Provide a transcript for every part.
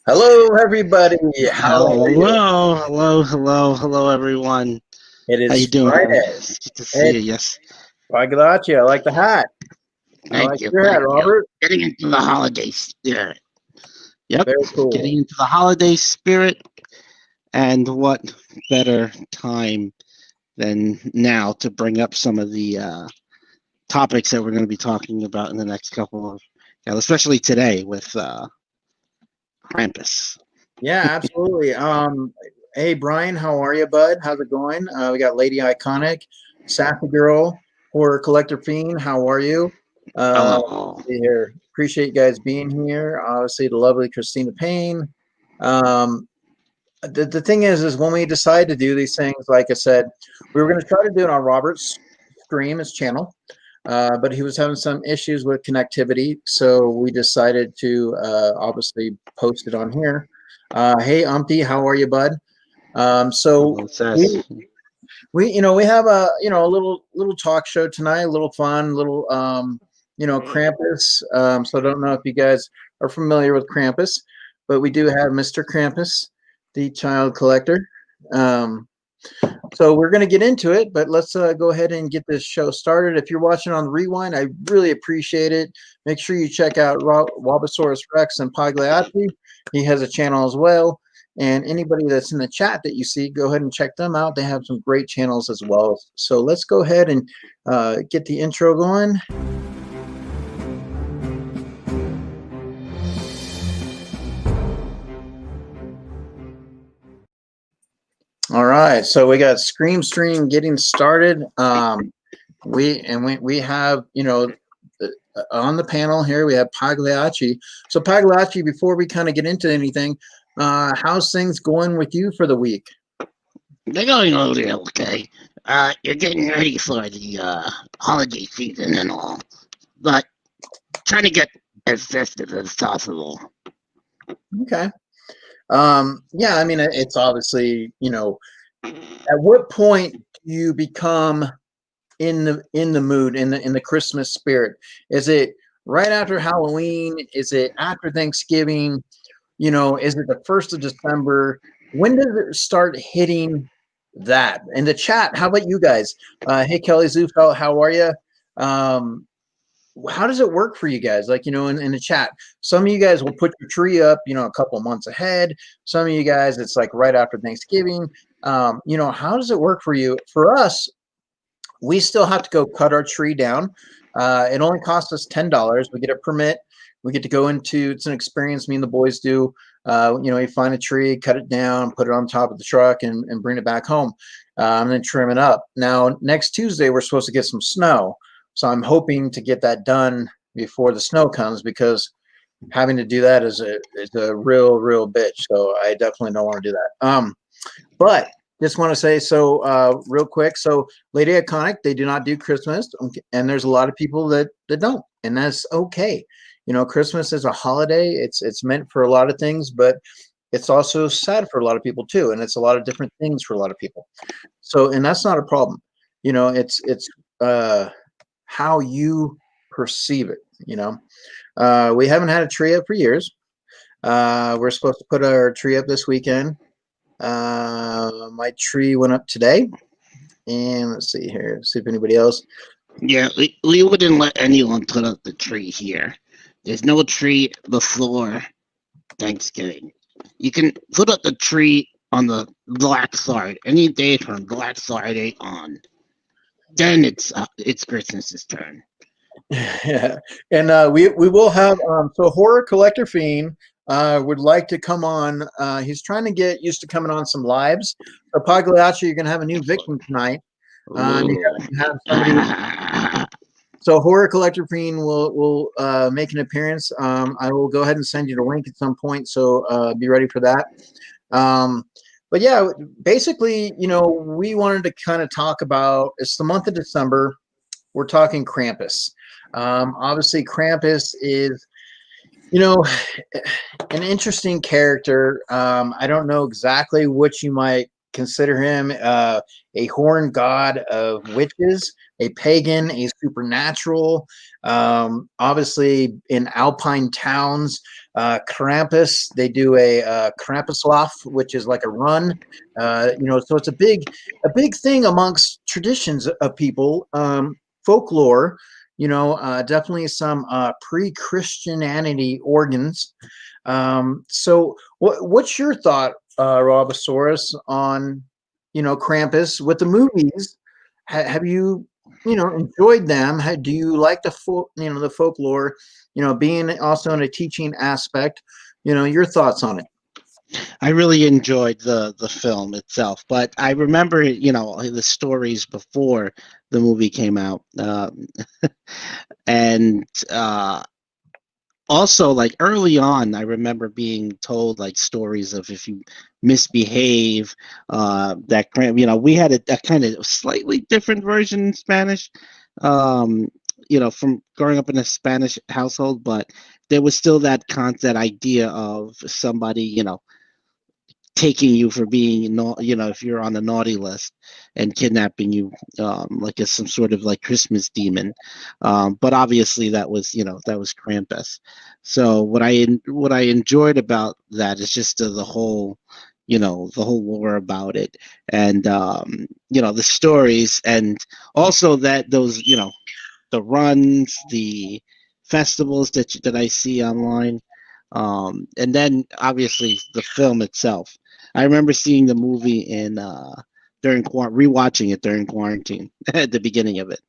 Hello, everybody. How are you? Hello, everyone. It How you is doing? Friday. It's good to see you. It's Yes, PAGLIACHI. I like the hat. I like thank you, your hat, thank you. Robert. Getting into the holiday spirit. Yep, Very cool. getting into the holiday spirit, and what better time than now to bring up some of the topics that we're going to be talking about in the next couple of, especially today with Krampus. Yeah, absolutely. Hey, Brian, how are you, bud? How's it going? We got Lady Iconic, Sassy Girl, Horror Collector Fiend. How are you? Uh, Hello. here. Appreciate you guys being here. Obviously, the lovely Christina Payne. Um, the thing is when we decide to do these things, like I said, we were going to try to do it on Robert's stream, his channel, but he was having some issues with connectivity, so we decided to obviously post it on here. Hey, Umpty, how are you, bud? So Hello, Sass. we we have a little talk show tonight, a little fun, little Krampus. So I don't know if you guys are familiar with Krampus, but we do have Mr. Krampus, the child collector. Um, so we're going to get into it, but let's go ahead and get this show started. If you're watching on Rewind, I really appreciate it. Make sure you check out Wabosaurus Rex and Pagliacci. He has a channel as well. And anybody that's in the chat that you see, go ahead and check them out. They have some great channels as well. So let's go ahead and get the intro going. All right, so we got Scream Stream getting started. We have on the panel here we have Pagliacci. So Pagliacci, before we kind of get into anything, how's things going with you for the week? They're going a little okay. You're getting ready for the holiday season and all, but trying to get as festive as possible. Okay. Yeah, I mean it's obviously, at what point do you become in the mood, in the Christmas spirit? Is it right after Halloween? Is it after Thanksgiving? Is it the 1st of December? When does it start hitting that? In the chat, how about you guys? Hey, Kelly Zufelt, how are you? How does it work for you guys? Like, in the chat, some of you guys will put your tree up, a couple months ahead. Some of you guys, it's like right after Thanksgiving. How does it work for you? For us, we still have to go cut our tree down. It only costs us $10. We get a permit. We get to go into, it's an experience me and the boys do. You find a tree, cut it down, put it on top of the truck, and bring it back home, and then trim it up. Now, next Tuesday, we're supposed to get some snow. So I'm hoping to get that done before the snow comes, because having to do that is a real bitch. So I definitely don't want to do that. But just want to say, so real quick, so Lady Iconic, they do not do Christmas, and there's a lot of people that don't, and that's okay. Christmas is a holiday. It's meant for a lot of things, but it's also sad for a lot of people too, and it's a lot of different things for a lot of people. So, and that's not a problem. It's how you perceive it. We haven't had a tree up for years. We're supposed to put our tree up this weekend. My tree went up today, and let's see here, see if anybody else. Yeah, we wouldn't let anyone put up the tree here. There's no tree before Thanksgiving. You can put up the tree on the Black Friday, any day from Black Friday on. Then it's Christmas's turn. Yeah, and we will have so Horror Collector Fiend would like to come on. He's trying to get used to coming on some lives. So Pagliacci, you're gonna have a new victim tonight. You have somebody. So Horror Collector Fiend will make an appearance. I will go ahead and send you the link at some point, so be ready for that. But yeah, basically, we wanted to kind of talk about, it's the month of December. We're talking Krampus. Obviously, Krampus is, an interesting character. I don't know exactly what you might consider him a horned god of witches, a pagan, a supernatural. Obviously, in alpine towns, Krampus, they do a Krampuslauf, which is like a run. So it's a big thing amongst traditions of people, folklore. Definitely some pre-Christianity organs. So what's your thought, Robosaurus, on Krampus with the movies? Have you enjoyed them? Do you like the folklore? Being also in a teaching aspect. Your thoughts on it? I really enjoyed the film itself, but I remember, the stories before the movie came out, and also, like, early on, I remember being told, like, stories of if you misbehave, we had a kind of slightly different version in Spanish, from growing up in a Spanish household, but there was still that idea of somebody, taking you for being if you're on the naughty list, and kidnapping you, like as some sort of like Christmas demon. But obviously that was Krampus. So what I enjoyed about that is just the whole the whole lore about it, and the stories, and also that those the runs, the festivals that I see online, and then obviously the film itself. I remember seeing the movie rewatching it during quarantine at the beginning of it.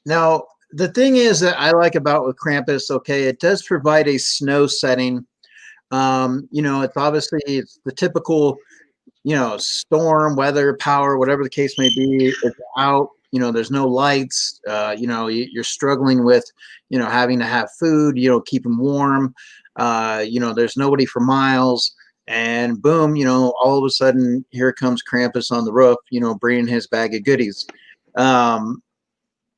Now, the thing is that I like about with Krampus, okay, it does provide a snow setting. It's the typical, storm, weather, power, whatever the case may be. It's out. There's no lights. You're struggling with, having to have food. Keep them warm. There's nobody for miles. And boom, all of a sudden, here comes Krampus on the roof. Bringing his bag of goodies.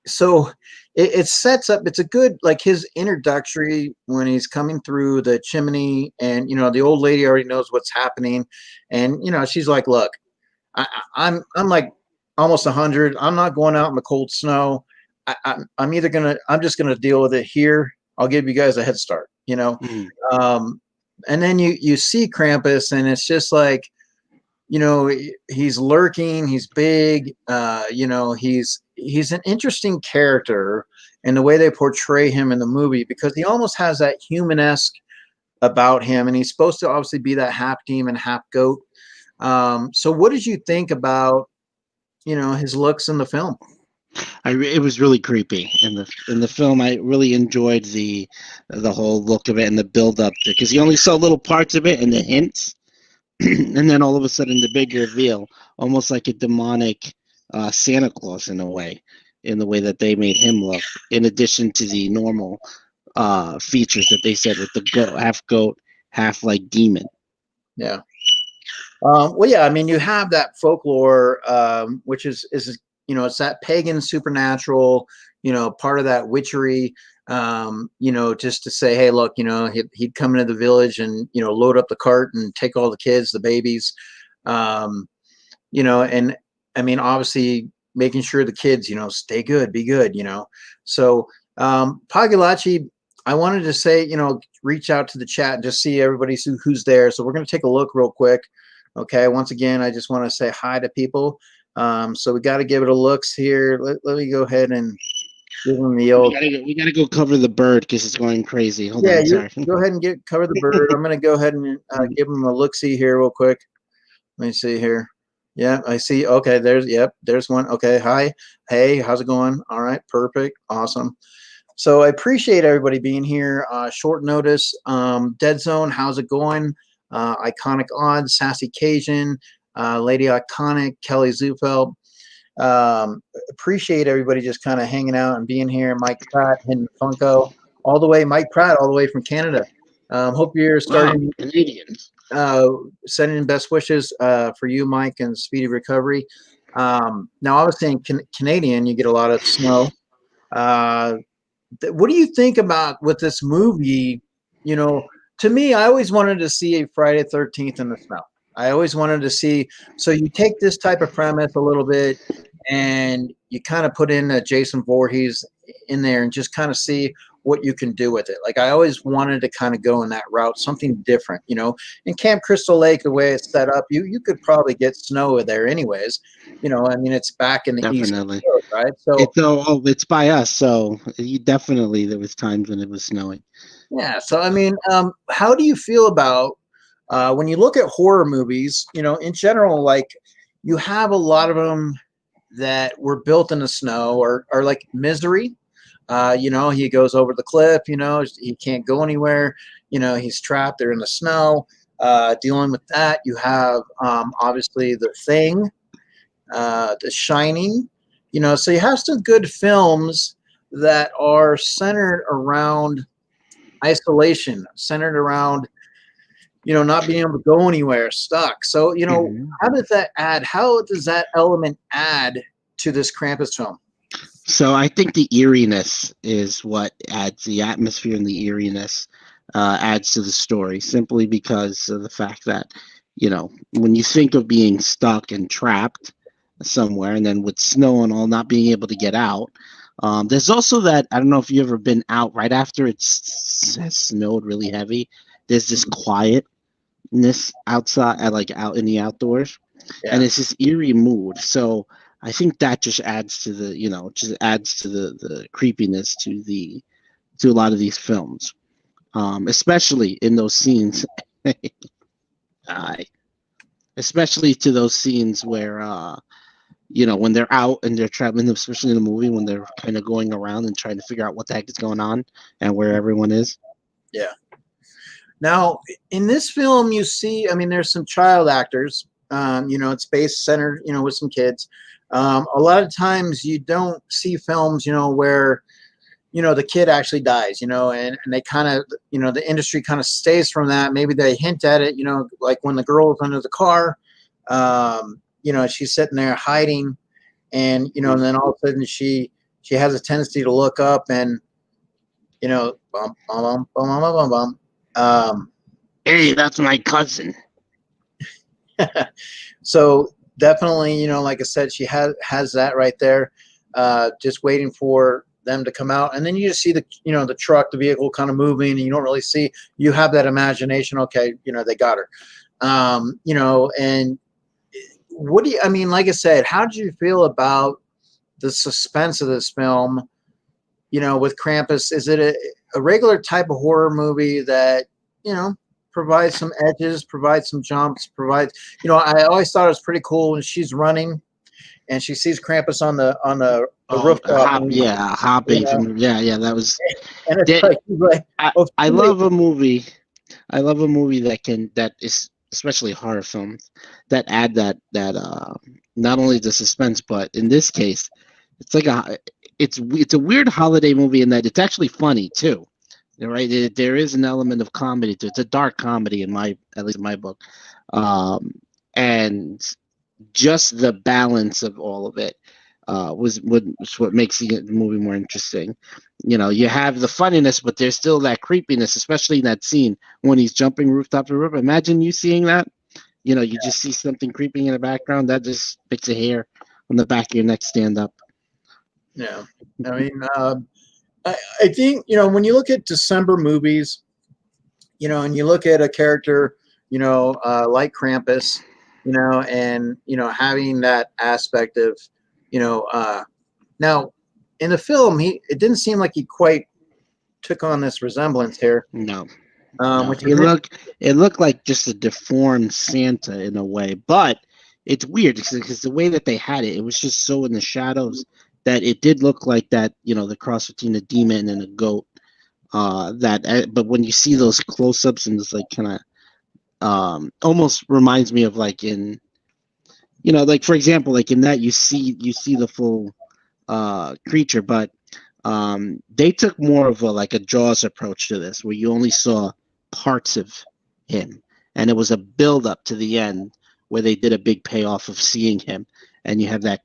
So it sets up, it's a good, like his introductory when he's coming through the chimney, and the old lady already knows what's happening, and she's like, look, I'm like almost 100. I'm not going out in the cold snow. I'm just gonna deal with it here. I'll give you guys a head start. Um, and then you see Krampus, and it's just like, he's lurking, he's big, he's an interesting character in the way they portray him in the movie, because he almost has that humanesque about him, and he's supposed to obviously be that half demon, half goat. So what did you think about his looks in the film? It was really creepy in the film. I really enjoyed the whole look of it and the build up to, because you only saw little parts of it and the hints, and then all of a sudden the big reveal, almost like a demonic Santa Claus in the way that they made him look, in addition to the normal features that they said with the goat, half like demon. Yeah. Well, yeah, I mean, you have that folklore, which is it's that pagan supernatural, part of that witchery, just to say, hey, look, he'd come into the village and load up the cart and take all the kids, the babies, and I mean, obviously making sure the kids, stay good, be good, So PAGLIACHI, I wanted to say, reach out to the chat and just see everybody who's there. So we're going to take a look real quick. Okay, once again, I just want to say hi to people. So we got to give it a looks here. Let me go ahead and give them the old. We gotta go cover the bird because it's going crazy. Hold Yeah, on, sorry. go ahead and cover the bird. I'm going to go ahead and give them a look see here real quick. Let me see here. Yeah, I see. Okay, there's one. Okay, hi. Hey, how's it going? All right, perfect. Awesome. So I appreciate everybody being here. Short notice. Dead Zone, how's it going? Iconic Odds, Sassy Cajun, Lady Iconic, Kelly Zufeld. Appreciate everybody just kind of hanging out and being here. Mike Pratt, Hidden Funko, Mike Pratt, all the way from Canada. Hope you're starting. Wow, Canadians. Sending best wishes for you, Mike, and speedy recovery. Now, obviously, in Canadian, you get a lot of snow. What do you think about with this movie? to me, I always wanted to see a Friday 13th in the snow. I always wanted to see. So you take this type of premise a little bit, and you kind of put in a Jason Voorhees in there, and just kind of see what you can do with it. Like I always wanted to kind of go in that route, something different. In Camp Crystal Lake, the way it's set up, you could probably get snow there anyways. I mean, it's back in the East Definitely. Coast, right? So It's by us, so you definitely there was times when it was snowing. yeah. So I mean, how do you feel about when you look at horror movies? In general, like you have a lot of them that were built in the snow, or like Misery. He goes over the cliff. He can't go anywhere. He's trapped there in the snow. Dealing with that, you have obviously The Thing, The Shining. So you have some good films that are centered around isolation, centered around not being able to go anywhere, stuck. So Mhm. how does that element add to this Krampus film? So I think the eeriness is what adds the atmosphere, and the eeriness adds to the story, simply because of the fact that, when you think of being stuck and trapped somewhere, and then with snow and all, not being able to get out. There's also that, I don't know if you've ever been out right after has snowed really heavy. There's this quietness outside, like out in the outdoors, and Yeah. it's this eerie mood. So I think that just adds to the creepiness to a lot of these films, especially in those scenes. I Especially to those scenes where when they're out and they're traveling, especially in the movie, when they're kind of going around and trying to figure out what the heck is going on and where everyone is. Yeah. Now, in this film, you see, I mean, there's some child actors. It's based centered, with some kids. A lot of times you don't see films, where, the kid actually dies, and they kind of, the industry kind of stays from that. Maybe they hint at it, like when the girl is under the car, she's sitting there hiding, and then all of a sudden she has a tendency to look up and, bum, bum, bum, bum, bum, bum, bum. Hey, that's my cousin. So definitely, like I said, she has that right there, just waiting for them to come out, and then you just see the truck, the vehicle kind of moving, and you don't really see. You have that imagination. Okay, they got her. And what do you? I mean, like I said, how did you feel about the suspense of this film? With Krampus, is it a regular type of horror movie that you know provides some edges, provides some jumps, provides I always thought it was pretty cool when she's running and she sees Krampus on the Oh, rooftop, hopping from that was. and it's That, like he's like, oh, I too late. love a movie. I love a movie that is, especially horror films, that add that not only the suspense, but in this case, it's like it's a weird holiday movie in that it's actually funny too. Right? There is an element of comedy to it. It's a dark comedy at least in my book, and just the balance of all of it was what makes the movie more interesting. You have the funniness, but there's still that creepiness, especially in that scene when he's jumping rooftop to roof. Imagine you seeing that. You just see something creeping in the background. That just makes a hair on the back of your neck stand up. Yeah, I mean, I think when you look at December movies, and you look at a character, like Krampus, and having that aspect of, now in the film, it didn't seem like he quite took on this resemblance here, No, which it is looked like just a deformed Santa in a way, but it's weird because the way that they had it was just so in the shadows that it did look like that. The cross between a demon and a goat. But when you see those close-ups and it's like kind of almost reminds me of like in like for example, like in that you see the full creature, but they took more of a Jaws approach to this, where you only saw parts of him, and it was a build up to the end where they did a big payoff of seeing him, and you have that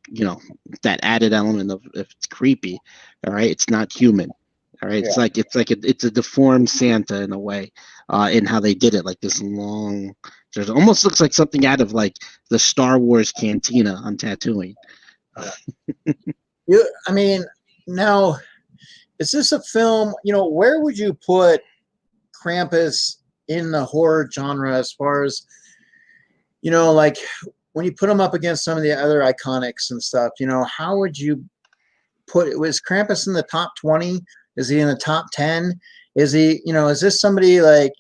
that added element of, if it's creepy, all right, it's not human, All right, Yeah. it's a deformed Santa in a way, in how they did it, like this long. It almost looks like something out of like the Star Wars cantina on Tatooine. I mean, now is this a film? Where would you put Krampus in the horror genre as far as like when you put him up against some of the other iconics and stuff? How would you was Krampus in the top 20? Is he in the top 10? Is he, is this somebody like,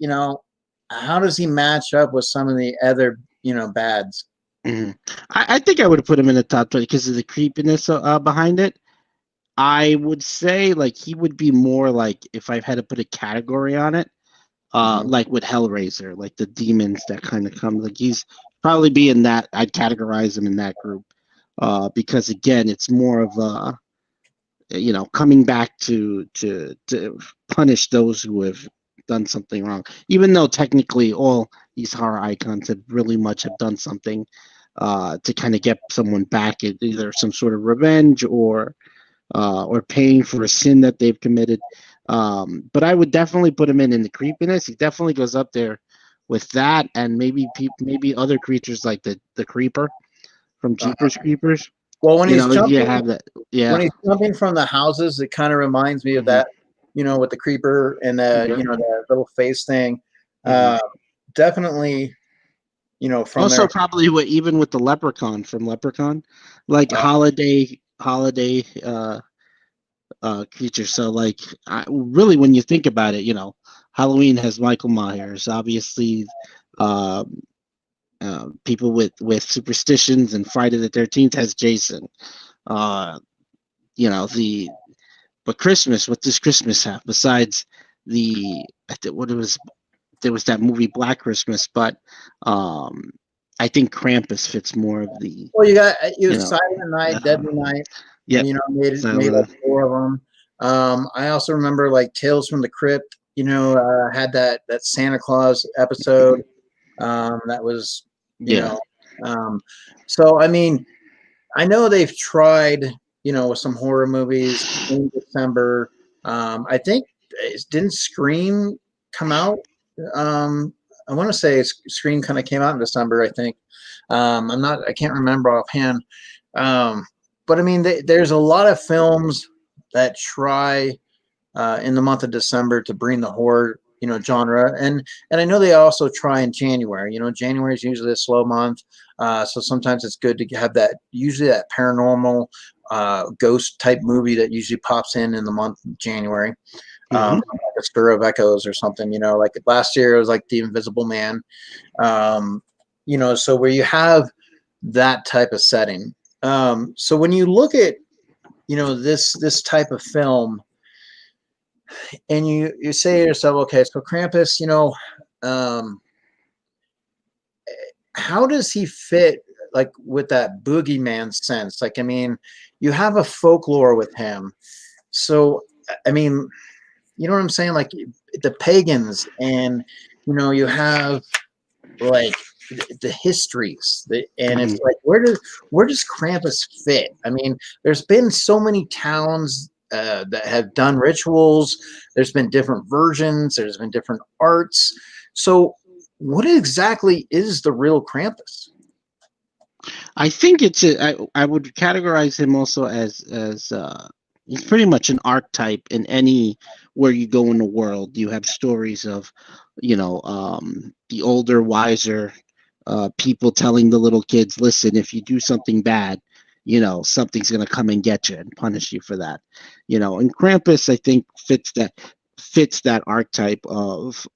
how does he match up with some of the other, bads? Mhm. I think I would have put him in the top 20 because of the creepiness behind it. I would say like he would be more like if I had to put a category on it, Mhm. like with Hellraiser, like the demons that kind of come. Like he's probably be in that. I'd categorize him in that group, because again, it's more of coming back to punish those who have done something wrong. Even though technically all these horror icons have really much have done something to kind of get someone back, at either some sort of revenge or paying for a sin that they've committed. But I would definitely put him in the creepiness. He definitely goes up there with that, and maybe other creatures like the creeper from Uh-huh. Jeepers Creepers. Well, when he's You jumping, have that. Yeah. when he's jumping from the houses, it kind of reminds me of Hmm. that, with the creeper and the, Yeah. the little face thing. Hmm. Uh, Definitely, from Also, there. probably even with the leprechaun from Leprechaun, like Uh, holiday creature. So like really when you think about it, Halloween has Michael Myers, obviously. um People with superstitions, and Friday the 13th has Jason. uh the But Christmas, what does Christmas have besides the what it was? There was that movie Black Christmas, but um I think Krampus fits more of the, well, you you have know Silent Night, uh, Deadly Night. yep. Made like So four of them. I also remember like Tales from the Crypt. Had that Santa Claus episode. That was, you yeah. know, so I mean, I know they've tried, with some horror movies in December. I think didn't Scream come out? Um, I want to say Scream kind of came out in December. I think. I can't remember offhand. Um, but I mean, there's a lot of films that try in the month of December to bring the horror, genre, and I know they also try in January. January is usually a slow month, so sometimes it's good to have that, usually that paranormal ghost type movie that usually pops in the month of January, Hmm. like a Stir of Echoes or something. Like last year it was like The Invisible Man. Um, so where you have that type of setting. So when you look at this type of film, and you say to yourself, okay, so Krampus, um, how does he fit like with that boogeyman sense? Like, I mean, you have a folklore with him, so I mean, you know what I'm saying? Like the pagans, and you have like the histories, and Hmm. it's like where does Krampus fit? I mean, there's been so many towns that have done rituals. There's been different versions. There's been different arts. So, what exactly is the real Krampus? I think I would categorize him also as he's pretty much an archetype in any where you go in the world. You have stories of, the older, wiser people telling the little kids, listen, if you do something bad, something's gonna come and get you and punish you for that. And Krampus, I think, fits that archetype of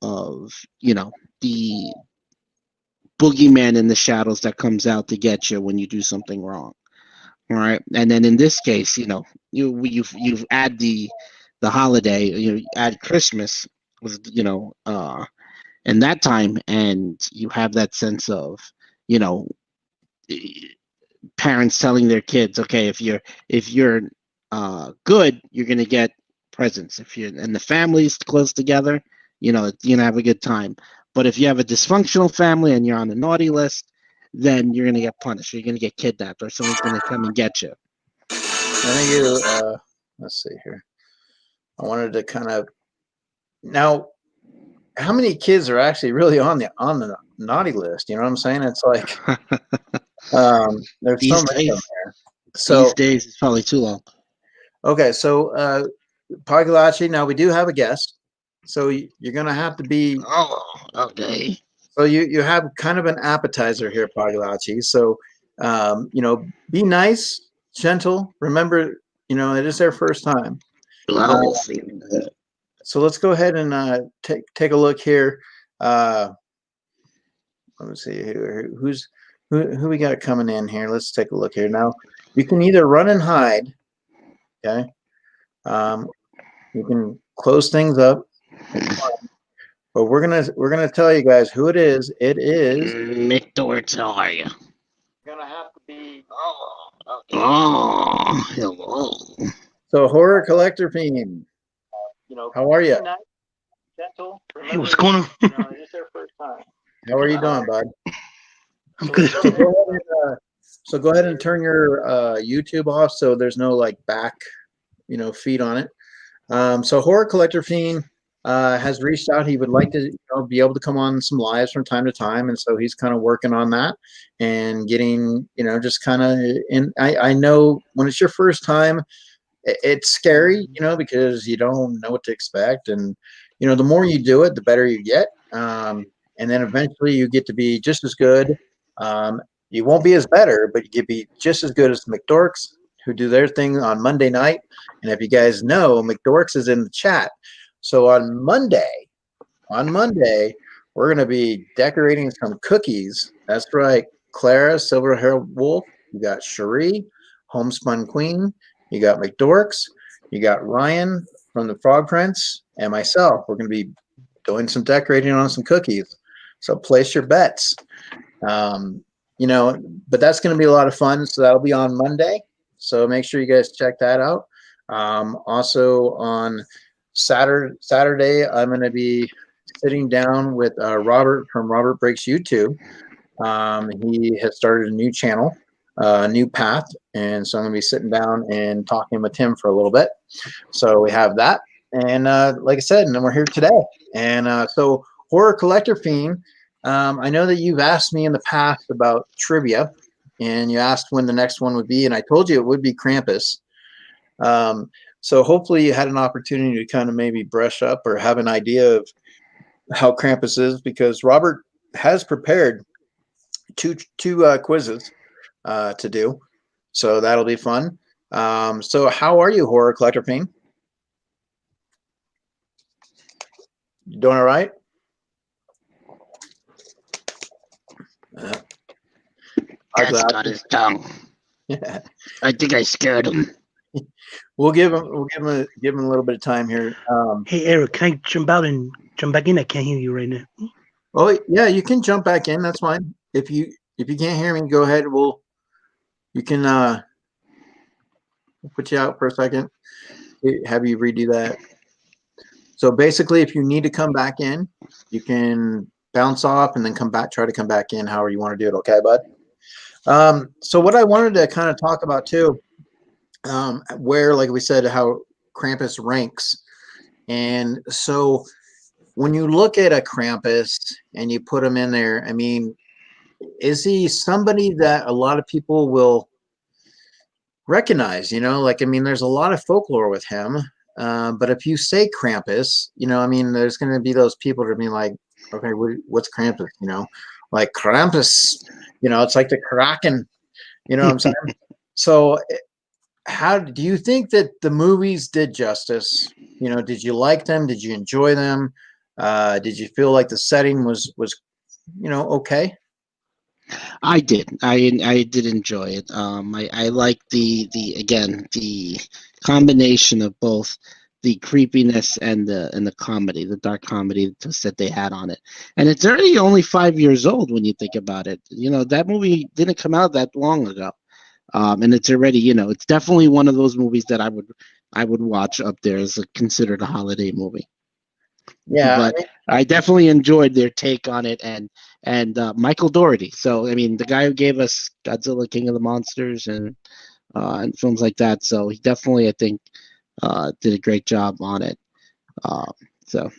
the boogeyman in the shadows that comes out to get you when you do something wrong. All right, and then in this case, you've add the holiday, add Christmas with, and that time, and you have that sense of, you know parents telling their kids, okay, if you're good, you're gonna get presents. If you and the family's close together, you're gonna have a good time. But if you have a dysfunctional family and you're on the naughty list, then you're gonna get punished. You're gonna get kidnapped, or someone's gonna come and get you. I think let's see here. I wanted to kind of now. How many kids are actually really on the naughty list? You know what I'm saying? It's like there's so These many of them days, there. these So days it's probably too long. okay, so Pagliacci. Now we do have a guest, so you're gonna have to be. Oh, okay. So you have kind of an appetizer here, Pagliacci. So be nice, gentle. Remember, it is their first time. Uh, Well, we'll see. so let's go ahead and take a look here. Uh, let me see who we got coming in here. Let's take a look here. Now you can either run and hide. Okay. You can close things up. But we're gonna tell you guys who it is. It is McDorts, how are you? gonna have to be Oh, hello. so horror collector theme. How are you? Gentle. Hey, what's going on? It is their first time. How are you doing, bud? I'm good. So go ahead and turn your YouTube off so there's no like back, feed on it. So horror collector fiend has reached out. He would like to be able to come on some lives from time to time, and so he's kind of working on that and getting just kind of in. I know when it's your first time, it's scary, because you don't know what to expect, and the more you do it, the better you get. And then eventually you get to be just as good. You won't be as better, but you get to be just as good as the McDorks who do their thing on Monday night. And if you guys know, McDorks is in the chat. So on Monday, we're going to be decorating some cookies. That's right. Clara, Silver Hair Wolf. You got Cherie, Homespun Queen. You got McDorks. You got Ryan from the Frog Prince, and myself. We're going to be doing some decorating on some cookies. So place your bets. But that's going to be a lot of fun. So that'll be on Monday. So make sure you guys check that out. Also on Saturday, I'm going to be sitting down with Robert from Robert Breaks YouTube. He has started a new channel, new path, and so I'm going to be sitting down and talking with him for a little bit. So we have that, and like I said, and then we're here today. And so horror collector fiend. I know that you've asked me in the past about trivia, and you asked when the next one would be, and I told you it would be Krampus. So hopefully you had an opportunity to kind of maybe brush up or have an idea of how Krampus is, because Robert has prepared two quizzes to do, so that'll be fun. So how are you, horror collector fiend? You doing all right? That's got his tongue. I think I scared him. We'll give him a little bit of time here. Hey, Eric, can I jump out and jump back in? I can't hear you right now. Oh yeah, you can jump back in. That's fine. If you can't hear me, go ahead. You can we'll put you out for a second. Have you redo that. So basically, if you need to come back in, you can bounce off and then come back. Try to come back in, however you want to do it. Okay, bud. So what I wanted to kind of talk about too, where, like we said, how Krampus ranks. And so when you look at a Krampus and you put him in there, I mean, is he somebody that a lot of people will recognize? Like, I mean, there's a lot of folklore with him. But if you say Krampus, I mean, there's going to be those people that are being like, okay, what's Krampus? Like Krampus, it's like the Kraken, what I'm saying? So how do you think that the movies did justice? Did you like them? Did you enjoy them? Did you feel like the setting was okay? I did. I did enjoy it. I like the combination of both the creepiness and the comedy, the dark comedy that they had on it. And it's already only 5 years old when you think about it. That movie didn't come out that long ago. And it's already, it's definitely one of those movies that I would watch up there as considered a holiday movie. Yeah, but I definitely enjoyed their take on it, and Michael Dougherty. So I mean, the guy who gave us Godzilla, King of the Monsters, and films like that. So he definitely, I think, did a great job on it. So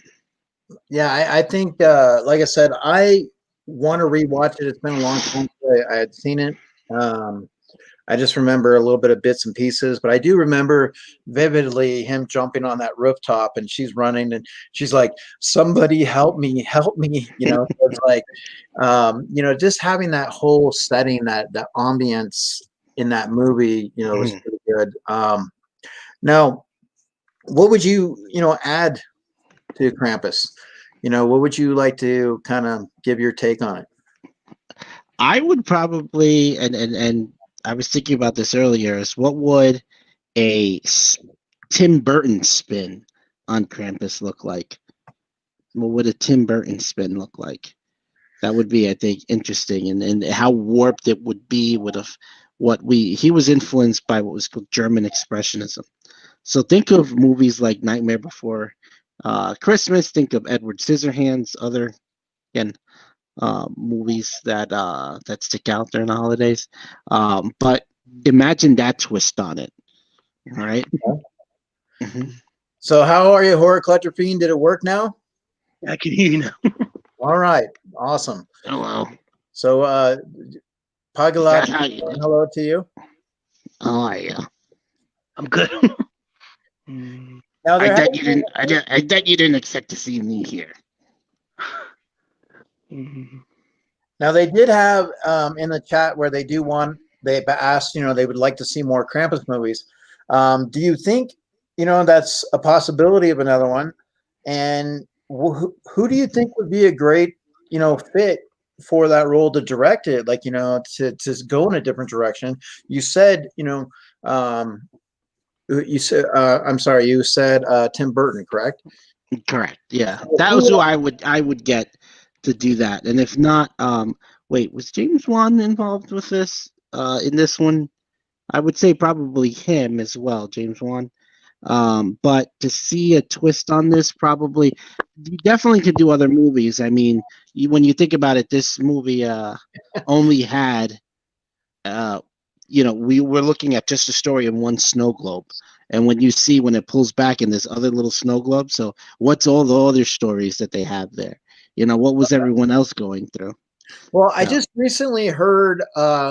Yeah, I think, like I said, I want to rewatch it. It's been a long time since I had seen it. Um, I just remember a little bit of bits and pieces, but I do remember vividly him jumping on that rooftop and she's running and she's like, "Somebody help me!" You know, so it's like, you know, just having that whole setting, that ambience in that movie, you know, was pretty good. Now, what would you know, add to Krampus? You know, what would you like to kind of give your take on it? I would probably, and I was thinking about this earlier, is what would a Tim Burton spin on Krampus look like? What would a Tim Burton spin look like? That would be, I think, interesting, and how warped it would be with he was influenced by what was called German Expressionism. So think of movies like Nightmare Before Christmas. Think of Edward Scissorhands. Other again movies that stick out during the holidays. But imagine that twist on it. All right. Mm-hmm. So, how are you, Horror Collector Fiend? Did it work now? I can hear you now. All right, awesome. Hello. So, PAGLIACHI, How hello to you. are you? I'm good. Now, I bet you didn't. I bet you didn't expect to see me here. Now they did have in the chat where they asked, you know, they would like to see more Krampus movies. Do you think, you know, that's a possibility of another one? And who do you think would be a great, you know, fit for that role to direct it? Like, you know, to go in a different direction. You said, you know, I'm sorry, you said Tim Burton, correct? Correct. Yeah, that was who I would get to do that. And if not, wait, was James Wan involved with this? In this one, I would say probably him as well, James Wan. But to see a twist on this, probably you definitely could do other movies. I mean, when you think about it, this movie only had, you know, we were looking at just a story in one snow globe. And when it pulls back in this other little snow globe, so what's all the other stories that they have there? You know, what was everyone else going through? Well, I just recently heard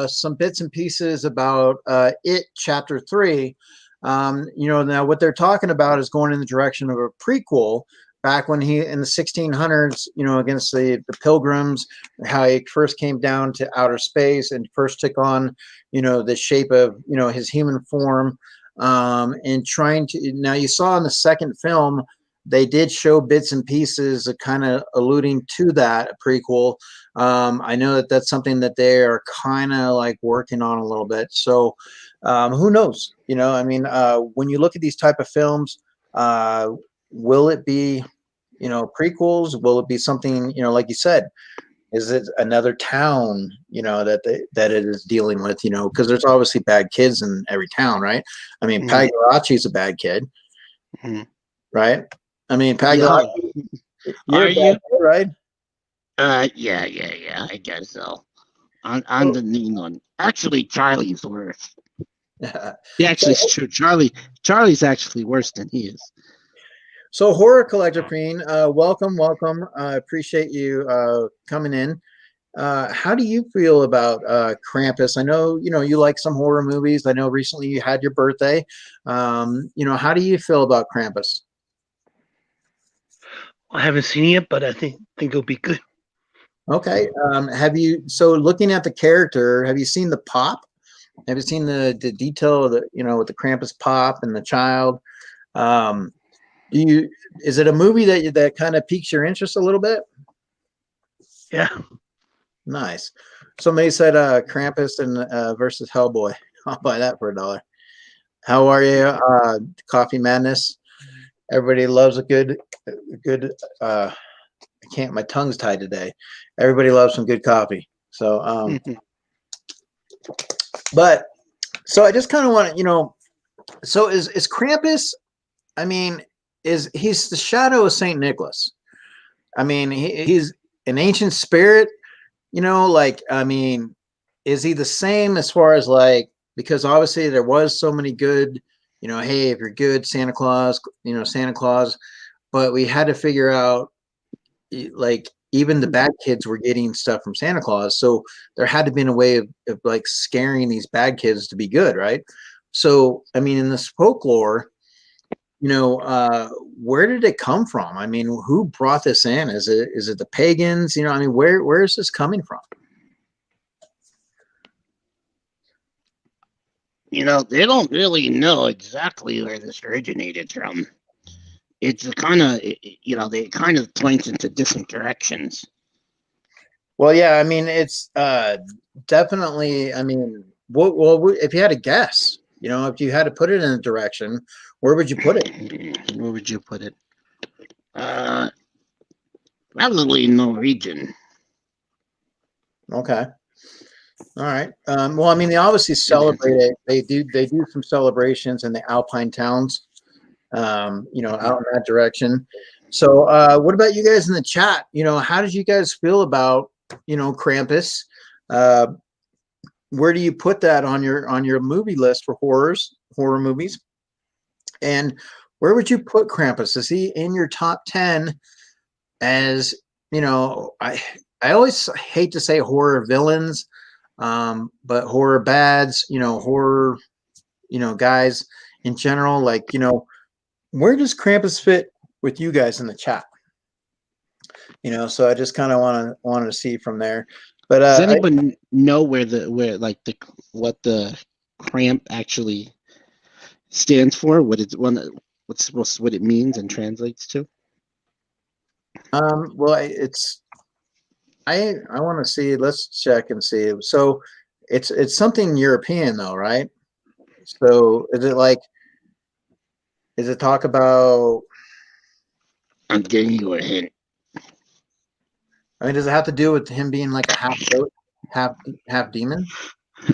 some bits and pieces about It Chapter 3. You know, now what they're talking about is going in the direction of a prequel back when he in the 1600s, you know, against the pilgrims, how he first came down to outer space and first took on, you know, the shape of, you know, his human form, and trying to. Now you saw in the second film, they did show bits and pieces of kind of alluding to that prequel. I know that that's something that they are kind of like working on a little bit. So who knows? You know, I mean, when you look at these type of films, will it be, you know, prequels? Will it be something, you know, like you said, is it another town, you know, that it is dealing with, you know, because there's obviously bad kids in every town, right? I mean, Pagliacci's a bad kid, right? I mean, Pagliacci, you're a bad kid, right? Yeah. I guess so. On the new one, actually, Charlie's worse. Yeah, actually, it's true. Charlie's actually worse than he is. So, Horror Collector Fiend, welcome. I appreciate you coming in. How do you feel about Krampus? I know, you know, you like some horror movies. I know recently you had your birthday. You know, how do you feel about Krampus? I haven't seen it yet, but I think it'll be good. Okay. So looking at the character, have you seen the pop? Have you seen the detail of the, you know, with the Krampus pop and the child? Is it a movie that kind of piques your interest a little bit? Yeah. Nice. Somebody said Krampus and versus Hellboy. I'll buy that for $1. How are you? Coffee Madness. Everybody loves a good I can't, my tongue's tied today. Everybody loves some good coffee. So but so I just kind of want to, you know, so is Krampus, I mean, he's the shadow of Saint Nicholas. I mean, he's an ancient spirit, you know, like, I mean, is he the same as far as like, because obviously there was so many good, you know, hey, if you're good, Santa Claus, you know, Santa Claus. But we had to figure out, like, even the bad kids were getting stuff from Santa Claus. So there had to be a way of like scaring these bad kids to be good, right? So, I mean, in this folklore, you know, where did it come from? I mean, who brought this in? Is it the pagans? You know, I mean, where is this coming from? You know, they don't really know exactly where this originated from. It's a kind of, you know, they kind of point into different directions. Well, yeah, I mean, it's definitely. I mean, if you had to guess, you know, if you had to put it in a direction, where would you put it? Where would you put it? Uh, Probably Norwegian. Okay. All right. Well, I mean, they obviously celebrate it. They do some celebrations in the Alpine towns, you know, out in that direction. So, what about you guys in the chat? You know, how did you guys feel about, you know, Krampus? Uh, where do you put that on your movie list for horror movies? And where would you put Krampus? Is he in your top 10 as, you know, I always hate to say horror villains, but horror bads, you know, horror, you know, guys in general, like, you know, where does Krampus fit with you guys in the chat? You know, so I just kind of wanted to see from there. But Does anyone know where what the cramp actually stands for? What it means and translates to? well, I want to see. Let's check and see. So it's something European though, right? So is it talk about? I'm giving you a hint. I mean, does it have to do with him being like a half goat, half demon?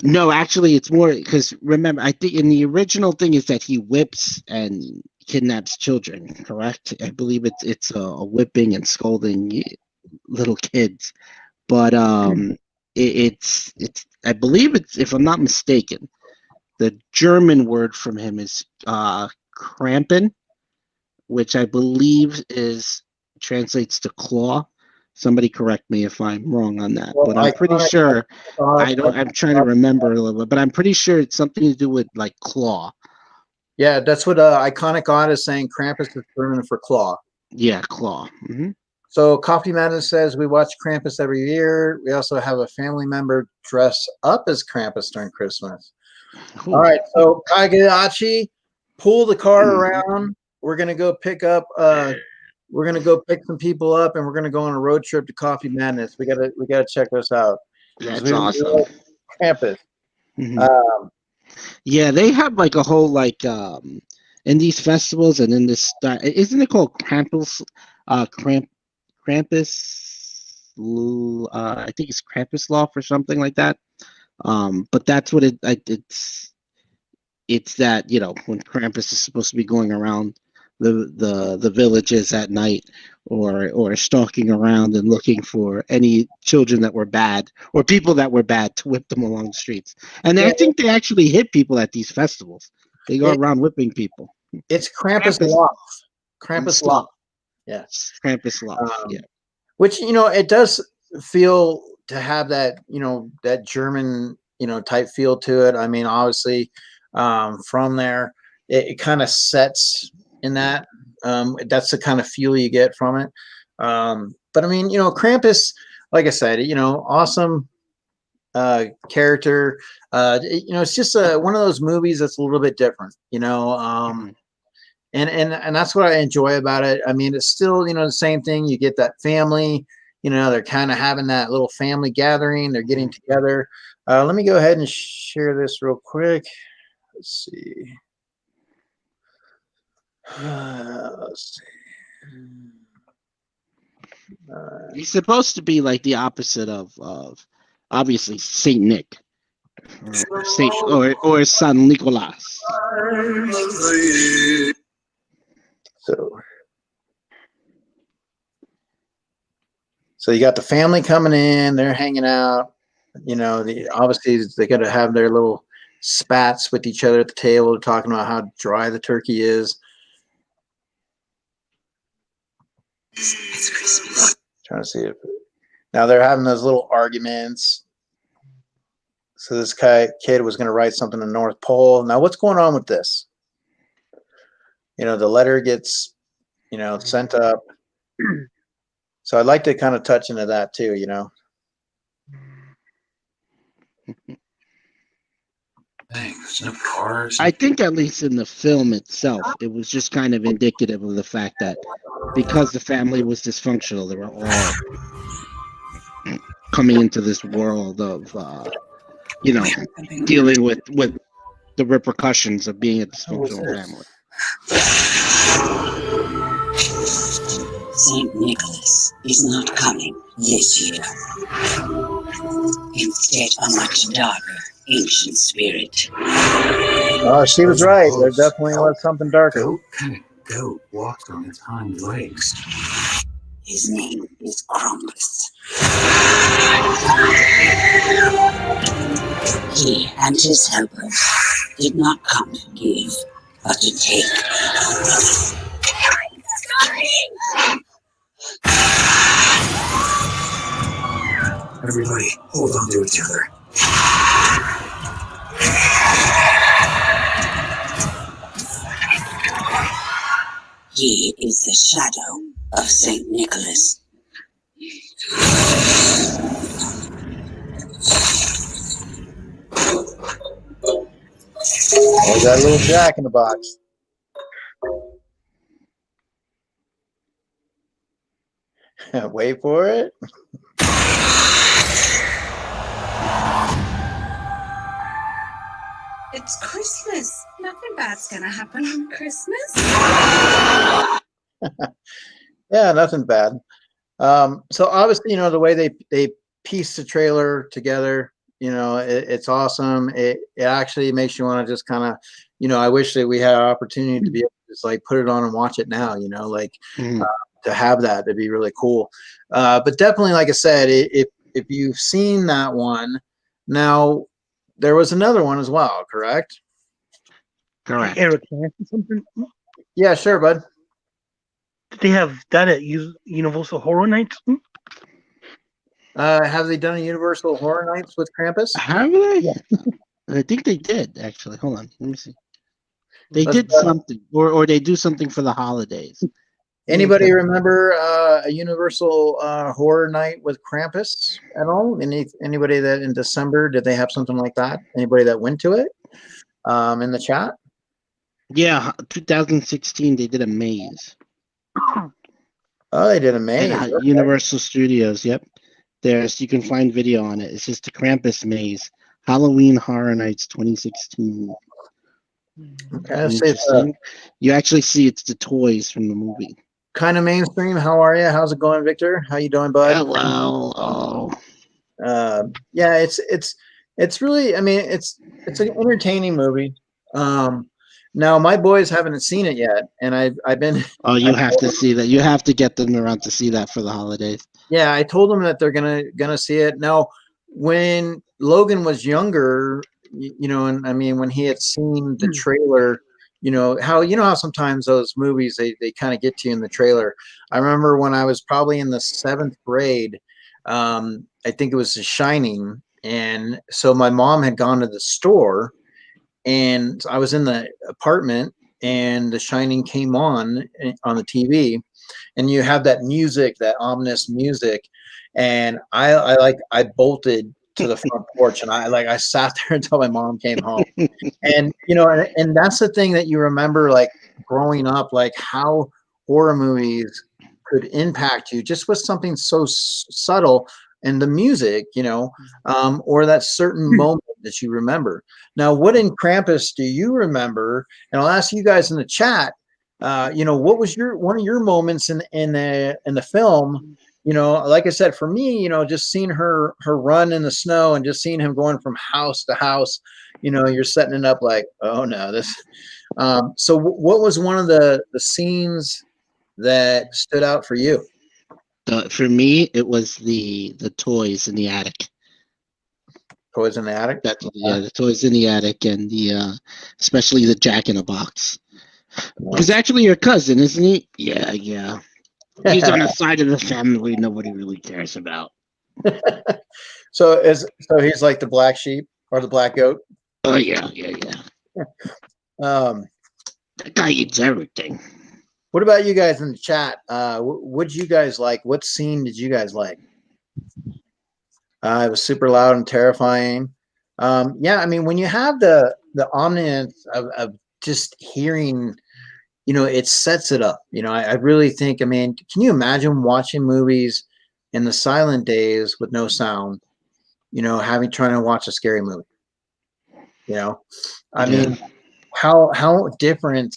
No, actually, it's more because remember, I think in the original thing is that he whips and kidnaps children. Correct? I believe it's a whipping and scolding little kids. But it's I believe it's, if I'm not mistaken, the German word from him is Krampen, which I believe is translates to claw. Somebody correct me if I'm wrong on that, Well, but I'm pretty sure I don't. I'm trying to remember a little bit, but I'm pretty sure it's something to do with like claw. Yeah, that's what Iconic Odd is saying. Krampus is German for claw. Yeah, claw. Mm-hmm. So Coffee Madness says we watch Krampus every year. We also have a family member dress up as Krampus during Christmas. Ooh. All right, so Pagliacci, pull the car around. We're gonna go pick up. We're gonna go pick some people up, and we're gonna go on a road trip to Coffee Madness. We gotta check this out. That's awesome. Krampus. Mm-hmm. Yeah, they have like a whole in these festivals and in this isn't it called Krampus? Krampus. I think it's Krampus law or something like that. But that's what it's that, you know, when Krampus is supposed to be going around the villages at night or stalking around and looking for any children that were bad or people that were bad to whip them along the streets. And I think they actually hit people at these festivals. They go around whipping people. It's Krampus law. Krampus law. Yeah. Krampus law. Yeah. Which, you know, it does feel to have that, you know, that German, you know, type feel to it. I mean, obviously, from there, it kind of sets in that. That's the kind of feel you get from it. But I mean, you know, Krampus, like I said, you know, awesome character. You know, it's just one of those movies that's a little bit different, you know. And that's what I enjoy about it. I mean, it's still, you know, the same thing. You get that family, you know, they're kind of having that little family gathering. They're getting together. Let me go ahead and share this real quick. Let's see. Let's see. He's supposed to be like the opposite of obviously Saint Nick or San Nicolas. So you got the family coming in, they're hanging out, you know, obviously they got to have their little spats with each other at the table, talking about how dry the turkey is. It's Christmas. Trying to see if now they're having those little arguments. So this kid was going to write something to North Pole. Now what's going on with this? You know, the letter gets, you know, sent up. So I'd like to kind of touch into that too, you know. There's no cars. I think at least in the film itself, it was just kind of indicative of the fact that because the family was dysfunctional, they were all coming into this world of, you know, dealing with the repercussions of being a dysfunctional family. St. Nicholas is not coming this year. Instead, a much darker, ancient spirit. Oh, she was right. There definitely was something darker. Goat walked on its hind legs. His name is KRAMPUS. He and his helpers did not come to give, but to take. Everybody, hold on to each other. He is the shadow of St. Nicholas. Oh, got a little Jack in the Box. Wait for it. It's Christmas. Nothing bad's gonna happen on Christmas. Yeah, nothing bad. So obviously, you know, the way they piece the trailer together, you know, it's awesome. It actually makes you want to just kind of, you know, I wish that we had an opportunity to be able to just like put it on and watch it now, you know, like to have that, it'd be really cool. But definitely, like I said, if you've seen that one, now there was another one as well, correct? Correct. Eric, can I ask you something? Yeah, sure, bud. Did they have that at Universal Horror Nights? Have they done a Universal Horror Nights with Krampus? Have they? Yeah. I think they did, actually. Hold on. Let me see. They Let's did something, or they do something for the holidays. Anybody remember a Universal Horror Night with Krampus at all? Anybody that in December, did they have something like that? Anybody that went to it in the chat? Yeah, 2016, they did a maze. Oh, they did a maze. At Okay. Universal Studios, yep. You can find video on it. It's just the Krampus maze. Halloween Horror Nights 2016. Okay, let's see. You actually see it's the toys from the movie. Kind of mainstream. How are you? How's it going, Victor? How you doing, bud? Hello. Yeah, it's really. I mean, it's an entertaining movie. Now my boys haven't seen it yet, and I've been. Oh, you have to see that. You have to get them around to see that for the holidays. Yeah, I told them that they're gonna see it. Now, when Logan was younger, you know, and I mean, when he had seen the trailer, you know how sometimes those movies they kind of get to you in the trailer. I remember when I was probably in the 7th grade, I think it was The Shining, and so my mom had gone to the store, and I was in the apartment, and The Shining came on the TV, and you have that music, that ominous music, and I bolted to the front porch, and I sat there until my mom came home. And you know, and that's the thing that you remember, like growing up, like how horror movies could impact you just with something so subtle, and the music, you know, or that certain moment that you remember. Now, what in Krampus do you remember? And I'll ask you guys in the chat. You know, what was one of your moments in the film? You know, like I said, for me, you know, just seeing her run in the snow and just seeing him going from house to house, you know, you're setting it up like, oh no, this. So what was one of the scenes that stood out for you? For me, it was the toys in the attic. Toys in the attic. The toys in the attic and the especially the Jack in a Box. He's actually your cousin, isn't he? Yeah. He's on a side of the family nobody really cares about. So he's like the black sheep or the black goat. Oh yeah. Um, That guy eats everything. what about you guys in the chat? What'd you guys like? What scene did you guys like? It was super loud and terrifying. Yeah, I mean, when you have the omniscience of just hearing, it sets it up. I really think, I mean, can you imagine watching movies in the silent days with no sound, trying to watch a scary movie? I mean, how different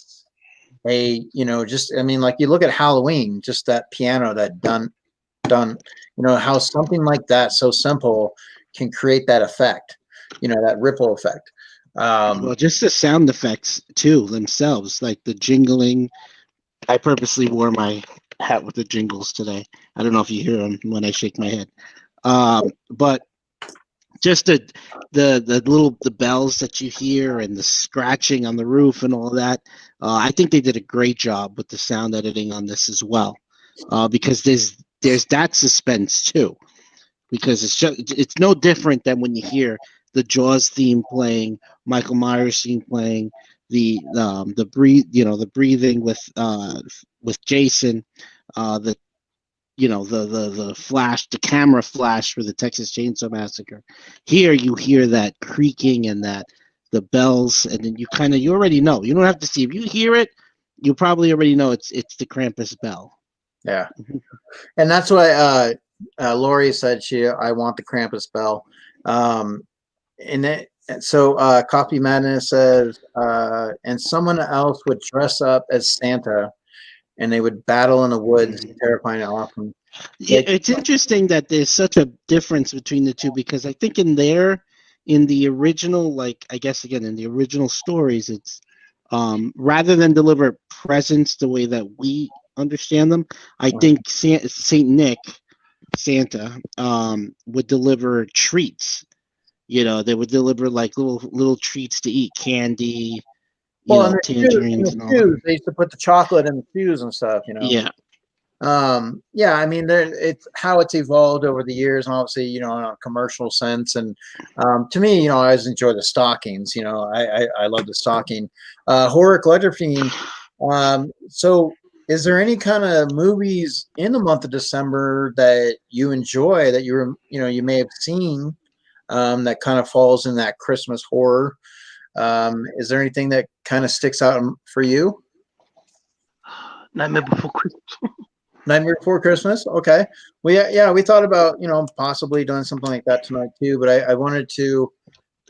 I mean, like you look at Halloween, just that piano, that dun, how something like that, so simple, can create that effect, that ripple effect. Well, just the sound effects too themselves, like the jingling. I purposely wore my hat with the jingles today. I don't know if you hear them when I shake my head, but just the bells that you hear and the scratching on the roof and all that. I think they did a great job with the sound editing on this as well, because there's that suspense too, because it's no different than when you hear the Jaws theme playing, Michael Myers theme playing, the breathing with Jason, the flash, the camera flash for the Texas Chainsaw Massacre. Here you hear that creaking and the bells, and then you already know. You don't have to see. If you hear it, you probably already know it's the Krampus bell. Yeah, and that's why Lori said I want the Krampus bell. So Coffee Madness says, and someone else would dress up as Santa, and they would battle in the woods, terrifying and awesome. Yeah, it's interesting that there's such a difference between the two, because I think in the original, like I guess again in the original stories, it's rather than deliver presents the way that we understand them, I think Saint Nick, Santa, would deliver treats. They would deliver like little treats to eat, candy, tangerines and all that. They used to put the chocolate in the shoes and stuff, Yeah. Yeah, I mean, it's how it's evolved over the years, and obviously, in a commercial sense. And to me, I always enjoy the stockings. I love the stocking. Horror Collector Fiend. So, is there any kind of movies in the month of December that you enjoy that you may have seen that kind of falls in that Christmas horror? Is there anything that kind of sticks out for you? Nightmare Before Christmas. Nightmare Before Christmas. Okay. We thought about possibly doing something like that tonight too. But I wanted to.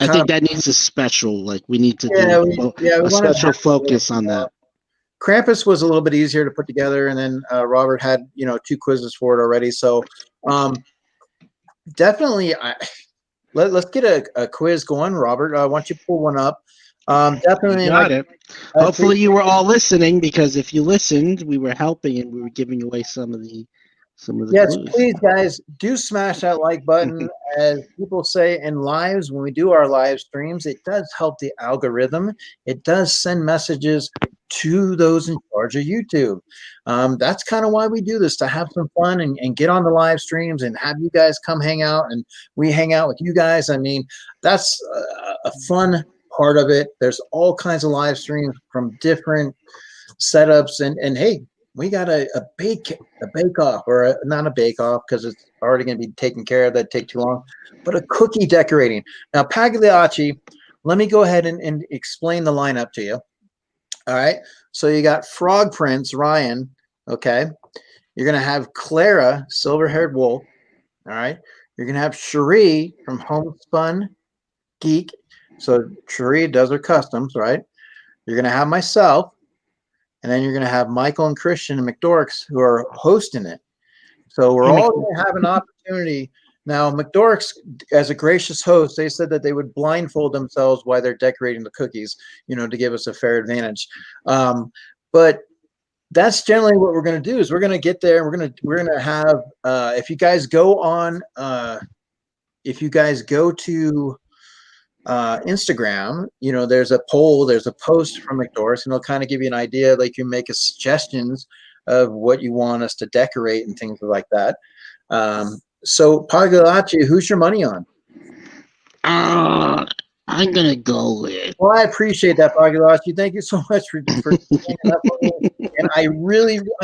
I think that needs a special. Like we need to do a special focus on that. Krampus was a little bit easier to put together, and then Robert had 2 quizzes for it already. So definitely, let's get a quiz going, Robert. Why don't you pull one up? Definitely. You got it. Hopefully you were all listening, because if you listened, we were helping and we were giving away some of the yes, clues. please, guys, do smash that like button. As people say in lives, when we do our live streams, it does help the algorithm. It does send messages to those in charge of YouTube. That's kind of why we do this, to have some fun and get on the live streams and have you guys come hang out, and we hang out with you guys. I mean, that's a fun part of it. There's all kinds of live streams from different setups, and hey, we got a bake off, or not a bake off because it's already going to be taken care of. That'd take too long, but a cookie decorating. Now, Pagliacci, let me go ahead and explain the lineup to you. All right, so you got Frog Prince Ryan. Okay, you're going to have Clara, silver-haired wolf. All right, you're going to have Cherie from Homespun Geek. So Cherie does her customs, right? You're going to have myself, and then you're going to have Michael and Christian and McDorks, who are hosting it. So we're all going to have an opportunity. Now, McDorks, as a gracious host, they said that they would blindfold themselves while they're decorating the cookies, to give us a fair advantage. But that's generally what we're going to do. Is we're going to get there. And we're going to have. If you guys go on, if you guys go to Instagram, you know, there's a poll, there's a post from McDorris, and it'll kind of give you an idea. Like you make a suggestions of what you want us to decorate and things like that. So Pagliacci, who's your money on? I'm gonna go with. Well, I appreciate that, Pagliacci. Thank you so much for standing up for me. And I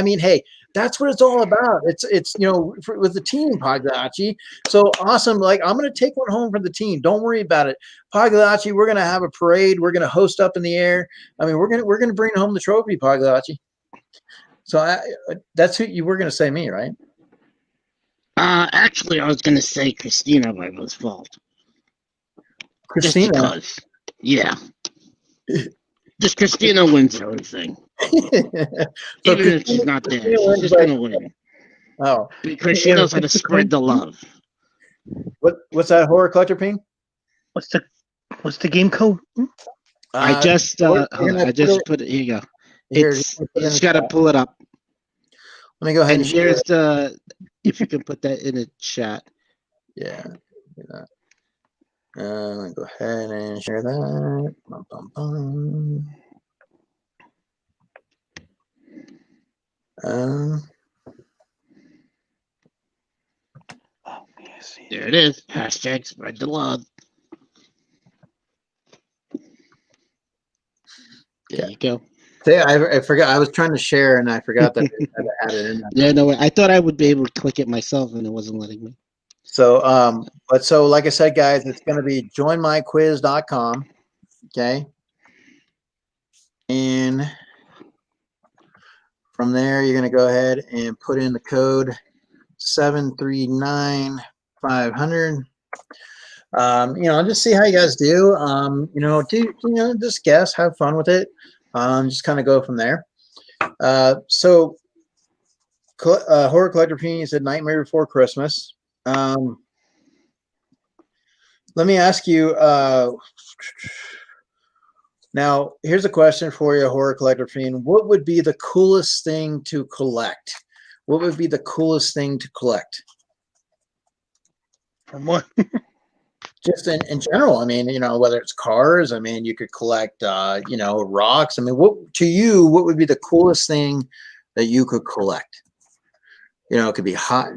mean, hey, that's what it's all about. It's you know, with the team, Pagliacci. So awesome. Like, I'm going to take one home for the team. Don't worry about it. Pagliacci, we're going to have a parade. We're going to host up in the air. I mean, we're going to bring home the trophy, Pagliacci. So that's who you were going to say, me, right? Actually, I was gonna say Christina by default. Christina. Just because. Yeah. Just Christina wins everything. So Even if she's not there, she's just gonna win. Oh, Because she knows how to spread the love. What's that, horror collector ping? What's the game code? I just put it. Here you go. You just gotta pull it up. Let me go ahead and here's the. If you can put that in the chat. Yeah. Let me go ahead and share that. Bum, bum, bum. There it is. Hashtag spread the love. There you go. See, I forgot. I was trying to share and I forgot that I had it in there. Yeah, no way. I thought I would be able to click it myself and it wasn't letting me. So, but so like I said, guys, it's going to be joinmyquiz.com. Okay. And from there, you're going to go ahead and put in the code 739500. You know, just see how you guys do. You know, just guess, have fun with it. Just kind of go from there. So, Horror Collector Opinion said Nightmare Before Christmas. Let me ask you, now, here's a question for you, Horror Collector Fiend. What would be the coolest thing to collect? What would be the coolest thing to collect? From what? Just in general. I mean, you know, whether it's cars, I mean, you could collect, you know, rocks. I mean, what would be the coolest thing that you could collect? You know, it could be hot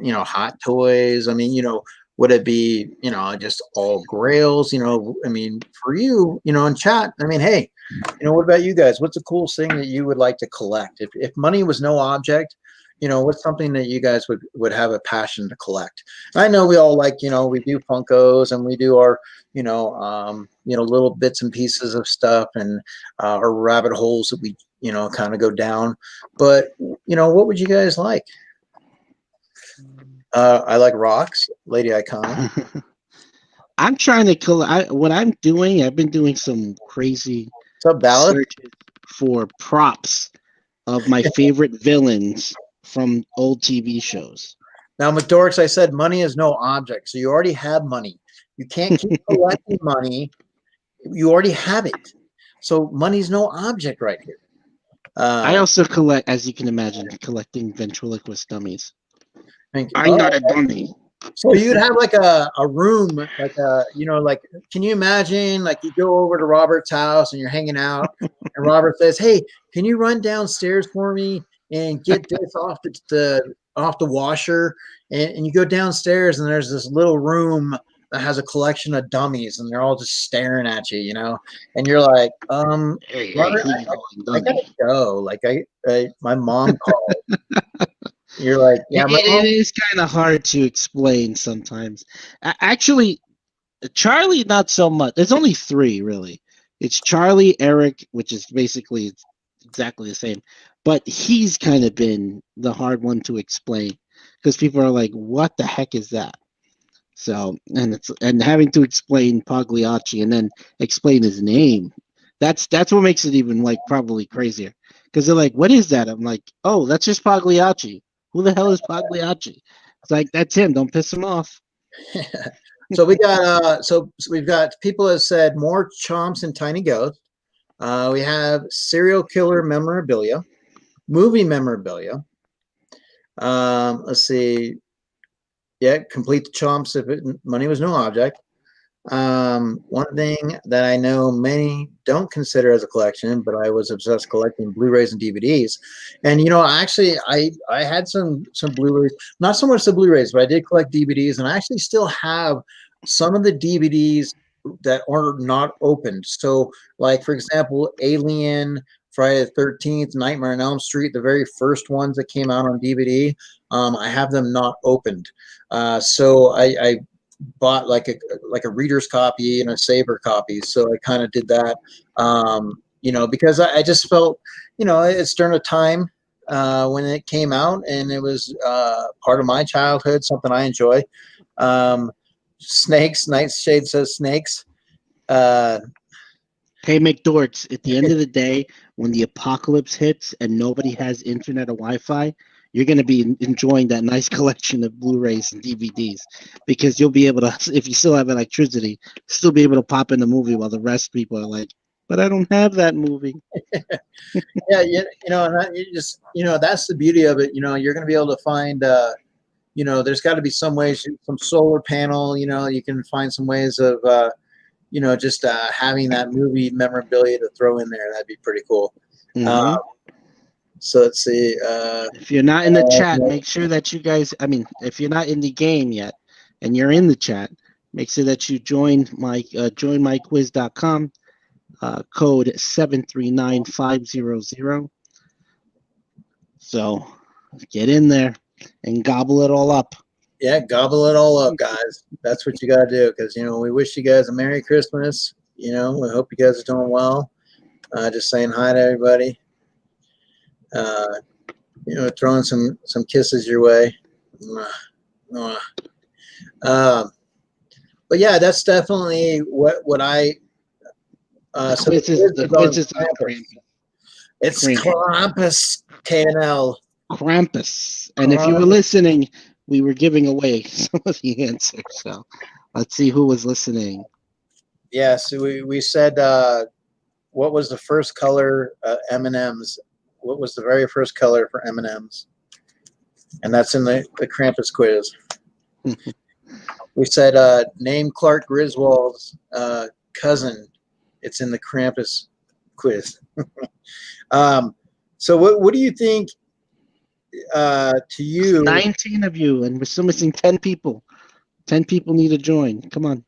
toys. I mean, you know, would it be, you know, just all grails? You know, I mean, for you, you know, in chat, I mean, hey, you know, what about you guys? What's the coolest thing that you would like to collect? If money was no object, you know, what's something that you guys would have a passion to collect? And I know we all like, you know, we do Funkos and we do our, you know, little bits and pieces of stuff and our rabbit holes that we, you know, kind of go down. But, you know, what would you guys like? I like rocks, Lady Iconic. I'm trying to collect. What I'm doing, I've been doing some crazy searches for props of my favorite villains from old TV shows. Now, McDorks, I said money is no object, so you already have money. You can't keep collecting money. You already have it. So money's no object right here. I also collect, as you can imagine, collecting ventriloquist dummies. I'm not a dummy. So you'd have like a room, like you know, like, can you imagine, like you go over to Robert's house and you're hanging out and Robert says, hey, can you run downstairs for me and get this off the washer? And you go downstairs and there's this little room that has a collection of dummies and they're all just staring at you, you know, and you're like, hey, Robert, I gotta go. Like my mom called. You're like, yeah, it is kind of hard to explain sometimes. Actually, Charlie, not so much. There's only three, really. It's Charlie, Eric, which is basically exactly the same, but he's kind of been the hard one to explain because people are like, what the heck is that? So, and having to explain Pagliacci and then explain his name, that's what makes it even like probably crazier because they're like, what is that? I'm like, oh, that's just Pagliacci. Who the hell is Pagliacci? It's like, that's him. Don't piss him off. So we got so we've got people that said more chomps and tiny ghosts. We have serial killer memorabilia, movie memorabilia. Let's see. Yeah, complete the chomps if money was no object. One thing that I know many don't consider as a collection, but I was obsessed collecting Blu-rays and DVDs. And actually, I had some Blu-rays, not so much the Blu-rays, but I did collect DVDs, and I actually still have some of the DVDs that are not opened. So, like for example, Alien, Friday the 13th, Nightmare on Elm Street, the very first ones that came out on DVD. I have them not opened. So I bought like a reader's copy and a saver copy. So I kind of did that, because I just felt, it's during a time when it came out, and it was part of my childhood, something I enjoy. Snakes, Nightshade says snakes. Hey, McDorts, at the end of the day, when the apocalypse hits and nobody has internet or Wi-Fi, you're going to be enjoying that nice collection of Blu-rays and DVDs, because you'll be able to, if you still have electricity, still be able to pop in the movie while the rest of people are like, but I don't have that movie. Yeah, and you just, that's the beauty of it. You're going to be able to find, there's got to be some ways, some solar panel, you can find some ways of, just having that movie memorabilia to throw in there. That'd be pretty cool. Mm-hmm. So let's see. If you're not in the chat, make sure that you guys, if you're not in the game yet and you're in the chat, make sure that you join joinmyquiz.com, code 739500. So get in there and gobble it all up. Yeah, gobble it all up, guys. That's what you got to do, because, we wish you guys a Merry Christmas. We hope you guys are doing well. Just saying hi to everybody. Throwing some kisses your way. But yeah, that's definitely what I. So the quiz is on Krampus. It's Krampus, KNL. Krampus. And if you were listening, we were giving away some of the answers. So let's see who was listening. Yeah, so we said, what was the first color M&Ms? What was the very first color for M&Ms? And that's in the Krampus quiz. We said, name Clark Griswold's cousin. It's in the Krampus quiz. So what do you think, to you? 19 of you, and we're still missing 10 people. 10 people need to join. Come on.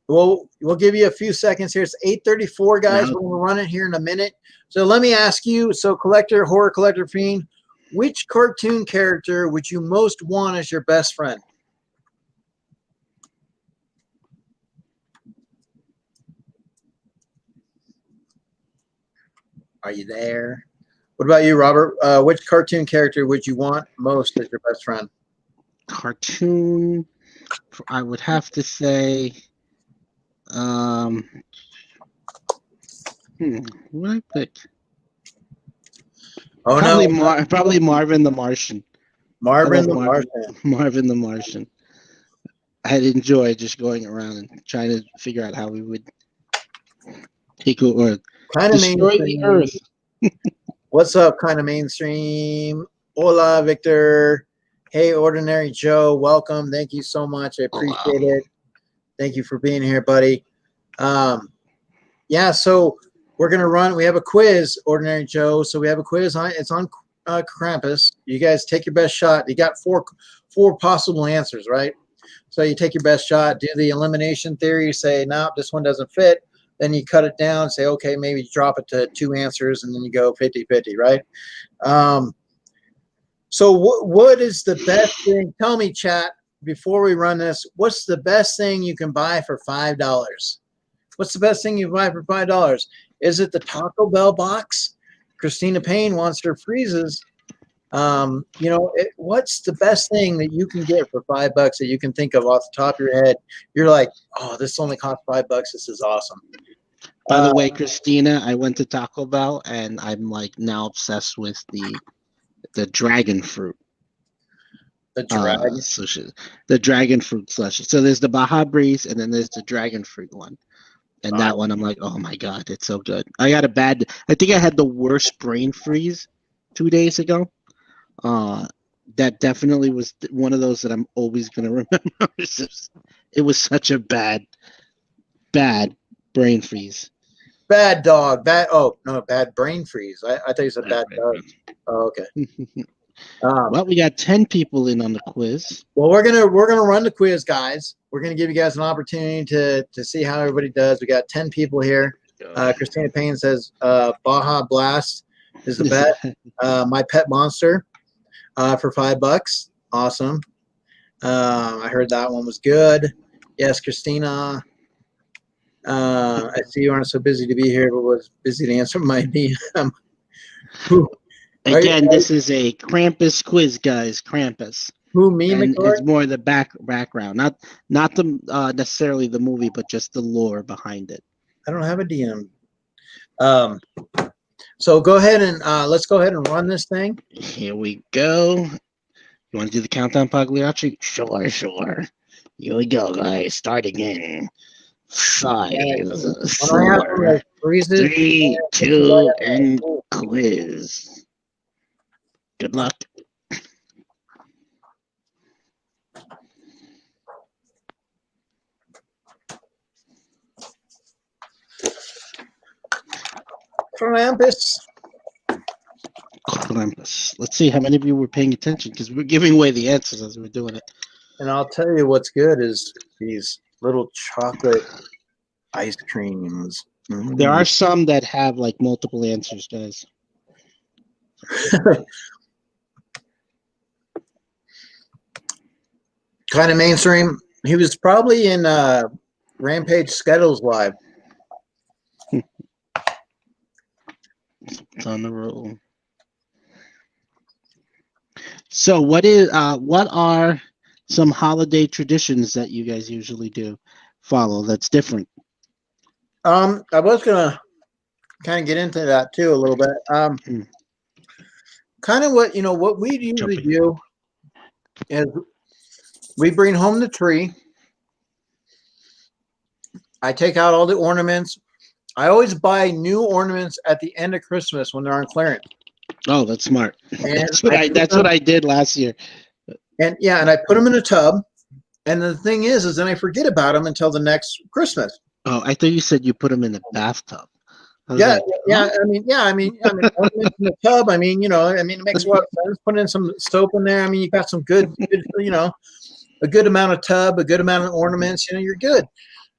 Well, we'll give you a few seconds here. It's 8:34, guys. We're going to run it here in a minute. So let me ask you, horror collector fiend, which cartoon character would you most want as your best friend? Are you there? What about you, Robert? Which cartoon character would you want most as your best friend? Cartoon, I would have to say, what would I pick? Oh, probably no. Probably Marvin the Martian. Marvin the Martian. Marvin the Martian. I'd enjoy just going around and trying to figure out how we would take or kind of destroy the Earth. What's up, kind of mainstream? Hola, Victor. Hey, Ordinary Joe. Welcome. Thank you so much. I appreciate it. Thank you for being here, buddy. Yeah, so we're going to run. We have a quiz, Ordinary Joe. So we have a quiz. It's on Krampus. You guys take your best shot. You got four possible answers, right? So you take your best shot, do the elimination theory, say, no, this one doesn't fit. Then you cut it down, say, okay, maybe drop it to 2 answers, and then you go 50-50, right? So what is the best thing? Tell me, chat, before we run this, what's the best thing you can buy for $5? What's the best thing you can buy for $5? Is it the Taco Bell box? Christina Payne wants her freezes. What's the best thing that you can get for $5 that you can think of off the top of your head? You're like, oh, this only cost $5. This is awesome. By the way, Christina, I went to Taco Bell and I'm like now obsessed with the dragon fruit. The dragon, the dragon fruit slushy. So there's the Baja Breeze and then there's the dragon fruit one. And that one, I'm like, oh my God, it's so good. I think I had the worst brain freeze 2 days ago. that definitely was one of those that I'm always going to remember. It was such a bad brain freeze. Bad dog. Bad brain freeze. I thought you said bad dog. Oh, okay. Well, we got 10 people in on the quiz. Well, we're gonna run the quiz, guys. We're gonna give you guys an opportunity to see how everybody does. We got 10 people here. Christina Payne says Baja Blast is the bet. My Pet Monster for $5. Awesome. I heard that one was good. Yes, Christina. I see you aren't so busy to be here, but was busy to answer my DM. Again, this is a Krampus quiz, guys. Krampus. Who, me, and McCord? it's more the background, not the necessarily the movie, but just the lore behind it. I don't have a DM. So go ahead and let's go ahead and run this thing. Here we go. You want to do the countdown, Pagliacci? Sure. Here we go, guys. Start again. 5, 4, 3, 2, and quiz. Good luck. Krampus. Let's see how many of you were paying attention, because we're giving away the answers as we're doing it. And I'll tell you what's good is these little chocolate ice creams. There are some that have like multiple answers, guys. Kind of mainstream. He was probably in Rampage Skittles Live. It's on the roll. So what are some holiday traditions that you guys usually follow that's different? I was gonna kind of get into that too a little bit. Kind of what we usually do is we bring home the tree. I take out all the ornaments. I always buy new ornaments at the end of Christmas when they're on clearance. Oh, that's smart. And That's what I did last year. And I put them in a tub. And the thing is then I forget about them until the next Christmas. Oh, I thought you said you put them in the bathtub. Yeah, I mean, ornaments in the tub. I mean, it makes a lot of sense. Put in some soap in there. I mean, you got some good, a good amount of tub, a good amount of ornaments. You're good.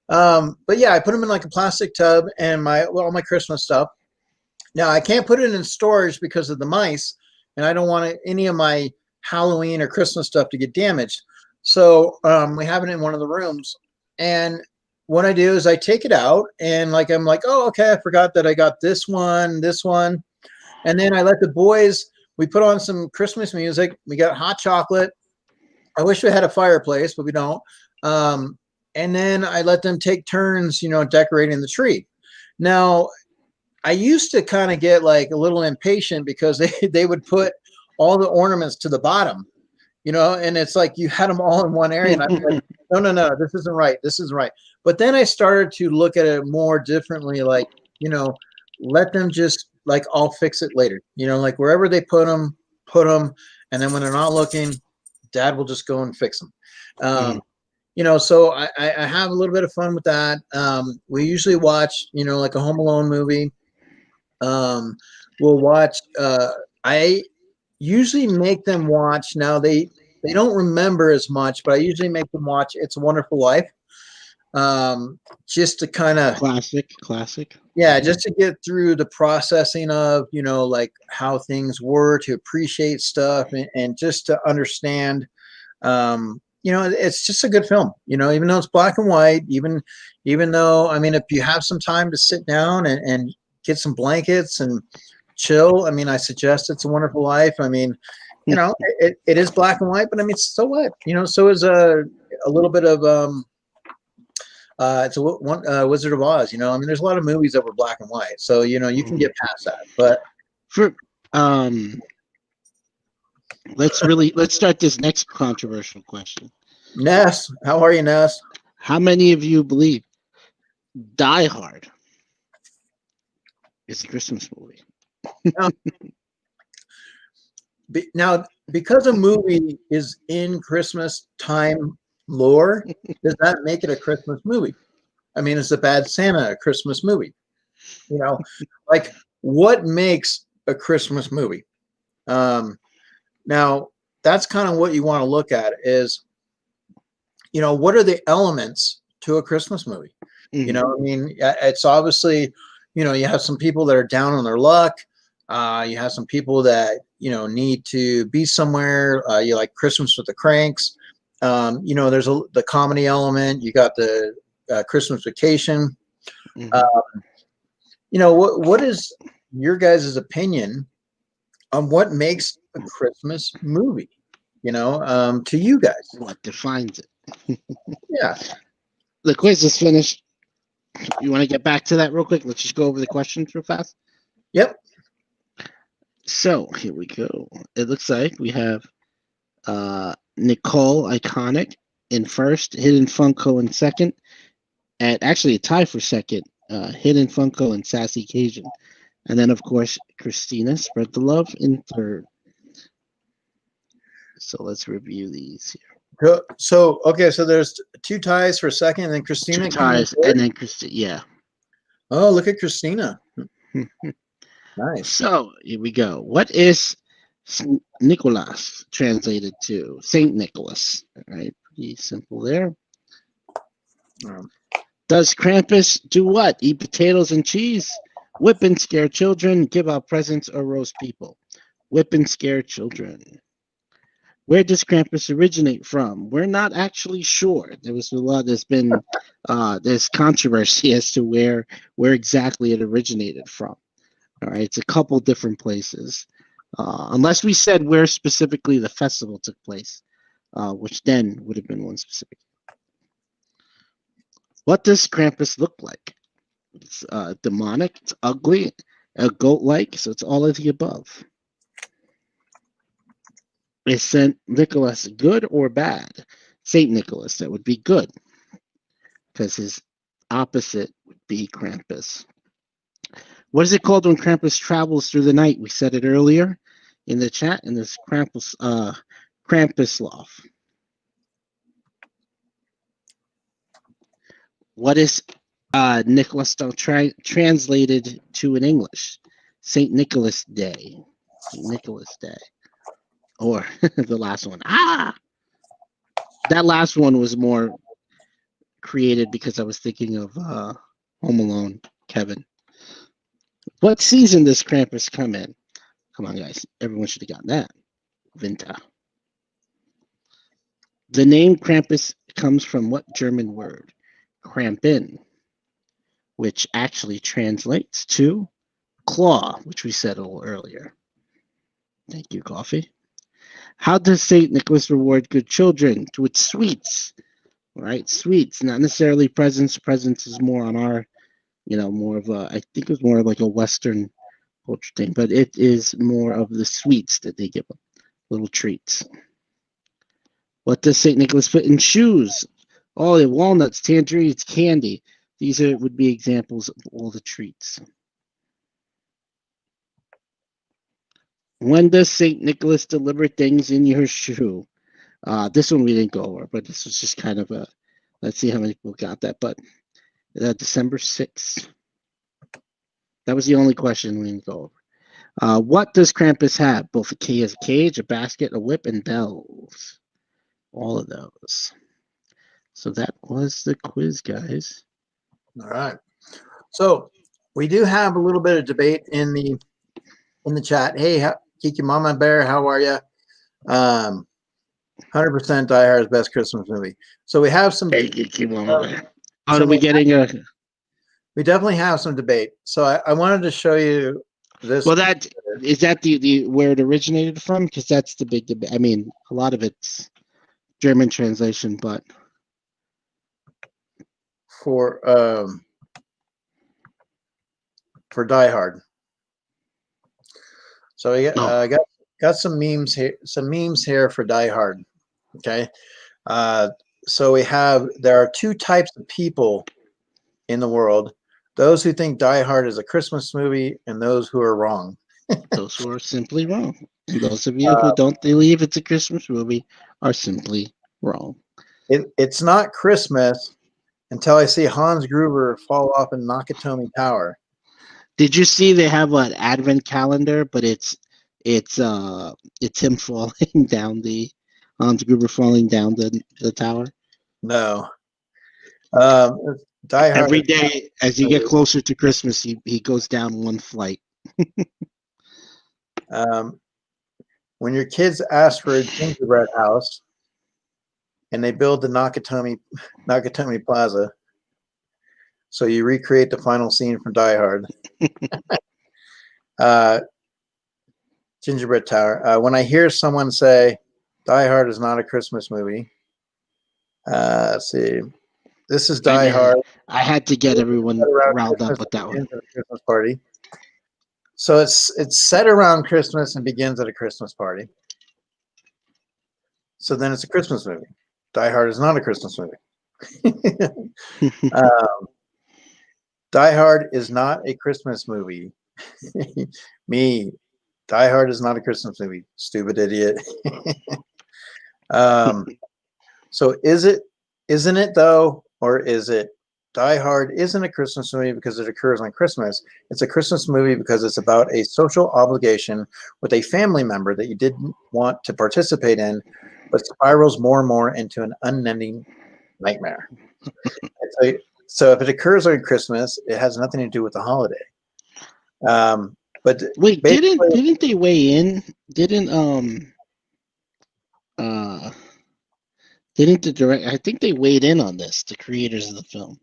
But yeah, I put them in like a plastic tub and all my Christmas stuff. Now I can't put it in storage because of the mice, and I don't want any of my Halloween or Christmas stuff to get damaged. So we have it in one of the rooms, and what I do is I take it out and I'm like, oh, okay, I forgot that I got this one, and then I let the boys. We put on some Christmas music. We got hot chocolate. I wish we had a fireplace, but we don't. And then I let them take turns, decorating the tree. Now, I used to kind of get like a little impatient because they would put all the ornaments to the bottom, and it's like you had them all in one area. And I'm like, no, this isn't right. This isn't right. But then I started to look at it more differently, let them just I'll fix it later, like wherever they put them. And then when they're not looking, Dad will just go and fix them. So I have a little bit of fun with that. We usually watch, like a Home Alone movie. We'll watch, I usually make them watch. Now they don't remember as much, but I usually make them watch It's a Wonderful Life. Just to kind of classic. Yeah, just to get through the processing of, like how things were, to appreciate stuff and just to understand, it's just a good film, even though it's black and white, even though, I mean, if you have some time to sit down and get some blankets and chill, I mean, I suggest It's a Wonderful Life. I mean, it is black and white, but I mean, so what, so is a little bit of, it's a Wizard of Oz, I mean, there's a lot of movies that were black and white, so, you can get past that, but for, let's start this next controversial question. Ness, how are you, Ness? How many of you believe Die Hard is a Christmas movie? now, because a movie is in Christmas time lore, does that make it a Christmas movie? I mean, is The Bad Santa a Christmas movie? You know, like what makes a Christmas movie? Now, that's kind of what you want to look at is, you know, what are the elements to a Christmas movie? You know, I mean, it's obviously, you know, you have some people that are down on their luck. You have some people that, you know, need to be somewhere. You like Christmas with the Cranks. You know, there's the comedy element. You got the Christmas Vacation. You know, what is your guys' opinion on what makes a Christmas movie? You know, to you guys. What defines it? Yeah. The quiz is finished. You want to get back to that real quick? Let's just go over the questions real fast. Yep. So here we go. It looks like we have Nicole Iconic in first, Hidden Funko in second, and actually a tie for second, Hidden Funko and Sassy Cajun. And then, of course, Christina Spread the Love in third. So let's review these here. So okay, so there's two ties for second, and then Christina. Two ties, and then Christina. Yeah. Oh, look at Christina. Nice. So here we go. What is Nicholas translated to? Saint Nicholas. All right, pretty simple there. Does Krampus do what? Eat potatoes and cheese? Whip and scare children? Give out presents or roast people? Whip and scare children. Where does Krampus originate from? We're not actually sure. There's controversy as to where exactly it originated from. All right, it's a couple different places, unless we said where specifically the festival took place, which then would have been one specific. What does Krampus look like? It's demonic, it's ugly, a goat-like, so it's all of the above. Is Saint Nicholas good or bad? Saint Nicholas, that would be good, because his opposite would be Krampus. What is it called when Krampus travels through the night? We said it earlier in the chat, and this Krampuslauf. What is Nicholas translated to in English? Saint Nicholas Day. Saint Nicholas Day. Or the last one. That last one was more created because I was thinking of Home Alone, Kevin. What season does Krampus come in? Come on, guys. Everyone should have gotten that. Winter. The name Krampus comes from what German word? Krampen, which actually translates to claw, which we said a little earlier. Thank you, Coffee. How does St. Nicholas reward good children? With sweets, right? Sweets, not necessarily presents. Presents is more on our, more of a, I think it was more of like a Western culture thing, but it is more of the sweets that they give them, little treats. What does St. Nicholas put in shoes? Oh, the walnuts, tangerines, candy. These would be examples of all the treats. When does St. Nicholas deliver things in your shoe? This one we didn't go over, but this was just kind of a, let's see how many people got that, but December 6th. That was the only question we didn't go over. What does Krampus have? Both a cage, a basket, a whip, and bells. All of those. So that was the quiz, guys. All right. So we do have a little bit of debate in the chat. Hey, Kiki Mama Bear, how are you? 100% Die Hard's best Christmas movie. So we have some. Hey, Kiki Mama Bear. Are we getting a? We definitely have some debate. So I wanted to show you this. Well, is that the where it originated from? Because that's the big debate. I mean, a lot of it's German translation, but for Die Hard. So we got some memes here. Some memes here for Die Hard. Okay. So there are two types of people in the world: those who think Die Hard is a Christmas movie, and those who are wrong. Those who are simply wrong. And those of you who don't believe it's a Christmas movie are simply wrong. It's not Christmas until I see Hans Gruber fall off in Nakatomi Tower. Did you see they have an advent calendar, but it's him falling down Hans Gruber falling down the tower? No. Die Hard. Every day as you get closer to Christmas, he goes down one flight. When your kids ask for a gingerbread house and they build the Nakatomi Plaza, so you recreate the final scene from Die Hard. Gingerbread Tower. When I hear someone say Die Hard is not a Christmas movie, let's see. This is Die Hard. I had to get everyone riled up with that one. Christmas party. So it's set around Christmas and begins at a Christmas party. So then it's a Christmas movie. Die Hard is not a Christmas movie. Die Hard is not a Christmas movie. Die Hard is not a Christmas movie. Stupid idiot. So isn't it though? Or is it Die Hard isn't a Christmas movie because it occurs on Christmas? It's a Christmas movie because it's about a social obligation with a family member that you didn't want to participate in, but spirals more and more into an unending nightmare. So if it occurs on Christmas, it has nothing to do with the holiday. But wait, didn't they weigh in? Didn't the direct? I think they weighed in on this. The creators of the film.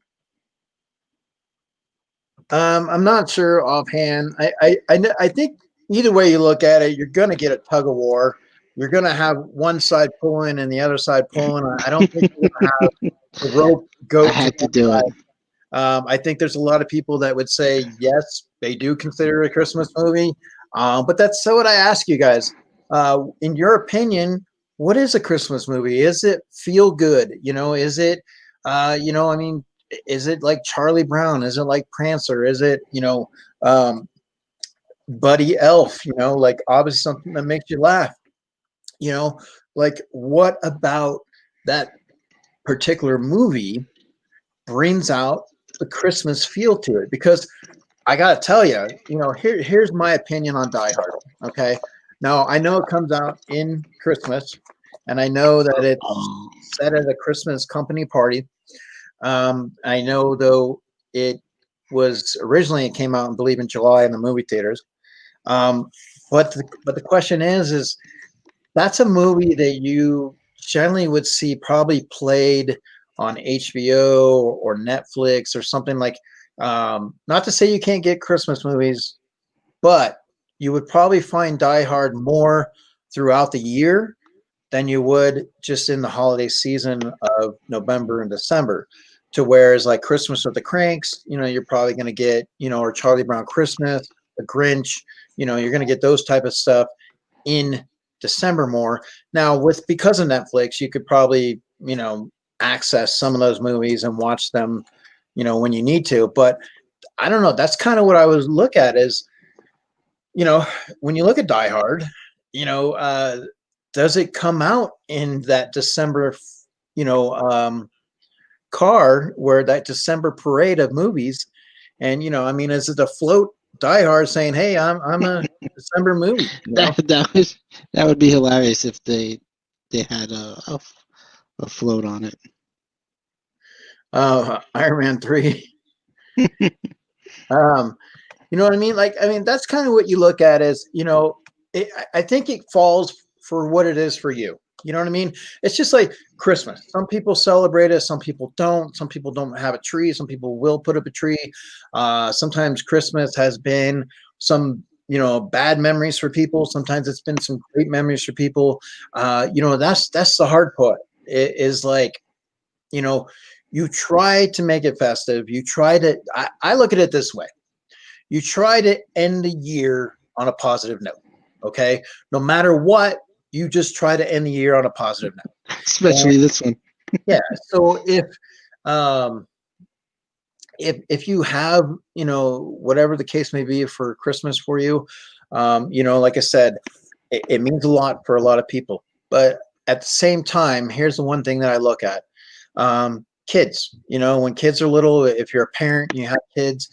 I'm not sure offhand. I think either way you look at it, you're going to get a tug of war. You're going to have one side pulling and the other side pulling. I don't think you're going to have the rope go. I had to do it. I think there's a lot of people that would say yes, they do consider it a Christmas movie. But that's so. What I ask you guys, in your opinion, what is a Christmas movie? Is it feel good? Is it, I mean, is it like Charlie Brown? Is it like Prancer? Is it, Buddy Elf? Like obviously something that makes you laugh. Like what about that particular movie brings out the Christmas feel to it? Because I gotta tell you, here's my opinion on Die Hard. Okay, now I know it comes out in Christmas, and I know that it's set at a Christmas company party. I know though it came out, I believe, in July in the movie theaters. But the question is that's a movie that you generally would see probably played on HBO or Netflix or something like. Not to say you can't get Christmas movies, but you would probably find Die Hard more throughout the year than you would just in the holiday season of November and December. To whereas like Christmas with the Cranks, you're probably going to get, or Charlie Brown Christmas, The Grinch, you're going to get those type of stuff in December more. Now because of Netflix, you could probably, access some of those movies and watch them, when you need to. But I don't know. That's kind of what I would look at is, when you look at Die Hard, does it come out in that December, car where that December parade of movies? And, I mean, is it a float Die Hard saying, hey, I'm a December movie? That would be hilarious if they had a float on it. Iron Man 3. You know what I mean? Like, that's kind of what you look at as, I think it falls for what it is for you. You know what I mean? It's just like Christmas. Some people celebrate it. Some people don't. Some people don't have a tree. Some people will put up a tree. Sometimes Christmas has been some, bad memories for people. Sometimes it's been some great memories for people. That's the hard part. It is like, you try to make it festive. You try to, I look at it this way. You try to end the year on a positive note. Okay. No matter what, you just try to end the year on a positive note. Especially this one. Yeah. So if you have, whatever the case may be for Christmas for you, like I said, it means a lot for a lot of people. But at the same time, here's the one thing that I look at. Kids, when kids are little, if you're a parent and you have kids,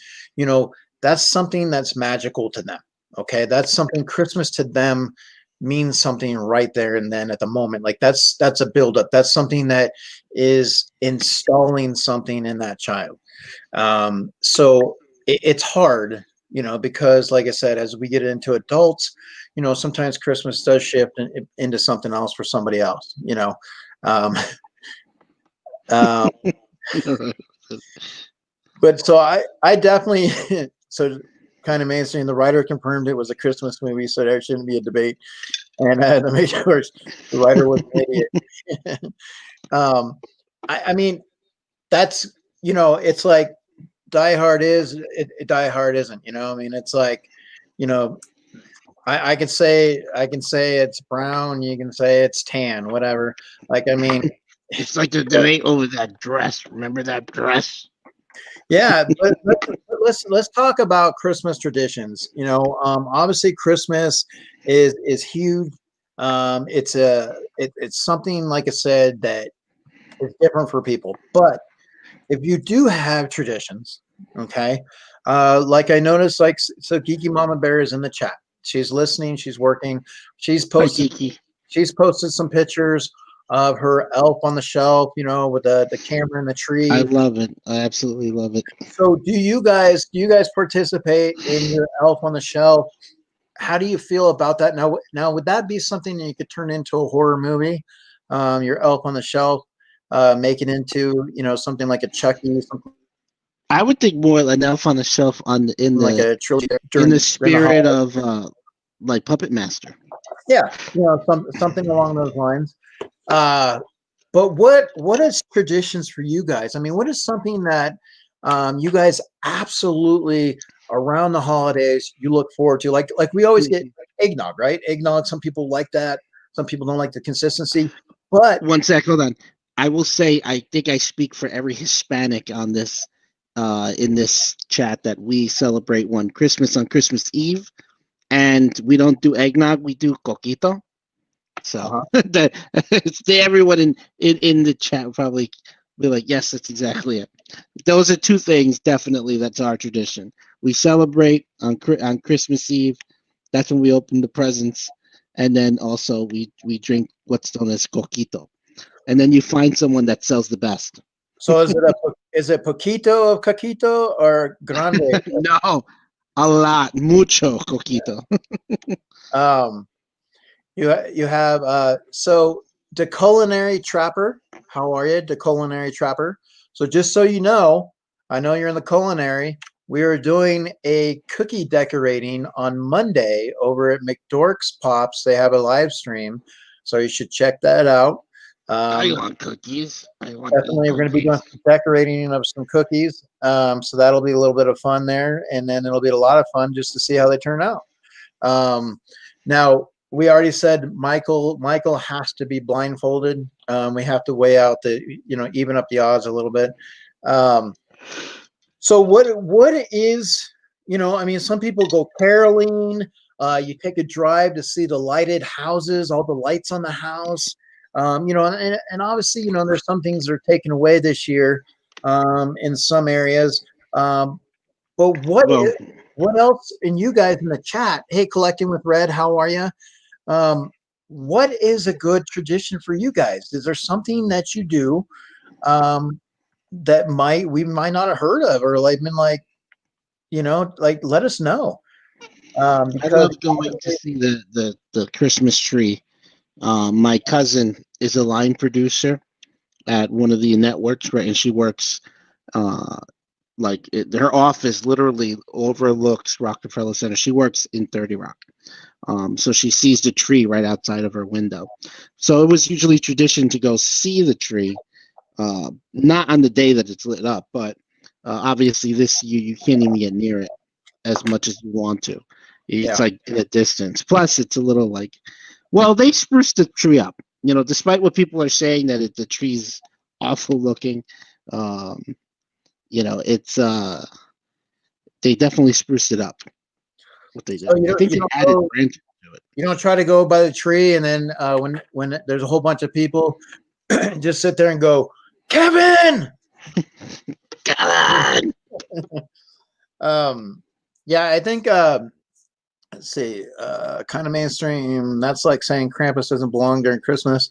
that's something that's magical to them. Okay. That's something Christmas to them means something right there and then at the moment. Like that's a buildup. That's something that is installing something in that child. So it's hard, because like I said, as we get into adults, sometimes Christmas does shift into something else for somebody else, um, but so I definitely, so kind of mainstream, the writer confirmed it was a Christmas movie, so there shouldn't be a debate. And to make sure the writer was an idiot. I mean, that's, it's like Die Hard is, Die Hard isn't, I mean, it's like, I can say it's brown, you can say it's tan, whatever. Like, I mean, it's like the debate over that dress. Remember that dress? Yeah, but let's talk about Christmas traditions. Obviously Christmas is huge. It's something, like I said, that is different for people. But if you do have traditions, okay, like I noticed, like so, Geeky Mama Bear is in the chat. She's listening. She's working. She's posted. She's posted some pictures of her elf on the shelf, with the camera in the tree. I love it. I absolutely love it. So do you guys participate in your elf on the shelf? How do you feel about that? Now would that be something that you could turn into a horror movie? Your elf on the shelf, make it into, something like a Chucky, something I would think more an elf on the shelf like a trilogy in the spirit of like Puppet Master. Yeah, something along those lines. But what is traditions for you guys? I mean, what is something that you guys absolutely around the holidays you look forward to? Like we always get eggnog, right? Eggnog. Some people like that. Some people don't like the consistency. But one sec, hold on. I will say I think I speak for every Hispanic on this in this chat that we celebrate Christmas on Christmas Eve, and we don't do eggnog. We do coquito. So that everyone in the chat will probably be like, yes, that's exactly it. Those are two things, definitely, that's our tradition. We celebrate on Christmas Eve. That's when we open the presents. And then also we drink what's known as coquito. And then you find someone that sells the best. So is it poquito of coquito or grande? No, a lot, mucho coquito. You have so the Culinary Trapper. How are you, the Culinary Trapper? So just so you know, I know you're in the culinary. We are doing a cookie decorating on Monday over at McDork's Pops. They have a live stream, so you should check that out. I want cookies. Definitely, we're going to be doing some decorating of some cookies. So that'll be a little bit of fun there, and then it'll be a lot of fun just to see how they turn out. Now, we already said Michael has to be blindfolded. We have to weigh out even up the odds a little bit. So what is, I mean, some people go caroling. You take a drive to see the lighted houses, all the lights on the house. And obviously, there's some things that are taken away this year in some areas. But what else? And you guys in the chat, hey, Collecting with Red, how are you? What is a good tradition for you guys? Is there something that you do that we might not have heard of, or like been like, let us know. I love going to see the Christmas tree. My cousin is a line producer at one of the networks, right? And she works her office literally overlooks Rockefeller Center. She works in 30 Rock. So she sees the tree right outside of her window. So it was usually tradition to go see the tree, not on the day that it's lit up, but obviously this year you can't even get near it as much as you want to. It's like at a distance. Plus, it's a little like, well, they spruced the tree up. Despite what people are saying that the tree's awful looking, it's they definitely spruced it up. What they did, I think they added branches to it. You don't try to go by the tree and then when there's a whole bunch of people, just sit there and go, Kevin. God. Yeah, I think let's see, kind of mainstream. That's like saying Krampus doesn't belong during Christmas.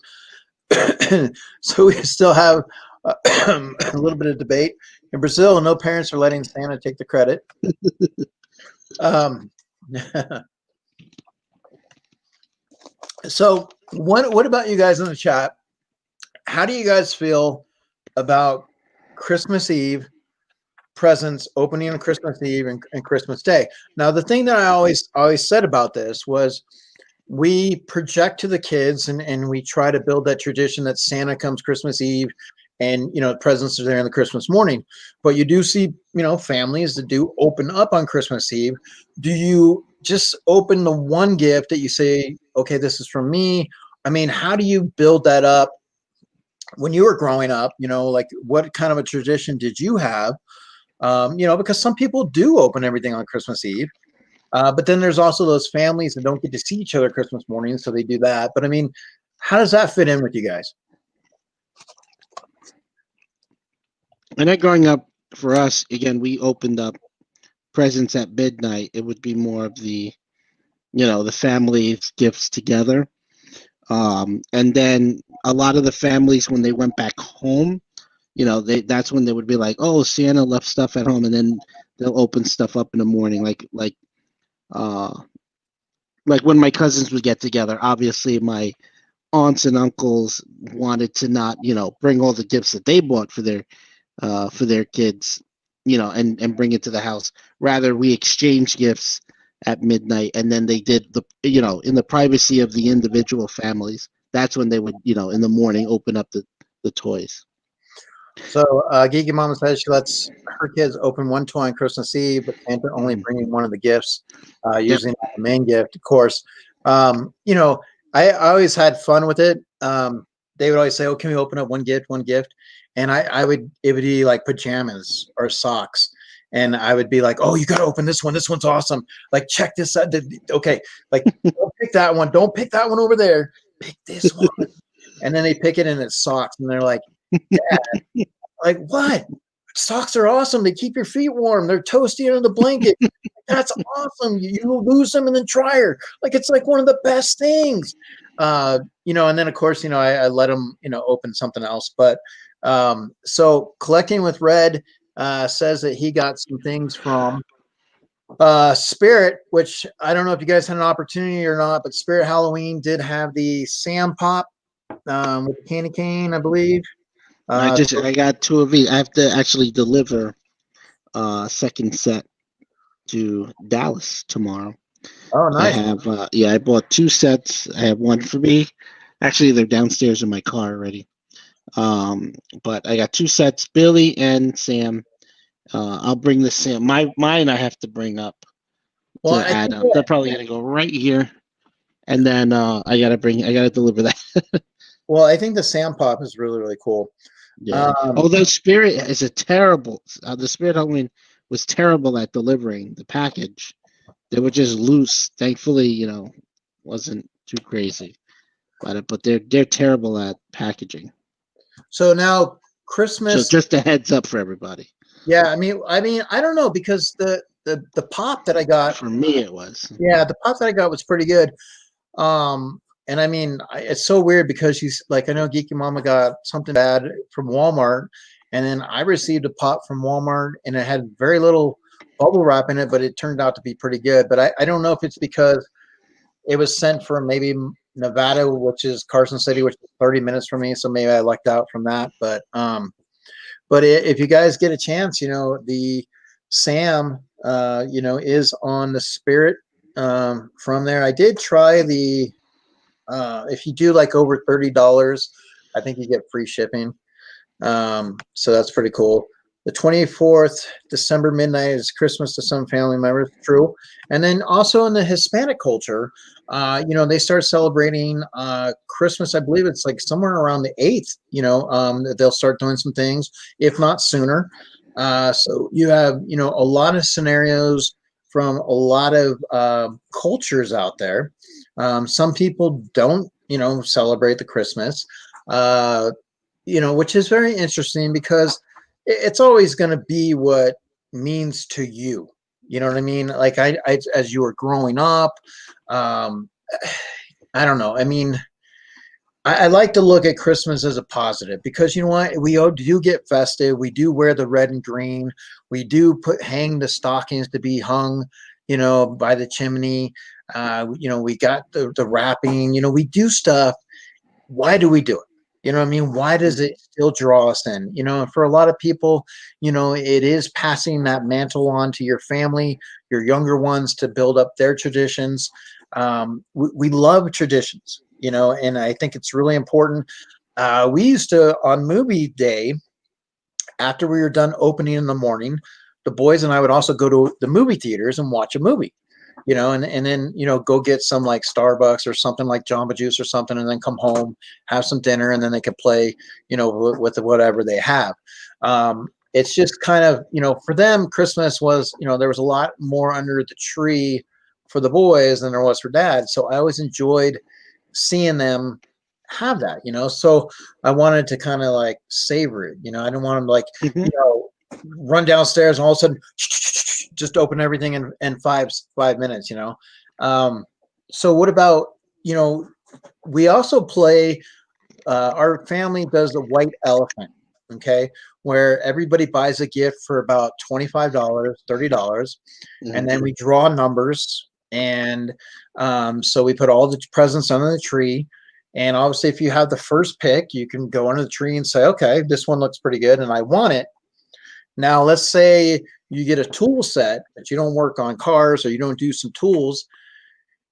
So we still have a little bit of debate. In Brazil, no parents are letting Santa take the credit. So what about you guys in the chat? How do you guys feel about Christmas Eve presents opening on Christmas Eve and Christmas Day? Now, the thing that I always said about this was we project to the kids and we try to build that tradition that Santa comes Christmas Eve and, you know, presents are there on the Christmas morning. But you do see, you know, families that do open up on Christmas Eve. Do you just open the one gift that you say, okay, this is from me? I mean, how do you build that up? When you were growing up, you know, like what kind of a tradition did you have? You know, because some people do open everything on Christmas Eve. But then there's also those families that don't get to see each other Christmas morning, so they do that. But I mean, how does that fit in with you guys? And then growing up, for us, again, we opened up presents at midnight. It would be more of the, you know, the family's gifts together. And then a lot of the families, when they went back home, you know, that's when they would be like, oh, Santa left stuff at home, and then they'll open stuff up in the morning, like when my cousins would get together. Obviously, my aunts and uncles wanted to not, you know, bring all the gifts that they bought for their kids, you know, and bring it to the house. Rather, we exchanged gifts at midnight, and then they did the, you know, in the privacy of the individual families. That's when they would, you know, in the morning open up the toys. So Geeky Mama says she lets her kids open one toy on Christmas Eve, but Santa only bringing one of the gifts, usually not the main gift, of course. You know, I always had fun with it. They would always say, oh, can we open up one gift? And it would be like pajamas or socks. And I would be like, oh, you got to open this one. This one's awesome. Like, check this out. Okay. Like, don't pick that one. Don't pick that one over there. Pick this one. And then they pick it and it's socks. And they're like, Dad, like, what? Socks are awesome. They keep your feet warm. They're toasty under the blanket. That's awesome. You lose them and then try her. Like, it's like one of the best things. You know, and then of course, you know, I let them, you know, open something else. But so Collecting with Red says that he got some things from Spirit, which I don't know if you guys had an opportunity or not, but Spirit Halloween did have the Sam Pop with the candy cane, I believe. I got 2 of these. I have to actually deliver second set to Dallas tomorrow. Oh, nice. I have I bought 2 sets. I have one for me. Actually, they're downstairs in my car already. But I got 2 sets, Billy and Sam. I'll bring the Sam. Mine I have to bring up to add up. They're probably gonna go right here, and then I gotta deliver that. Well, I think the Sam Pop is really, really cool. Yeah. Although Spirit is the Spirit Halloween was terrible at delivering the package. They were just loose. Thankfully, you know, wasn't too crazy about it, but they're terrible at packaging. So now Christmas. So just a heads up for everybody. Yeah, I mean, I don't know, because the pop that I got, for me it was. Yeah, the pop that I got was pretty good. And I mean, it's so weird because she's like, I know Geeky Mama got something bad from Walmart, and then I received a pop from Walmart, and it had very little bubble wrap in it, but it turned out to be pretty good. But I don't know if it's because it was sent from maybe Nevada, which is Carson City, which is 30 minutes from me, so maybe I lucked out from that. But if you guys get a chance, you know, the Sam, you know, is on the Spirit from there. I did try the. If you do like over $30, I think you get free shipping. So that's pretty cool. The 24th December midnight is Christmas to some family members. True. And then also in the Hispanic culture, you know, they start celebrating Christmas. I believe it's like somewhere around the 8th, you know, they'll start doing some things, if not sooner. So you have, you know, a lot of scenarios from a lot of cultures out there. Some people don't, celebrate the Christmas, which is very interesting because it's always going to be what means to you. You know what I mean? Like I as you were growing up, um, I don't know. I mean, I like to look at Christmas as a positive because you know what? We do get festive. We do wear the red and green. We do hang the stockings to be hung, by the chimney. We got the wrapping. We do stuff. Why do we do it? You know what I mean? Why does it still draw us in? And for a lot of people, it is passing that mantle on to your family, your younger ones to build up their traditions. We love traditions, and I think it's really important. We used to, on movie day, after we were done opening in the morning, the boys and I would also go to the movie theaters and watch a movie, and then, go get some like Starbucks or something like Jamba Juice or something, and then come home, have some dinner, and then they could play, with whatever they have. It's just kind of, for them, Christmas was, there was a lot more under the tree for the boys than there was for dad. So I always enjoyed seeing them have that, so I wanted to kind of like savor it. I didn't want them like, Mhm. run downstairs and all of a sudden just open everything in 5 minutes. So what about, we also play, our family does the white elephant, okay, where everybody buys a gift for about $25, $30, and then we draw numbers, and so we put all the presents under the tree. And obviously, if you have the first pick, you can go under the tree and say, okay, this one looks pretty good and I want it. Now, let's say you get a tool set, but you don't work on cars or you don't do some tools,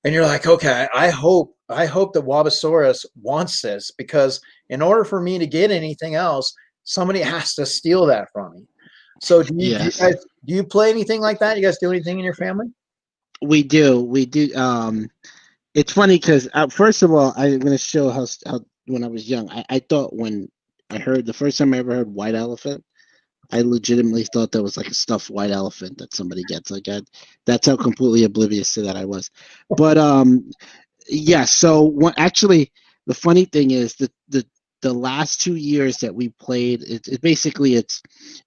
and you're like, okay, I hope that Wabasaurus wants this, because in order for me to get anything else, somebody has to steal that from me. So Yes. do you play anything like that? You guys do anything in your family? We do. We do. It's funny because first of all, I'm going to show how when I was young, I thought when I heard the first time I ever heard white elephant, I legitimately thought that was like a stuffed white elephant that somebody gets. That's how completely oblivious to that I was. But yeah. So actually, the funny thing is that the last 2 years that we played, it basically it's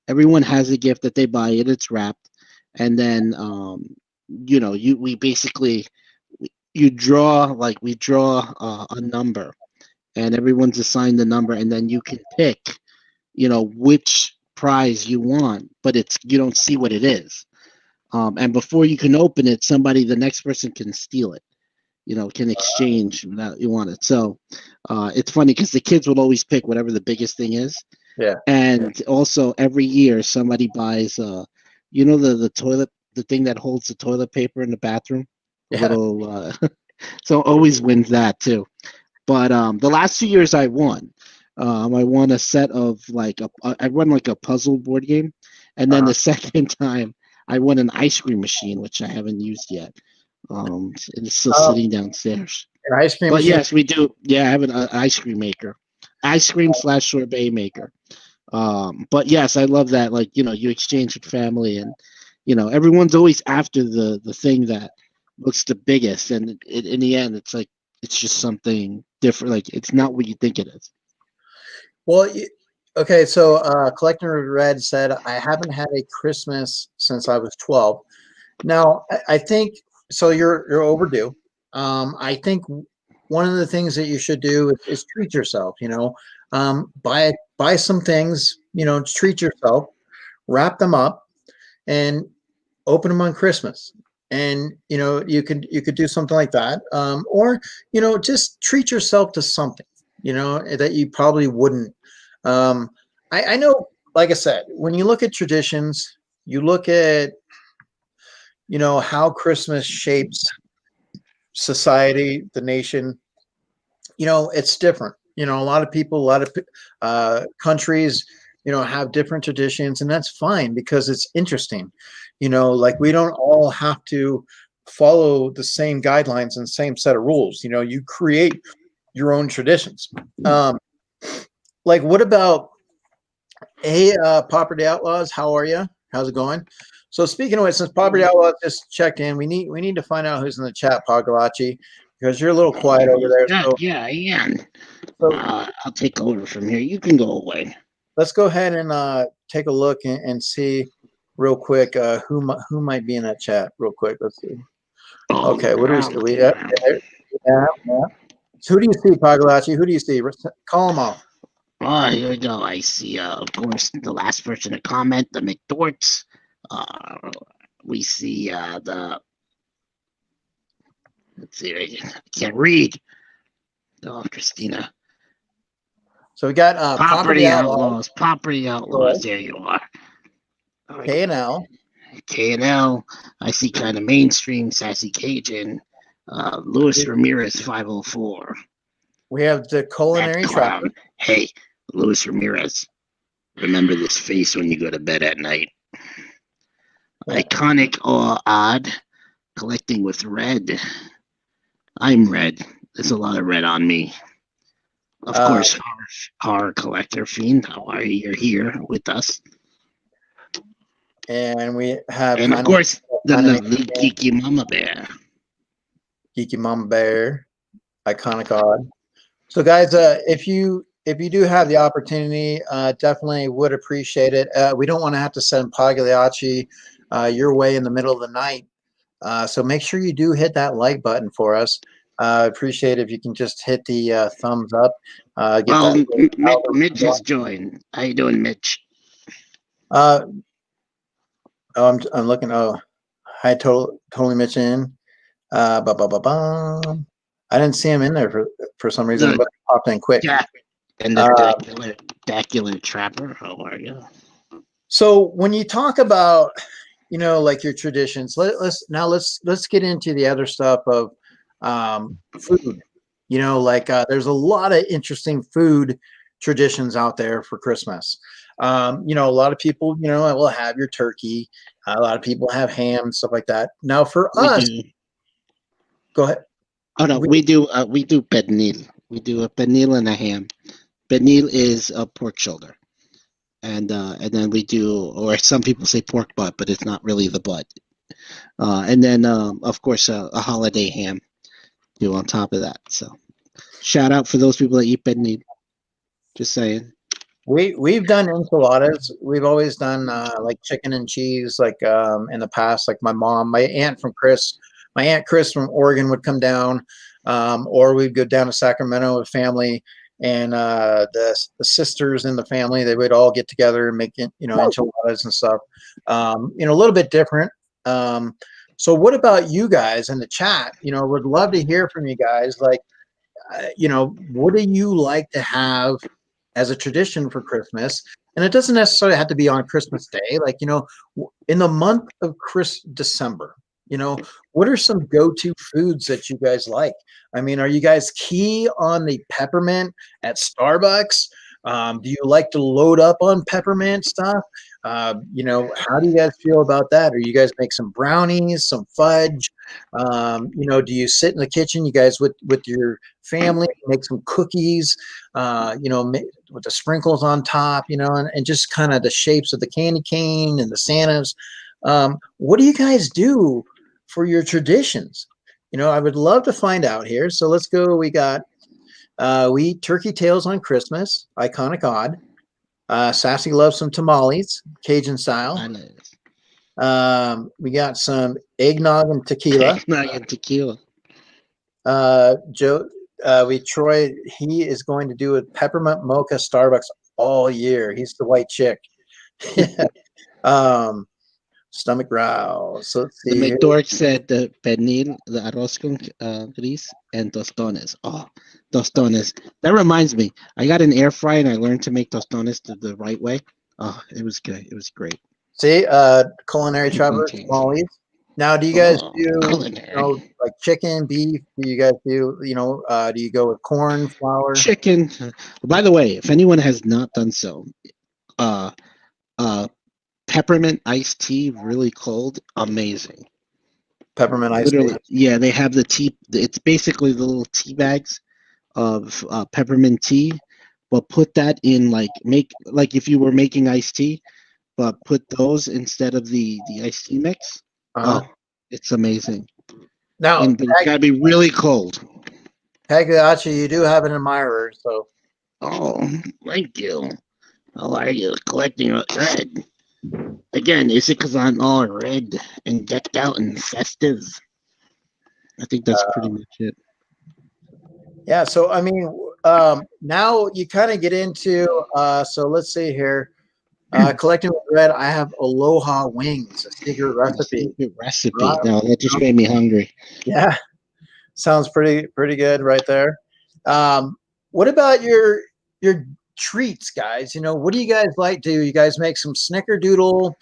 everyone has a gift that they buy and it's wrapped, and then we basically you draw we draw a number, and everyone's assigned the number, and then you can pick which prize you want, but you don't see what it is, and before you can open it, the next person can steal it, can exchange that you want it. So it's funny because the kids will always pick whatever the biggest thing is. Yeah. And also every year somebody buys the toilet, the thing that holds the toilet paper in the bathroom, Yeah. little so always wins that too. But the last 2 years I won. I won a set of I won like a puzzle board game, and then the second time I won an ice cream machine, which I haven't used yet. It's still sitting downstairs. An ice cream But machine? yes, we do. Yeah, I have an ice cream maker, ice cream / sorbet maker. But yes, I love that. You exchange with family, and everyone's always after the thing that looks the biggest, and in the end, it's like it's just something different. Like it's not what you think it is. Well, okay, so Collector Red said, I haven't had a Christmas since I was 12. Now, I think, so you're overdue. I think one of the things that you should do is treat yourself, buy some things, treat yourself, wrap them up, and open them on Christmas. And, you could do something like that. Or, just treat yourself to something, that you probably wouldn't. I know, like I said, when you look at traditions, you look at, how Christmas shapes society, the nation, it's different. A lot of people, a lot of countries, have different traditions, and that's fine because it's interesting. Like we don't all have to follow the same guidelines and same set of rules. You create your own traditions. Like what about, hey, Property Outlaws, how are you? How's it going? So speaking of which, since Property Outlaws just checked in, we need to find out who's in the chat, PAGLIACHI. because you're a little quiet over there. Yeah, So, yeah, I am. so I'll take over from here. You can go away. let's go ahead and take a look and see real quick who might be in that chat real quick. Let's see. Oh, Okay, what do we see? crap. Yeah. So who do you see, Pagliacci? Who do you see? Call them off. Oh, here we go. I see, of course, the last person to comment, the McDorts. We see the. Let's see. I can't read. Oh, Christina. So we got Property Outlaws. Property Outlaws. There you are. All right. K&L. K&L. I see kind of mainstream, Sassy Cajun. Luis Ramirez, 504. We have the culinary That trapper. clown. Hey, Luis Ramirez. Remember this face when you go to bed at night. Yeah. Iconic or odd. Collecting with red. I'm red. There's a lot of red on me. Of course, horror collector Fiend. How are you? You're here with us. And we have, and of course, the lovely Geeky Mama Bear. Geeky Mama Bear, Iconic Odd. So, guys, if you do have the opportunity, definitely would appreciate it. We don't want to have to send Pagliacci your way in the middle of the night. So make sure you do hit that like button for us. Appreciate it if you can just hit the thumbs up. Mitch has joined. How you doing, Mitch? I'm looking. Oh, hi, totally Mitch in. I didn't see him in there for some reason, but he popped in quick. Yeah. And the Dacular Trapper. How are you? So when you talk about, like your traditions, let's get into the other stuff of food. There's a lot of interesting food traditions out there for Christmas. A lot of people, will have your turkey. A lot of people have ham, stuff like that. Now for us, go ahead. Oh no, we do pernil. We do a pernil and a ham. Pernil is a pork shoulder, and then we do, or some people say pork butt, but it's not really the butt. And then of course a holiday ham do on top of that. So shout out for those people that eat pernil. Just saying. We've done enchiladas. We've always done like chicken and cheese, like in the past. Like my aunt Chris from Oregon would come down, or we'd go down to Sacramento with family, and the sisters in the family, they would all get together and make enchiladas and stuff. A little bit different. So what about you guys in the chat? Would love to hear from you guys. Like, what do you like to have as a tradition for Christmas? And it doesn't necessarily have to be on Christmas Day. Like, in the month of December, what are some go-to foods that you guys like? I mean, are you guys key on the peppermint at Starbucks? Do you like to load up on peppermint stuff? How do you guys feel about that? Or you guys make some brownies, some fudge? Do you sit in the kitchen, you guys with your family, make some cookies, with the sprinkles on top, and just kind of the shapes of the candy cane and the Santas? What do you guys do for your traditions? I would love to find out here. So let's go. We got we eat turkey tails on Christmas, Iconic Odd. Sassy loves some tamales, Cajun style. We got some eggnog and tequila. Eggnog and tequila. Troy, he is going to do a peppermint mocha Starbucks all year. He's the white chick. Stomach growl. So let's see. The McDork said the pernil, the arroz con gris, and tostones. Oh, tostones. That reminds me. I got an air fryer and I learned to make tostones the right way. Oh, it was good. It was great. See, culinary travelers, tamales. Now, do you guys do like chicken, beef? Do you guys do do you go with corn, flour? Chicken. By the way, if anyone has not done so, peppermint iced tea, really cold, amazing. Peppermint iced tea. Yeah, they have the tea. It's basically the little tea bags of peppermint tea, but put that in like if you were making iced tea, but put those instead of the iced tea mix. Oh, it's amazing. Now, And it's got to be really cold. Pagliacci, you do have an admirer, so Oh, thank you. How are you collecting red? Again, is it because I'm all red and decked out and festive? I think that's pretty much it. yeah. So I mean, now you kind of get into. So let's see here. Collecting with red, I have Aloha wings, a secret recipe. Secret recipe. No, that just made me hungry. Yeah, sounds pretty good right there. What about your treats, guys? You know, what do you guys like? Do you guys make some snickerdoodle?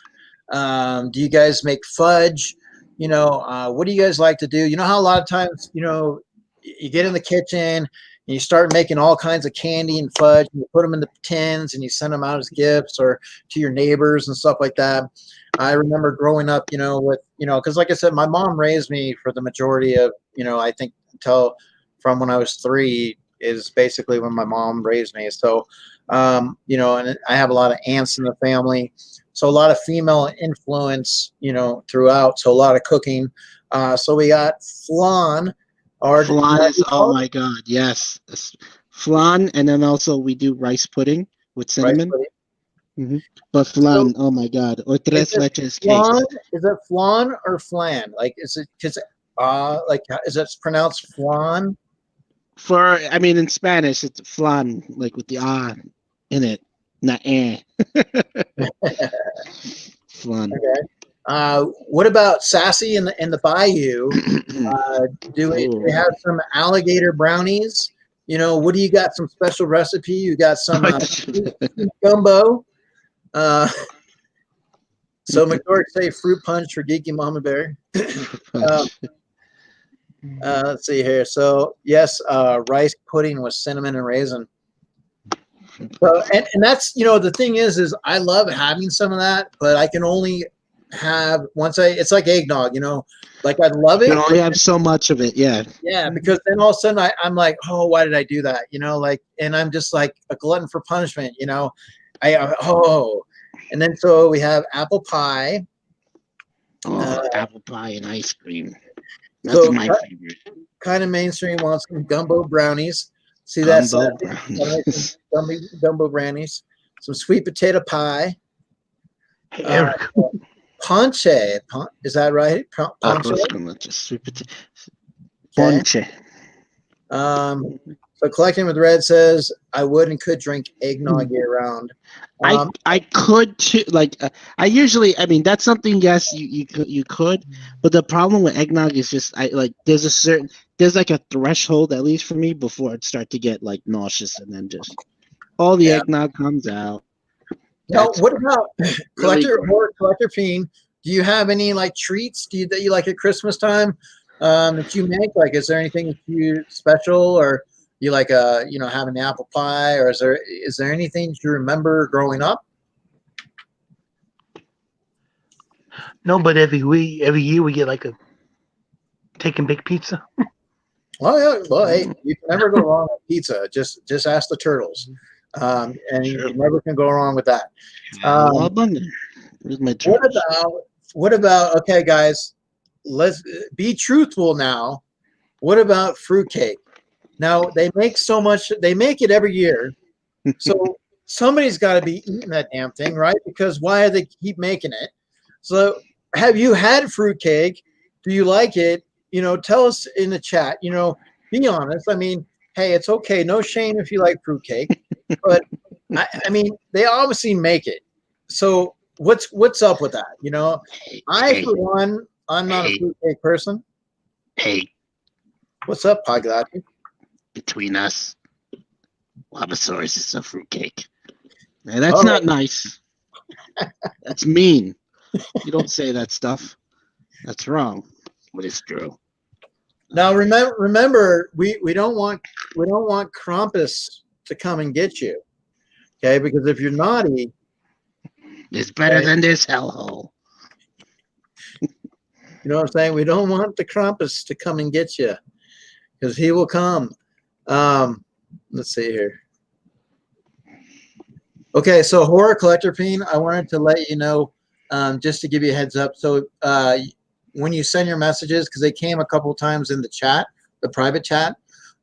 Do you guys make fudge? You know, what do you guys like to do? You know how a lot of times, you know, you get in the kitchen and you start making all kinds of candy and fudge, and you put them in the tins and you send them out as gifts or to your neighbors and stuff like that. I remember growing up, you know, with, you know, because like I said, my mom raised me for the majority of, you know, I think until from when I was 3 is basically when my mom raised me. So, you know, and I have a lot of aunts in the family. So a lot of female influence, you know, throughout. So a lot of cooking. So we got flan. Flan is, oh my God, yes. Flan, and then also we do rice pudding with cinnamon. But flan, oh my God. Or tres leches cakes. Is it flan or flan? Like, is it, because, like, is it pronounced flan? I mean, in Spanish, it's flan, like with the in it, not eh. Flan. Okay. What about Sassy in the Bayou? Do we have some alligator brownies? You know, what do you got? Some special recipe? You got some gumbo. So McDork say fruit punch for Geeky Mama Bear. Let's see here. So yes, rice pudding with cinnamon and raisin. So and that's, you know, the thing is I love having some of that, but I can only have it's like eggnog, you know, like I love it. You only have so much of it, yeah. Yeah, because then all of a sudden I'm like, oh, why did I do that? You know, like, and I'm just like a glutton for punishment, you know. And then so we have apple pie. Apple pie and ice cream. That's my favorite. Kind of mainstream. Wants some gumbo brownies. See that? Gumbo brownies. Some sweet potato pie. Hey, Eric. Ponche. Is that right? Ponche. Sweet potato. Ponche. So collecting with red says I would and could drink eggnog year round. I could too. Like I usually, I mean, that's something. Yes, you could, but the problem with eggnog is just there's like a threshold, at least for me, before it start to get like nauseous, and then just all the eggnog comes out. Now, what about collector fiend? Do you have any like treats that you like at Christmas time that you make? Like, is there anything that you special, or you like you know, having the apple pie, or is there anything that you remember growing up? No, but every year we get like a take and bake pizza. Well, yeah. Well, hey, you can never go wrong with pizza. Just ask the turtles, and you never can go wrong with that. What about? Okay, guys, let's be truthful now. What about fruitcake? Now they make so much. They make it every year, so somebody's got to be eating that damn thing, right? Because why do they keep making it? So, have you had fruitcake? Do you like it? You know, tell us in the chat. You know, be honest. I mean, hey, it's okay. No shame if you like fruitcake, but I mean, they obviously make it. So what's up with that? You know, for one, I'm not a fruitcake person. Hey, what's up, Pagliacchi? Between us, Wabasaurus is a fruitcake. Man, that's not nice. That's mean. You don't say that stuff. That's wrong. But it's true. Now remember, we don't want Krampus to come and get you. Okay, because if you're naughty, it's better than this hellhole. You know what I'm saying? We don't want the Krampus to come and get you, because he will come. Let's see here. Okay, so Horror Collector Peen, I wanted to let you know, just to give you a heads up. So when you send your messages, because they came a couple times in the chat, the private chat.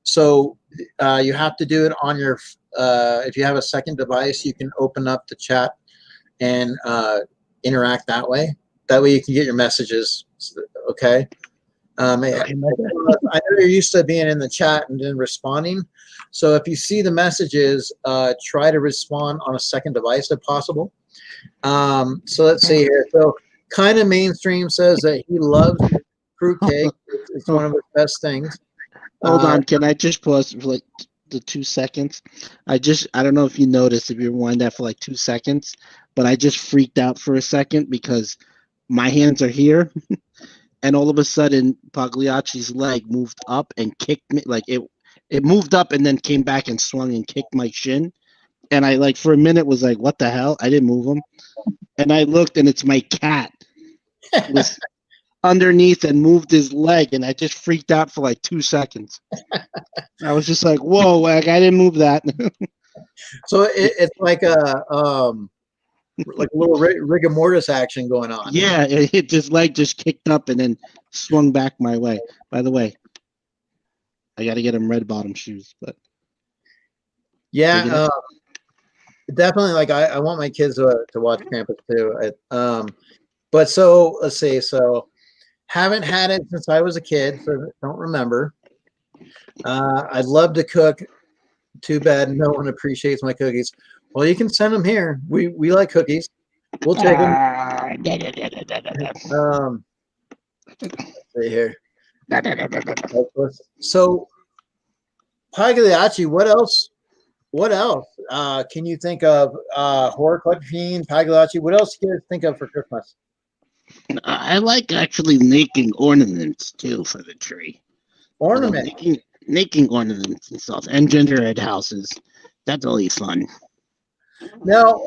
So you have to do it on your. If you have a second device, you can open up the chat and interact that way. That way you can get your messages. Okay. I know you're used to being in the chat and then responding. So if you see the messages, try to respond on a second device if possible. So let's see here. So kind of mainstream says that he loves fruitcake. It's one of his best things. Hold on, can I just pause for like the 2 seconds? I don't know if you noticed, if you rewind that for like 2 seconds, but I just freaked out for a second because my hands are here, and all of a sudden Pagliacci's leg moved up and kicked me. Like it moved up and then came back and swung and kicked my shin. And I like for a minute was like, what the hell? I didn't move him. And I looked and it's my cat was underneath and moved his leg, and I just freaked out for like 2 seconds. I was just like, whoa, like I didn't move that. So it's like a little rigor mortis action going on. Yeah, his leg just kicked up and then swung back my way. By the way, I got to get him red bottom shoes, but yeah, definitely. Like I want my kids to watch Krampus too. But so let's see. So haven't had it since I was a kid, so don't remember. I'd love to cook. Too bad no one appreciates my cookies. Well, you can send them here. We like cookies. We'll take them. Let's see here. So Pagliacci, what else? What else can you think of? Horror Collector, Pagliacci. What else do you guys think of for Christmas? I like actually making ornaments too for the tree. Ornament. Making ornaments and stuff, and gingerbread houses. That's always fun. Now,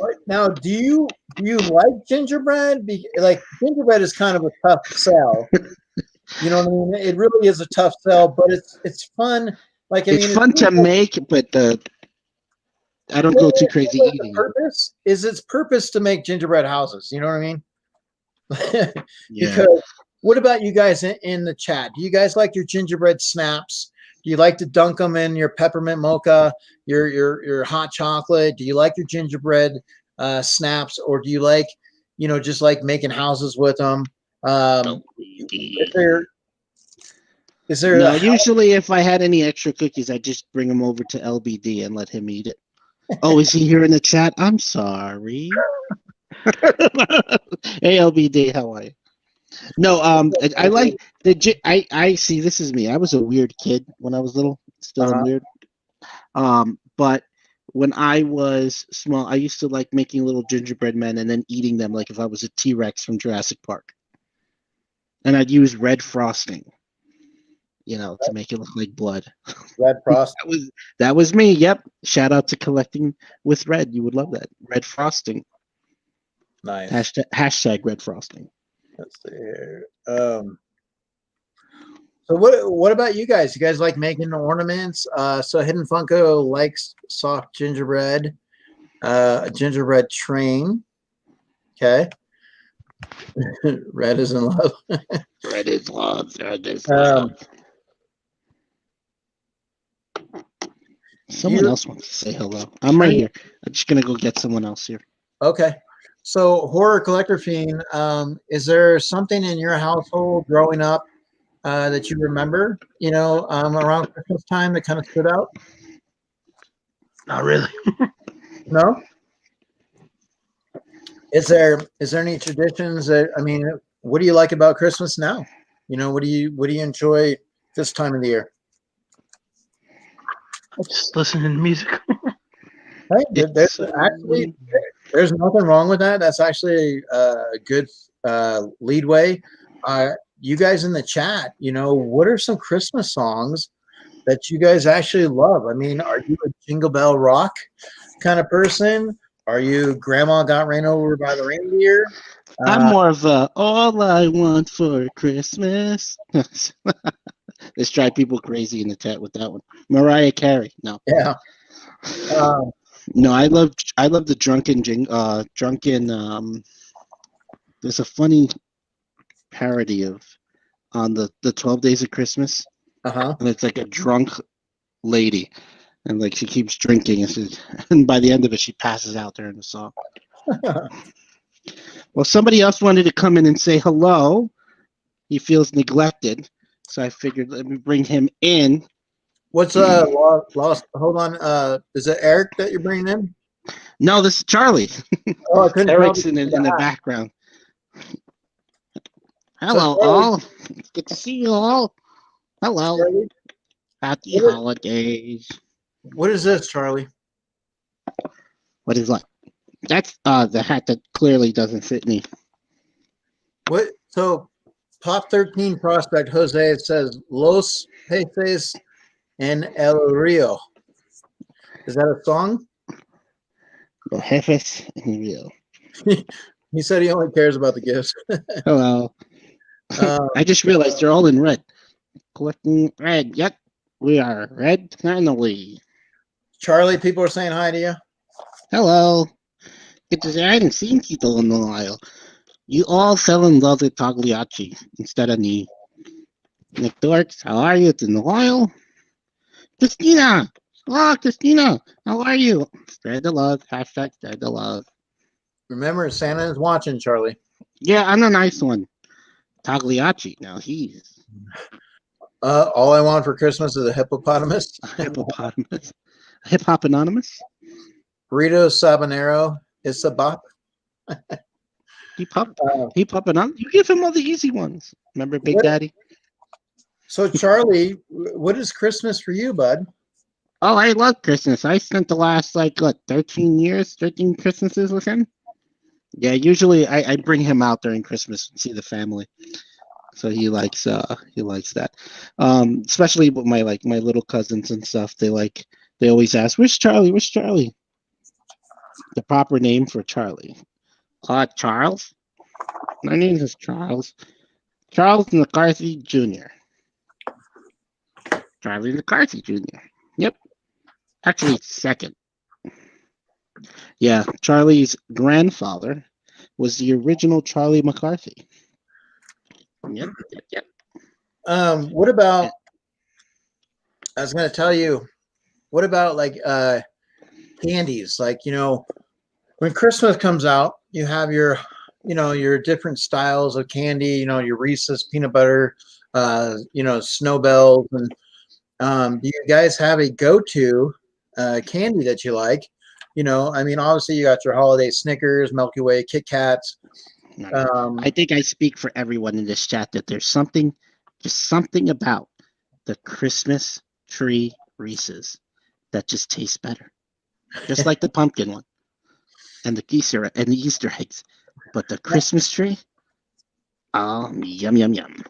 do you like gingerbread? Like gingerbread is kind of a tough sell. You know what I mean? It really is a tough sell, but it's fun. Like It's fun to make, but I don't go too crazy eating. Its purpose to make gingerbread houses. You know what I mean? Yeah. Because what about you guys in the chat? Do you guys like your gingerbread snaps? Do you like to dunk them in your peppermint mocha, your hot chocolate? Do you like your gingerbread snaps, or do you like, just like making houses with them? Is there? No, usually if I had any extra cookies, I just bring them over to LBD and let him eat it. Oh, is he here in the chat? I'm sorry. Hey, LBD, how are you? No, I like I see. This is me. I was a weird kid when I was little. Still am weird. But when I was small, I used to like making little gingerbread men and then eating them like if I was a T-Rex from Jurassic Park. And I'd use red frosting, to make it look like blood. Red frosting. that was me. Yep. Shout out to Collecting with Red. You would love that. Red frosting. Nice. Hashtag red frosting. Let's see here. So what about you guys? You guys like making ornaments? So Hidden Funko likes soft gingerbread, a gingerbread train. Okay. Red is in love. Red is love. Red is love. Someone else wants to say hello. I'm right here. I'm just gonna go get someone else here. Okay. So Horror Collector Fiend, is there something in your household growing up that you remember, around Christmas time that kind of stood out? Not really. No? Is there any traditions what do you like about Christmas now? What do you enjoy this time of the year? Just listening to music. Hey, there's nothing wrong with that. That's actually a good lead way. You guys in the chat, what are some Christmas songs that you guys actually love? I mean, are you a Jingle Bell Rock kind of person? Are you Grandma Got Ran Over by the Reindeer? I'm more of a All I Want for Christmas. Let's drive people crazy in the chat with that one. Mariah Carey. No. Yeah. No, I love the drunken. There's a funny parody of on the 12 Days of Christmas, Uh-huh. and it's like a drunk lady, and like she keeps drinking, and by the end of it, she passes out during the song. Well, somebody else wanted to come in and say hello. He feels neglected, so I figured let me bring him in. What's lost? Hold on. Is it Eric that you're bringing in? No, this is Charlie. Oh, I couldn't Eric's tell in the background. So, Hello, Charlie, all. It's good to see you all. Hello. Charlie, Happy holidays. what is this, Charlie? What is that? That's the hat that clearly doesn't fit me. What? So, Pop 13 prospect Jose says Los Peces en el Rio. Is that a song? Los jefes en Rio. He said he only cares about the gifts. Hello. I just realized they're all in red. Collecting red. Yep. We are red family. Charlie, people are saying hi to you. Hello. Good to say I hadn't seen people in a while. You all fell in love with Pagliacci instead of me. Nick Dorks, how are you? It's in a while. Christina! Oh, Christina! How are you? Spread the love. Hashtag spread the love. Remember, Santa is watching, Charlie. Yeah, I'm a nice one. Pagliacci. Now he's All I want for Christmas is a hippopotamus. a hippopotamus. Hip Hop Anonymous? Burrito Sabanero is a bop. Hip Hop Anonymous? You give him all the easy ones. Remember Big Daddy? So, Charlie, what is Christmas for you, bud? Oh, I love Christmas. I spent the last 13 Christmases with him. Yeah, usually I bring him out during Christmas and see the family. So he likes that. Especially with my little cousins and stuff. They always ask, "Where's Charlie? Where's Charlie?" The proper name for Charlie. Charles. My name is Charles. Charles McCarthy Jr. Charlie McCarthy Jr. Yep. Actually, second. Yeah, Charlie's grandfather was the original Charlie McCarthy. Yep. What about? I was going to tell you. What about candies? When Christmas comes out, you have your different styles of candy. Your Reese's peanut butter, Snow Bells, and do you guys have a go-to candy that you like? Obviously you got your holiday Snickers, Milky Way, Kit Kats. I think I speak for everyone in this chat that there's something about the Christmas tree Reese's that just tastes better, just like the pumpkin one and the Easter eggs. But the Christmas tree, yum yum yum.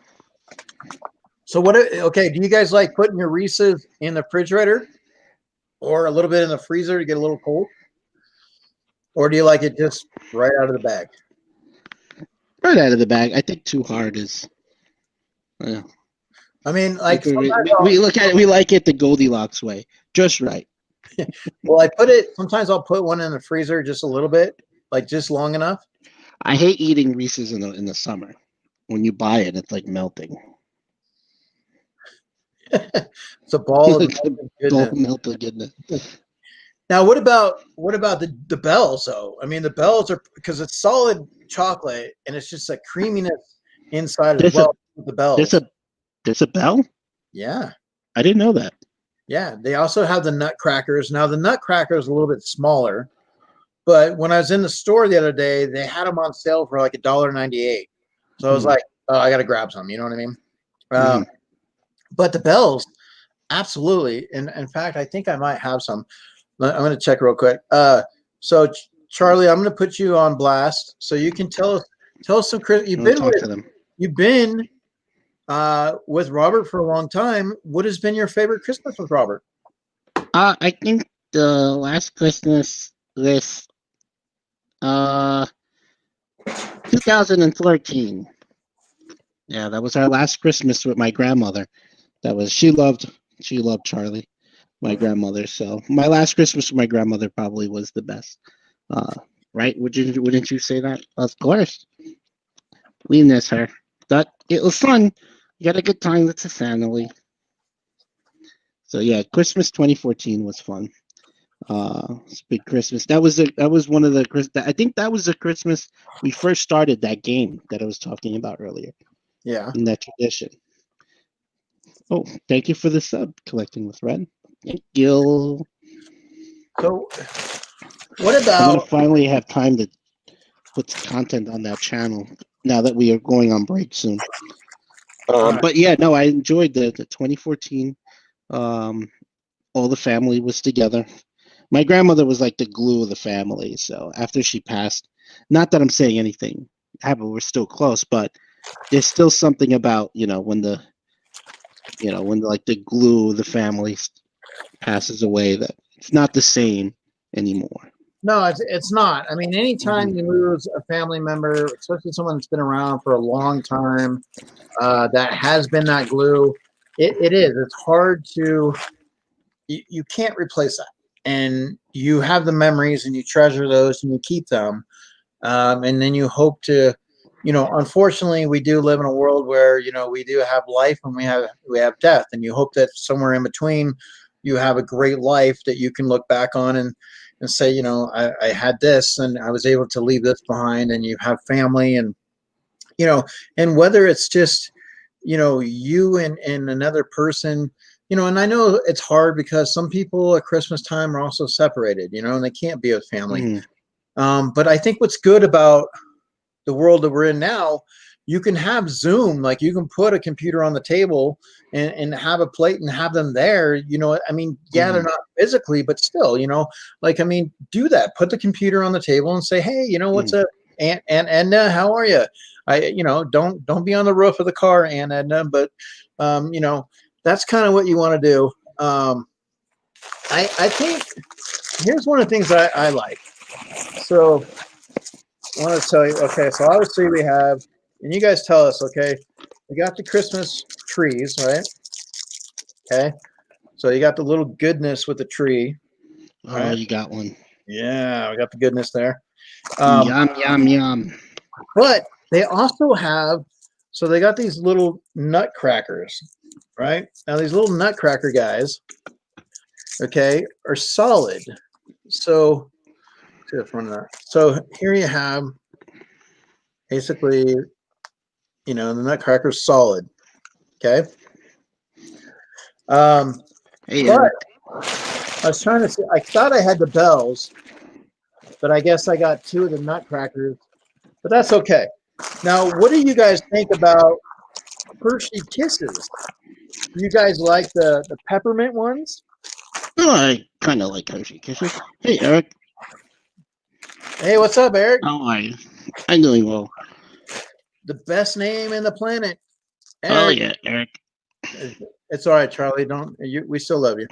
So okay, do you guys like putting your Reese's in the refrigerator or a little bit in the freezer to get a little cold? Or do you like it just right out of the bag? Right out of the bag. I think too hard is. I mean, we look at it. We like it the Goldilocks way, just right. Well, sometimes I'll put one in the freezer just a little bit, just long enough. I hate eating Reese's in the summer. When you buy it, it's like melting. It's a ball of melted goodness. Now, what about the bells though? I mean, the bells are because it's solid chocolate and it's just a creaminess inside as well. The bells. There's a bell? Yeah. I didn't know that. Yeah. They also have the nutcrackers. Now the nutcracker is a little bit smaller, but when I was in the store the other day, they had them on sale for like $1.98. So I was like, oh, I got to grab some. You know what I mean? But the bells, absolutely. And in fact, I think I might have some. I'm going to check real quick. So Charlie, I'm going to put you on blast so you can tell us some. You've been with Robert for a long time. What has been your favorite Christmas with Robert? I think the last Christmas was 2014. Yeah, that was our last Christmas with my grandmother. She loved Charlie, my grandmother. So my last Christmas with my grandmother probably was the best. Right? Wouldn't you say that? Of course. We miss her. But it was fun. You had a good time with the family. So yeah, Christmas 2014 was fun. It's a big Christmas. That was one of the I think that was the Christmas we first started that game that I was talking about earlier Yeah. in that tradition. Oh, thank you for the sub, Collecting with Red. Thank you. So, what I'm gonna about? finally have time to put content on that channel now that we are going on break soon. But yeah, no, I enjoyed the 2014. All the family was together. My grandmother was like the glue of the family. So after she passed, not that I'm saying anything, we're still close, but there's still something about when like the glue of the family passes away that it's not the same anymore. No, it's not. I mean, anytime Mhm. you lose a family member, especially someone that's been around for a long time, that has been that glue, it is. It's hard to. You can't replace that, and you have the memories, and you treasure those, and you keep them, and then you hope to. Unfortunately, we do live in a world where we do have life and we have death, and you hope that somewhere in between, you have a great life that you can look back on and say, I had this and I was able to leave this behind, and you have family, and and whether it's just you and another person, and I know it's hard because some people at Christmas time are also separated, and they can't be with family. Mhm. But I think what's good about the world that we're in now, you can have Zoom, like you can put a computer on the table and have a plate and have them there. I mean, yeah, they're Mhm. not physically, but still, like, I mean, do that. Put the computer on the table and say, hey, what's Mhm. up, Aunt Edna, how are you? Don't be on the roof of the car, Aunt Edna, but that's kind of what you want to do. I think here's one of the things I like. So I want to tell you, okay, so obviously we have, and you guys tell us, okay, we got the Christmas trees, right? Okay, so you got the little goodness with the tree, Oh, right? you got one. Yeah, we got the goodness there. Yum yum yum. But they also have, so they got these little nutcrackers, right? Now these little nutcracker guys, okay, are solid. So, see the front of that. So here you have basically, the nutcracker's solid, okay. Hey, But Eric. I was trying to see, I thought I had the bells, but I guess I got two of the nutcrackers, but that's okay. Now, what do you guys think about Hershey Kisses? Do you guys like the peppermint ones? Oh, I kind of like Hershey Kisses. Hey, Eric. Hey, what's up, Eric? How are you? I'm doing well. The best name in the planet, Oh Eric. yeah, Eric. It's all right, Charlie. Don't you? We still love you.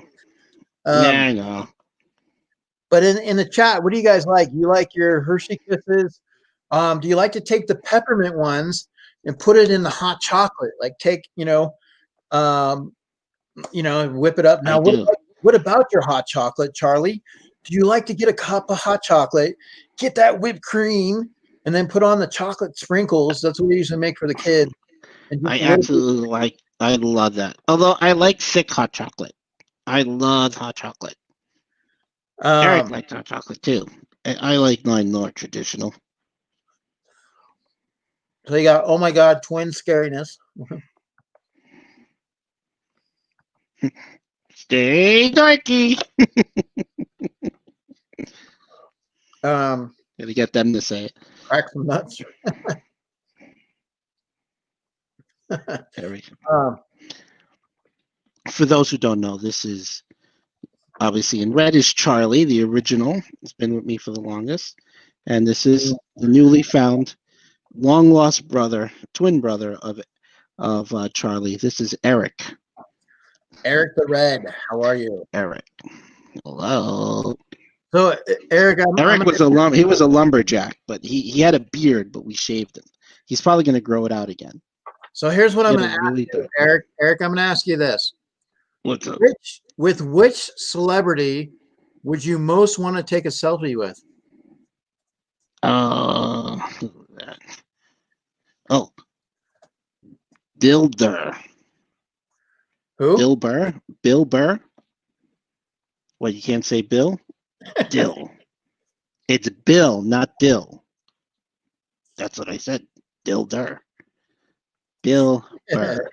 Yeah, I know. But in the chat, what do you guys like? You like your Hershey Kisses? Do you like to take the peppermint ones and put it in the hot chocolate? Like take, um, whip it up. I Now, do. what about your hot chocolate, Charlie? Do you like to get a cup of hot chocolate, get that whipped cream, and then put on the chocolate sprinkles? That's what we usually make for the kids. And just I a little bit. absolutely like. I love that. Although I like thick hot chocolate. I love hot chocolate. Eric Um, likes hot chocolate too. I like mine more traditional. so you got, oh my God, twin scariness. Stay darky. Um, Gotta get them to say it. crack some nuts. Eric. Um, For those who don't know, this is obviously in red is Charlie, the original. It's been with me for the longest. And this is the newly found, long lost brother, twin brother of Charlie. This is Eric. Eric the Red, how are you? Eric. Hello. So, Eric, I'm Eric was he was a lumberjack, but he had a beard, but we shaved him. He's probably gonna grow it out again. so here's what He I'm had going a to ask really you, dark beard. Eric. Eric, I'm going to ask you this: What's up? which celebrity would you most want to take a selfie with? Who was that? Oh, Dilder. Who? Bill Burr. Bill Burr. What, you can't say Bill? Dill. It's Bill, not Dill. That's what I said. Dilder. Bill Burr.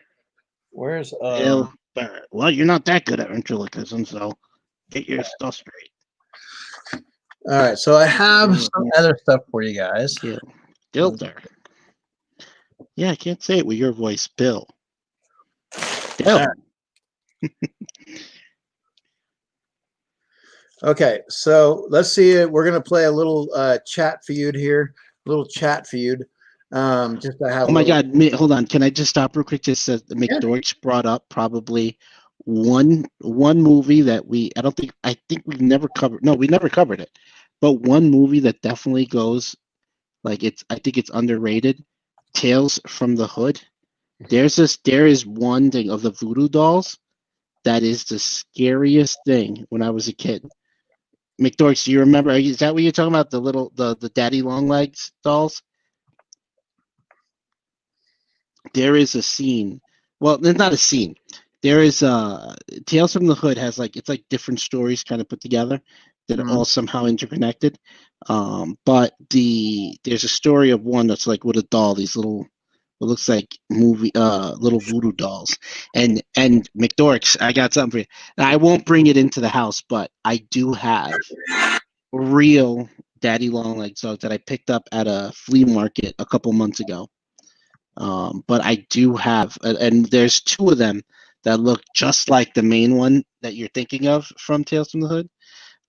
Where's Bill Burr. Well, you're not that good at ventriloquism, so get your stuff straight. All right, so I have some other stuff for you guys. Dilder. Yeah, I can't say it with your voice, Bill. Bill. Okay, so let's see. We're gonna play a little chat feud here. Just to have. Oh my God! Hold on. Can I just stop real quick? Just says McDorch brought up probably one movie that I think we've never covered. No, we never covered it. But one movie that definitely goes like I think it's underrated. Tales from the Hood. There is one thing of the voodoo dolls that is the scariest thing when I was a kid. McDorch, do you remember? Is that what you're talking about? The daddy long legs dolls? There is a scene. Well, there's not a scene. There is Tales from the Hood has it's like different stories kind of put together that are all somehow interconnected. But there's a story of one that's like with a doll, these little what looks like little voodoo dolls. And McDorks, I got something for you. Now, I won't bring it into the house, but I do have real daddy long legs dogs that I picked up at a flea market a couple months ago. But I do have, and there's two of them that look just like the main one that you're thinking of from Tales from the Hood.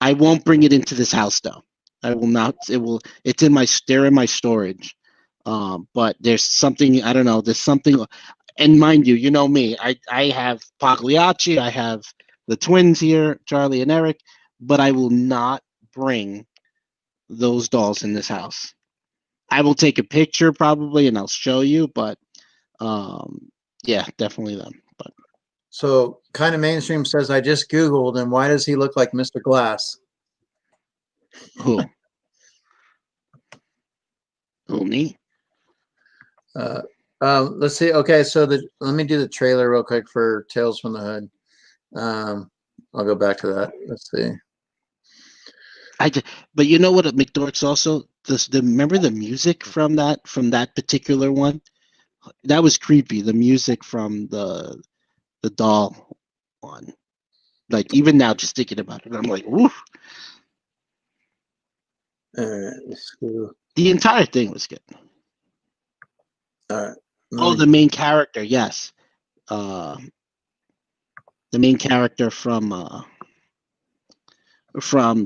I won't bring it into this house though. I will not. It's in my. They're in my storage. But there's something, I don't know. There's something, and mind you, you know me. I have Pagliacci. I have the twins here, Charlie and Eric. But I will not bring those dolls in this house. I will take a picture probably and I'll show you, but yeah, definitely them. But so kind of mainstream says I just Googled, and why does he look like Mr. Glass? who? Who, me? Let's see. Okay, so let me do the trailer real quick for Tales from the Hood. I'll go back to that. Let's see. But you know what? McDorks also remember the music from that particular one. That was creepy. The music from the doll one. Like even now, just thinking about it, I'm like, woof. The entire thing was good. All right. Oh, the main character, yes. The main character from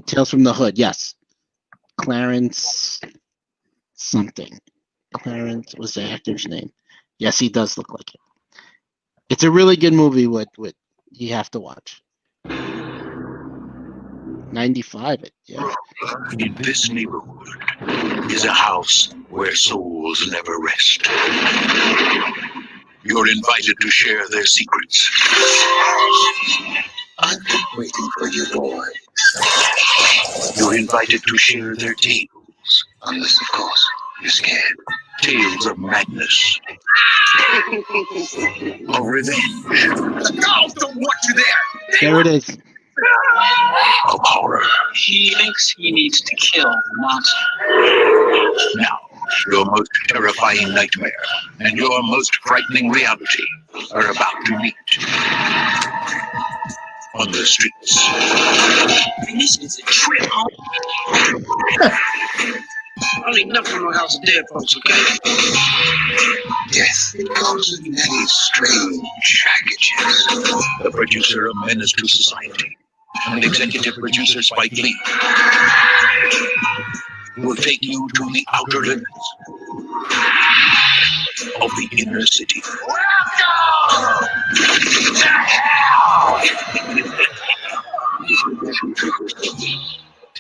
Tales from the Hood, yes. Clarence something. Clarence was the actor's name. Yes, he does look like it. It's a really good movie with you have to watch. 95 yeah. In this neighborhood is a house where souls never rest. You're invited to share their secrets. I've been waiting for you, boy. You're invited to share their tales. Unless, of course, you're scared. Tales of madness. Of revenge. No, don't want you there! There it is. Of horror. He thinks he needs to kill the monster. Now, your most terrifying nightmare and your most frightening reality are about to meet. On the streets. This is a trip, I need nothing from a house of dead folks, okay? Death comes in many strange packages. The producer of Menace to Society and executive producer Spike Lee will take you to the outer limits of the inner city. Welcome to hell!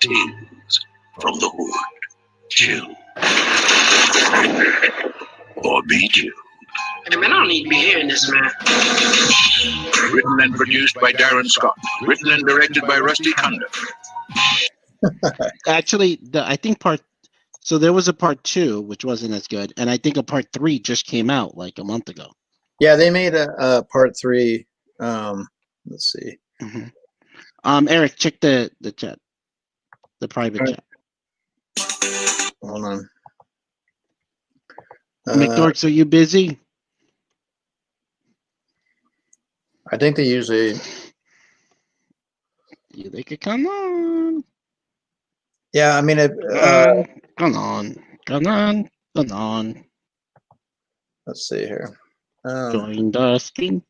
Tales from the Hood. Chill. Or be chilled. Hey, man, I don't need to be hearing this, man. Written and produced by Darren Scott. Written and directed by Rusty Cunda. Actually, I think so there was a part 2, which wasn't as good, and I think a part 3 just came out like a month ago. Yeah, they made a part 3. Let's see. Eric, check the chat, the private All right. chat. Hold on. McDorks, are you busy? I think they usually. They could come on. Yeah, I mean, Come on. let's see here. Join the stream.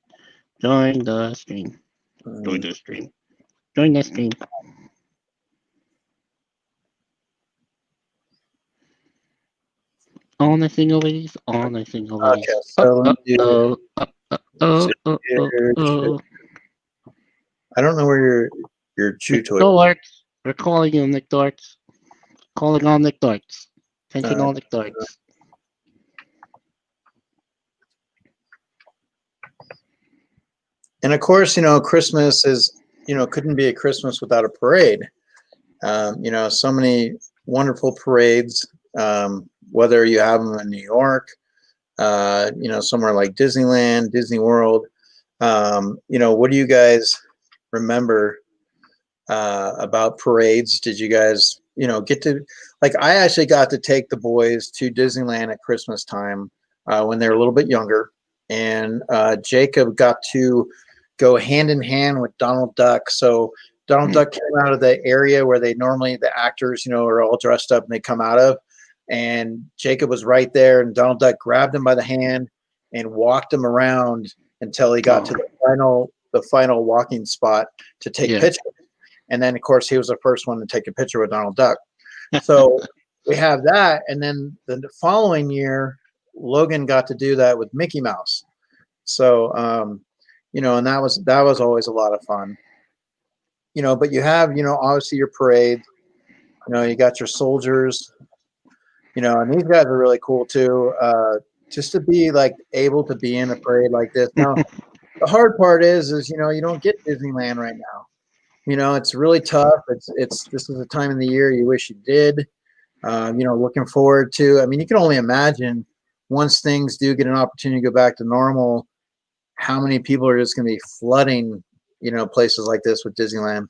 Join the stream. Join the stream. Join the stream. All the single ladies. All the single ladies. Okay, so let me do. I don't know where your chew toy. McDorks. We're calling you McDorks. Calling all McDorks. Attention all McDorks. And of course, Christmas is, couldn't be a Christmas without a parade. So many wonderful parades, whether you have them in New York, somewhere like Disneyland, Disney World. What do you guys remember about parades? Did you guys, get to, like, I actually got to take the boys to Disneyland at Christmas time when they were a little bit younger. And Jacob got to go hand in hand with Donald Duck. So Donald Duck came out of the area where the actors, are all dressed up and they come out of. And Jacob was right there, and Donald Duck grabbed him by the hand and walked him around until he got to the final walking spot to take pictures. And then, of course, he was the first one to take a picture with Donald Duck. So we have that. And then the following year, Logan got to do that with Mickey Mouse. So, and that was always a lot of fun. But you have, obviously your parade. You got your soldiers. And these guys are really cool too. Just to be like able to be in a parade like this. Now, the hard part is you don't get Disneyland right now. It's really tough. This is a time in the year you wish you did. Looking forward to. I mean, you can only imagine once things do get an opportunity to go back to normal, how many people are just going to be flooding, places like this with Disneyland.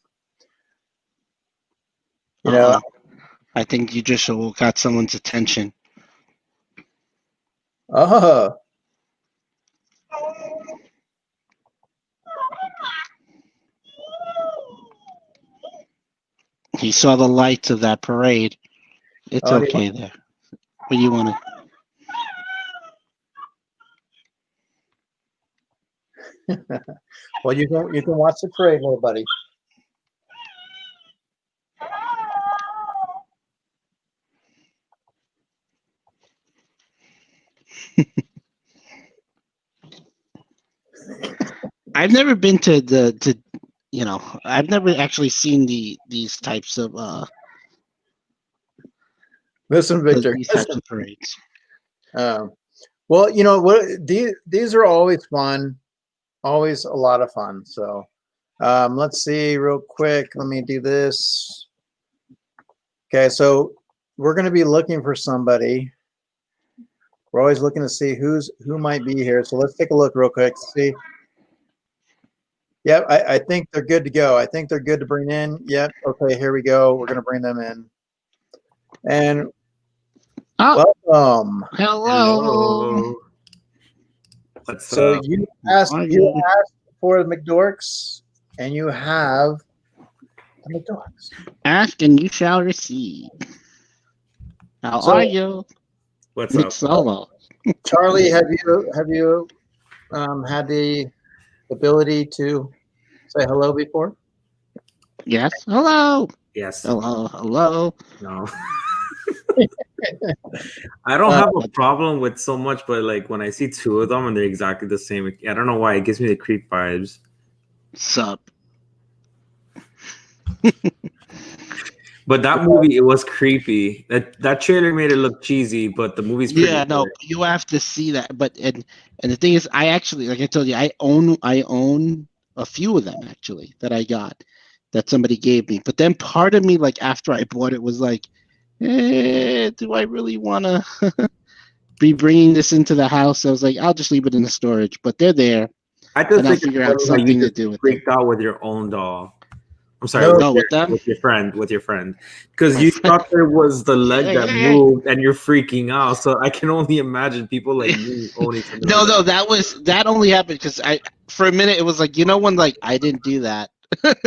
I think you just got someone's attention. Oh. He saw the lights of that parade. It's okay there. What do you want to? Well, you can watch the parade, little buddy. I've never been to I've never actually seen these types of listen, Victor, these types of parades. Well, these are always fun, always a lot of fun. So let's see real quick. Let me do this. Okay, so we're going to be looking for somebody. We're always looking to see who might be here. So let's take a look real quick. See. Yep, I think they're good to go. I think they're good to bring in. Yep. Okay, here we go. We're going to bring them in. And welcome. Hello. What's so up? you asked for the McDorks, and you have the McDorks. Ask and you shall receive. How are you? What's up? Solo. Charlie, have you had the ability to say hello before? Yes. Hello. Yes. Hello. No. I don't have a problem with so much, but like when I see two of them and they're exactly the same, I don't know why it gives me the creep vibes. Sup. But that movie, it was creepy. That trailer made it look cheesy, but the movie's pretty good. No, you have to see that. But and the thing is, I actually, like I told you, I own a few of them actually that I got that somebody gave me. But then part of me, like after I bought it, was like, do I really want to be bringing this into the house. I was like, I'll just leave it in the storage, but they're there, I just and I'll think it's figure funny out that something you to just do with it. freaked out with your own doll. I'm sorry, No, with them? with your friend, because My you friend. thought there was the leg that moved, and you're freaking out. So I can only imagine people like me owning something. No, like that only happened because for a minute it was like, when like I didn't do that,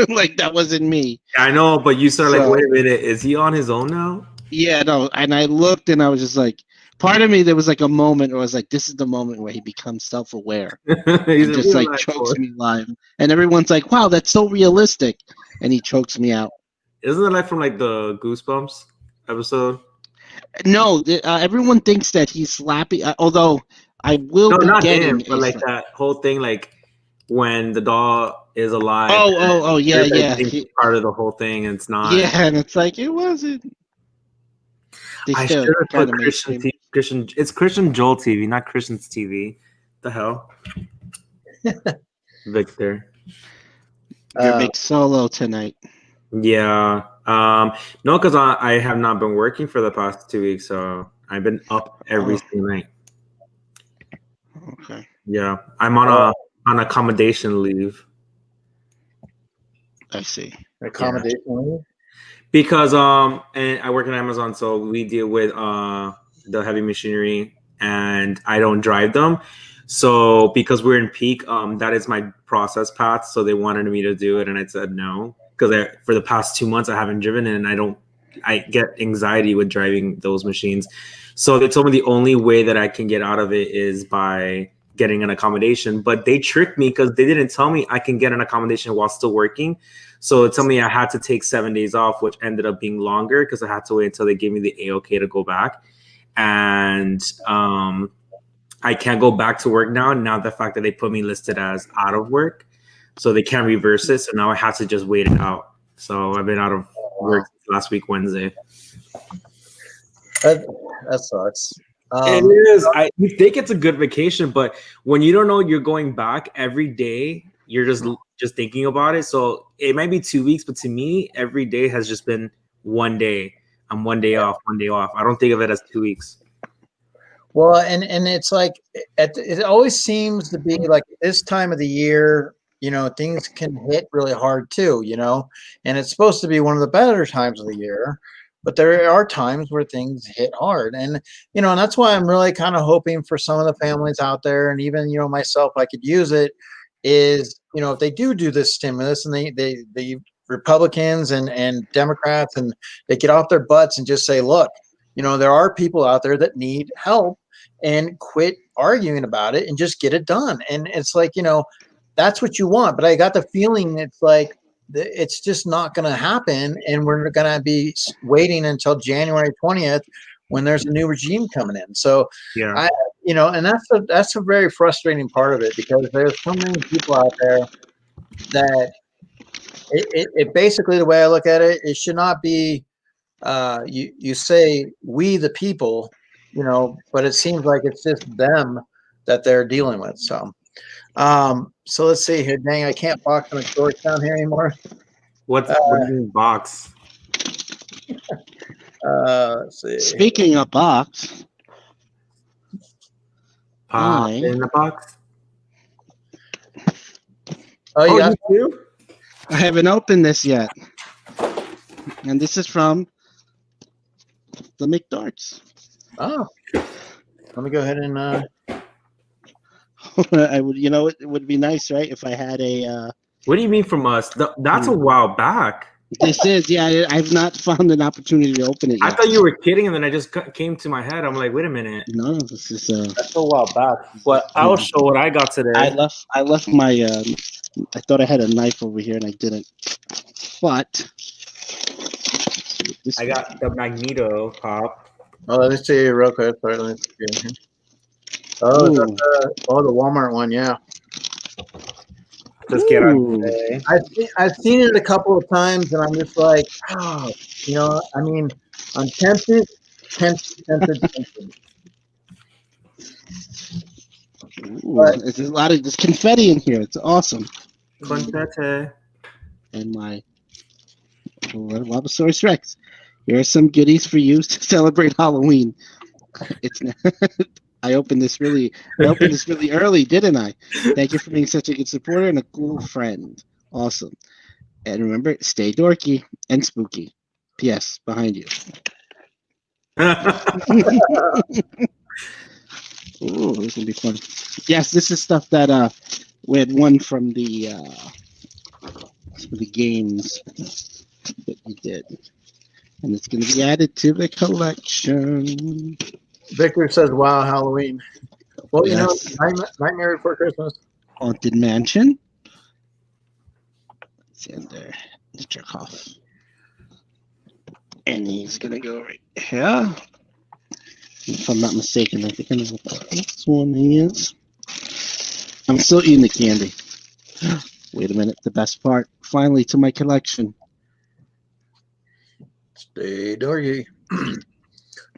like that wasn't me. I know, but you started like, So- wait a minute, is he on his own now? Yeah, no, and I looked and I was just like, part of me there was like a moment where I was like, this is the moment where he becomes self-aware He's and a just real like life chokes boy. me live, and everyone's like, wow, that's so realistic, and he chokes me out. Isn't it like from like the Goosebumps episode? No, everyone thinks that he's slappy, although I will No, be not getting him, but like that whole thing, like when the doll is alive. Oh, yeah, everybody yeah. thinks it's part of the whole thing, and it's not. Yeah, and it's like it wasn't. They I still should have kind put of Christian TV. Christian, it's Christian Joel TV, not Christian's TV. The hell, Victor. Your big solo tonight. Yeah. No, because I have not been working for the past 2 weeks, so I've been up every single night. Okay. Yeah, I'm on accommodation leave. I see. Accommodation leave? Because and I work at Amazon, so we deal with the heavy machinery, and I don't drive them. So because we're in peak, that is my process path. So they wanted me to do it, and I said no, because for the past 2 months I haven't driven, and I get anxiety with driving those machines. So they told me the only way that I can get out of it is by getting an accommodation. But they tricked me because they didn't tell me I can get an accommodation while still working. So it told me I had to take 7 days off, which ended up being longer because I had to wait until they gave me the A-OK to go back. And I can't go back to work now the fact that they put me listed as out of work. So they can't reverse it. So now I have to just wait it out. So I've been out of work last week, Wednesday. That sucks. It is. You think it's a good vacation, but when you don't know you're going back every day, you're just thinking about it. So it might be 2 weeks, but to me, every day has just been 1 day. I'm 1 day off, 1 day off. I don't think of it as 2 weeks. Well, and it's like it always seems to be like this time of the year, things can hit really hard too, and it's supposed to be one of the better times of the year, but there are times where things hit hard. And, and that's why I'm really kind of hoping for some of the families out there, and even, myself, I could use it, is, if they do this stimulus and the Republicans and Democrats, and they get off their butts and just say, look, there are people out there that need help, and quit arguing about it and just get it done. And it's like, that's what you want. But I got the feeling it's like, it's just not going to happen. And we're going to be waiting until January 20th when there's a new regime coming in. So, yeah, and that's a very frustrating part of it, because there's so many people out there that it basically, the way I look at it, it should not be, you say we the people, but it seems like it's just them that they're dealing with. So so let's see here. Dang, I can't box on a Georgetown here anymore. what do you mean box? Let's see. Speaking of box, Pop in the box. Oh, You yeah. too? I haven't opened this yet, and this is from the McDarts. Oh, let me go ahead and I would, it would be nice, right, if I had a. What do you mean from us? That's a while back. This is, yeah. I've not found an opportunity to open it yet. I thought you were kidding, and then I just came to my head. I'm like, wait a minute. No, this is. that's a while back. But I'll show what I got today. I left my. I thought I had a knife over here, and I didn't. But. I got the Magneto pop. Oh, let me see real quick. Sorry, let me see here. Oh, the Walmart one, yeah. Just get out Ooh. today. I've seen it a couple of times, and I'm just like, oh, I mean, I'm tempted. Ooh, there's a lot of there's confetti in here. It's awesome. Confetti. And my Lobosaurus Rex. Here are some goodies for you to celebrate Halloween. It's I opened this really early, didn't I? Thank you for being such a good supporter and a cool friend. Awesome. And remember, stay dorky and spooky. P.S. Behind you. Ooh, this will be fun. Yes, this is stuff that we had won from the games that we did, and it's going to be added to the collection. Victor says, "Wow, Halloween." Well, Yes. you know, Nightmare Before Christmas. Haunted Mansion. It's in there. Let's check off. And he's going to go right here. If I'm not mistaken, I think I know what this one is. I'm still eating the candy. Wait a minute. The best part. Finally to my collection. Stay dorky.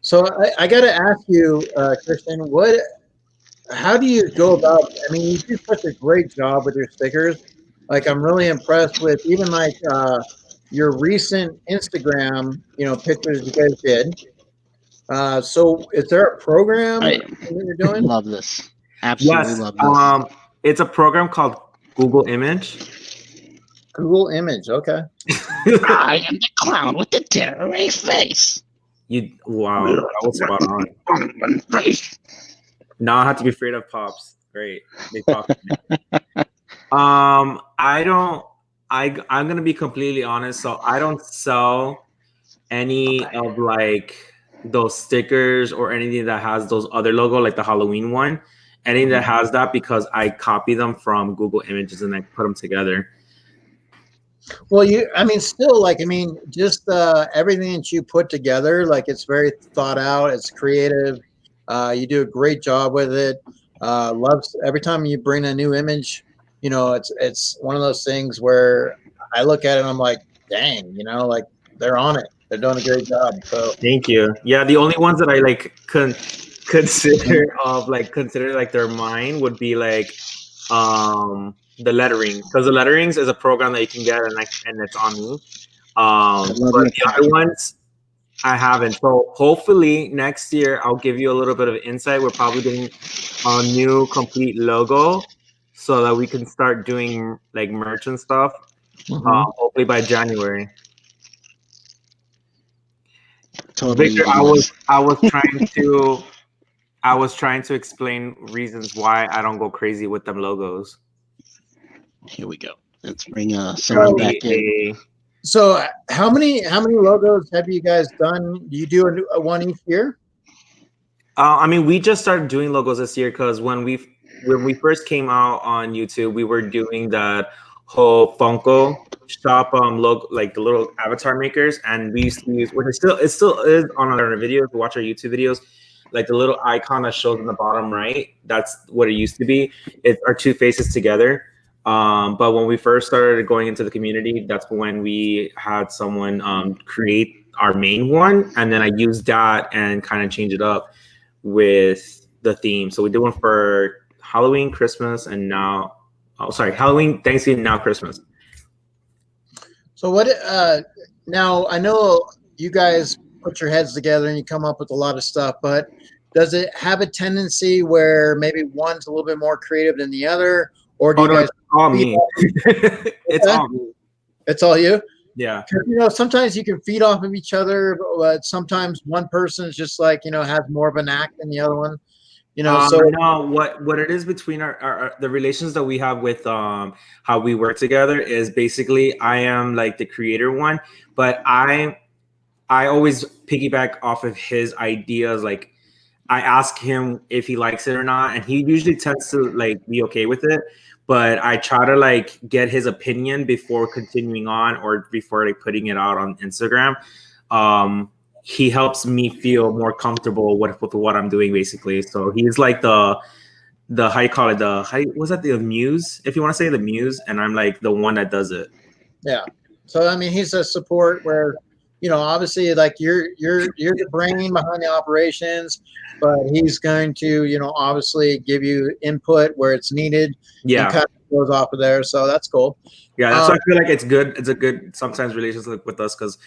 So I got to ask you, Christian, how do you go about? I mean, you do such a great job with your stickers. Like, I'm really impressed with even like your recent Instagram, pictures you guys did. So, is there a program I that you're doing? love this. Absolutely Yes. love this. It's a program called Google Image. Google Image. Okay. I am the clown with the terrorist face. Wow, that was spot on. Now I have to be afraid of pops. Great. They pop. I'm gonna be completely honest. So I don't sell any of like those stickers or anything that has those other logo, like the Halloween one. Anything that has that, because I copy them from Google Images and I put them together. Well, just everything that you put together, like, it's very thought out. It's creative. You do a great job with it. Loves every time you bring a new image. It's one of those things where I look at it and I'm like, dang, like, they're on it. They're doing a great job. So Thank you. Yeah, the only ones that I like consider like they're mine would be like the lettering, because the letterings is a program that you can get and it's on me. But the other ones I haven't. So hopefully next year I'll give you a little bit of insight. We're probably doing a new complete logo so that we can start doing like merch and stuff. Hopefully by January. Totally. Victor, I was trying to explain reasons why I don't go crazy with them logos. Here we go. Let's bring someone back in. So how many logos have you guys done? Do you do a one each year? I mean, we just started doing logos this year because when we first came out on YouTube, we were doing that whole Funko shop logo, like the little avatar makers, and we used to use, which it still is on our videos. If you watch our YouTube videos, like the little icon that shows in the bottom right, that's what it used to be. It's our two faces together. But when we first started going into the community, that's when we had someone create our main one, and then I used that and kind of change it up with the theme. So we did one for Halloween, Christmas, and now, Halloween, Thanksgiving, now Christmas. So what? Now I know you guys put your heads together and you come up with a lot of stuff, but does it have a tendency where maybe one's a little bit more creative than the other, or do you guys? It's all me. It's all me. It's all you. Yeah. Sometimes you can feed off of each other, but sometimes one person is just like, has more of an act than the other one. So no, what it is between our the relations that we have with how we work together is basically I am like the creator one, but I always piggyback off of his ideas. Like I ask him if he likes it or not, and he usually tends to like be okay with it. But I try to like get his opinion before continuing on or before like putting it out on Instagram. He helps me feel more comfortable with what I'm doing, basically. So he's like the how you call it, the muse, if you want to say the muse, and I'm like the one that does it. Yeah. So I mean, he's a support where, obviously, like you're the brain behind the operations, but he's going to, obviously give you input where it's needed. Yeah. And kind of goes off of there. So that's cool. Yeah. That's why I feel like it's good. It's a good sometimes relationship with us, because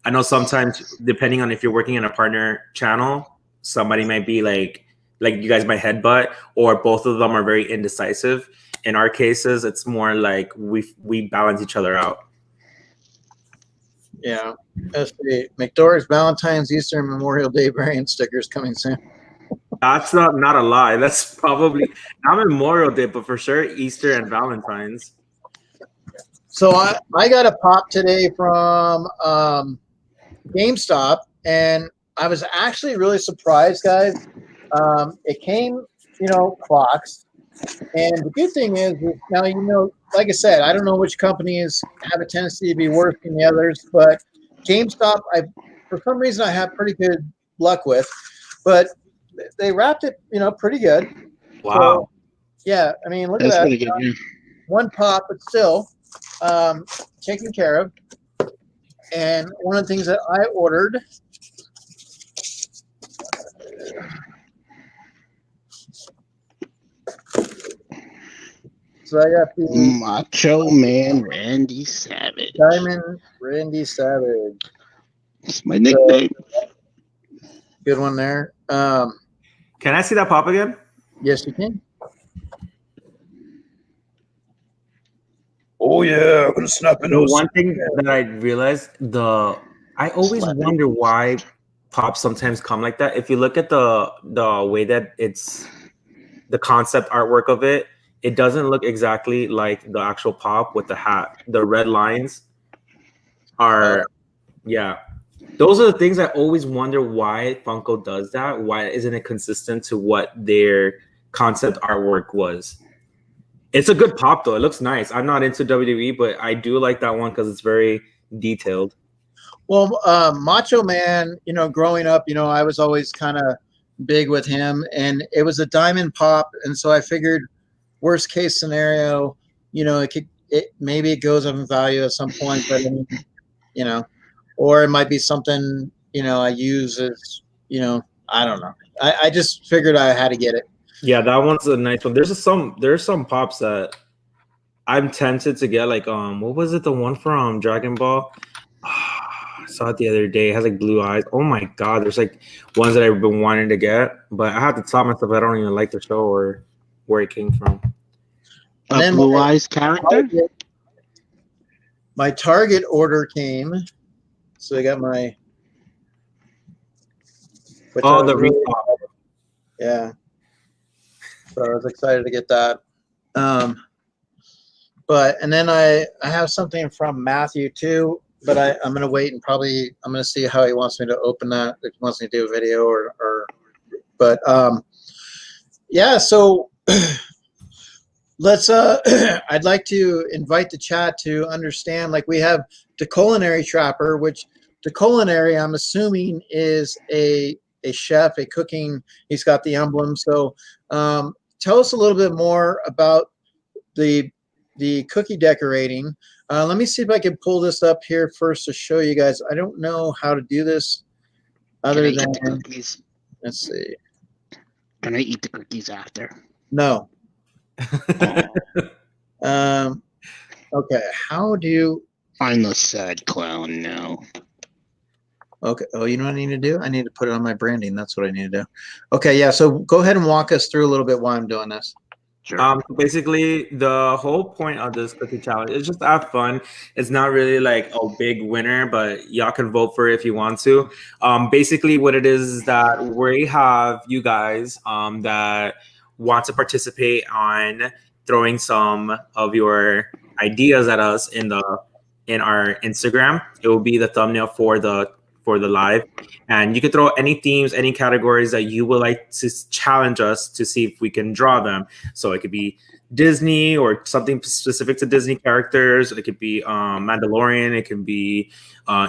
I know sometimes depending on if you're working in a partner channel, somebody might be like like you guys might headbutt, or both of them are very indecisive. In our cases, it's more like we balance each other out. Yeah. Let's see. McDoor's Valentine's, Easter, and Memorial Day variant stickers coming soon. That's not a lie. That's probably not Memorial Day, but for sure Easter and Valentine's. So I got a pop today from GameStop, and I was actually really surprised, guys. It came, clocks. And the good thing is now, like I said, I don't know which companies have a tendency to be worse than the others, but GameStop, for some reason, I have pretty good luck with. But they wrapped it, pretty good. Wow. So, yeah, I mean, look That's at pretty that. good. Yeah. One pop, but still taken care of. And one of the things that I ordered. So I got the Macho Man Randy Savage. Diamond Randy Savage. That's my nickname. Good one there. Can I see that pop again? Yes, you can. Oh yeah, I'm gonna snap in those. One thing that I realized, I always wonder why pops sometimes come like that. If you look at the way that it's the concept artwork of it, it doesn't look exactly like the actual pop with the hat. The red lines are, yeah. Those are the things I always wonder why Funko does that. Why isn't it consistent to what their concept artwork was? It's a good pop though. It looks nice. I'm not into WWE, but I do like that one because it's very detailed. Well, Macho Man, growing up, I was always kind of big with him, and it was a diamond pop, and so I figured, worst case scenario, maybe it goes up in value at some point, but or it might be something I use as I don't know. I just figured I had to get it. Yeah, that one's a nice one. There's some pops that I'm tempted to get. Like what was it? The one from Dragon Ball. I saw it the other day. It has like blue eyes. Oh my god! There's like ones that I've been wanting to get, but I have to tell myself I don't even like the show or where it came from. A blue eyes character. My Target order came, so I got my. The repop. Yeah. So I was excited to get that. And then I have something from Matthew too, but I'm gonna wait and I'm gonna see how he wants me to open that. If he wants me to do a video but yeah. So let's. I'd like to invite the chat to understand. Like we have the Culinary Trapper, which the Culinary, I'm assuming, is a chef, a cooking. He's got the emblem. So tell us a little bit more about the cookie decorating. Let me see if I can pull this up here first to show you guys. I don't know how to do this other than, cookies? Let's see. Can I eat the cookies after? No. Okay. How do you? I'm the sad clown now. Okay. Oh, you know what I need to do? I need to put it on my branding. That's what I need to do. Okay. Yeah. So go ahead and walk us through a little bit while I'm doing this. Sure. Basically, the whole point of this cookie challenge is just to have fun. It's not really like a big winner, but y'all can vote for it if you want to. Basically, what it is that we have you guys that want to participate on throwing some of your ideas at us in our Instagram. It will be the thumbnail for the live, and you can throw any themes, any categories that you would like to challenge us to see if we can draw them. So it could be Disney or something specific to Disney characters. It could be Mandalorian. It can be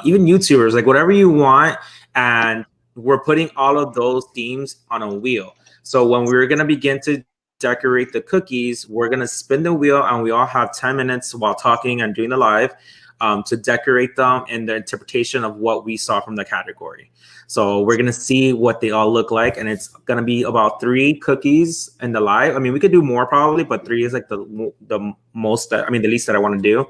even YouTubers, like whatever you want. And we're putting all of those themes on a wheel. So when we're going to begin to decorate the cookies, we're going to spin the wheel, and we all have 10 minutes while talking and doing the live to decorate them in the interpretation of what we saw from the category. So we're going to see what they all look like, and it's going to be about 3 cookies in the live. I mean, we could do more probably, but 3 is like the most, the least that I want to do.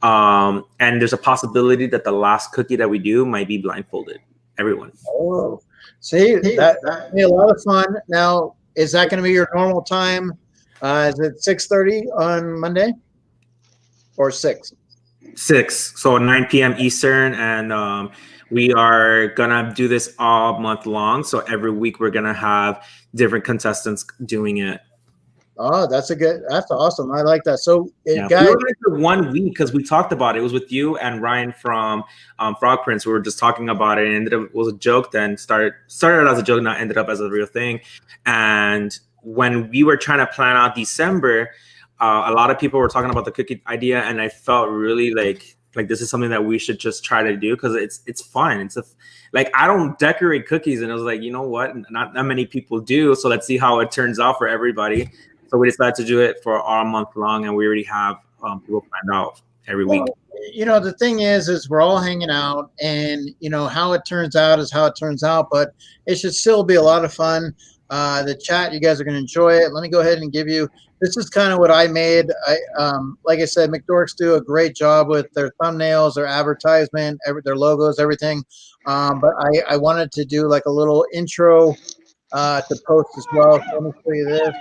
And there's a possibility that the last cookie that we do might be blindfolded. Everyone. Oh, see, that'd be a lot of fun. Now, is that going to be your normal time? Is it 6:30 on Monday or 6? 6, so 9 p.m. Eastern, and we are gonna do this all month long. So every week we're gonna have different contestants doing it. Oh, that's awesome. I like that. So, Yeah, guys, we were there for 1 week because we talked about it. It was with you and Ryan from Frog Prince. We were just talking about it, and ended up it was a joke. Then started as a joke, now ended up as a real thing. And when we were trying to plan out December, a lot of people were talking about the cookie idea, and I felt really like this is something that we should just try to do because it's fun. Like I don't decorate cookies, and I was like, you know what? Not that many people do, so let's see how it turns out for everybody. So we decided to do it for all month long, and we already have people planned out every week. The thing is we're all hanging out, and how it turns out is how it turns out, but it should still be a lot of fun. The chat, you guys are going to enjoy it. Let me go ahead and give you. This is kind of what I made. Like I said, McDorks do a great job with their thumbnails, their advertisement, their logos, everything. But I wanted to do like a little intro to post as well. So let me show you this.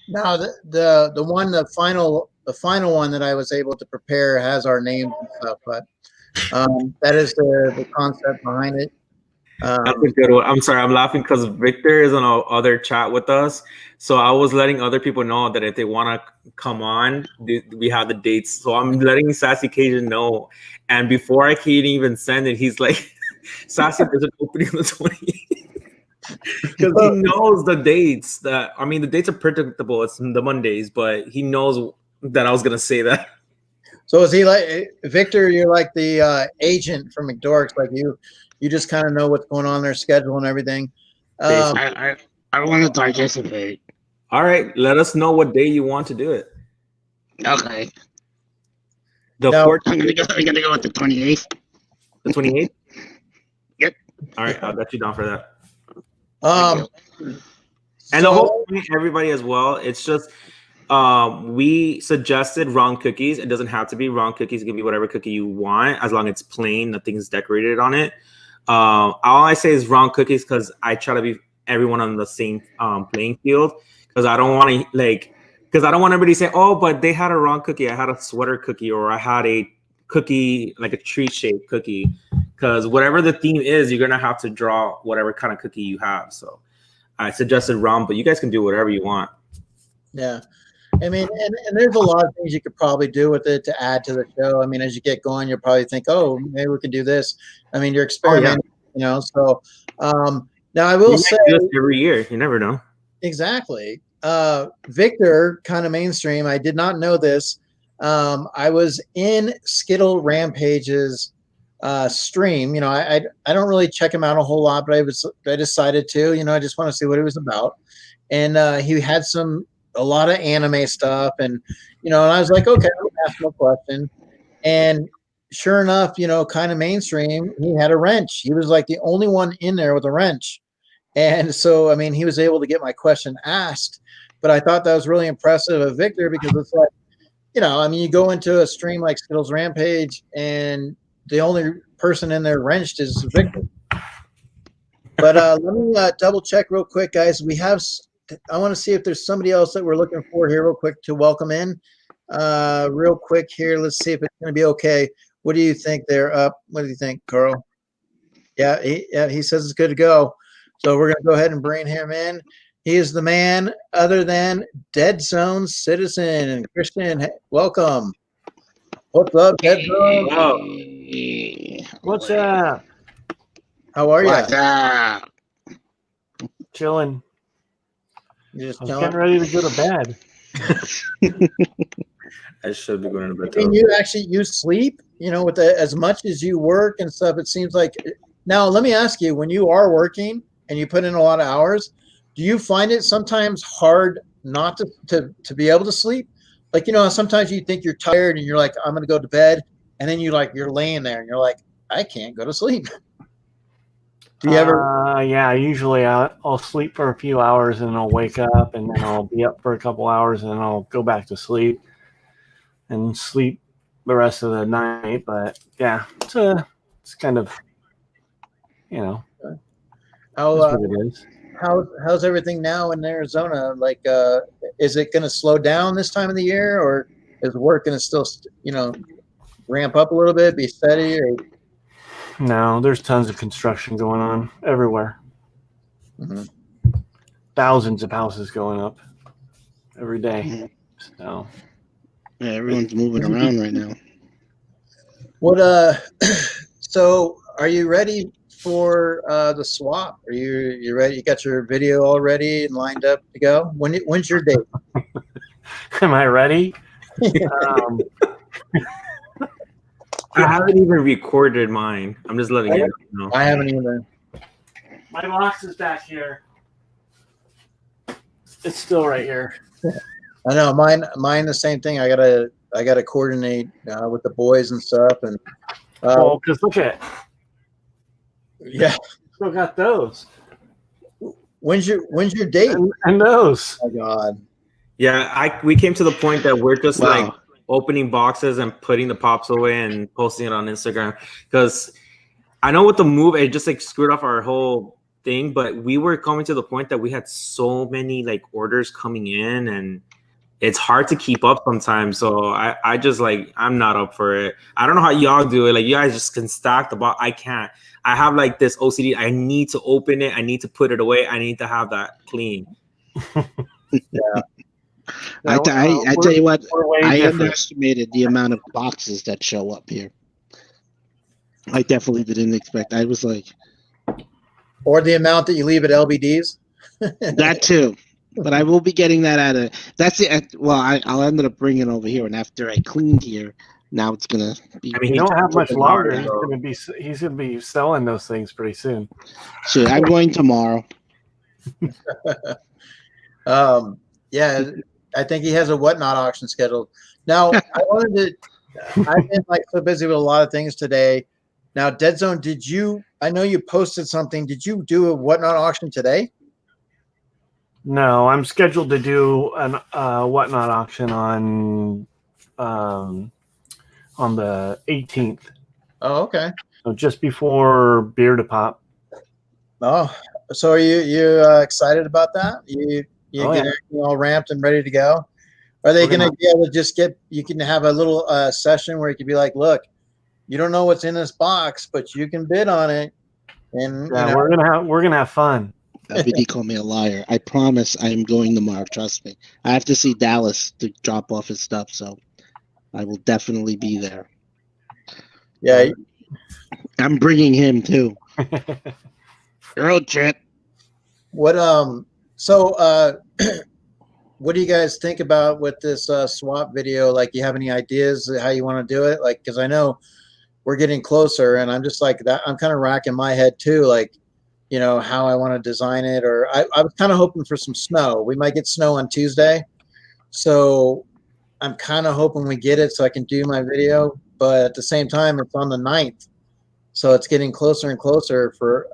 Now the final one that I was able to prepare has our names and stuff, but that is the concept behind it. That's a good one. I'm sorry, I'm laughing because Victor is on our other chat with us. So I was letting other people know that if they want to come on, we have the dates. So I'm letting Sassy Cajun know. And before I can even send it, he's like, Sassy, there's an opening on the 20th. Because he knows the dates. The dates are predictable. It's the Mondays, but he knows that I was going to say that. So is he like Victor? You're like the agent from McDorks. Like you just kind of know what's going on in their schedule and everything. I want to participate. All right, let us know what day you want to do it. Okay. The Now, 14th. I'm gonna go with the 28th. The 28th. Yep. All right, I'll get you down for that. And the whole thing, everybody as well. It's just we suggested round cookies. It doesn't have to be round cookies. It can be whatever cookie you want, as long as it's plain, nothing's decorated on it. All I say is round cookies because I try to be everyone on the same playing field. Because I don't want everybody to say, oh, but they had a round cookie. I had a sweater cookie, or I had a cookie like a tree shaped cookie. Because whatever the theme is, you're gonna have to draw whatever kind of cookie you have. So I suggested round, but you guys can do whatever you want. Yeah. I mean, and there's a lot of things you could probably do with it to add to the show. I mean, as you get going, you'll probably think, oh, maybe we can do this. I mean, you're experimenting, So now I will say this every year. You never know. Exactly. Victor, kind of mainstream. I did not know this. I was in Skittle Rampage's stream. I don't really check him out a whole lot, but I decided to. I just want to see what it was about. And he had a lot of anime stuff, and and I was like, okay, I'll ask him a question. And sure enough, kind of mainstream, he had a wrench. He was like the only one in there with a wrench. And so, I mean, he was able to get my question asked, but I thought that was really impressive of Victor because it's like, you go into a stream like Skittles Rampage and the only person in there wrenched is Victor. But let me double check real quick, guys. I want to see if there's somebody else that we're looking for here real quick to welcome in. Real quick here. Let's see if it's going to be okay. What do you think there? What do you think, Carl? Yeah, he says it's good to go. So we're going to go ahead and bring him in. He is the man other than Dead Zone Citizen. And Christian, welcome. What's up, Dead Zone? What's up? How are you? What's up? Chilling. You just I'm chilling? getting ready to go to bed. I should be going to bed. Can you actually use sleep? You know, with as much as you work and stuff, it seems like. Now, let me ask you: when you are working and you put in a lot of hours, do you find it sometimes hard not to be able to sleep? Like, you know, sometimes you think you're tired and you're like, I'm going to go to bed, and then you're laying there and you're like, I can't go to sleep. Do you ever? Yeah, usually I'll sleep for a few hours and I'll wake up and then I'll be up for a couple hours and then I'll go back to sleep and sleep the rest of the night. But yeah, it's kind of, you know, How that's what it is. how's everything now in Arizona? Like, is it going to slow down this time of the year, or is work going to still, you know, ramp up a little bit, be steady? Or? No, there's tons of construction going on everywhere. Mm-hmm. Thousands of houses going up every day. So Yeah, everyone's moving around right now. What so are you ready for the swap? Are you ready? You got your video all ready and lined up to go? When's your date? am I ready? I haven't even recorded mine. I'm just letting you know. I haven't either. My box is back here. It's still right here. I know mine the same thing. I gotta coordinate with the boys and stuff, and Well, because look at it. Yeah. Still got those. When's your date? And those. Oh my God. Yeah, we came to the point that we're just Wow. like opening boxes and putting the pops away and posting it on Instagram, because I know with the move it just like screwed off our whole thing, but we were coming to the point that we had so many like orders coming in and it's hard to keep up sometimes. So I just like, I'm not up for it. I don't know how y'all do it. Like, you guys just can stack the box. I can't. I have like this OCD. I need to open it. I need to put it away. I need to have that clean. Yeah. I tell you what, I different. underestimated the amount of boxes that show up here. I definitely didn't expect. I was like, Or the amount that you leave at LBDs. that too. But I will be getting that out of. That's it. Well, I'll end up bringing it over here, and after I cleaned here, now it's gonna be. I mean, You don't have much longer. tomorrow, He's gonna be selling those things pretty soon. So I'm going tomorrow. Yeah, I think he has a whatnot auction scheduled. Now, I've been like so busy with a lot of things today. Now, Dead Zone, I know you posted something. Did you do a whatnot auction today? No, I'm scheduled to do an whatnot auction on the 18th. Oh, okay. So just before Beer to Pop. Oh, so are you excited about that? You Oh, get yeah. everything all ramped and ready to go? Are they going to be able to just you can have a little session where you can be like, look, you don't know what's in this box, but you can bid on it. And Yeah, you know, we're gonna have fun. BD called me a liar. I promise I am going tomorrow. Trust me. I have to see Dallas to drop off his stuff, so I will definitely be there. yeah, I'm bringing him too. Road trip. what so what do you guys think about with this swap video? Like, you have any ideas how you want to do it? Like, because I know we're getting closer, and I'm just like that. I'm kind of racking my head too, like, you know, how I want to design it. Or I was kind of hoping for some snow. We might get snow on Tuesday, so I'm kind of hoping we get it so I can do my video. But at the same time, it's on the 9th, so it's getting closer and closer for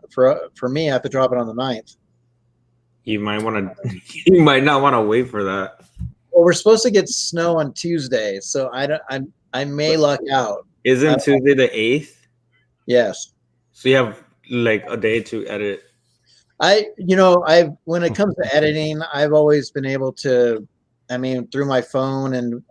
me. I have to drop it on the 9th. You might want to. You might not want to wait for that. Well, we're supposed to get snow on Tuesday, so I may luck out. Isn't Tuesday the 8th? Yes. So you have like a day to edit. When it comes to editing, I've always been able to, I mean, through my phone, and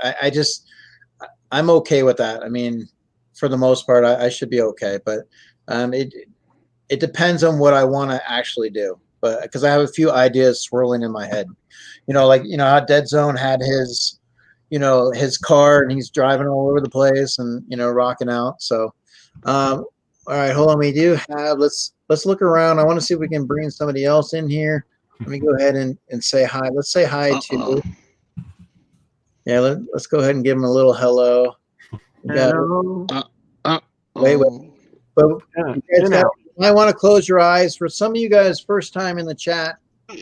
I'm okay with that. I mean, for the most part, I should be okay, but it depends on what I want to actually do. But because I have a few ideas swirling in my head, like, how Dead Zone had his, his car, and he's driving all over the place and, rocking out. So, all right, hold on. We do have, let's look around. I want to see if we can bring somebody else in here. Let me go ahead and say hi. Let's say hi to Yeah, let's go ahead and give him a little hello. We got- wait. But Yeah, you guys now. might want to close your eyes. For some of you guys, first time in the chat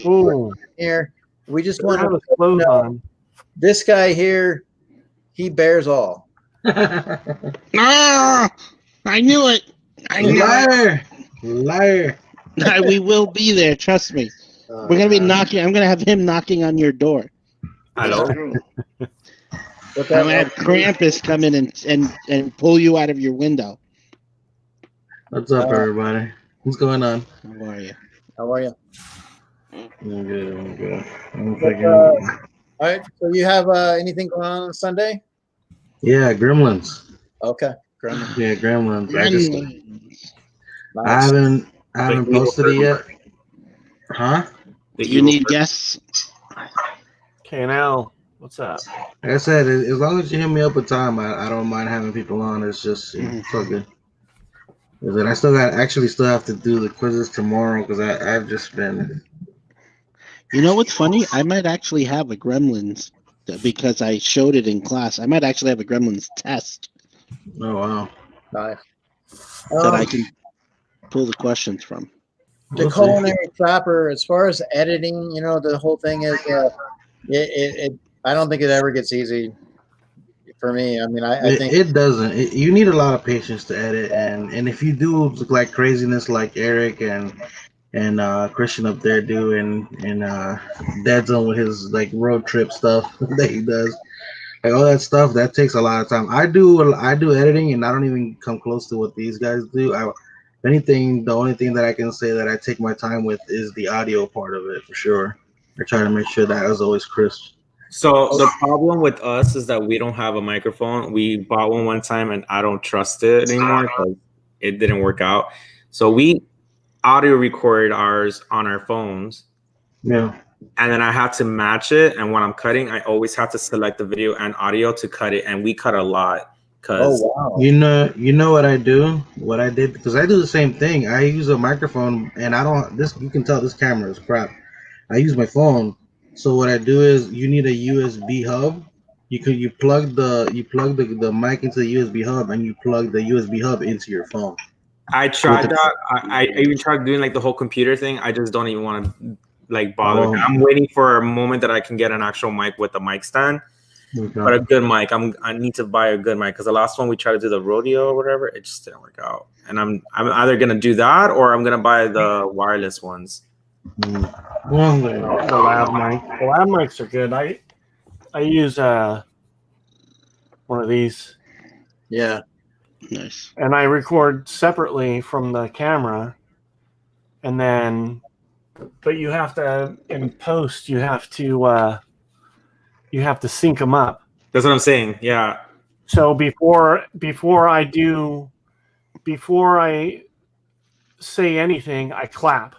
Ooh, here, we just I want have to his clothes on. this guy here, he bears all. Ah, I knew it. I knew it. Liar. We will be there. Trust me. We're gonna be knocking. I'm gonna have him knocking on your door. Hello. I'm gonna have Krampus come in and pull you out of your window. What's up, everybody? What's going on? How are you? How are you? I'm good. I'm good. All right. So you have anything going on Sunday? Yeah, Gremlins. Okay. Gremlins. Yeah, Gremlins. Nice. I haven't posted it yet. Huh? Do you need guests? Okay, now what's up? Like I said, as long as you hit me up with time, I don't mind having people on. It's just it's all good. Is that I still have to do the quizzes tomorrow because I've just been. You know what's funny? I might actually have a Gremlins because I showed it in class. I might actually have a Gremlins test. Oh wow! Nice. That I can pull the questions from. The Culinary Trapper, as far as editing, you know, the whole thing is, I don't think it ever gets easy for me. I mean, I think it doesn't. You need a lot of patience to edit, and if you do like craziness like Eric and Christian up there do, and Dead Zone with his like road trip stuff that he does, like all that stuff, that takes a lot of time. I do editing, and I don't even come close to what these guys do. If anything, the only thing that I can say that I take my time with is the audio part of it for sure. I try to make sure that is always crisp. So the problem with us is that we don't have a microphone. We bought one time, and I don't trust it anymore because it didn't work out. So we audio record ours on our phones. Yeah. And then I have to match it. And when I'm cutting, I always have to select the video and audio to cut it. And we cut a lot. wow. You know what I do? What I did, because I do the same thing. I use a microphone, and I don't. You can tell this camera is crap. I use my phone. So what I do is, you need a USB hub. You plug the mic into the USB hub, and you plug the USB hub into your phone. I tried that. I even tried doing like the whole computer thing. I just don't even want to like bother. I'm waiting for a moment that I can get an actual mic with a mic stand. Okay. But a good mic. I need to buy a good mic because the last one we tried to do the rodeo or whatever, it just didn't work out. And I'm either gonna do that or I'm gonna buy the wireless ones. The lab mic. The lab mics are good. I use one of these. Yeah. Nice. And I record separately from the camera, and then, but you have to in post. You have to sync them up. That's what I'm saying. Yeah. So before I say anything, I clap,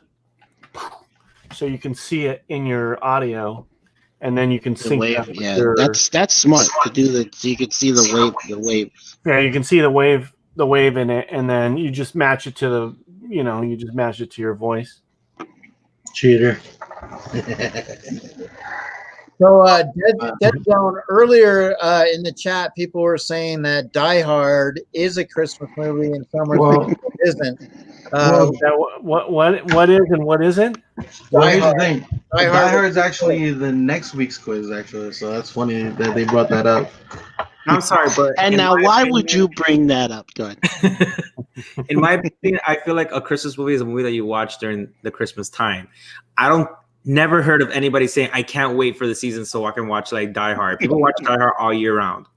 so you can see it in your audio, and then you can sync wave. that. Yeah, that's smart to do that. So you can see the wave. Yeah, you can see the wave in it, and then you just match it to your voice. Cheater. So, Dead Zone, earlier in the chat, people were saying that Die Hard is a Christmas movie, and some were saying it isn't. What is and what isn't? Well, here's the thing. Die Hard's actually the next week's quiz, actually. So that's funny that they brought that up. I'm sorry, but and now why would you bring that up? Go ahead. In my opinion, I feel like a Christmas movie is a movie that you watch during the Christmas time. Never heard of anybody saying I can't wait for the season so I can watch like Die Hard. People watch Die Hard all year round,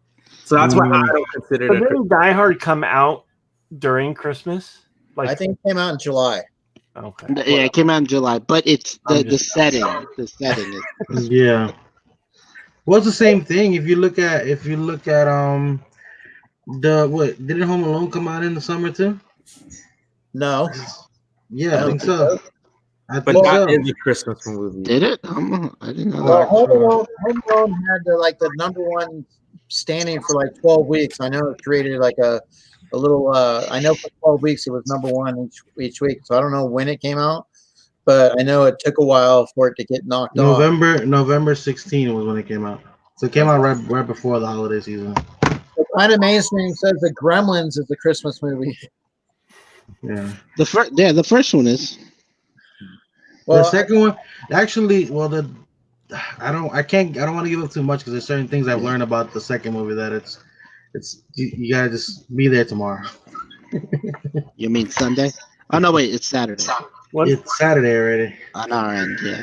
so that's why I don't consider it. Didn't Die Hard come out during Christmas? Like, I think it came out in July. Okay. Yeah, it came out in July, but it's the setting. The setting is yeah. Well, it's the same thing. If you look at didn't Home Alone come out in the summer too? No. Yeah, I think so. But that is a Christmas movie. Did it? I didn't know. Well, Home Alone had the number one standing for like 12 weeks. I know it created like a little. I know for 12 weeks it was number one each week. So I don't know when it came out, but I know it took a while for it to get knocked off. November 16 was when it came out. So it came out right before the holiday season. The kind of mainstream says that Gremlins is a Christmas movie. Yeah. The first one is. Well, the second one, actually, well, I don't want to give up too much because there's certain things I've learned about the second movie that it's you gotta just be there tomorrow. You mean Sunday? Oh no, wait, it's Saturday. What? It's Saturday already. On our end, yeah.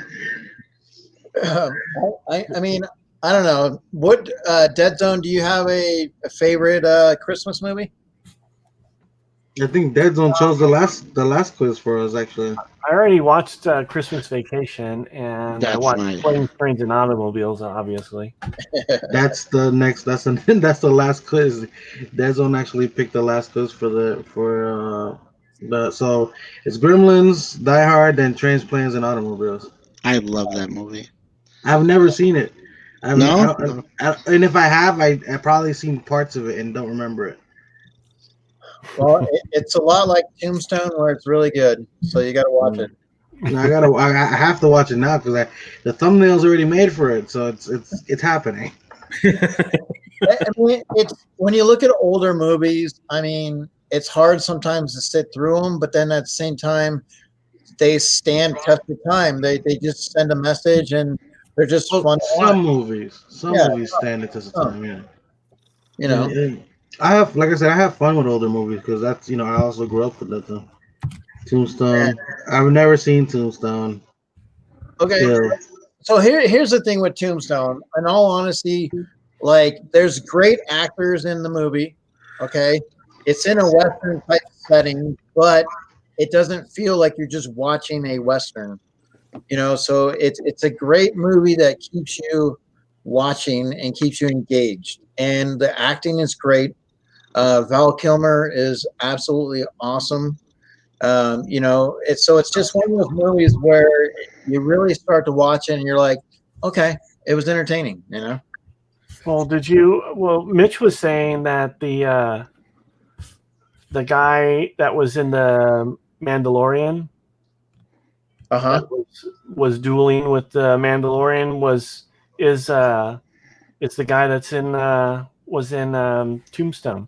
I mean, I don't know. What Dead Zone? Do you have a favorite Christmas movie? I think Dead Zone chose the last quiz for us actually. I already watched Christmas Vacation, and I watched Planes, Trains, and Automobiles, obviously. That's the next. That's the last quiz. Dead Zone actually picked the last quiz so it's Gremlins, Die Hard, then Trains, Planes, and Automobiles. I love that movie. I've never seen it. No? And if I have, I've probably seen parts of it and don't remember it. Well, it's a lot like Tombstone, where it's really good. So you got to watch it. No, I have to watch it now because the thumbnail's already made for it, so it's happening. I mean, it's when you look at older movies. I mean, it's hard sometimes to sit through them, but then at the same time, they stand test of time. They just send a message, and they're just fun. Some movies stand the test of time. Yeah, you know. And I have fun with older movies because that's I also grew up with that. Tombstone. I've never seen Tombstone. Okay, so here's the thing with Tombstone. In all honesty, like there's great actors in the movie. Okay, it's in a Western type setting, but it doesn't feel like you're just watching a Western. So it's a great movie that keeps you watching and keeps you engaged, and the acting is great. Val Kilmer is absolutely awesome. It's just one of those movies where you really start to watch it and you're like, okay, it was entertaining, Well, Mitch was saying that the guy that was in the Mandalorian that was dueling with the Mandalorian is the guy that's was in Tombstone.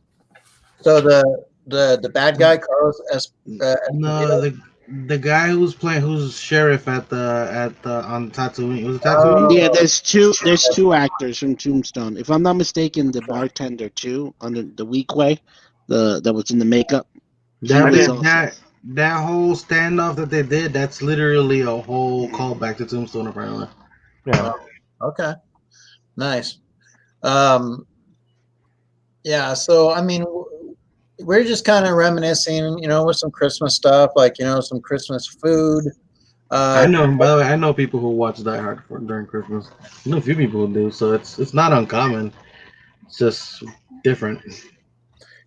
So the bad guy, Carlos no, the guy who's sheriff on Tatooine. Was it Tatooine? Yeah, there's two actors from Tombstone. If I'm not mistaken, the bartender too on the weak way, that was in the makeup. That whole standoff that they did, that's literally a whole callback to Tombstone, apparently. Yeah. Okay. Nice. Yeah. So I mean, we're just kind of reminiscing, with some Christmas stuff, like some Christmas food. I know. By the way, I know people who watch Die Hard during Christmas. I know a few people who do, so it's not uncommon. It's just different.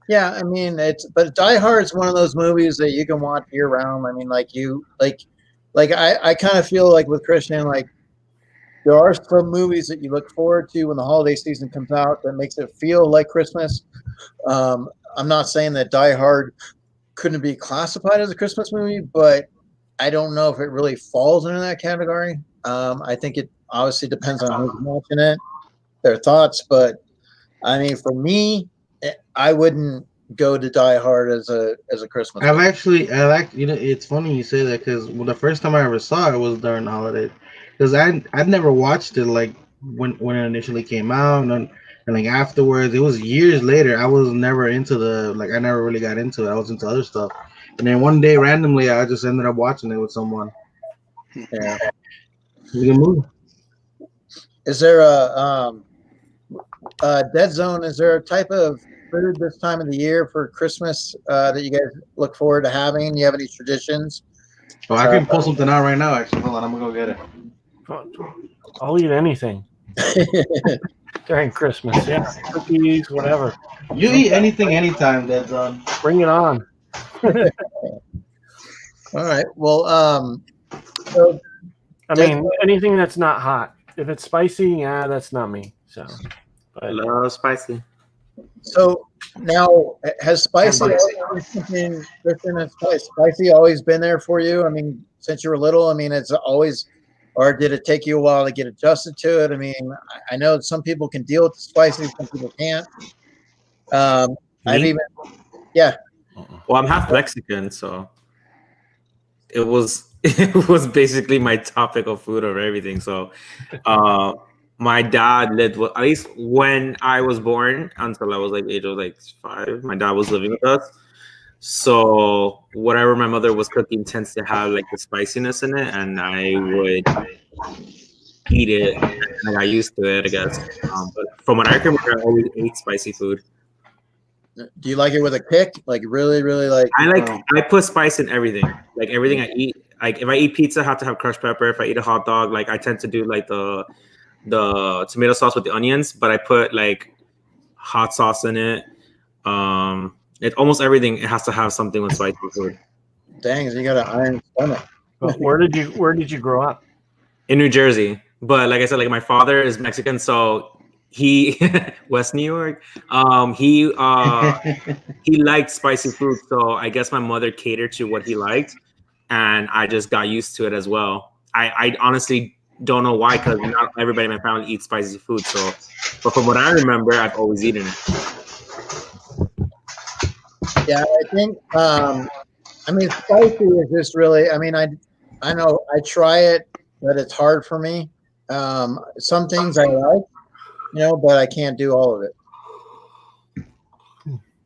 Yeah, I mean, but Die Hard is one of those movies that you can watch year round. I mean, I kind of feel like with Christian, like there are some movies that you look forward to when the holiday season comes out that makes it feel like Christmas. I'm not saying that Die Hard couldn't be classified as a Christmas movie, but I don't know if it really falls into that category. I think it obviously depends on who's watching it, their thoughts. But I mean, for me, I wouldn't go to Die Hard as a Christmas movie. It's funny you say that because the first time I ever saw it was during the holidays. Because I'd never watched it like when it initially came out and like afterwards. It was years later. I was never into I never really got into it. I was into other stuff. And then one day randomly I just ended up watching it with someone. Yeah. It's a good movie. Is there a Dead Zone? Is there a type of food this time of the year for Christmas that you guys look forward to having? Do you have any traditions? Oh, I can pull something out right now. Actually, hold on, I'm gonna go get it. I'll eat anything during Christmas. Yeah, cookies, whatever. You eat anything, anytime, Dead Zone. Bring it on. All right. Well, so anything that's not hot. If it's spicy, yeah, that's not me. So, I love spicy. So now, has spicy always been there for you? I mean, since you were little, I mean, it's always or did it take you a while to get adjusted to it? I mean, I know some people can deal with the spicy, some people can't. I've even, yeah. Well, I'm half Mexican, so it was it was basically my topic of food or everything. So, my dad lived with, at least when I was born until I was like age of like 5. My dad was living with us. So whatever my mother was cooking tends to have like the spiciness in it, and I would eat it, and I got used to it, I guess. But from what I can remember, I always ate spicy food. Do you like it with a kick? Like really, really like? I put spice in everything. Like everything I eat. Like if I eat pizza, I have to have crushed pepper. If I eat a hot dog, like I tend to do like the tomato sauce with the onions, but I put like hot sauce in it. It almost everything, it has to have something with spicy food. Dang, so you got an iron stomach. Where did you grow up? In New Jersey. But like I said, like my father is Mexican, so he West New York. He liked spicy food, so I guess my mother catered to what he liked, and I just got used to it as well. I honestly don't know why, because not everybody in my family eats spicy food. So, but from what I remember, I've always eaten it. Yeah, I think. I mean, spicy is just really. I mean, I know I try it, but it's hard for me. Some things I like, but I can't do all of it.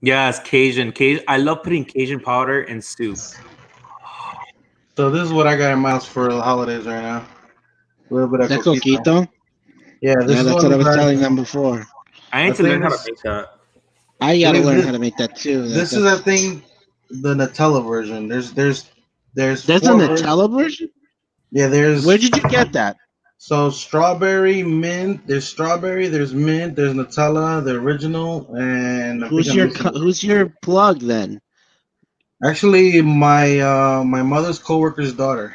Yes, Cajun. I love putting Cajun powder in soup. So this is what I got in mind for the holidays right now. A little bit of coquito. Yeah, that's what I was telling them before. I need to learn how to make that. I gotta learn how to make that too. This is, I think, the Nutella version. There's a Nutella version. Yeah, there's. Where did you get that? So strawberry, mint. There's strawberry. There's mint. There's Nutella, the original, and who's your plug then? Actually, my my mother's coworker's daughter.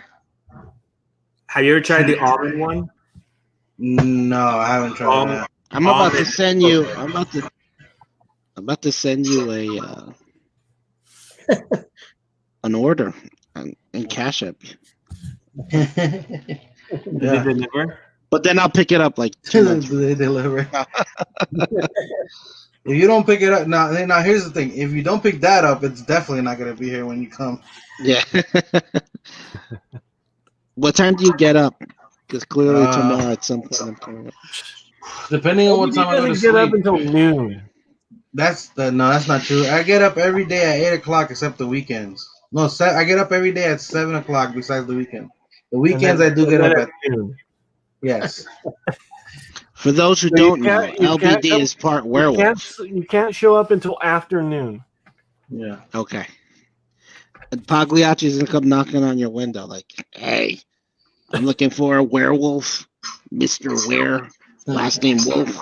Have you ever tried the almond one? No, I haven't tried that. I'm about to send you. I'm about to send you an order and Cash App. Did they deliver? But then I'll pick it up like 2 months. Do they deliver? If you don't pick it up now, here's the thing: if you don't pick that up, it's definitely not gonna be here when you come. Yeah. What time do you get up? Because clearly tomorrow at some point I'm coming up. Depending on what time I go to sleep. Get up until noon. That's not true. I get up every day at 8 o'clock except the weekends. No, I get up every day at 7 o'clock besides the weekend. The weekends I do get up at noon. Yes. For those who don't know, LBD is part werewolf. You can't show up until afternoon. Yeah. Okay. And Pagliacci is gonna come knocking on your window like, "Hey, I'm looking for a werewolf, Mr. Were, last name Wolf."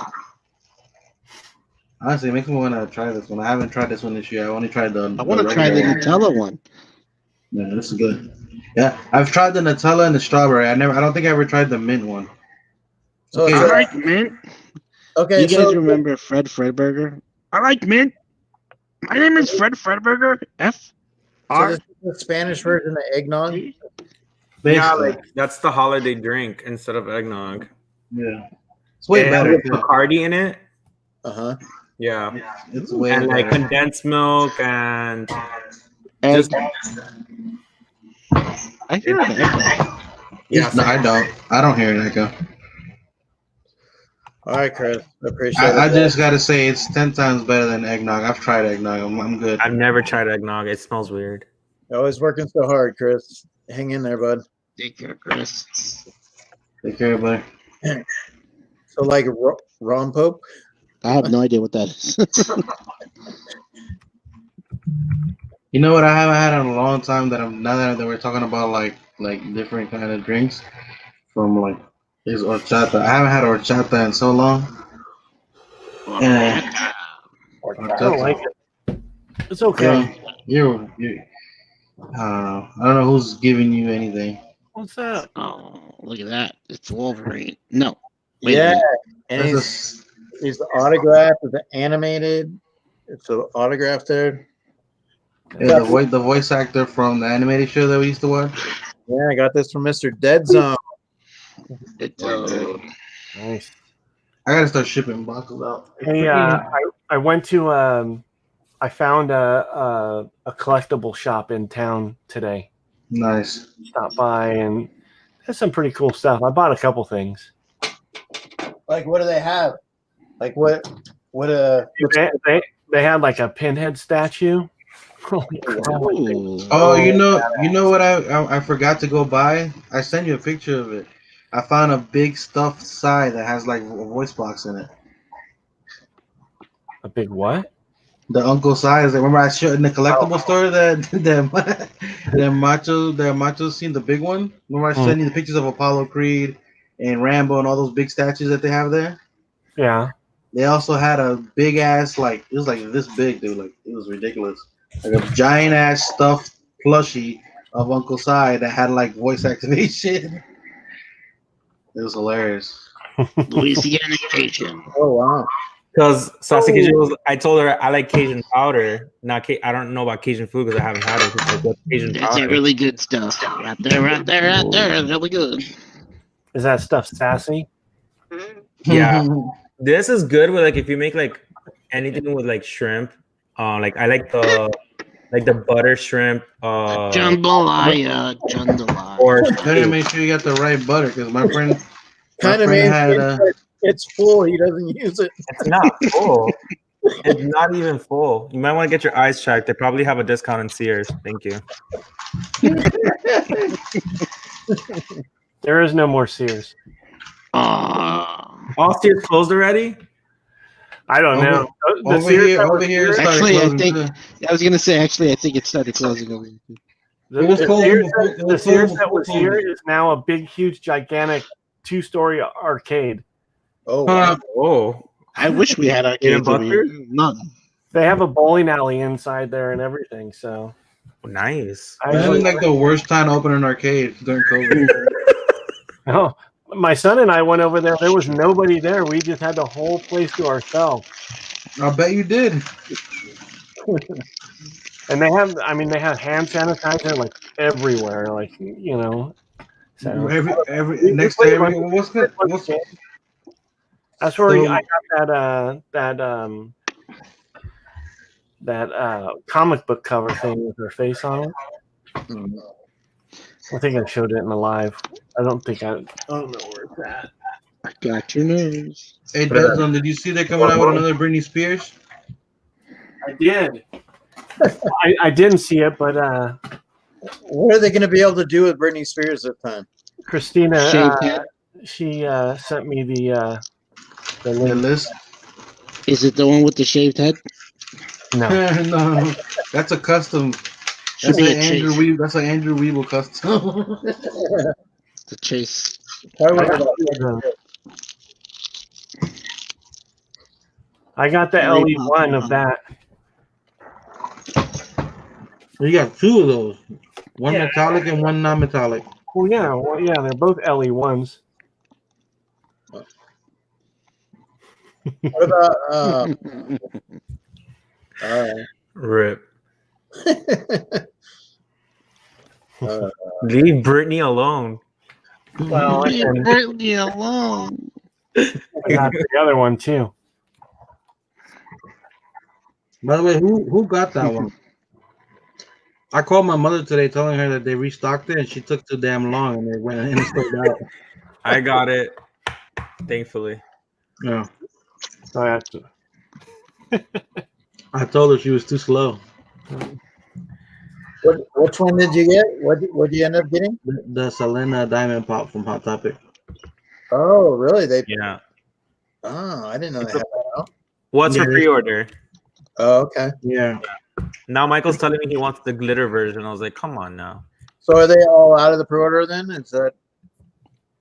Honestly, it makes me want to try this one. I haven't tried this one this year. I only tried the. I want to try the Nutella one. Yeah, this is good. Yeah, I've tried the Nutella and the strawberry. I don't think I ever tried the mint one. So I like mint. Okay, you guys remember Fred Fredburger? I like mint. My name is Fred Fredburger. So this is the Spanish version of eggnog. Yeah, like that's the holiday drink instead of eggnog. Yeah, it's way better. With Bacardi in it. Yeah, it's way and better. like condensed milk and just. I hear an echo. Yeah, no, I don't. I don't hear an echo. All right, Chris. I appreciate it. I just gotta say it's 10 times better than eggnog. I've tried eggnog. I'm good. I've never tried eggnog. It smells weird. Always working so hard, Chris. Hang in there, bud. Take care, Chris. Take care, buddy. So, like Ron Pope? I have no idea what that is. You know what I haven't had in a long time now that we're talking about like different kind of drinks from like is horchata. I haven't had horchata in so long. I don't like it. It's okay. You I don't know who's giving you anything. What's that? Oh, look at that. It's Wolverine. No. Yeah. And he's autographed with the animated. It's an autograph there. Yeah, the voice actor from the animated show that we used to watch. Yeah, I got this from Mr. Dead Zone. Nice. I gotta start shipping boxes out. Hey, I went to I found a collectible shop in town today. Nice. Stopped by and there's some pretty cool stuff. I bought a couple things. Like, what do they have? Like, what They had like a pinhead statue. Oh, you know what I forgot to go buy? I sent you a picture of it. I found a big stuffed Psy that has like a voice box in it. A big what? The Uncle Psy is. Remember I showed in the collectible store that Macho seen the big one. Remember I sent you the pictures of Apollo Creed and Rambo and all those big statues that they have there. Yeah. They also had a big ass it was like this big, dude. Like it was ridiculous. Like a giant ass stuffed plushie of Uncle Si that had like voice activation. It was hilarious. Louisiana Cajun. Oh wow! Because Sassy Cajun was, I told her I like Cajun powder. Not I don't know about Cajun food because I haven't had it. Like, what's Cajun That's powder? really good stuff. Right there. Really good. Is that stuff sassy? Yeah. This is good with like if you make like anything with like shrimp. Like I like the butter shrimp. Jambalaya. Or gotta make sure you got the right butter because my friend Kind of had it's full. He doesn't use it. It's not full. It's not even full. You might want to get your eyes checked. They probably have a discount in Sears. Thank you. There is no more Sears. All Sears closed already? I don't know. The over Sears here, that over was here. here- Actually, I closing think too. I was gonna say. Actually, I think it started closing over here. It was the closed Sears before- that- it the was Sears closed that was before here COVID. is now a big, huge, gigantic 2-story arcade. Oh wow! Oh. I wish we had arcades over here. None. They have a bowling alley inside there and everything. So Nice. This is like the worst time to open an arcade during COVID. Oh, my son and I went over there. There was nobody there. We just had the whole place to ourselves. I bet you did. And they have hand sanitizer like everywhere. Like So Every next to every what's good? that's where So- I got that comic book cover thing with her face on it. I think I showed it in the live. I don't know where it's at. I got your nose. Hey, Desmond, did you see they're coming out with another Britney Spears? I did. I didn't see it, but What are they going to be able to do with Britney Spears this time? Christina, Shaved head? she sent me the The link. list? Is it the one with the shaved head? No, No, that's a custom. Should That's be an a chase. That's an Andrew Weeble custom. The chase. I got the LE1 of that. You got two of those. One Yeah. metallic and one non-metallic. Well, yeah, they're both LE1s. What about Rip. Leave Britney alone. Well, Leave and Britney alone. I got the other one too. By the way, who got that one? I called my mother today telling her that they restocked it and she took too damn long and it went and it sold out. I got it. Thankfully. Yeah. So I have to. I told her she was too slow. which one did you get? What did you end up getting? The Selena Diamond Pop from Hot Topic. Oh, really? Yeah. Oh, I didn't know they had that out. What's Yeah, for pre-order? Oh, okay. Yeah. Now Michael's telling me he wants the glitter version. I was like, come on now. So are they all out of the pre-order then? Is that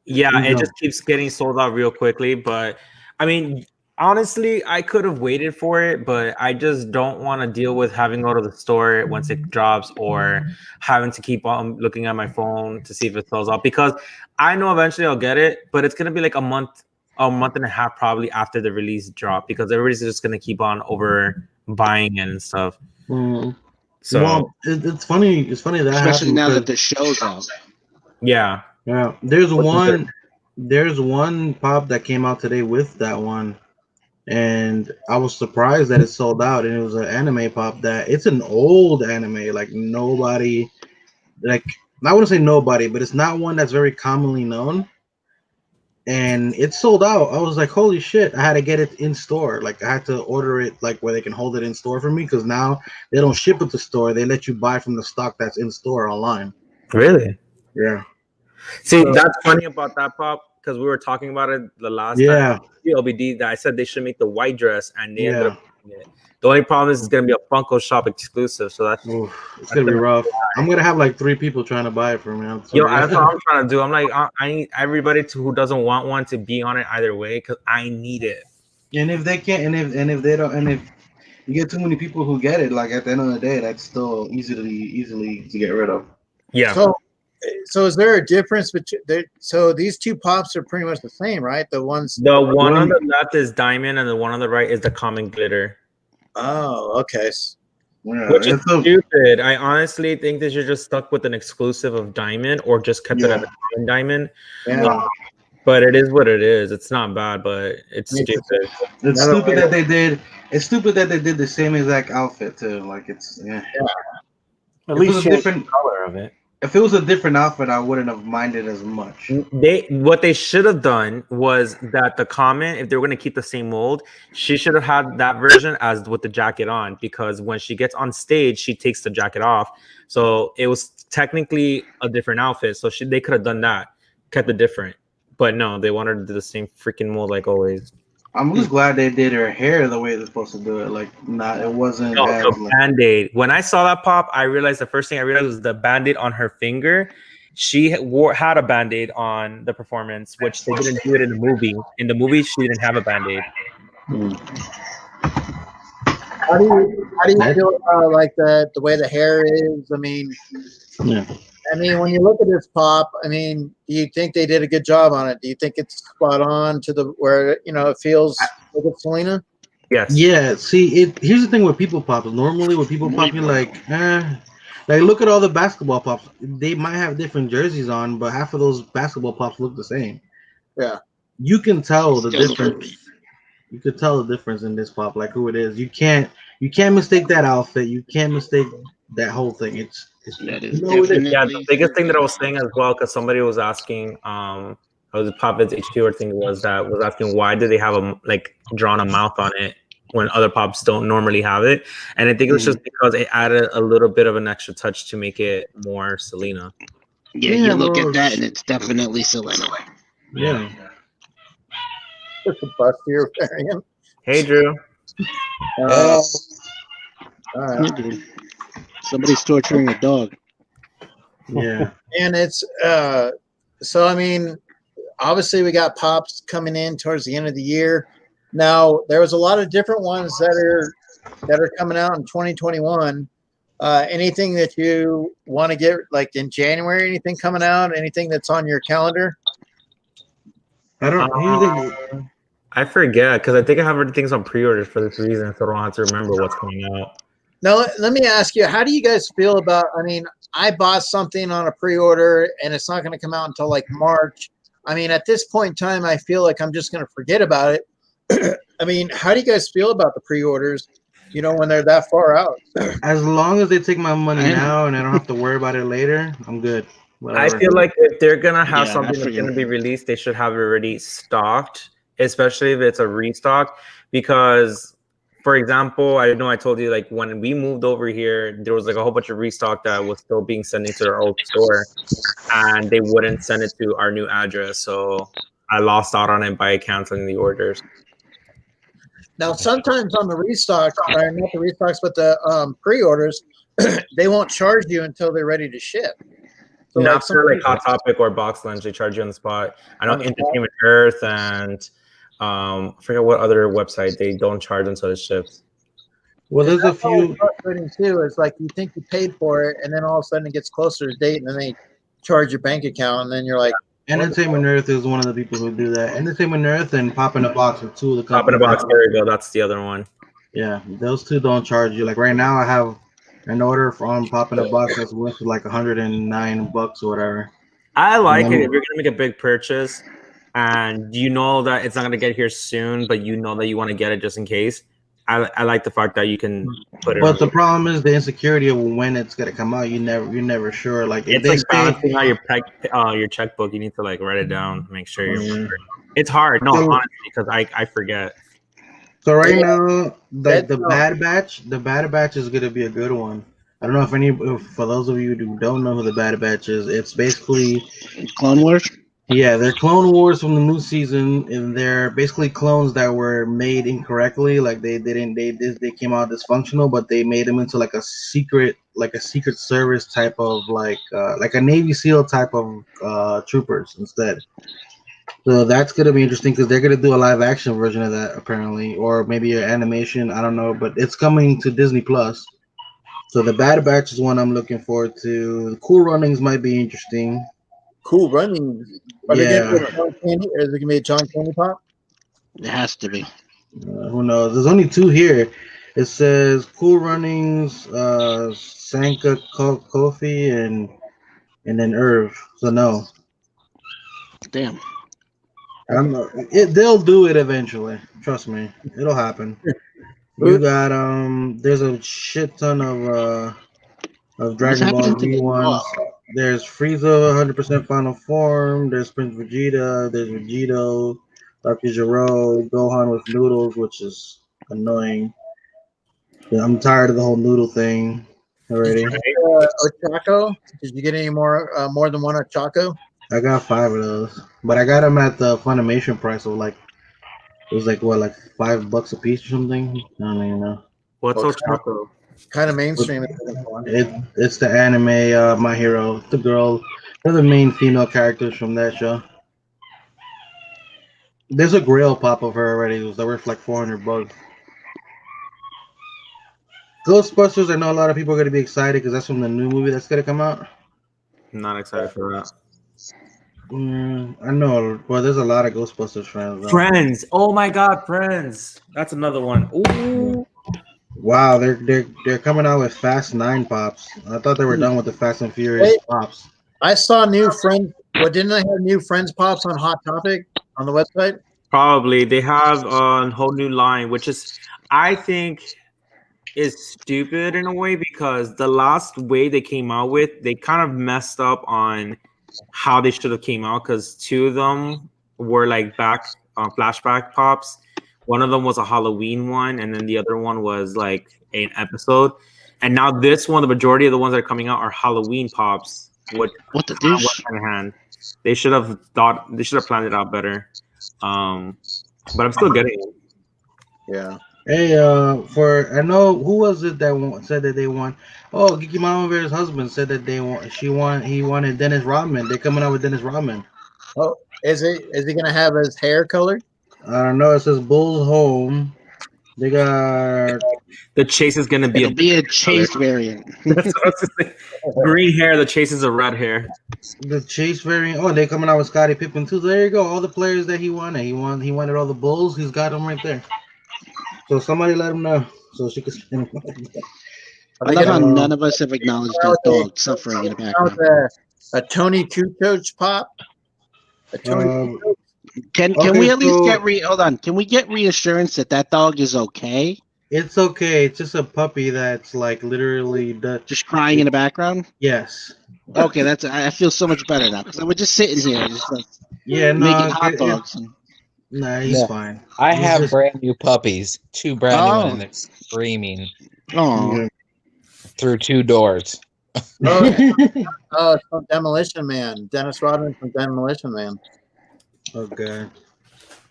Yeah, it No. just keeps getting sold out real quickly. But I mean, honestly, I could have waited for it, but I just don't want to deal with having to go to the store once it drops or having to keep on looking at my phone to see if it sells out, because I know eventually I'll get it, but it's gonna be like a month and a half probably after the release drop, because everybody's just gonna keep on over buying it and stuff. Mm. So Well, it's funny. It's funny that Especially happened now that because- the show's out. yeah. Yeah, there's one. There's one pop that came out today with that one, and I was surprised that it sold out. And it was an anime pop that it's an old anime, like nobody, like I wouldn't say nobody, but it's not one that's very commonly known. And it sold out. I was like, holy shit! I had to get it in store. Like I had to order it like where they can hold it in store for me because now they don't ship it to store. They let you buy from the stock that's in store online. Really? Yeah. See, that's funny about that pop because we were talking about it the last Yeah. time. The LBD that I said they should make the white dress, and they ended Yeah. up making it. The only problem is it's gonna be a Funko Shop exclusive, so that's Oof, it's gonna be rough. I'm gonna have like 3 people trying to buy it for me. yo. That's what I'm trying to do. I'm like, I need everybody who doesn't want one to be on it either way because I need it. And if they can't, and if they don't, and if you get too many people who get it, like at the end of the day, that's still easily to get rid of. Yeah. So is there a difference between? So these two pops are pretty much the same, right? The one on the left is diamond, and the one on the right is the common glitter. Oh, okay. Yeah, Which is stupid. I honestly think that you're just stuck with an exclusive of diamond, or just kept it at a common diamond. Yeah. But it is what it is. It's not bad, but it's stupid. It's stupid that they did. It's stupid that they did the same exact outfit too. Like it's At least different color of it. If it was a different outfit, I wouldn't have minded as much. What they should have done was that the common, if they were going to keep the same mold, she should have had that version as with the jacket on, because when she gets on stage, she takes the jacket off. So it was technically a different outfit. So they could have done that, kept it different. But no, they wanted to do the same freaking mold like always. I'm just glad they did her hair the way they're supposed to do it. Like, it wasn't. No, the Band-Aid. When I saw that pop, I realized the first thing I realized was the Band-Aid on her finger. She had a Band-Aid on the performance, which they didn't do it in the movie. In the movie, she didn't have a Band-Aid. How do you feel about like the way the hair is? I mean, when you look at this pop, I mean, do you think they did a good job on it? Do you think it's spot on to the where it feels like it's Selena? Yes. Yeah. See, here's the thing with people pops. Normally, with people pop, you're like, look at all the basketball pops. They might have different jerseys on, but half of those basketball pops look the same. Yeah. You can tell the difference. You could tell the difference in this pop, like who it is. You can't mistake that outfit. You can't mistake that whole thing. It's the biggest thing that I was saying as well, because somebody was asking, was Pop's HQ, I think it was asking why do they have drawn a mouth on it when other pops don't normally have it, and I think it was just because it added a little bit of an extra touch to make it more Selena. Yeah, you look at that and it's definitely Selena. Yeah. It's a bust here variant. Hey, Drew. All right. Somebody's torturing a dog. Yeah. And it's so I mean, obviously we got pops coming in towards the end of the year. Now there was a lot of different ones that are coming out in 2021. Anything that you want to get like in January? Anything coming out? Anything that's on your calendar? I forget because I think I have everything on pre-orders for this reason, so I don't have to remember what's coming out. Now, let me ask you, how do you guys feel about, I mean, I bought something on a pre-order and it's not going to come out until like March. I mean, at this point in time, I feel like I'm just going to forget about it. I mean, how do you guys feel about the pre-orders, when they're that far out? As long as they take my money now and I don't have to worry about it later, I'm good. Whatever. I feel like if they're going to have something that's going to be released, they should have it already stocked, especially if it's a restock, because for example, I know I told you like when we moved over here, there was like a whole bunch of restock that was still being sent into their old store, and they wouldn't send it to our new address. So I lost out on it by canceling the orders. Now, sometimes on the restocks, or not the restocks, but the pre-orders, they won't charge you until they're ready to ship. So not for like Hot Topic or Box Lunch, they charge you on the spot. I know Entertainment Earth and I forget what other website they don't charge until it ships. Well, there's a few frustrating too. It's like you think you paid for it, and then all of a sudden it gets closer to date, and then they charge your bank account, and then you're like. Entertainment Earth is one of the people who do that. Entertainment Earth and Pop in a Box are two of the Pop companies. in a Box, there you go. That's the other one. Yeah, those two don't charge you. Like right now, I have an order from Pop in a Box that's worth like $109 or whatever. I like it if you're gonna make a big purchase. and you know that it's not gonna get here soon, but you know that you want to get it just in case. I like the fact that you can put it. But the problem is the insecurity of when it's gonna come out. You're never sure. Like if It's they like say, balancing out your checkbook. You need to like write it down, make sure you're. yeah. It's hard, no, So- honestly, because I forget. So right Yeah. now, like the That's Bad Batch is gonna be a good one. I don't know if for those of you who don't know who the Bad Batch is, it's basically Clone Wars. yeah, they're Clone Wars from the new season, and they're basically clones that were made incorrectly. Like they came out dysfunctional, but they made them into like a secret service type of like a Navy SEAL type of troopers instead. So that's gonna be interesting because they're gonna do a live action version of that apparently, or maybe an animation. I don't know, but it's coming to Disney Plus. So the Bad Batch is one I'm looking forward to. The Cool Runnings might be interesting. Cool Running. Are they Yeah. going to be a John Candy? Is it going to be a John Candy Pop? It has to be. Who knows? There's only two here. It says Cool Runnings, Sanka Kofi, and then Irv. So no, Damn. they'll do it eventually. Trust me, it'll happen. You got there's a shit ton of Dragon Ball happening to Z the ones. There's Frieza 100% Final Form. There's Prince Vegeta. There's Vegito, Dr. Gero, Gohan with noodles, which is annoying. Yeah, I'm tired of the whole noodle thing already. Ochako? Did you get any more than one Ochako? I got 5 of those, but I got them at the Funimation price of like it was like what, like $5 a piece or something. I don't even know. What's Well, Ochako? Kind of mainstream. It's the anime My Hero. The girl, they're the main female characters from that show. There's a Grail pop of her already. It was worth like $400. Ghostbusters. I know a lot of people are gonna be excited because that's from the new movie that's gonna come out. I'm not excited for that. I know. Well, there's a lot of Ghostbusters fans. Though. Friends. Oh my God, Friends. That's another one. Ooh. Wow, they're coming out with Fast 9 pops. I thought they were done with the Fast and Furious pops. I saw new Friends. What, didn't I have new Friends pops on Hot Topic on the website? Probably. They have a whole new line, which is, I think, is stupid in a way because the last way they came out with, they kind of messed up on how they should have came out because 2 of them were like flashback pops. One of them was a Halloween one, and then the other one was like an episode. And now this one, the majority of the ones that are coming out are Halloween pops. What the douche? Hand. They should have planned it out better. But I'm still getting it. Yeah. Hey, I know who was it that said that they want. Oh, Geeky Mama Bear's husband said that he wanted Dennis Rodman. They're coming out with Dennis Rodman. Oh, is he gonna have his hair colored? I don't know. It says Bull's Home. They got the Chase is gonna be a Chase variant. That's what I was saying. Green hair. The Chase is a red hair. The Chase variant. Oh, they're coming out with Scottie Pippen too. There you go. All the players that he wanted. He wanted all the Bulls. He's got them right there. So somebody let him know so she could spin him. I love how none of us have acknowledged that dog suffering in the background. A Tony Kukoc pop. A Tony. Can we at least get hold on? Can we get reassurance that dog is okay? It's okay. It's just a puppy that's like literally just crying in the background. Yes. Okay, I feel so much better now because I was just sitting here, just like making hot dogs. Nah, he's fine. I have brand new puppies, 2 brand new ones, and they're screaming through 2 doors. Oh, it's from Demolition Man. Dennis Rodman from Demolition Man. Okay.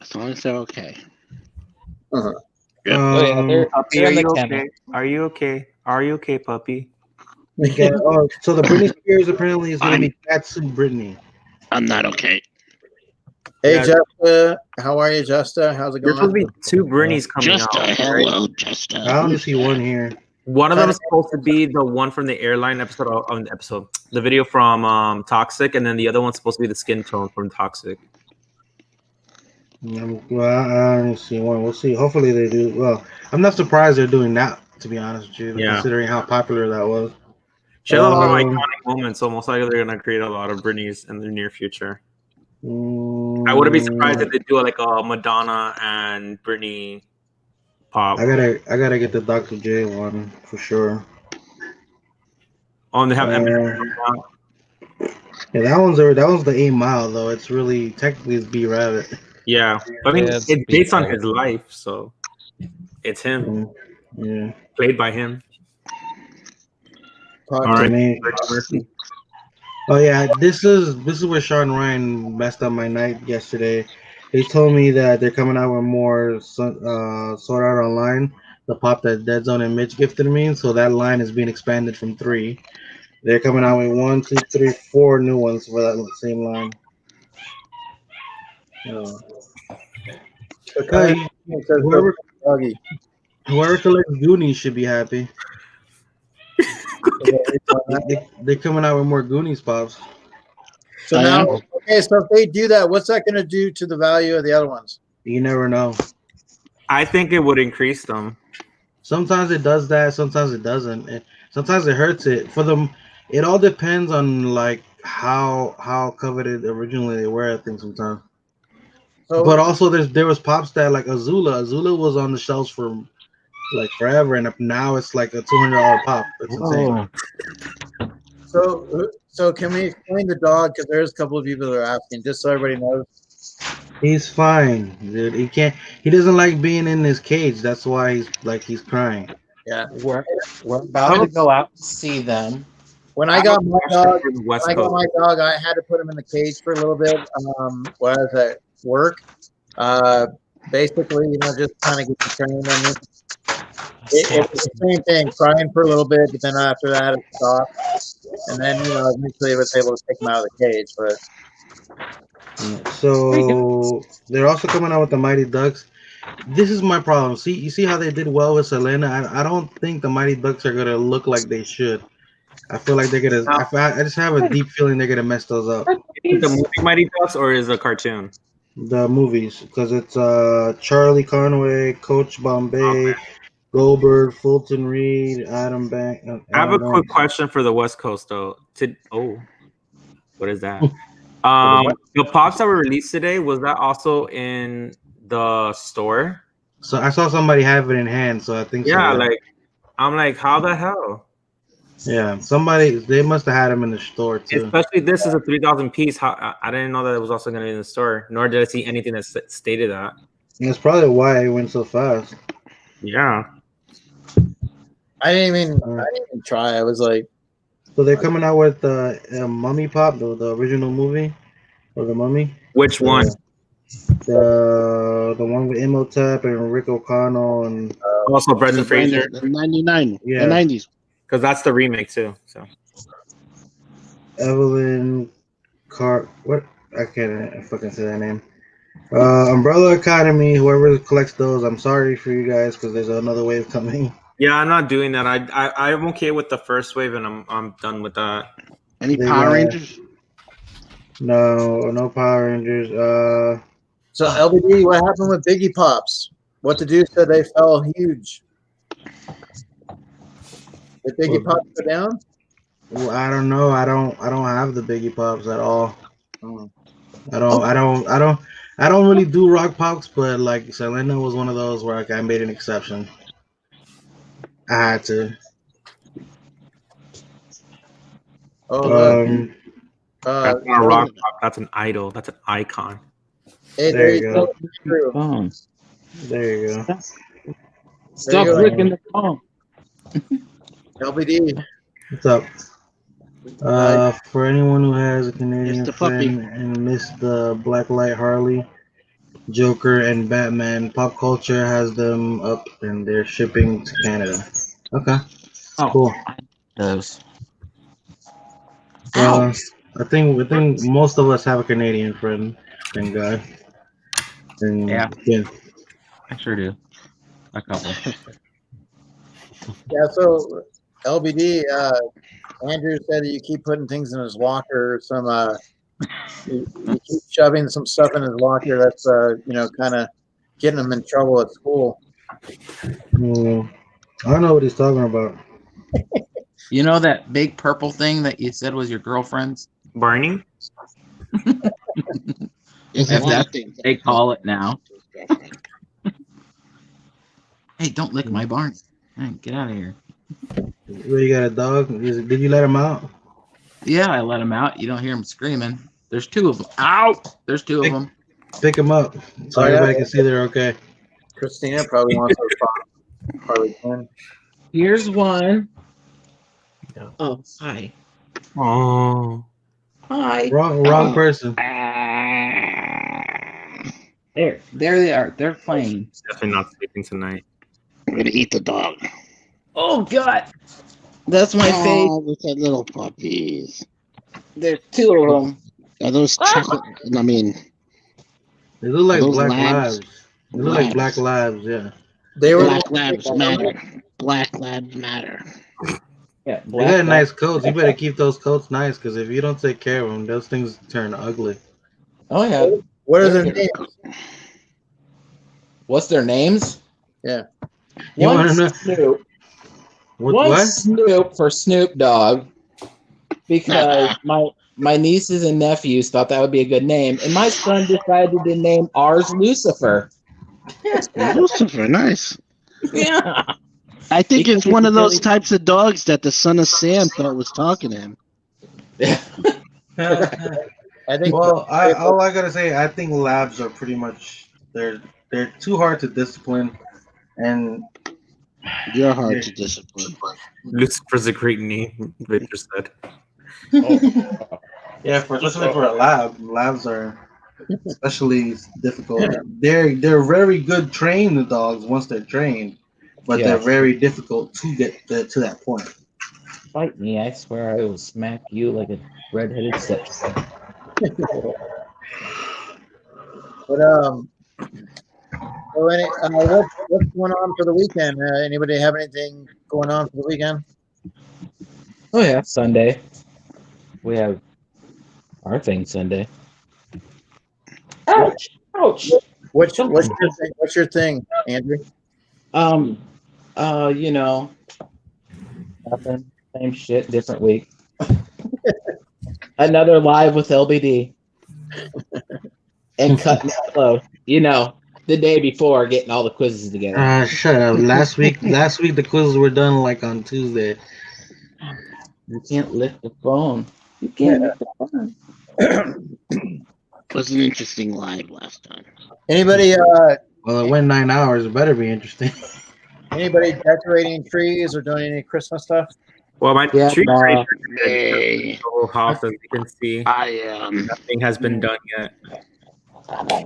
As long as they're okay. Uh-huh. They're puppy, are you okay? Are you okay? Are you okay, puppy? So the Britney Spears apparently is going to be Katsu Britney. I'm not okay. Hey, Justa. How are you, Justa? How's it going? There's supposed to be 2 Britneys coming out. Hello, Justa. I only see one here. One of them is supposed to be the one from the airline episode the video from Toxic, and then the other one's supposed to be the skin tone from Toxic. Well, I only see one. We'll see. Hopefully they do. Well, I'm not surprised they're doing that, to be honest with you, considering how popular that was. She had a lot of iconic moments, so most likely they're going to create a lot of Britneys in the near future. I wouldn't be surprised if they do like a Madonna and Britney pop. I gotta get the Dr. J one for sure. Oh, and they have yeah, that one's the 8 Mile though. It's really technically it's B Rabbit. Yeah, I mean Yeah, it's based on his life, so it's him. Yeah, played by him. All right. Oh yeah, this is where Sean Ryan messed up my night yesterday. They told me that they're coming out with more Sword Art Online, the pop that Dead Zone and Mitch gifted me. So that line is being expanded from 3. They're coming out with 1, 2, 3, 4 new ones for that same line. Whoever collects Goonies should be happy. They're coming out with more Goonies pops. So now, okay, so if they do that, what's that going to do to the value of the other ones? You never know. I think it would increase them. Sometimes it does that. Sometimes it doesn't. Sometimes it hurts it. For them, it all depends on like how coveted originally they were. I think sometimes. So, but also there was pops that like Azula. Azula was on the shelves for like forever, and now it's like a $200 pop. It's insane. So can we explain the dog? Because there's a couple of people that are asking, just so everybody knows. He's fine, dude. He doesn't like being in his cage. That's why he's crying. Yeah, we're about to go out to see them. When I got my dog, I had to put him in the cage for a little bit. When I was at work, basically, just kind of get the training on me. It was the same thing, crying for a little bit, but then after that, it stopped. And then, eventually I was able to take him out of the cage. But so they're also coming out with the Mighty Ducks. This is my problem. You see how they did well with Selena? I don't think the Mighty Ducks are gonna look like they should. I feel like they're gonna. I just have a deep feeling they're gonna mess those up. The movie Mighty Ducks or is it a cartoon? The movies, because it's Charlie Conway, Coach Bombay, Goldberg, Fulton Reed, Adam Bank. I have a quick question for the West Coast though. What is that? The pops that were released today, was that also in the store? So I saw somebody have it in hand, so I think yeah, so, yeah. I'm like, how the hell? Yeah, they must have had them in the store too. Especially this is a 3,000 piece. I didn't know that it was also going to be in the store, nor did I see anything that stated that. And that's probably why it went so fast. Yeah. I didn't even try. I was like, so they're coming out with the Mummy Pop, the original movie of the Mummy. Which one? The one with Imhotep and Rick O'Connell and also Brendan Fraser. The 99, yeah, the 90s. Because that's the remake too. So Evelyn what? I can't fucking say that name. Umbrella Academy. Whoever collects those, I'm sorry for you guys because there's another wave coming. Yeah, I'm not doing that. I'm okay with the first wave, and I'm done with that. Any Power Rangers? No Power Rangers. So LBD, what happened with Biggie Pops? What to do? Said they fell huge. Did Biggie Pops go down? Well, I don't know. I don't have the Biggie Pops at all. I don't really do rock pops, but like Selena was one of those where I made an exception. I had to. That's not a rock pop. That's an idol. That's an icon. Hey, there you go. There you go. Stop clicking the phone. LBD. What's up? For anyone who has a Canadian friend and missed the Blacklight Harley, Joker, and Batman, Pop Culture has them up and they're shipping to Canada. Okay. Oh, cool. Those. I think most of us have a Canadian friend. Thank God. And, yeah. I sure do. A couple. Yeah. So LBD. Andrew said that you keep putting things in his locker. You keep shoving some stuff in his locker. That's kind of getting him in trouble at school. I don't know what he's talking about. You know that big purple thing that you said was your girlfriend's? Barney? There's a If lot of that's things. they call it now. Hey, don't lick my barn. Hey, get out of here. Where you got a dog? Did you let him out? Yeah, I let him out. You don't hear him screaming. There's two of them. Ow! There's two of them. Pick them up so everybody can see they're okay. Christina probably wants to probably can. Here's one. Oh, hi. Oh. Hi. Wrong person. There they are. They're playing. Definitely not sleeping tonight. I'm gonna eat the dog. Oh God, that's my face. Look at little puppies. There's two of them. Are those chocolate? I mean, They look like those black labs? labs. They look like black labs. Yeah. They were Black labs matter. Black labs matter. Yeah, They got nice coats. You better keep those coats nice, because if you don't take care of them, those things turn ugly. Oh yeah. What are their names? What's their names? Yeah. You want to know? Snoop. What? Snoop for Snoop Dogg, because my nieces and nephews thought that would be a good name, and my son decided to name ours Lucifer. Lucifer, nice. Yeah. I think it's one of those types of dogs that the son of Sam thought was talking to him. I think. Well, all I gotta say, I think labs are pretty much they're too hard to discipline, and you're hard to discipline. Lucifer's a great name, Victor said. Yeah, especially for a lab. Labs are especially difficult. They're very good trained dogs once they're trained, but they're very difficult to get to that point. Fight me, I swear I will smack you like a redheaded stepson. But so what's going on for the weekend? Anybody have anything going on for the weekend? Oh yeah, Sunday. We have our thing Sunday. Ouch! Ouch! What's your thing? What's your thing, Andrew? You know, nothing. Same shit, different week. Another live with LBD. And cutting upload. You know, the day before getting all the quizzes together. Shut up. Last week the quizzes were done like on Tuesday. You can't lift the phone. You can't lift the phone. It was an interesting live last time. Anybody? Well, it went 9 hours. It better be interesting. Anybody decorating trees or doing any Christmas stuff? Well, my tree Hey. house, as you can see, nothing has been done yet.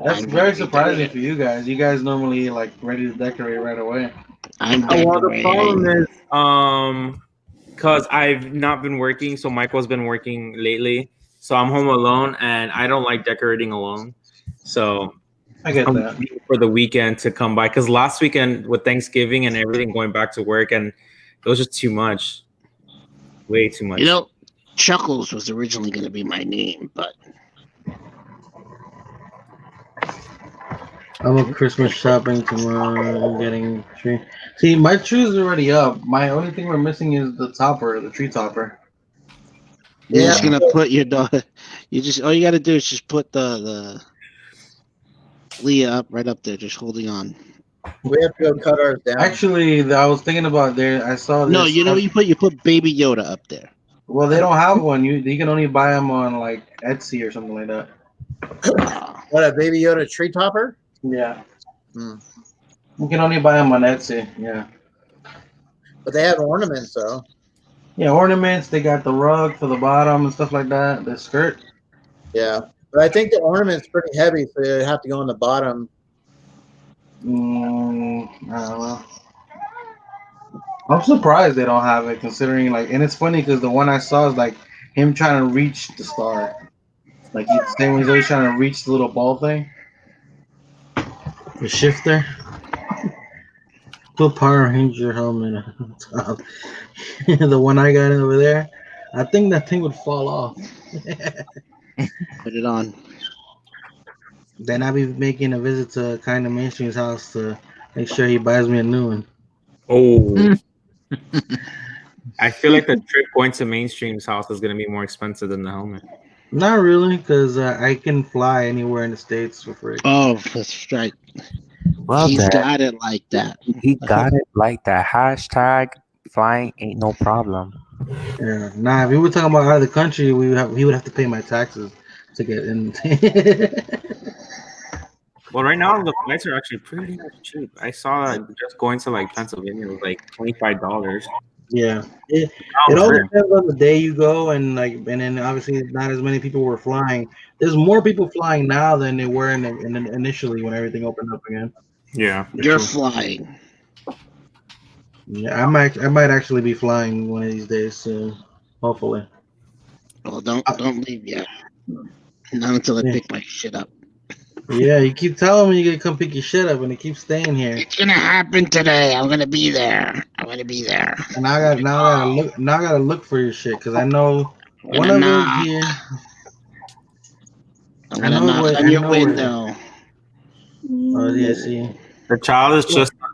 That's very surprising for you guys. You guys normally like ready to decorate right away. Well, the problem is, because I've not been working, so Michael's been working lately, so I'm home alone, and I don't like decorating alone. So I get I'm that. waiting for the weekend to come by, because last weekend with Thanksgiving and everything going back to work, and it was just too much, way too much. You know, Chuckles was originally going to be my name, but I'm a Christmas shopping tomorrow. I'm getting a tree. See, my tree's already up. My only thing we're missing is the topper, the tree topper. you're just going to put your dog. All you got to do is just put the Leah up right up there, just holding on. We have to go cut ours down. Actually, I was thinking about there. I saw this. No, you know, you put Baby Yoda up there. Well, they don't have one. You can only buy them on like Etsy or something like that. What, a Baby Yoda tree topper? Yeah. You can only buy them on Etsy. Yeah. But they have ornaments though. Yeah, ornaments. They got the rug for the bottom and stuff like that. The skirt. Yeah, but I think the ornament's pretty heavy, so they have to go on the bottom. I don't know. I'm surprised they don't have it, considering like, and it's funny because the one I saw is like him trying to reach the star, like he's same way he's always trying to reach the little ball thing. The shifter. Put Power Ranger helmet on top. The one I got over there, I think that thing would fall off. Put it on. Then I'll be making a visit to Kind of Mainstream's house to make sure he buys me a new one. Oh. I feel like the trip going to Mainstream's house is going to be more expensive than the helmet. Not really, because I can fly anywhere in the States for free. Oh, that's right. Well, He's then got it like that. he got it like that. Hashtag flying ain't no problem. Yeah. Nah, if we were talking about out of the country, he would have to pay my taxes to get in. Well, right now the flights are actually pretty much cheap. I saw just going to like Pennsylvania was like $25. Yeah, it all depends on the day you go, and then obviously not as many people were flying. There's more people flying now than there were initially when everything opened up again. Yeah, you're flying. Yeah, I might actually be flying one of these days soon, hopefully. Well, don't leave yet. Not until I pick my shit up. Yeah, you keep telling me you're gonna come pick your shit up, and it keeps staying here. It's gonna happen today. I'm gonna be there. And I gotta look for your shit because I know one of them is here. I'm gonna knock on your window. Oh yeah, see. The child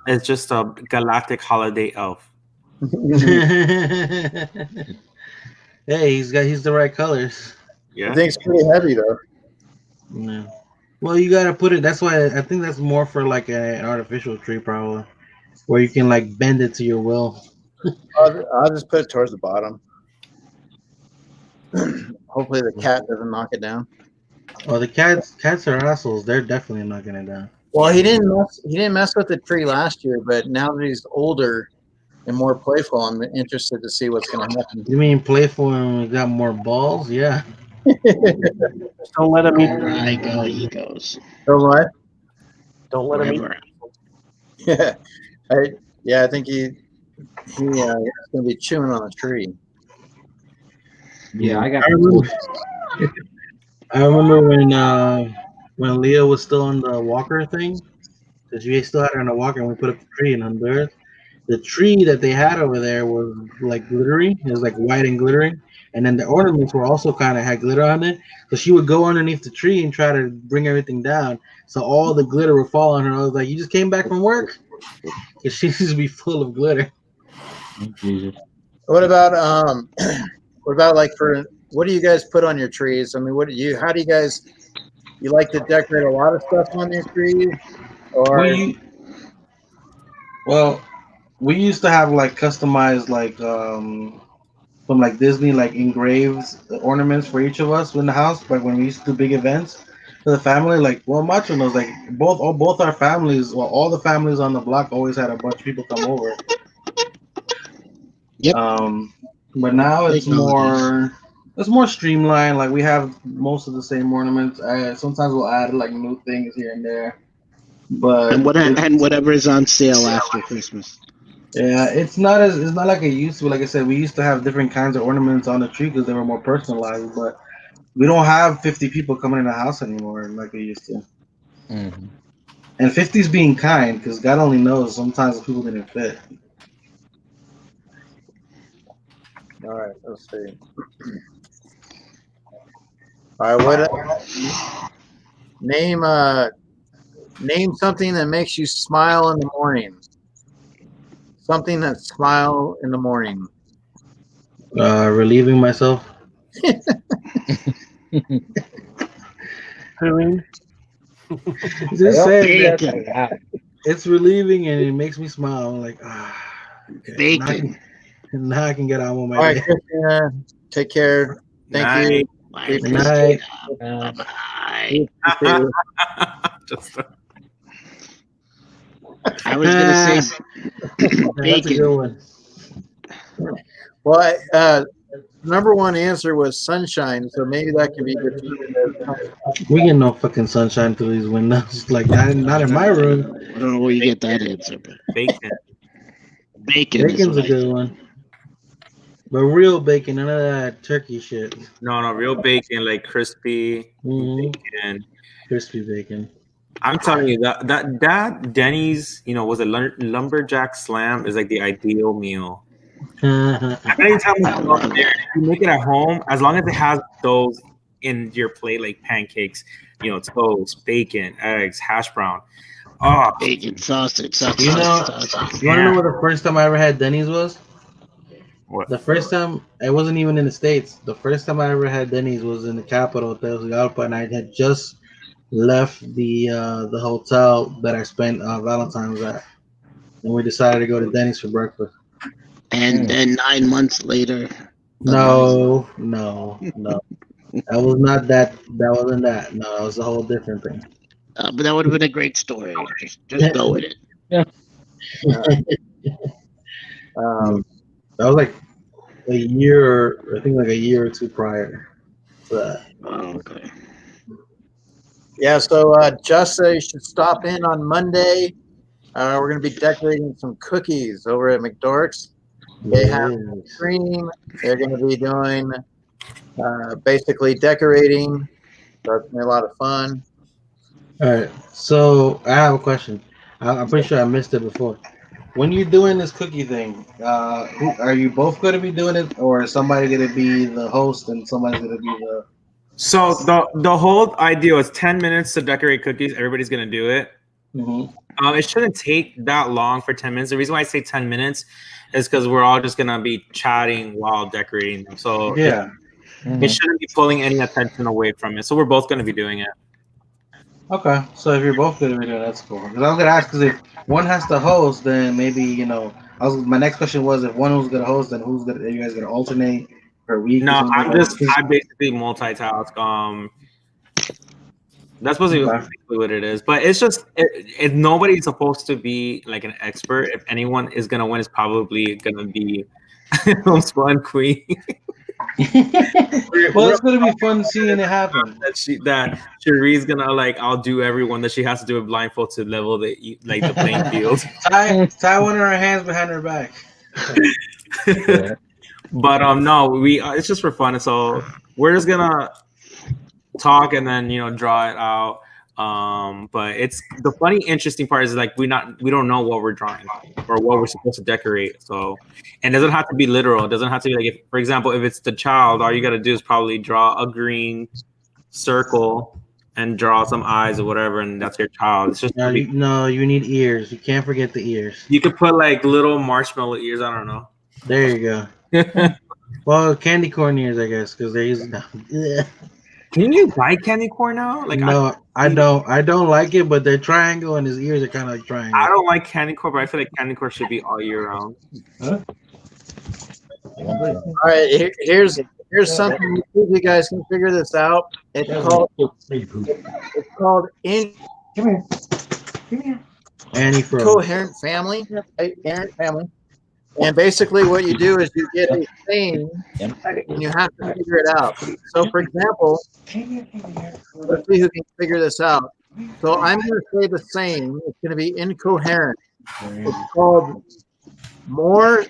is just a galactic holiday elf. Hey, he's the right colors. Yeah, I think it's pretty heavy though. Yeah. Well, you gotta put it. That's why I think that's more for like an artificial tree, probably, where you can like bend it to your will. I'll just put it towards the bottom. Hopefully the cat doesn't knock it down. Oh, the cats are assholes. They're definitely knocking it down. Well, he didn't mess with the tree last year, but now that he's older and more playful, I'm interested to see what's going to happen. You mean playful and got more balls? Yeah. Just don't let him eat. Right, go egos. So what? Don't let him eat. Yeah, I think he's going to be chewing on a tree. Yeah, I got. I remember when Leo was still on the walker thing, because we still had her on the walker, and we put up the tree in Honduras. The tree that they had over there was like glittery. It was like white and glittering, and then the ornaments were also kind of had glitter on it. So she would go underneath the tree and try to bring everything down. So all the glitter would fall on her. I was like, "You just came back from work?" Because she used to be full of glitter. Jesus. What about like what do you guys put on your trees? I mean, how do you guys like to decorate a lot of stuff on your trees? Or we used to have like customized like from like Disney like engraved ornaments for each of us in the house. Like when we used to do big events for the family, like Macho knows, like both our families, all the families on the block always had a bunch of people come over. Yep. But now it's more streamlined. Like we have most of the same ornaments. Sometimes we'll add like new things here and there. But and whatever is on sale after Christmas. Yeah, it's not like it used to. Like I said, we used to have different kinds of ornaments on the tree because they were more personalized. But we don't have 50 people coming in the house anymore like we used to. Mm-hmm. And 50's being kind because God only knows sometimes the people didn't fit. all right, let's see. All right, name something that makes you smile in the morning. Something that smile in the morning. Relieving myself. Just saying that it's relieving and it makes me smile. I'm like, okay. Bacon. Now I can get on with my All right, day. Christina, take care. Thank you. Good night. Bye. Just I was gonna say That's a bacon. good one. Well, number one answer was sunshine, so maybe that could be good. We get no fucking sunshine through these windows. Like not in my room. I don't know where you get that answer, but bacon. Bacon's a good one. But real bacon, none of that turkey shit. No, real bacon, like crispy bacon. Crispy bacon. I'm telling you that Denny's, was a lumberjack slam is like the ideal meal. Anytime we go up there, you make it at home, as long as it has those in your plate, like pancakes, toast, bacon, eggs, hash brown. Oh, bacon, sausage. You want to know what the first time I ever had Denny's was? The first time, I wasn't even in the States. The first time I ever had Denny's was in the capital, Tegucigalpa, and I had just left the hotel that I spent Valentine's at, and we decided to go to Denny's for breakfast. And then 9 months later. No. That was not that. That wasn't that. No, that was a whole different thing. But that would have been a great story. Just go with it. Yeah. That was like a year, I think like a year or two prior to that. Oh, okay. Yeah, so just you should stop in on Monday. We're going to be decorating some cookies over at McDork's. They have cream. They're going to be doing basically decorating. So it's going to be a lot of fun. All right, so I have a question. I'm pretty sure I missed it before. When you're doing this cookie thing, are you both going to be doing it, or is somebody going to be the host and somebody's going to be the? So the whole idea was 10 minutes to decorate cookies. Everybody's gonna do it. Mm-hmm. It shouldn't take that long for 10 minutes. The reason why I say 10 minutes is because we're all just gonna be chatting while decorating them. So yeah, it shouldn't be pulling any attention away from it. So we're both gonna be doing it. Okay, so if you're both going to be doing it, that's cool. Because I was going to ask, because if one has to host, then maybe my next question was if one was going to host, then are you guys going to alternate per week? No, I like basically multitask. That's supposed to be basically what it is. But it's just if nobody's supposed to be like an expert. If anyone is gonna win, it's probably gonna be Spawn Queen. Well, it's gonna be fun seeing it happen. That Cherie's gonna I'll do everyone that she has to do it blindfold to level the playing field. Tie one of her hands behind her back. Yeah. But no, it's just for fun. So we're just gonna talk and then draw it out. But it's the funny, interesting part is we don't know what we're drawing or what we're supposed to decorate. So, and it doesn't have to be literal. It doesn't have to be if, for example, if it's the child, all you got to do is probably draw a green circle and draw some eyes or whatever, and that's your child. It's just you need ears. You can't forget the ears. You could put little marshmallow ears. I don't know. There you go. Well, candy corn ears, I guess, because they're using them. Can you buy candy corn now? No, I don't like it, but they're triangle and his ears are kind of like triangle. I don't like candy corn, but I feel like candy corn should be all year round. Huh? All right, here's something. See if you guys can figure this out. It's called Incoherent Family. Incoherent Family. And basically what you do is you get a thing and you have to figure it out. So for example, let's see who can figure this out. So I'm going to say the same. It's going to be incoherent. It's called more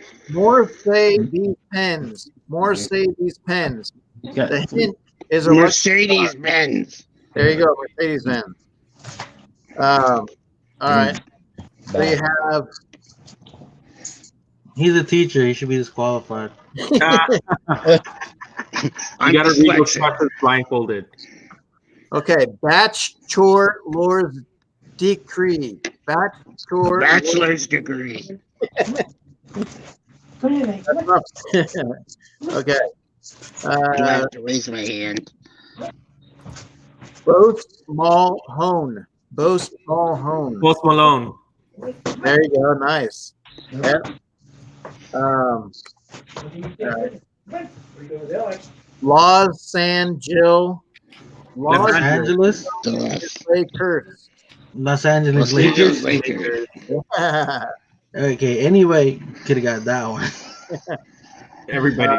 say these pens. More say these pens. The hint is a Mercedes Benz. There you go, Mercedes Benz. All right. So you have. He's a teacher. He should be disqualified. You gotta read those questions blindfolded. Okay, batch chore lords decree. Bachelor's degree. Okay. I have to raise my hand. Boast Mulhone. Boast Mulhone. Post Malone. There you go. Nice. Yeah. Los Angeles. Los Angeles. Lakers. Los Angeles Lakers. Okay. Anyway, could have got that one. Everybody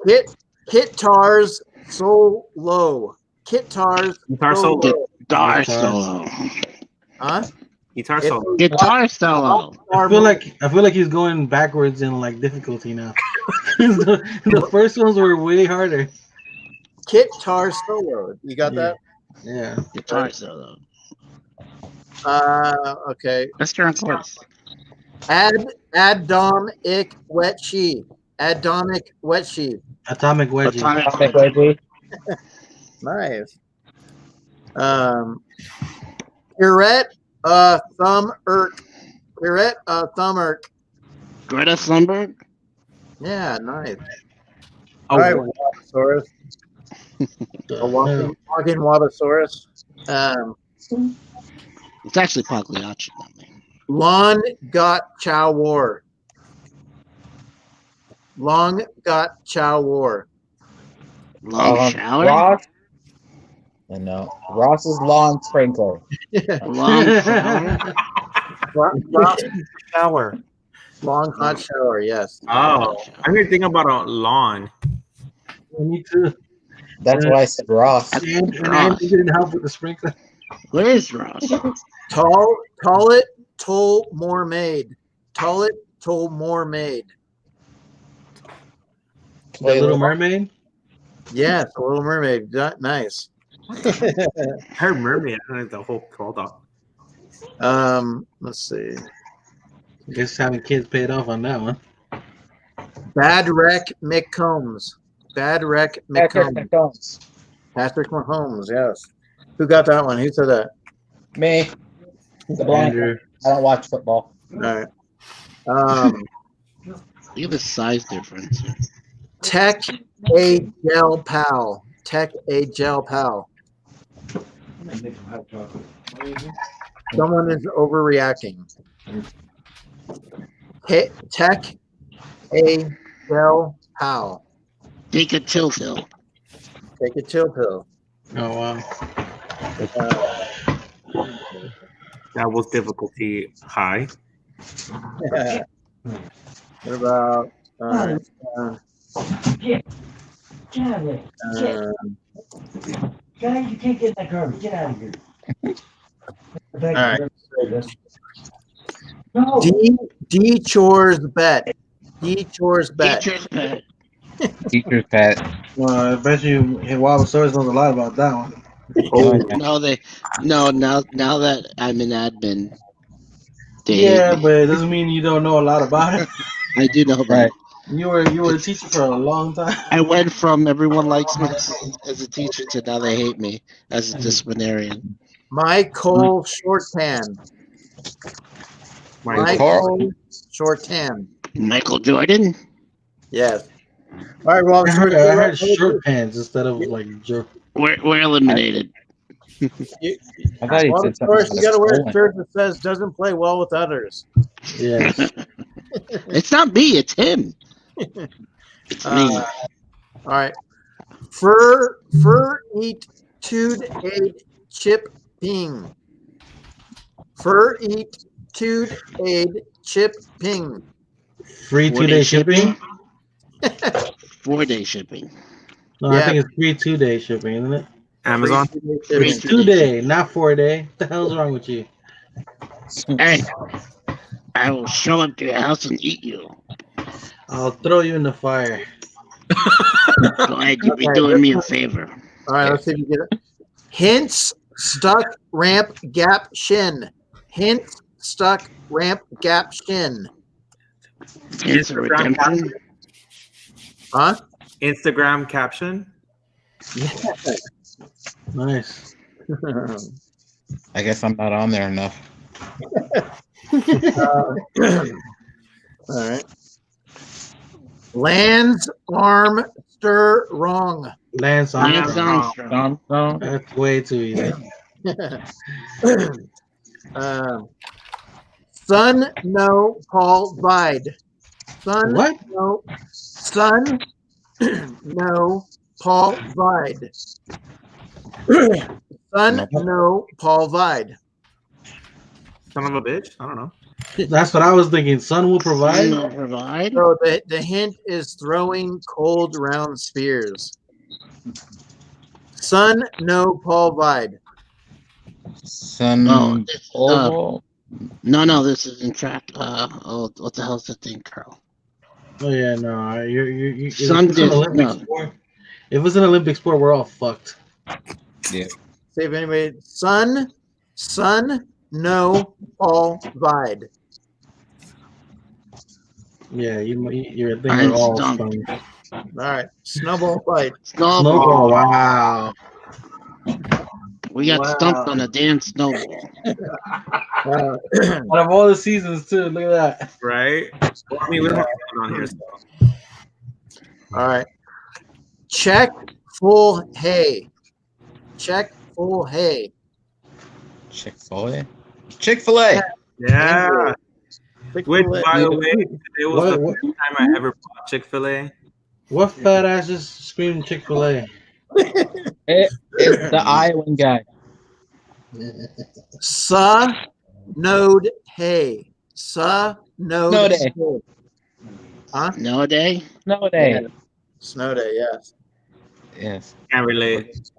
did. Kitars solo. Kitars solo. Guitar solo. Huh? Guitar solo. Guitar solo. I feel like he's going backwards in difficulty now. the first ones were way harder. Guitar solo. You got that? Yeah. Guitar solo. Okay. Let's turn close. Atomic wet sheet. Atomic wet sheet. Atomic wedgie. Atomic wedgie. Nice. Curette thumb irk. Curette thumb irk. Greta Thunberg. Yeah, nice. Oh, All right, Wabasaurus. A walking Wabasaurus. It's actually Pagliacci. Lon got Chow War. Long got Chow War. Long shower. Ross. No, Ross's lawn sprinkler. Long shower. Ross shower. Long hot shower. Yes. Oh, I'm here thinking about a lawn. Me too. That's why I said Ross. And Andy didn't help with the sprinkler. Where is Ross? Tall it, toll more made. Tall it, toll more made. The Little Mermaid? Yes, the Little Mermaid. Nice. Her mermaid. I don't know the whole called up. Let's see. I guess having kids paid off on that one. Bad Wreck McCombs. Bad Wreck McCombs. Patrick Mahomes, yes. Who got that one? Who said that? Me. The blind. I don't watch football. All right. Look at the size difference. Tech a gel pal. Tech a gel pal. Someone is overreacting. Tech a gel pal. Take a chill pill. Take a chill pill. Oh wow. That was difficulty high. Yeah. What about Get out of here. Guys, you can't get in that garbage. Get out of here. all right. No. D chores bet. D chores bet. Teacher's pet. Teacher's pet. Well, I bet you Wabasaurus knows a lot about that one. Oh no! Now that I'm an admin, Yeah, but it doesn't mean you don't know a lot about it. I do know that. You were a teacher for a long time. I went from everyone likes me as a teacher to now they hate me as a disciplinarian. Michael Shorthand. Michael Shorthand. Michael Jordan. Yes. All right. Well, I heard short pants instead of like jerk. We're eliminated. You got to wear a shirt that says "doesn't play well with others." Yeah. It's not me. It's him. It's me. All right. Fur eat tood aid chip ping. Fur eat tood aid chip ping. Free 2-day shipping? 4-day shipping. No, I think it's free 2-day shipping, isn't it? Amazon? Free 2-day, not 4-day. What the hell's wrong with you? Hey, I will show up to your house and eat you. I'll throw you in the fire. Go ahead, you'd be doing me a favor. All right, let's see if you get it. Hints stuck ramp gap shin. Hints stuck ramp gap shin. Hints of redemption. Huh? Instagram caption. Yeah. Nice. I guess I'm not on there enough. All right. Lance arm stir wrong. Lance Armstrong. That's way too easy. Son no Paul Vide. Son What? no son no Paul Vide. Son no Paul Vide. Son of a bitch? I don't know. That's what I was thinking. Sun will provide. Sun will provide. So the hint is throwing cold round spears. Son no Paul Vide. Sun. No, this isn't track. What the hell is that thing, Carl? Oh yeah, no. You Sun if it's an Olympic sport, we're all fucked. Yeah. See if anybody. Son no Paul Vide. Yeah, you're thinking all fun. All right, snowball fight. Snowball. Wow. We got stumped on a damn snowball. Out of all the seasons, too. Look at that. Right? Well, I mean, we don't have fun on here. So. All right. Check full hay. Check full hay. Chick-fil-A. Chick-fil-A. Yeah. Which, by the way, Yeah. it was the first time I ever bought Chick-fil-A. What fat ass just screamed Chick-fil-A? It's the Iowan guy. Node hay. Node Snow day. hay. Huh? Snow day? Snow day. Yeah. Snow day, yes. Yes. Can't relate.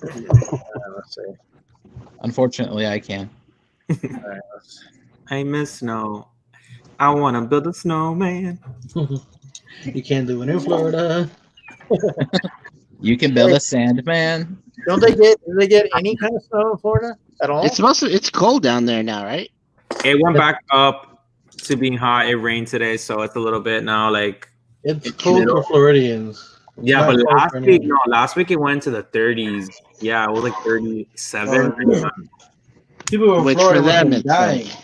Let's see. Unfortunately, I can. Right, I miss snow. I want to build a snowman. You can't do it in Florida. You can build a sandman. do they get any kind of snow in Florida at all? It's cold down there now, right? It went back up to being hot. It rained today, so it's a little bit now like It's cold for Floridians. Yeah, but last week it went to the 30s. Yeah, it was like 37. People Which for them it's dying. like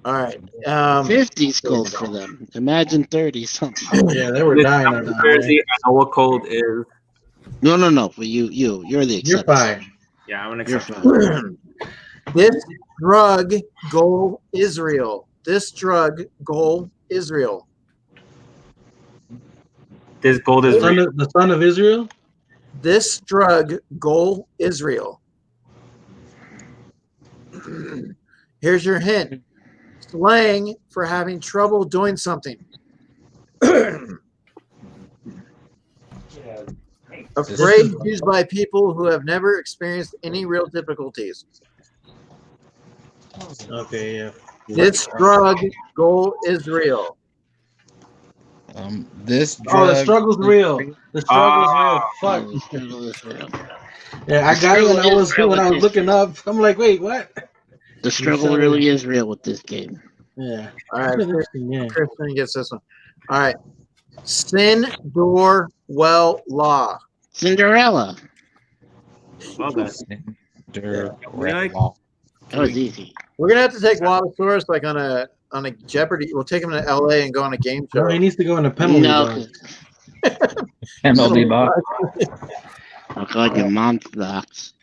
All right. 50's cold for them. Imagine 30 something. Yeah, they were dying at that. Jersey, I know what cold is. No. For you're the exception. You're fine. Yeah, I'm an You're exception. This drug goal Israel. This drug goal Israel. This gold is the son of Israel. This drug goal Israel. Here's your hint. Slang for having trouble doing something. A phrase used by people who have never experienced any real difficulties. Okay, yeah. This drug goal Israel. This drug. Oh, the struggle's real. The struggle's real. Fuck. Yeah, I got it when I was looking up. I'm like, wait, what? The struggle really is real with this game. Yeah. All right, Kristen gets this one. All right. Sin, door, well, law. Cinderella. Well done. That was easy. We're gonna have to take Wabasaurus like on a Jeopardy. We'll take him to LA and go on a game show. No, he needs to go in a penalty box. Penalty box. Oh God, your mom's box.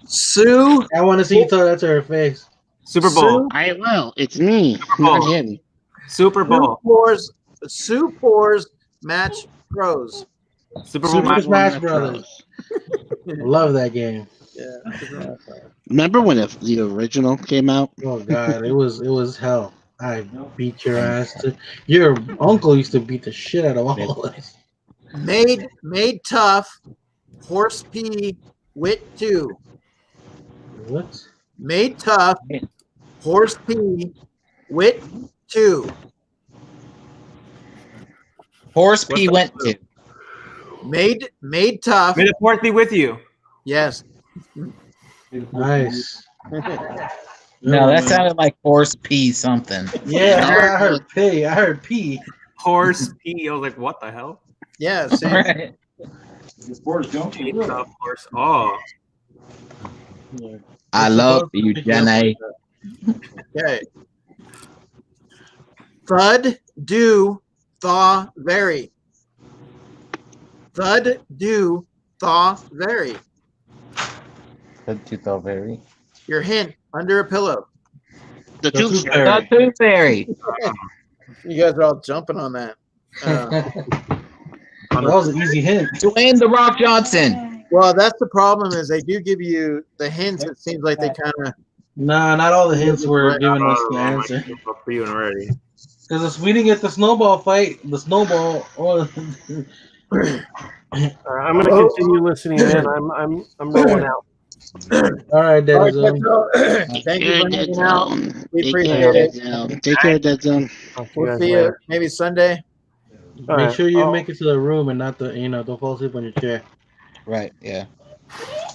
Sue. I want to see you tell that to her face. Super Bowl. I will. It's me, not him. Super Bowl. Sue Pours match pros. Super Bowl Super Smash Brothers. I love that game. Yeah. Remember when the original came out? Oh God, it was hell. I beat your ass. Your uncle used to beat the shit out of all of us. Made tough. Horse pee. Wit 2. What? Made tough. Horse pee. Wit 2. Horse pee went to. Made tough. May the fourth be with you. Yes. Nice. No, that sounded like horse pee something. Yeah, I heard pee. I heard pee. Horse pee. I was like, what the hell? Yeah. Same. Right. Horse. Oh. I love you, Jenny. Okay. Thud, do, thaw, very. Thud, do, thaw, very. Very. Your hint, under a pillow. The Tooth The Fairy. Tooth Fairy. You guys are all jumping on that. That was an easy hint. Dwayne The Rock Johnson. Well, that's the problem is they do give you the hints. It seems like they kind of. Nah, not all the hints were giving us the answer. For you already. Because we didn't get the snowball fight. The snowball. I'm going to continue listening in. I'm rolling out. All right, Dennis. Thank you for hanging out. We appreciate it. Take care, Dead Zone. We'll see you maybe Sunday. Make sure you make it to the room and not don't fall asleep on your chair. Right. Yeah.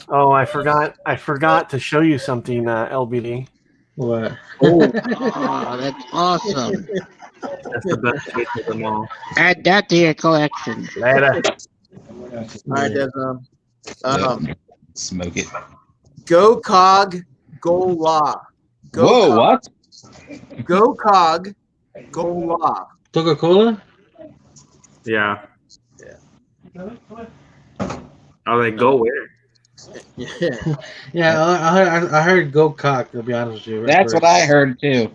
Oh, I forgot to show you something, LBD. What? Oh, that's awesome. That's the best case of them all. Add that to your collection. Later. All right, Desmond. Smoke it. Go cog, go law. Whoa, what? Go cog, go law. Coca-Cola? Yeah. I was like, go where? Yeah. Yeah, I heard go cock, to be honest with you. That's what I heard too.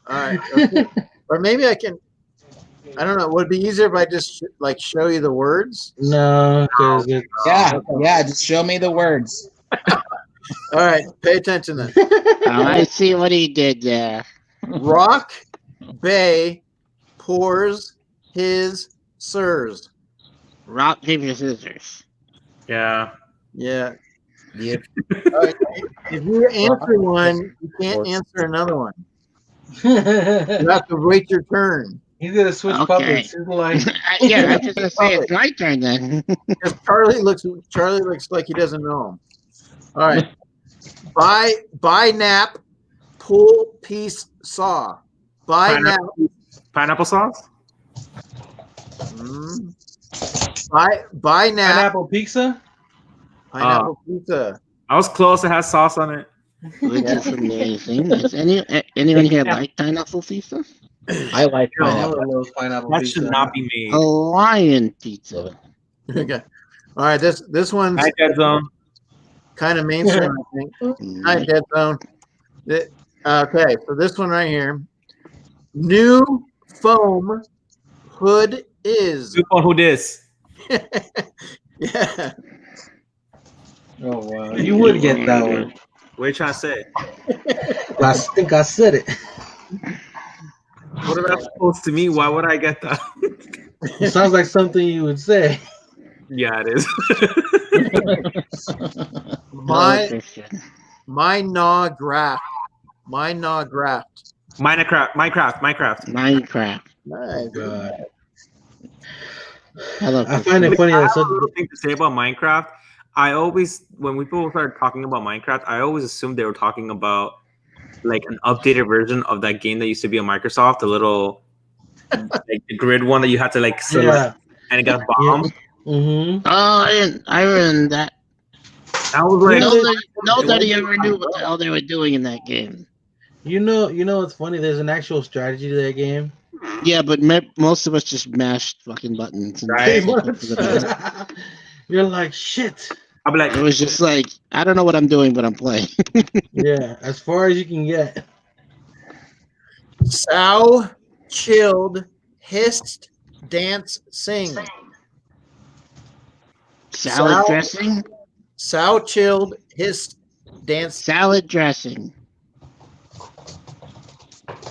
All right. Okay. Or maybe I can. I don't know. Would it be easier if I just like show you the words? No, because yeah, just show me the words. All right. Pay attention then. I see what he did there. Rock, bay, pours, his, sirs. Rock, paper, scissors. Yeah. Yeah. Yep. If you answer one, you can't answer another one. You have to wait your turn. He's gonna switch puppets. He's like, Yeah, I was just gonna say it's my turn then. Because Charlie looks like he doesn't know him. All right. Buy nap, pull piece saw. Buy nap. Pineapple sauce? Buy nap. pineapple pizza? Pineapple pizza. I was close. It has sauce on it. Which is amazing. Does anyone here like pineapple pizza? I like pineapple. That should not be me. Hawaiian pizza. Okay. All right. This one's Hi, Dead Zone. kind of mainstream, I think. Hi, Dead Zone. Okay. So this one right here. New foam hood is. Who dis? Yeah. Oh wow, you would get that one. What are you trying to say? I think I said it. What am I supposed to mean? Why would I get that? It sounds like something you would say. Yeah, it is. My gnaw graft. My gnaw graft. Minecraft. Nice. God. I find it funny. I have a little thing to say about Minecraft. I always, when people started talking about Minecraft, I always assumed they were talking about like an updated version of that game that used to be on Microsoft, the little like the grid one that you had to like select and it got bombed. Yeah. Mm-hmm. Oh, I ran that. I was like, Nobody ever knew what the hell they were doing in that game. You know what's funny? There's an actual strategy to that game. Yeah, but most of us just mashed fucking buttons. And You're like, shit. I'm like, it was just like, I don't know what I'm doing, but I'm playing. Yeah, as far as you can get. Sow, chilled, hissed, dance, sing. Salad dressing? Sow, chilled, hissed, dance. Salad dressing.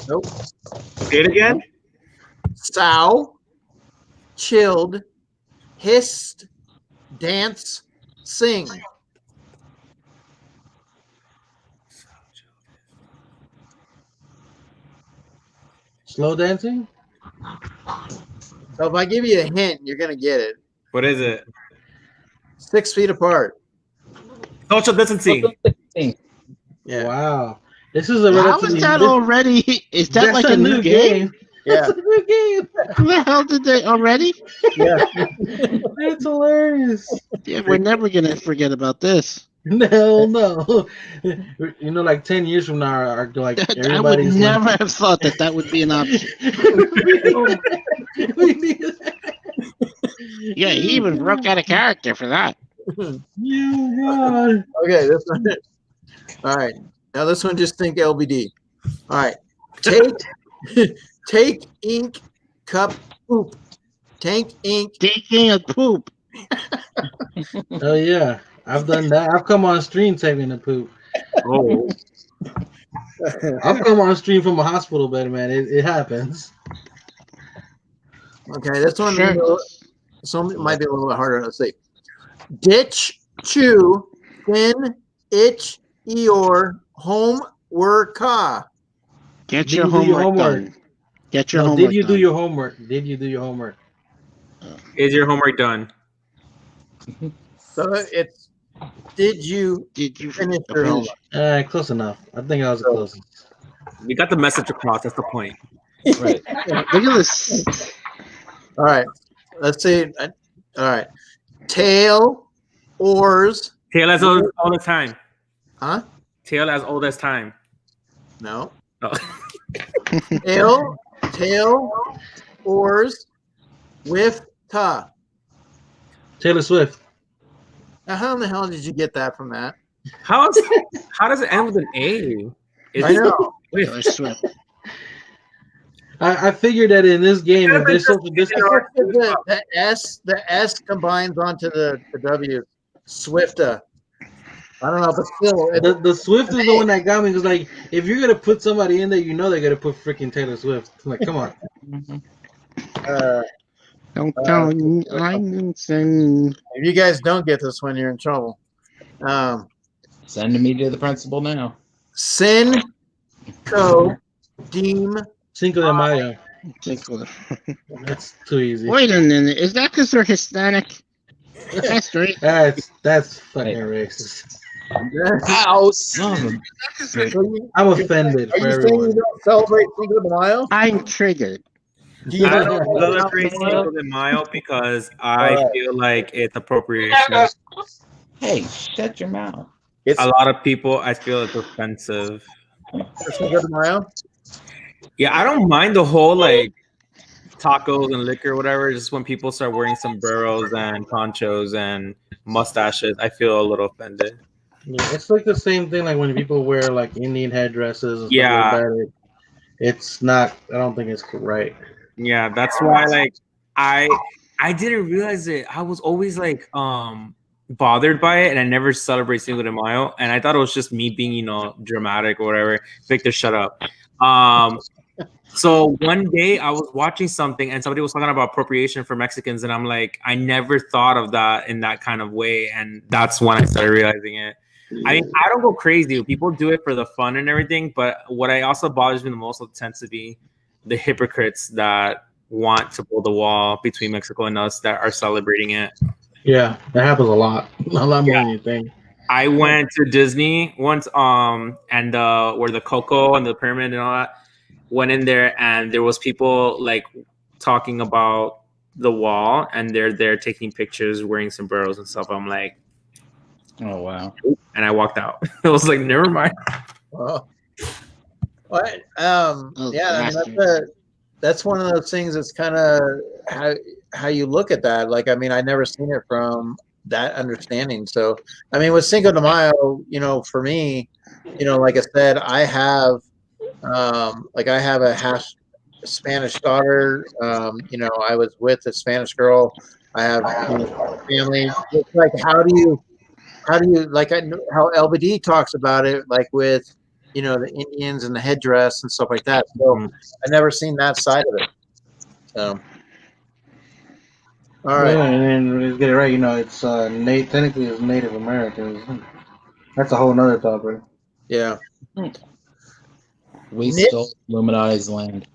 Nope. Say it again. Sow, chilled, hissed, dance, sing. Slow dancing? So if I give you a hint, you're gonna get it. What is it? 6 feet apart. Social distancing. Yeah. Wow. This is a How relatively. is that already? Is that like a new game? Yeah. That's a new game. The hell did they already? Yeah. That's hilarious. Yeah, we're never gonna forget about this. Hell no. You know, like 10 years from now, like I would everybody's never have thought that would be an option. Yeah, he even broke out a character for that. Yeah. Okay, this one. All right. Now this one, just think LBD. All right. Take ink, cup, poop. Tank ink. Taking a poop. Oh yeah. I've done that. I've come on stream taking a poop. Oh. I've come on stream from a hospital bed, man. It happens. Okay, this one Sure. might be a little bit harder to say. Ditch, chew, thin, itch, eeyore, home, worka. Get your homework done. Get your homework Did you done. do your homework? Did you do your homework? Is your homework done? So it's did you finish your homework? Close enough. I think I was the closest. You got the message across. That's the point. Right. Look at this. All right. Let's see. All right. Tail, oars. Tail as all the time. Huh? Tail as old as time. No. Oh. Tail, oars, with ta. Taylor Swift. Now, how in the hell did you get that from that? How does it end with an A? I know. I figured that in this game, if there's something this the S combines onto the W. Swifta. I don't know, but still, the Swift is the one that got me. Because like, if you're gonna put somebody in there, you know they're gonna put freaking Taylor Swift. I'm like, come on. Don't tell me I'm insane. If you guys don't get this one, you're in trouble. Send me to the principal now. Sin, co, deem, Cinco de Mayo. That's too easy. Wait a minute. Is that because they're Hispanic? That's right. That's fucking racist. Ow, son. I'm offended Are for you saying everyone. you don't celebrate Cinco de Mayo? I'm triggered. I don't celebrate Cinco de Mayo because I feel like it's appropriation. Hey, shut your mouth. A lot of people, I feel it's offensive. Cinco de Mayo? Yeah, I don't mind the whole like tacos and liquor, or whatever. Just when people start wearing sombreros and ponchos and mustaches, I feel a little offended. Yeah, it's like the same thing like when people wear like Indian headdresses and stuff like that. It's not. I don't think it's right. Yeah, that's why like I didn't realize it. I was always like bothered by it, and I never celebrate Cinco de Mayo, and I thought it was just me being dramatic or whatever. Victor, shut up. So one day I was watching something and somebody was talking about appropriation for Mexicans, and I'm like, I never thought of that in that kind of way, and that's when I started realizing it. I mean, I don't go crazy. People do it for the fun and everything, but what I also bothers me the most tends to be the hypocrites that want to build a wall between Mexico and us that are celebrating it. Yeah, that happens a lot more than you think. I went to Disney once, and where the Coco and the pyramid and all that, went in there, and there was people like talking about the wall, and they're there taking pictures, wearing sombreros and stuff. I'm like, oh wow! And I walked out. I was like, never mind. Well, what? Yeah, I mean, that's one of those things. That's kind of how you look at that. Like, I mean, I never seen it from that understanding. So, I mean, with Cinco de Mayo, for me, like I said, I have a half Spanish daughter. I was with a Spanish girl. I have family. It's like, how do you like? I know how LBD talks about it, like with the Indians and the headdress and stuff like that. So I never seen that side of it. So, all right. Yeah, and then let's get it right. It's technically it's Native Americans. That's a whole nother topic. Yeah. We stole Illuminati's land.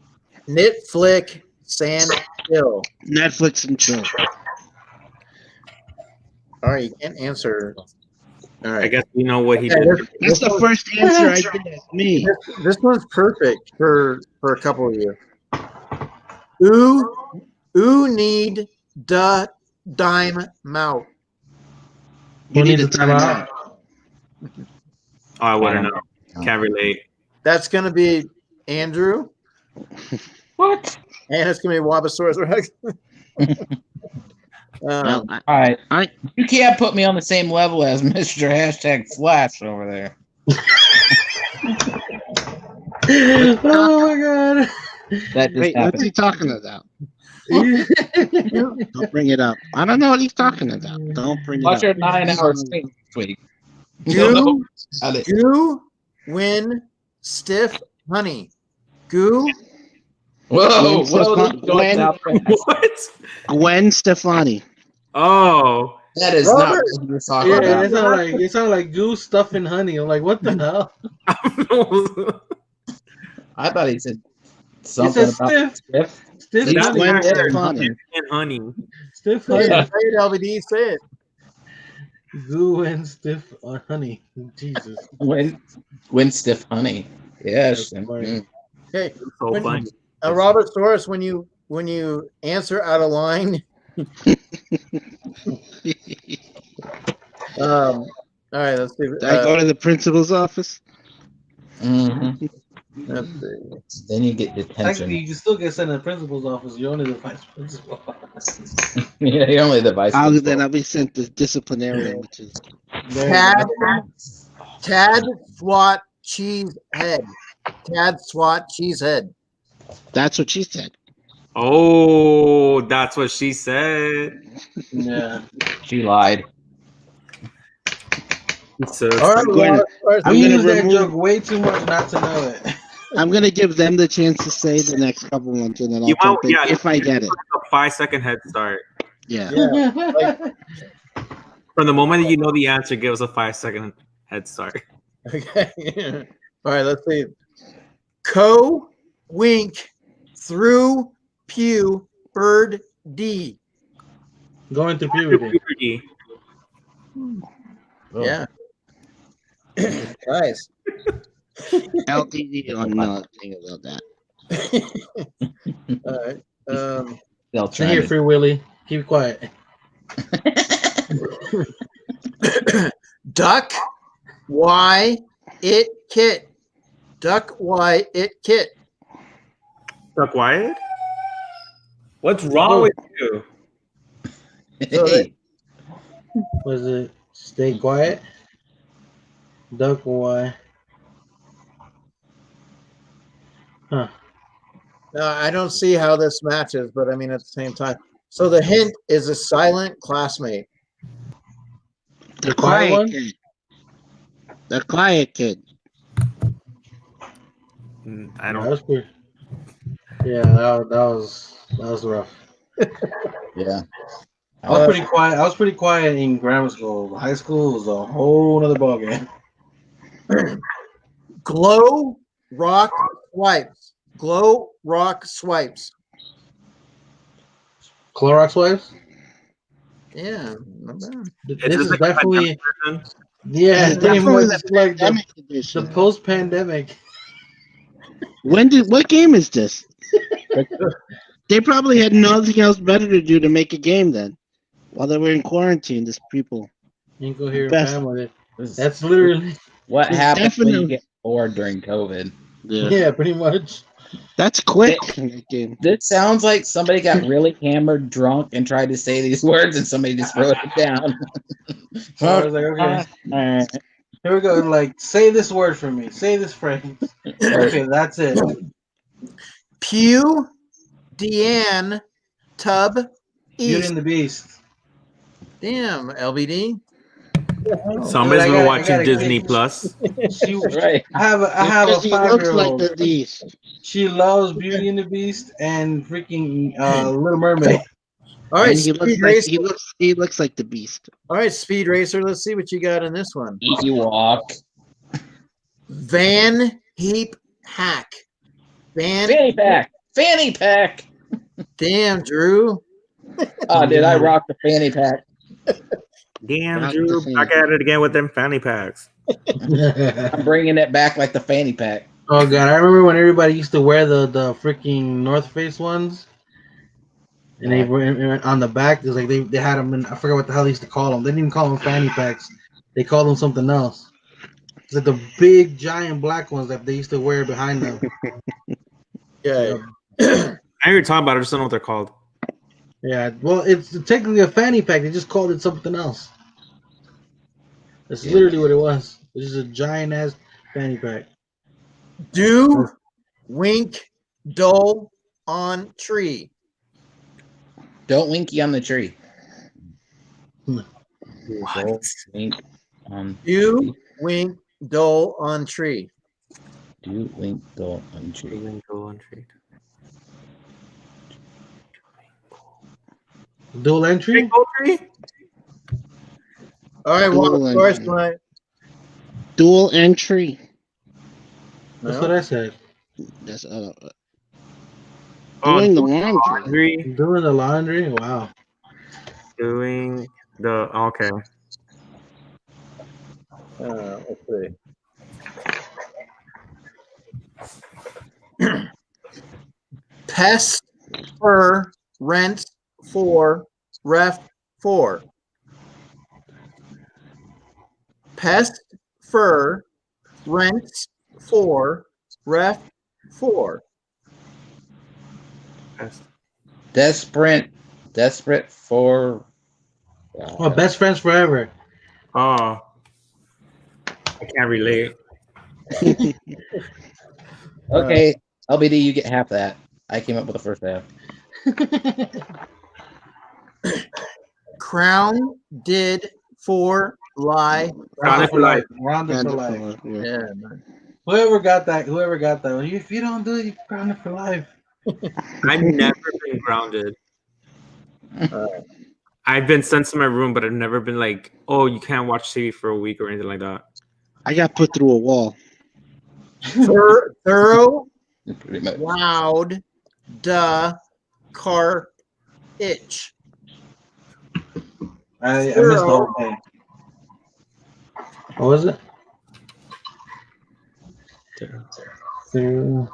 Knit, flick, sand, chill. Netflix and chill. All right, you can't answer. All right. I guess you know what he did. That's the first answer I did. Me. This one's perfect for a couple of you. Ooh need da dime mouth. You need a timeout. Oh, I wouldn't know. Can't relate. That's gonna be Andrew. What? And it's gonna be Wabasaurus Rex. All right. You can't put me on the same level as Mr. Hashtag Flash over there. Oh my god. That just Wait, happened. what's he talking about? Don't bring it up. I don't know what he's talking about. Don't bring it Watch up. your 9 hours this week. Goo win stiff honey. Goo. Whoa, Gwen Stefani. Oh, that is not what you're talking about. It sounded like goose stuffing honey. I'm like, what the hell? I thought he said something about stiff. Stiff Gwen Stefani. And honey. Stiff Say honey. it, LBD. Say it. Goo and stiff honey. Jesus. Win stiff honey. Yes. Hey, So funny. Robert Soros, when you answer out of line, All right, let's see. Did I go to the principal's office? Mm-hmm. Let's see. Then you get detention. Actually, you can still get sent to the principal's office. You're only the vice principal. Yeah, you're only the vice principal. Then I'll be sent to disciplinarian, which is Tad SWAT Cheesehead. Tad SWAT Cheesehead. That's what she said. Oh, that's what she said. Yeah. She lied. So I'm gonna use that remove- joke way too much not to know it. I'm gonna give them the chance to say the next couple ones, and then I'll you jump might, in if I get it. A 5-second head start. Yeah. Like, From the moment that you know the answer, give us a 5-second head start. okay. All right, let's see. Wink through pew bird D. Going to puberty. Yeah. Nice. LTD on nothing about that. All right. They'll Stay here, Free Willy. Keep quiet. Duck, why it kit? Duck, why it kit? Duck Wyatt? What's wrong with you? Hey. Was it stay quiet? Duck, why? Huh. No, I don't see how this matches, but I mean at the same time. So the hint is a silent classmate. The quiet kid. The quiet kid. I don't. That was pretty. Yeah, that was rough. Yeah. I was pretty quiet. I was pretty quiet in grammar school. High school was a whole other ballgame. Glow rock swipes. Glow rock swipes. Clorox wipes? Yeah, not bad. This is like definitely. a Yeah, it's pretty definitely much the like pandemic the edition. post-pandemic. What game is this? They probably had nothing else better to do to make a game then, while they were in quarantine. This people. Incoherent Best. family. That's literally. What It's happens when you definitely- get bored during COVID? Yeah, pretty much. That's quick in that game. This sounds like somebody got really hammered, drunk, and tried to say these words, and somebody just wrote it down. So I was like, okay, here we go. Like, say this word for me. Say this phrase. Okay, that's it. Pew, Deanne, Tub, Beauty East. and the Beast. Damn, LBD. Somebody's I been gotta- I watching gotta Disney get- Plus. She, Right. I have a Because he looks like 5-year-old. the Beast. She loves Beauty and the Beast and freaking Little Mermaid. All right, And he looks Speed like Racer. he looks like the Beast. All right, Speed Racer. Let's see what you got in this one. Ewok. Van Heap Hack. Fanny pack. Fanny pack. Damn, Drew. Oh, did I rock the fanny pack? Damn, Not Drew, the same. back at it again with them fanny packs. I'm bringing it back like the fanny pack. Oh god, I remember when everybody used to wear the freaking North Face ones, and they were on the back. It was like they had them in. I forgot what the hell they used to call them. They didn't even call them fanny packs. They called them something else. It's like the big giant black ones that they used to wear behind them. Yeah. I know you're talking about it, I just don't know what they're called. Yeah, well, it's technically a fanny pack. They just called it something else. That's literally what it was. It's just a giant ass fanny pack. Do, wink, dull on tree. Don't winky on the tree. What? Don't wink on Do, wink, dull on tree. Do wink dull on tree. Dual entry? All right, Dual one first entry. one. Dual entry. That's what I said. That's doing the laundry. Doing the laundry? Wow. Doing the okay. Let's see. Pest for rent for ref for. Pest, fur, rents, for, ref, for. Desperate for. Oh, best friends forever. Oh, I can't relate. Okay, LBD, you get half that. I came up with the first half. Crown, did, for, lie. Grounded for life. Grounded for Grounded life. for life, Yeah. Whoever got that. If you don't do it, you're grounded for life. I've never been grounded. I've been sent to my room, but I've never been like, oh, you can't watch TV for a week or anything like that. I got put through a wall. Thorough, Pretty much. loud, duh, car, itch. I missed the whole thing. What was it? Through.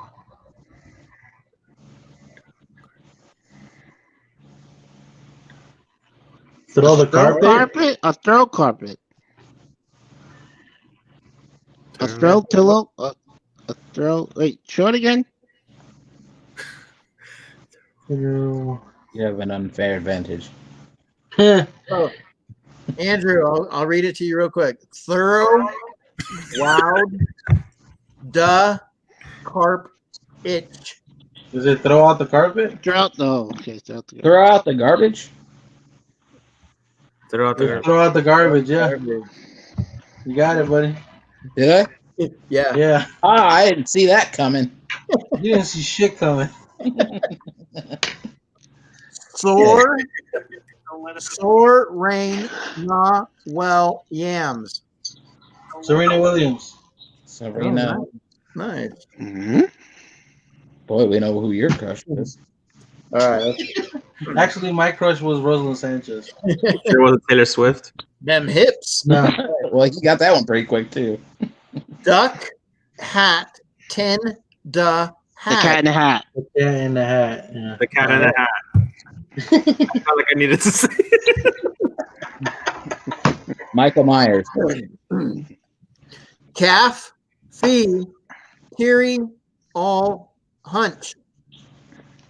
Throw the carpet? A throw carpet. A throw pillow. A throw. Wait, show it again. Through. You have an unfair advantage. Oh, Andrew, I'll read it to you real quick. Thorough, loud, duh, carp, itch. Does it throw out the carpet? Throw out. No. Okay, throw out the. Throw out the garbage? Throw out the garbage. Throw out the garbage, yeah. You got it, buddy. Did I? Yeah. Yeah. Ah, I didn't see that coming. You didn't see shit coming. Sore, sore, rain, nah, well, yams. Serena Williams. Serena. Oh, nice. Mm-hmm. Boy, we know who your crush is. All right. Actually, my crush was Rosalind Sanchez. There was Taylor Swift. Them hips. No. Well, you got that one pretty quick, too. Duck, hat, tin, duh, hat. The cat in the hat. The cat in the hat. Yeah. The cat in the hat. I felt like I needed to say it. Michael Myers. Calf, fee, teary, all, hunch.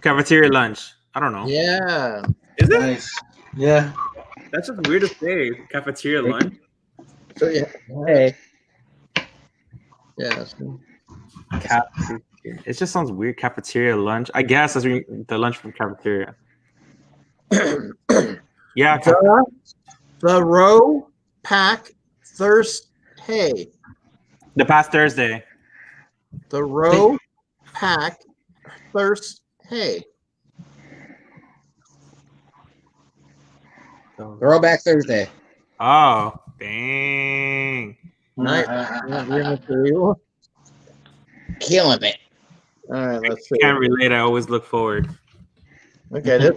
Cafeteria lunch. I don't know. Yeah. Is it? Nice. Yeah. That's just weird to say. Cafeteria lunch. So, yeah. Hey. Yeah. Cafeteria. It just sounds weird. Cafeteria lunch. I guess that's the lunch from cafeteria. Yeah. The row, pack, thirst, hay. The past Thursday. The row, pack, thirst, hay. Throwback Thursday. Oh, dang. Nice. Killing it. All right, let's see. I can't relate. I always look forward. Okay,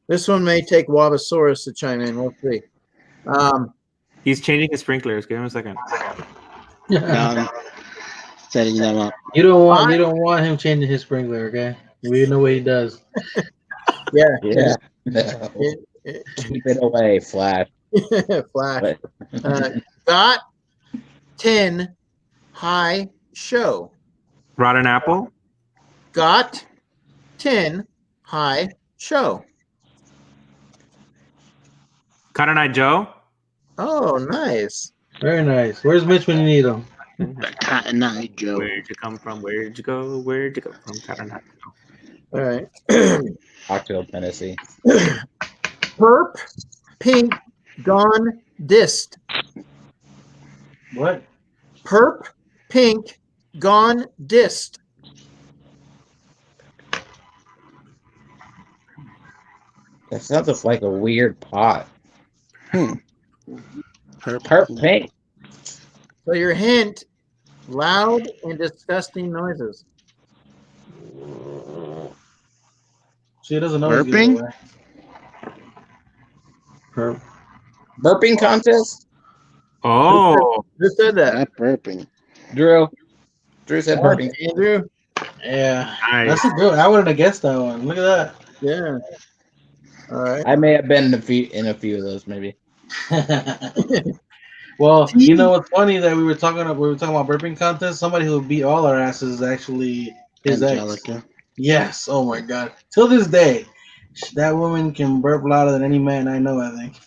this one may take Wabasaurus to chime in. We'll see. He's changing his sprinklers. Give him a second. Setting them up. You don't want him changing his sprinkler, okay? We know what he does. Yeah. Yeah. No. Keep it away, Flash. Flash. Got 10 high show. Rotten apple. Got 10 high show. Cotton Eye Joe. Oh, nice. Very nice. Where's Mitch when you need him? Cotton Eye Joe. Where'd you come from? Where'd you go? Where'd you go from? Cotton Eye Joe. All right. Oakville, Tennessee. Perp, pink, gone, dist. What? Perp, pink, gone, dist. That sounds like a weird pot. Perp pink. So your hint, loud and disgusting noises. She doesn't know. Burping? Perp. Burping contest? Oh. Who said that? Not burping. Drew. Drew said burping. Andrew? Yeah. Nice. That's a good one. I wouldn't have guessed that one. Look at that. Yeah. All right. I may have been in a few of those, maybe. Well, you know what's funny that we were talking about burping contest. Somebody who beat all our asses is actually his Angelica. ex. Yes. Oh my God. Till this day, that woman can burp louder than any man I know. I think.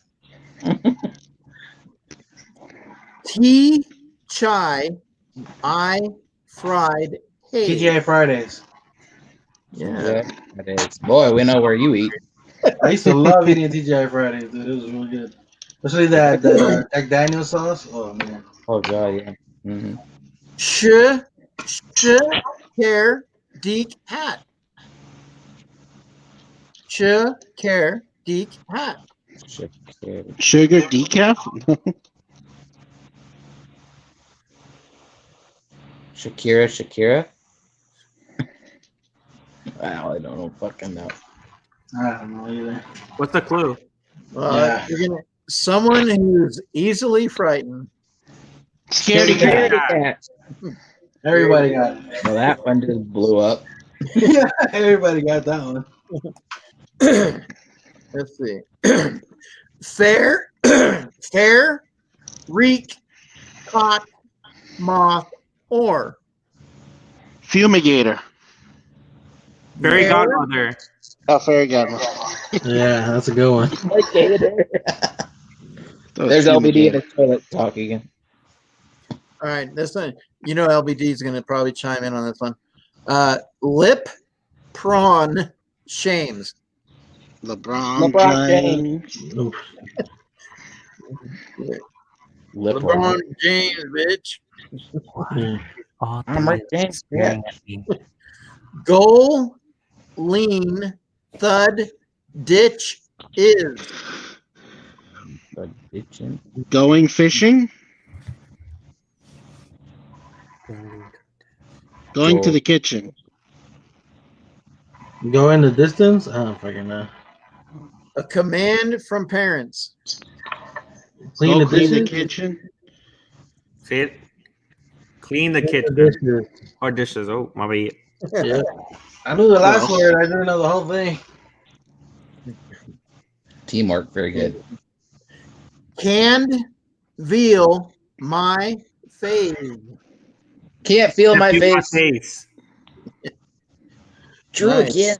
Tea, chai, fried hay. TGI Fridays. Yeah. That is. Boy, we know where you eat. I used to love eating TGI Fridays, dude. It was really good. Especially that Jack Daniels sauce. Oh man. Oh god, yeah. Mm-hmm. Care deek hat. Care deek hat. Sugar decaf? Shakira. Wow, I don't know fucking know. I don't know either. What's the clue? Someone who's easily frightened. Scaredy cat. Everybody got it. Well, that one just blew up. Yeah, everybody got that one. Let's see. Fair, reek, caught, moth, or Fumigator. Fairy godmother. Oh, fairy godmother. Yeah, that's a good one. There's LBD in the toilet talk again. All right, this one. You know LBD is going to probably chime in on this one. Lip prawn shames. LeBron James. LeBron James, bitch. I'm right, James. Yeah. Goal, lean, thud, ditch is. Going fishing? Going to the kitchen. Go in the distance? I don't fucking know. A command from parents. Clean the kitchen. Say it. Clean the kitchen. Or dishes. Oh, my bad. Yeah. I knew the last word. I didn't know the whole thing. Teamwork, very good. Canned veal, my face. Can't feel my face. True Nice. again.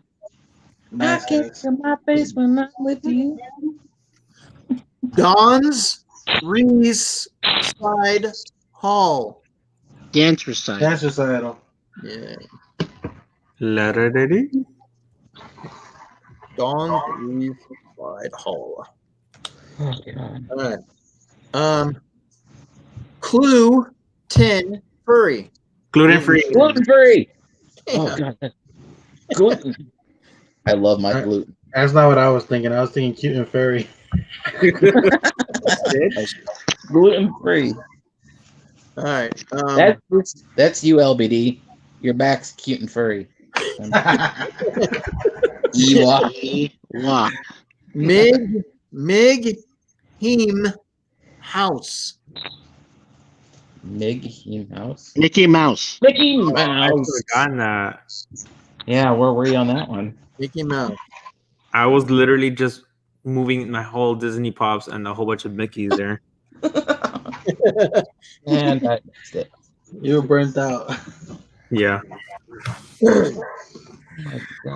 I can't feel my face when I'm with you. Don's Reese Side Hall. Dance recital. Dance recital. Yeah. Letter daddy. Don's Reese Side Hall. Oh, God. All right. Clue 10 furry. Gluten free. Gluten free. Oh god. Gluten. I love my gluten. That's not what I was thinking. I was thinking cute and furry. Gluten free. All right. That's you, LBD. Your back's cute and furry. Ewok. Mig Heem House. Mig House. Mickey Mouse. Mickey I Mouse. should have gotten that. Yeah, where were you on that one? Mickey Mouse. I was literally just moving my whole Disney Pops and a whole bunch of Mickeys there. And I missed it. You were burnt out. Yeah.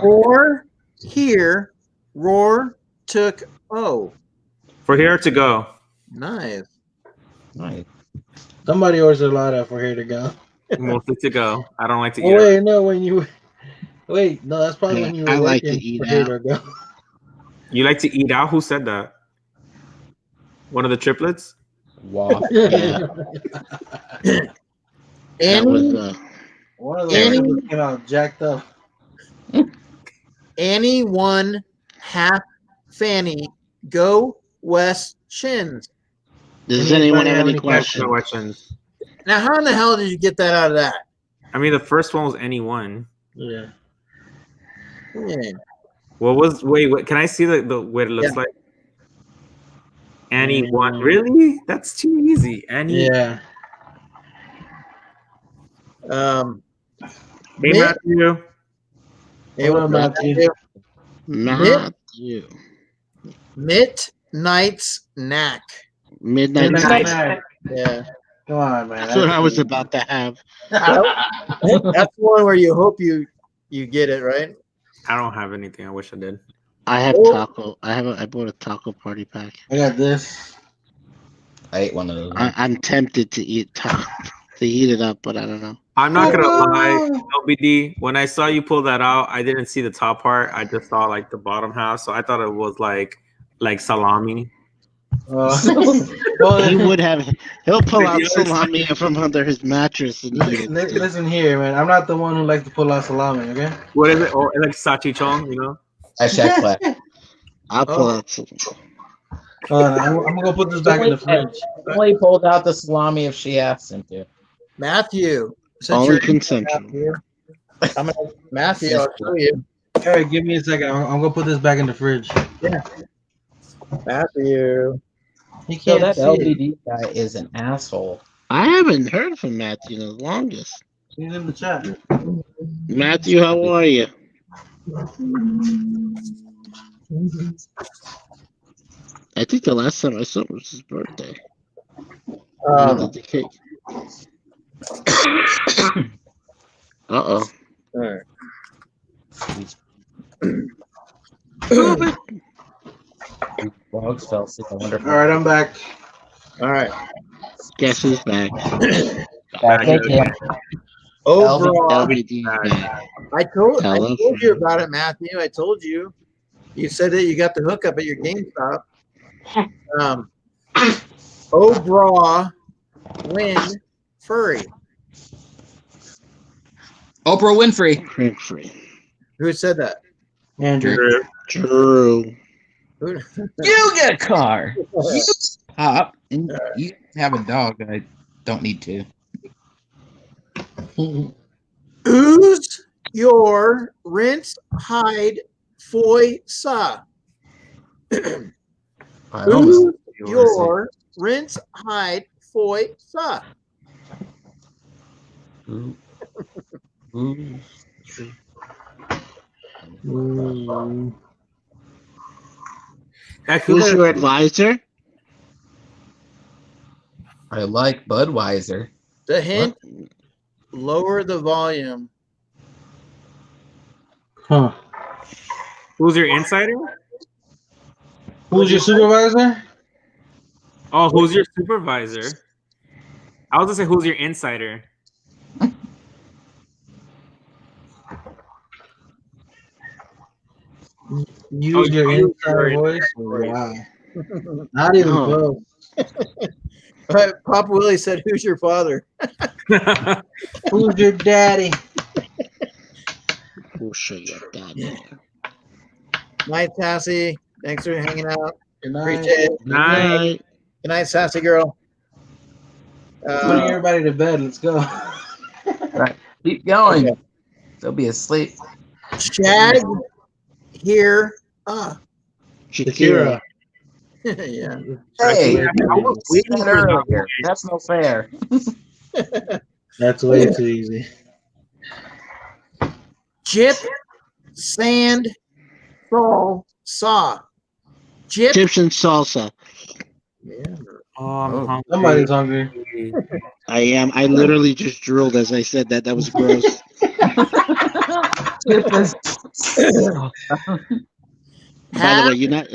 Or here, roar took O. For here to go. Nice. Nice. Somebody orders a lot of for here to go. Mostly to go. I don't like to eat. Oh, wait, no, when you wait, no, that's probably when you were I like working to eat for here out. to go. You like to eat out? Who said that? One of the triplets? Wow. Yeah. That was One of those came out jacked up. Annie one half Fanny go West Shins. Does anyone have any questions? Questions. Now, how in the hell did you get that out of that? I mean, the first one was anyone. Yeah. Yeah. What was? Wait, what? Can I see the what it looks like? Anyone? Really? That's too easy. Any? Yeah. Hey, Matthew. Hey, What up, Matthew? Matthew. Midnight's knack. Midnight Midnight Snack. snack. Yeah. Come on, man. That's what I was about to have. That's one where you hope you get it right. I don't have anything. I wish I did. I have Oh. taco. I bought a taco party pack. I got this. I ate one of those. I'm tempted to eat taco to heat it up, but I don't know. I'm not gonna lie, LBD. When I saw you pull that out, I didn't see the top part. I just saw like the bottom half, so I thought it was like salami. Well, He would have. He'll pull out salami from under his mattress and eat it. listen here, man. I'm not the one who likes to pull out salami. Okay. What is it? Oh, like sachichong, you know? I'll pull out some. I'm gonna go put this back in the fridge. Only pulled out the salami if she asks him to. Matthew. Only consumption. Matthew, I'll show you. All right, give me a second. I'm gonna put this back in the fridge. Yeah. Matthew. He So can't that see LBD guy is an asshole. I haven't heard from Matthew in the longest. He's in the chat. Matthew, how are you? I think the last time I saw him was his birthday. The cake. Uh-oh. All right. Dogs fell asleep. I wonder if All right, I'm back. All right. Guess who's back? Oh, bro. LBD back. I told you about it, Matthew. I told you. You said that you got the hookup at your GameStop. Oprah Winfrey. Oprah Winfrey. Who said that? Andrew. Drew. You get a car. You pop. And you have a dog. I don't need to. Who's your rinse, hide, foy, saw? Who's your rinse, hide, foy, saw? Who's your advisor? I like Budweiser. The hint: lower the volume. Huh. Who's your insider? Who's your supervisor? Oh, who's your supervisor? I was gonna say who's your insider. Use your inside voice. Wow. Not even close. All right, Papa Willie said, "Who's your father?" Who's your daddy? Who's your daddy? Night, Sassy. Thanks for hanging out. Good night. Appreciate it. Good night. Good night, Sassy girl. Putting everybody to bed. Let's go. Right. Keep going. Okay. They'll be asleep. Shag here. Shakira. Yeah. Hey, I was waiting for that. earlier. That's no fair. That's way too easy. Chip, sand, roll, saw. Chip. Chips and salsa. Yeah. Oh, I'm hungry. Somebody's hungry. I am. I literally just drooled as I said that. That was gross. By the way, you're not.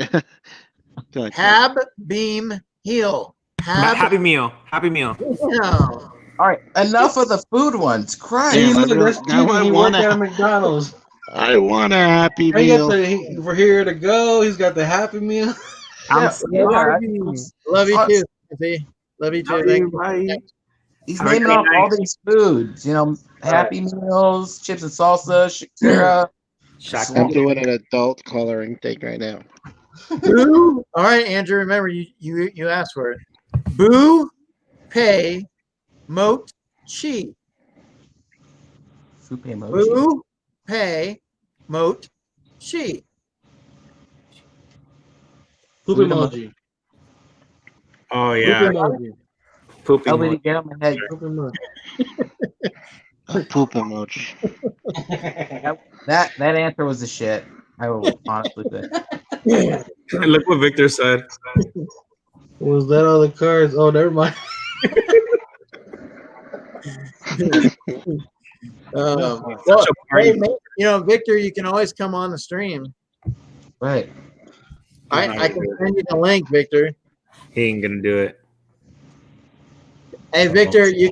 Go ahead. Hab, beam, heel. Happy meal. Happy meal. No. All right, enough of the food ones. Christ. Hey, look, that's Now cheating. I He wanna- worked at McDonald's. I want a Happy He got Meal. we're here to go. He's got the Happy Meal. I'm starving. Love you too. See? Love you too. Thank you. He's Have a naming great off all night. these foods. You know, Happy Meals, chips and salsa, Shakira. I'm doing an adult coloring thing right now. Boo. All right, Andrew. Remember, you asked for it. Boo, pay, moat, chi. Fupe emoji. Boo, pay, moat, chi. Poop emoji. Oh yeah. Poop emoji. Poop Nobody emoji. get on my head. Poop emoji. A poop emoji. That answer was the shit. I will honestly say. Look what Victor said. Was that all the cards? Oh, never mind. Well, Such a party. hey, you know, Victor, you can always come on the stream. Right. I can send you the link, Victor. He ain't gonna do it. Hey, Victor, you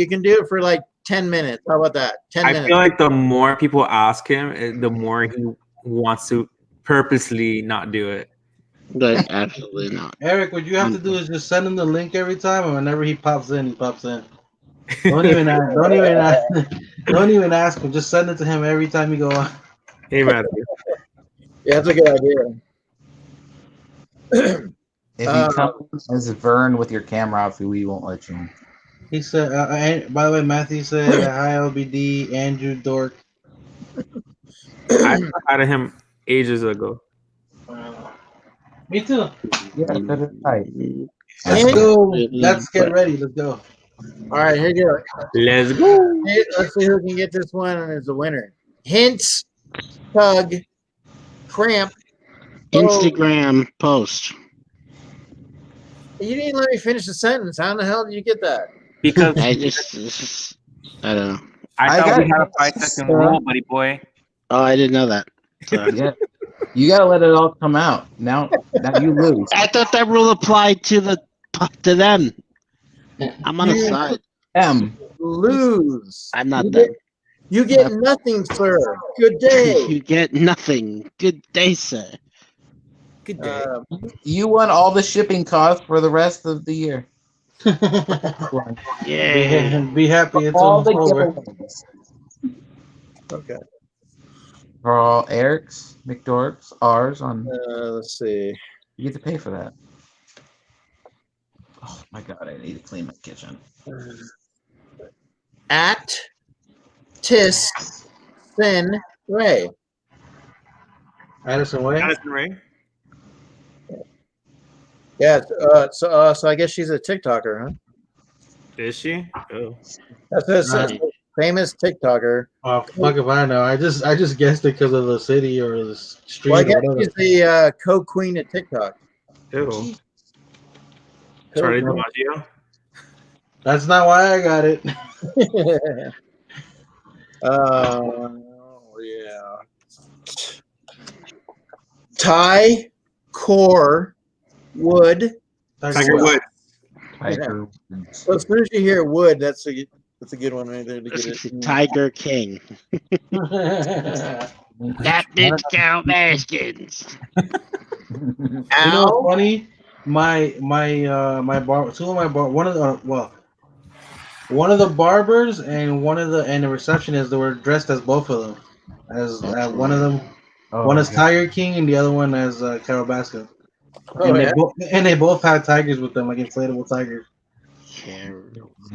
can do it for like 10 minutes. How about that? 10 I minutes. feel like the more people ask him, the more he wants to purposely not do it. But absolutely not. Eric, what you have to do is just send him the link every time, and whenever he pops in, he pops in. Don't even ask. Don't even ask him. Just send it to him every time you go on. Hey, Matthew. Yeah, that's a good idea. If you come as Vern with your camera off, we won't let you in. He said, by the way, Matthew said, hi, LBD, Andrew Dork. I had him ages ago. Me too. Yeah, that is tight. Let's go. Let's get ready. Let's go. All right, here you go. Let's go. Hey, let's see who can get this one and is the winner. Hints, Tug, Cramp. Instagram post. You didn't let me finish the sentence. How in the hell did you get that? Because I don't know. I thought we had a 5-second rule, buddy boy. Oh, I didn't know that. Yeah. You gotta let it all come out. Now you lose. I thought that rule applied to them. I'm on the side. Lose. I'm not you them. You get nothing, sir. Good day. You get nothing. Good day, sir. Good day. You won all the shipping costs for the rest of the year. Yeah. Be happy it's all the over. giveaways. Okay. For all Eric's, McDork's, ours on. Let's see. You get to pay for that. Oh my god, I need to clean my kitchen. At Tis Sin Ray. Addison Way. Addison Ray. Yeah. So I guess she's a TikToker, huh? Is she? Oh. That's a famous TikToker. Oh, fuck if I know. I just guessed it because of the city or the street. Well, I guess or whatever. she's the co-queen of TikTok. Ew. Charlie DiMaggio. That's not why I got it. Yeah. Ty Core Wood. Tiger Woods. Tiger. So as soon as you hear Wood, that's a good one right there to get it. Tiger King. That didn't count Baskins. You know what's funny? My one of the barbers and the receptionist, they were dressed as both of them. As one of them, one is Tiger King and the other one as Carol Baskin. And they both had tigers with them, like inflatable tigers.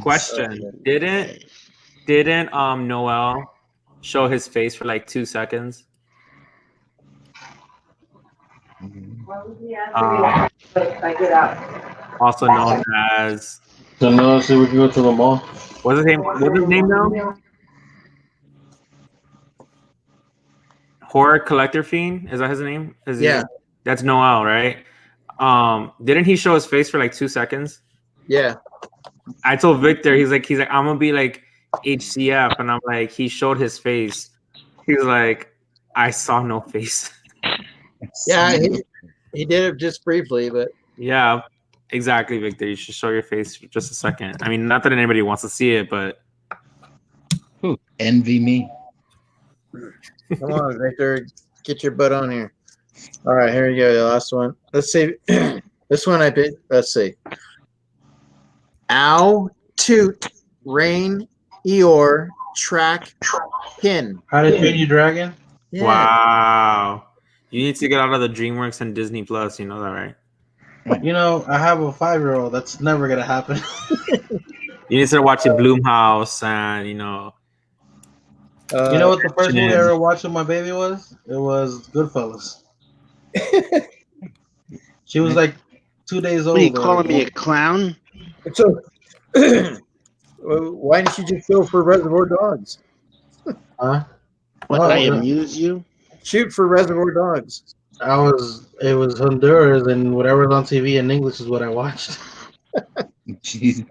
Question: Didn't Noel show his face for like 2 seconds? Also known as. So now, see, we can go to the mall. What's his name? What's his name now? Horror Collector Fiend? Is that his name? Yeah. That's Noel, right? Didn't he show his face for like 2 seconds? Yeah. I told Victor, he's like, I'm gonna be like HCF, and I'm like, he showed his face. He's like, I saw no face. Yeah, he did it just briefly, but yeah, exactly, Victor. You should show your face for just a second. I mean, not that anybody wants to see it, but envy me. Come on, Victor, get your butt on here. All right, here you go. The last one. Let's see. This one I picked. Let's see. Ow, toot, rain, Eeyore, track, pin. How to Train Your Dragon? Yeah. Wow. You need to get out of the DreamWorks and Disney Plus. You know that, right? You know, I have a 5-year-old. That's never gonna happen. You need to start watching Bloomhouse and, you know. You know what the first movie I ever watched with my baby was? It was Goodfellas. She was like 2 days old. What are you calling me, a clown? So, why didn't you just go for Reservoir Dogs? Huh? What, I amuse you? Shoot for Reservoir Dogs. It was Honduras, and whatever's on TV in English is what I watched. Jeez.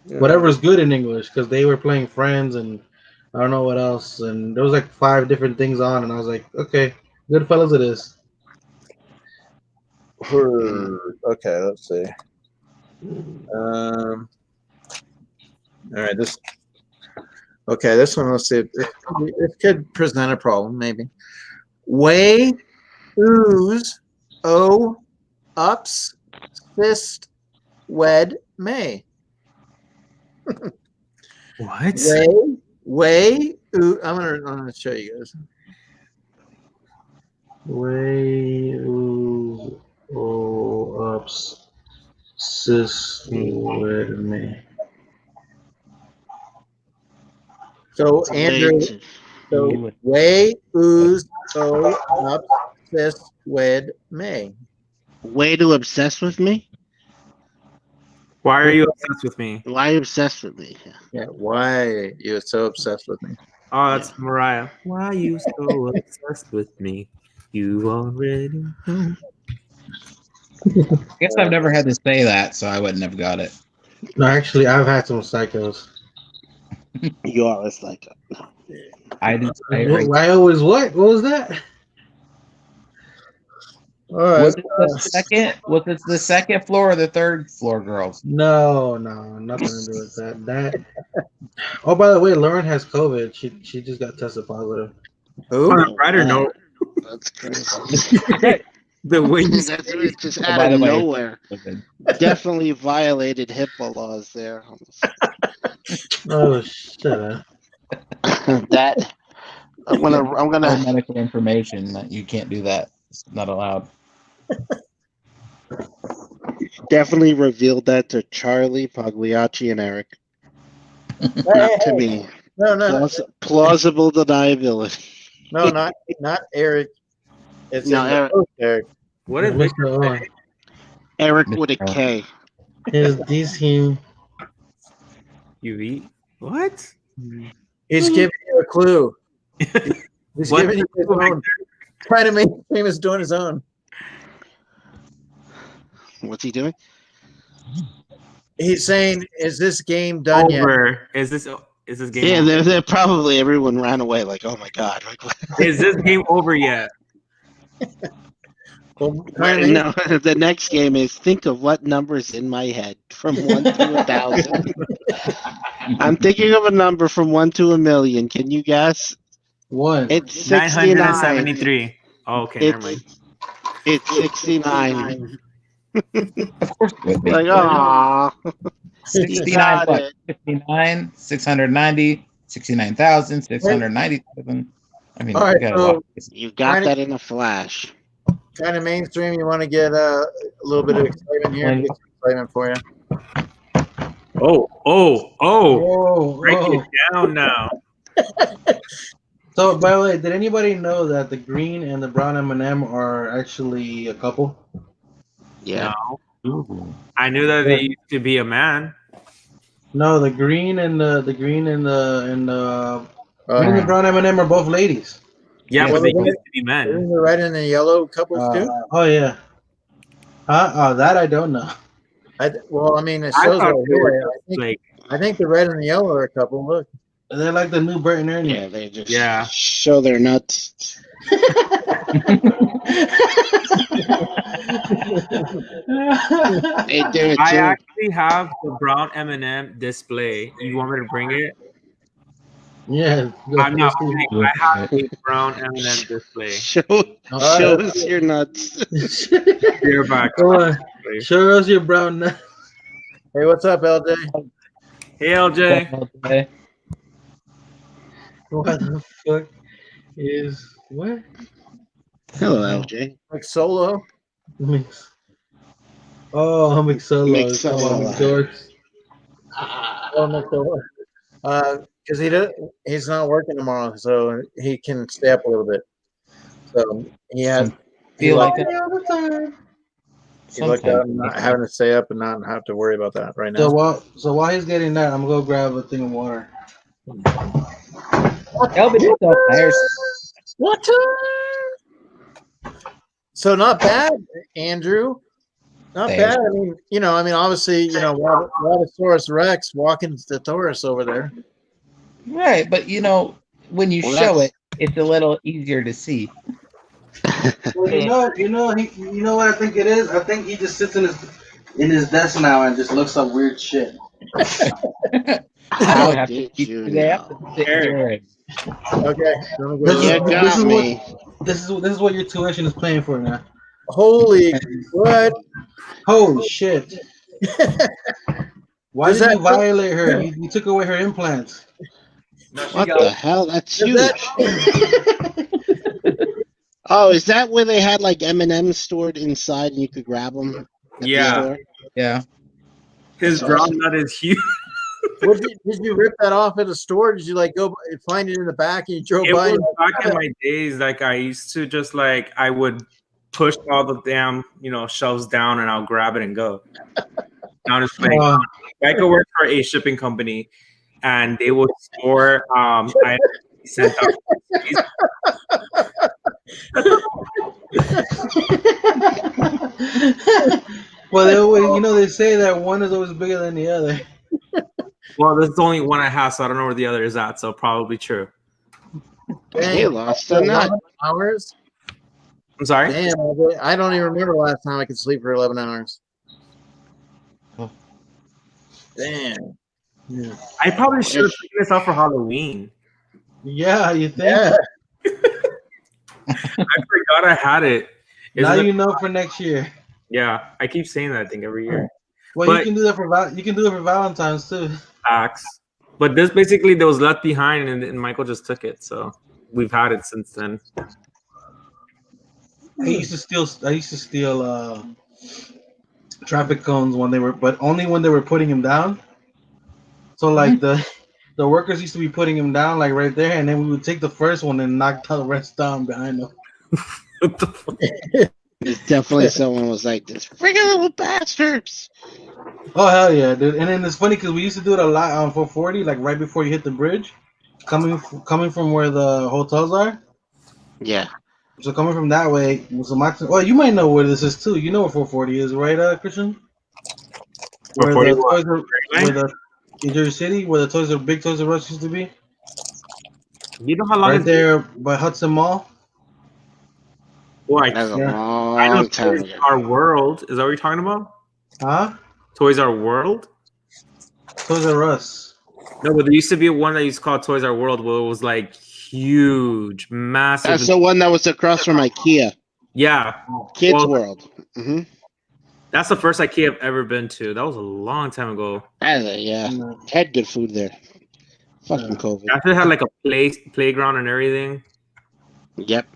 whatever's good in English, because they were playing Friends and I don't know what else, and there was like 5 different things on, and I was like, okay, Goodfellas it is. Okay, let's see. All right, this one. Let's see. It could present a problem, maybe. Way, ooze, ups, fist, wed, may. What? Way, ooh, I'm gonna show you guys. Way, ooh, ups, sis, wed, may. So Andrew, way, ooze, ups, fist, wed, may. Way to obsess with me? Why are you obsessed with me? Why are you obsessed with me? Yeah, why you're so obsessed with me? Oh, that's Mariah. Why are you so obsessed with me? You already know. I guess I've never had to say that, so I wouldn't have got it. No, actually, I've had some psychos. You are a psycho. I always what? What was that? All right. Was it the second? Was it the second floor or the third floor, girls? No, nothing to do with that. Oh, by the way, Lauren has COVID. She just got tested positive. Who? On a brighter note, That's crazy. the way you That's just out of nowhere. Definitely violated HIPAA laws there. Oh shit! That I'm gonna No medical information that you can't do that. It's not allowed. definitely revealed that to Charlie, Pagliacci, and Eric. Not to me. No. Plausible deniability. No, not Eric. It's No, in the Eric. post, Eric. What is Victor say? Eric with a K. Is this him? You eat? What? He's giving you a clue. He's What? giving you his own. Trying to make him famous doing his own. What's he doing? He's saying, "Is this game done Over. Is this game? Yeah, over? they're probably everyone ran away. Like, oh my god! Like, Is this game over yet? Well, no, the next game is think of what number's in my head from 1 to 1,000. I'm thinking of a number from 1 to 1,000,000. Can you guess? 1. It's 69. 973. Oh, okay, never mind. It's 69. Of course it would be. Like, ah, 69 what? 59, 690, 69,000, 690,000. I mean, All right, you got that in a flash. Kind of mainstream. You want to get a little bit of excitement here. Get some excitement for you. Oh! Break it down now. So, by the way, did anybody know that the green and the brown M&M are actually a couple? Yeah. No. I knew that they used to be a man. No, the green and the green and the brown M&M are both ladies. Yeah, but they used to be men. Isn't the red and the yellow couples too? Oh yeah. That I don't know. Well, I mean, it shows right here. I think the red and the yellow are a couple. Look, they're like the new Bert and Ernie. Yeah, they just show their nuts. They do it too. I actually have the brown M&M display. You want me to bring it? Yeah. I'm not kidding. I have a brown M&M display. Show us your nuts. You're back. Come on. Show us your brown nuts. Hey, what's up, LJ? Hey, LJ. What the fuck is what? Hello, LJ. Like Solo. Mix. Oh, Mix Solo. Because he's not working tomorrow, so he can stay up a little bit. So he lucked out not having to stay up and not have to worry about that right now. So while he's getting that, I'm gonna go grab a thing of water. Water. So not bad, Andrew. Not There. bad. I mean, obviously, Rabosaurus Rex walking the Taurus over there. Right, but when you Well, show that's- it, it's a little easier to see. Well, you know what I think it is. I think he just sits in his desk now and just looks up weird shit. I How don't have to did teach you today. I have to know? sit here and Okay. This is what your tuition is paying for now. Holy what? Holy shit! Why Does did that- you violate her? You took away her implants. What the hell? That's huge. Oh, is that where they had like M&Ms stored inside and you could grab them? Yeah. Yeah. His ground nut is huge. Did you rip that off at a store? Did you go find it in the back and you drove It by? was back in my days. Like I used to just I would push all the damn shelves down and I'll grab it and go. Now it's like I could work for a shipping company, and they would store I sent out. Well, they always, they say that one is always bigger than the other. Well, there's only one I have, so I don't know where the other is at. So probably true. They lost a nut. Hours. I'm sorry. Damn, I don't even remember the last time I could sleep for 11 hours. Damn. Yeah. I probably should have taken this out for Halloween. Yeah, you think? Yeah. I forgot I had it. Now you know for next year. Yeah, I keep saying that thing every year. Well, you can do that for Valentine's too. Facts. But this basically there was left behind, and Michael just took it. So we've had it since then. I used to steal traffic cones but only when they were putting him down. So like the workers used to be putting him down like right there, and then we would take the first one and knock the rest down behind them. What the fuck? There's definitely someone was like, "This freaking little bastards." Oh hell yeah, dude! And then it's funny because we used to do it a lot on 440, like right before you hit the bridge, coming from where the hotels are. Yeah. So coming from that way, so well, you might know where this is too. You know where 440 is, right, Christian? Where in Jersey City, where the big Toys R Us used to be. You know how long right there by Hudson Mall. Boy, That's a I know long time Toys ago. R World. Is that what you're talking about? Huh? Toys R World? Toys R Us. No, but there used to be one that used to call Toys R World where it was like huge, massive. That's the one that was across from IKEA. Yeah. Kids World. Mm-hmm. That's the first IKEA I've ever been to. That was a long time ago. Yeah. Had good food there. Fucking COVID. After it had like a playground and everything. Yep.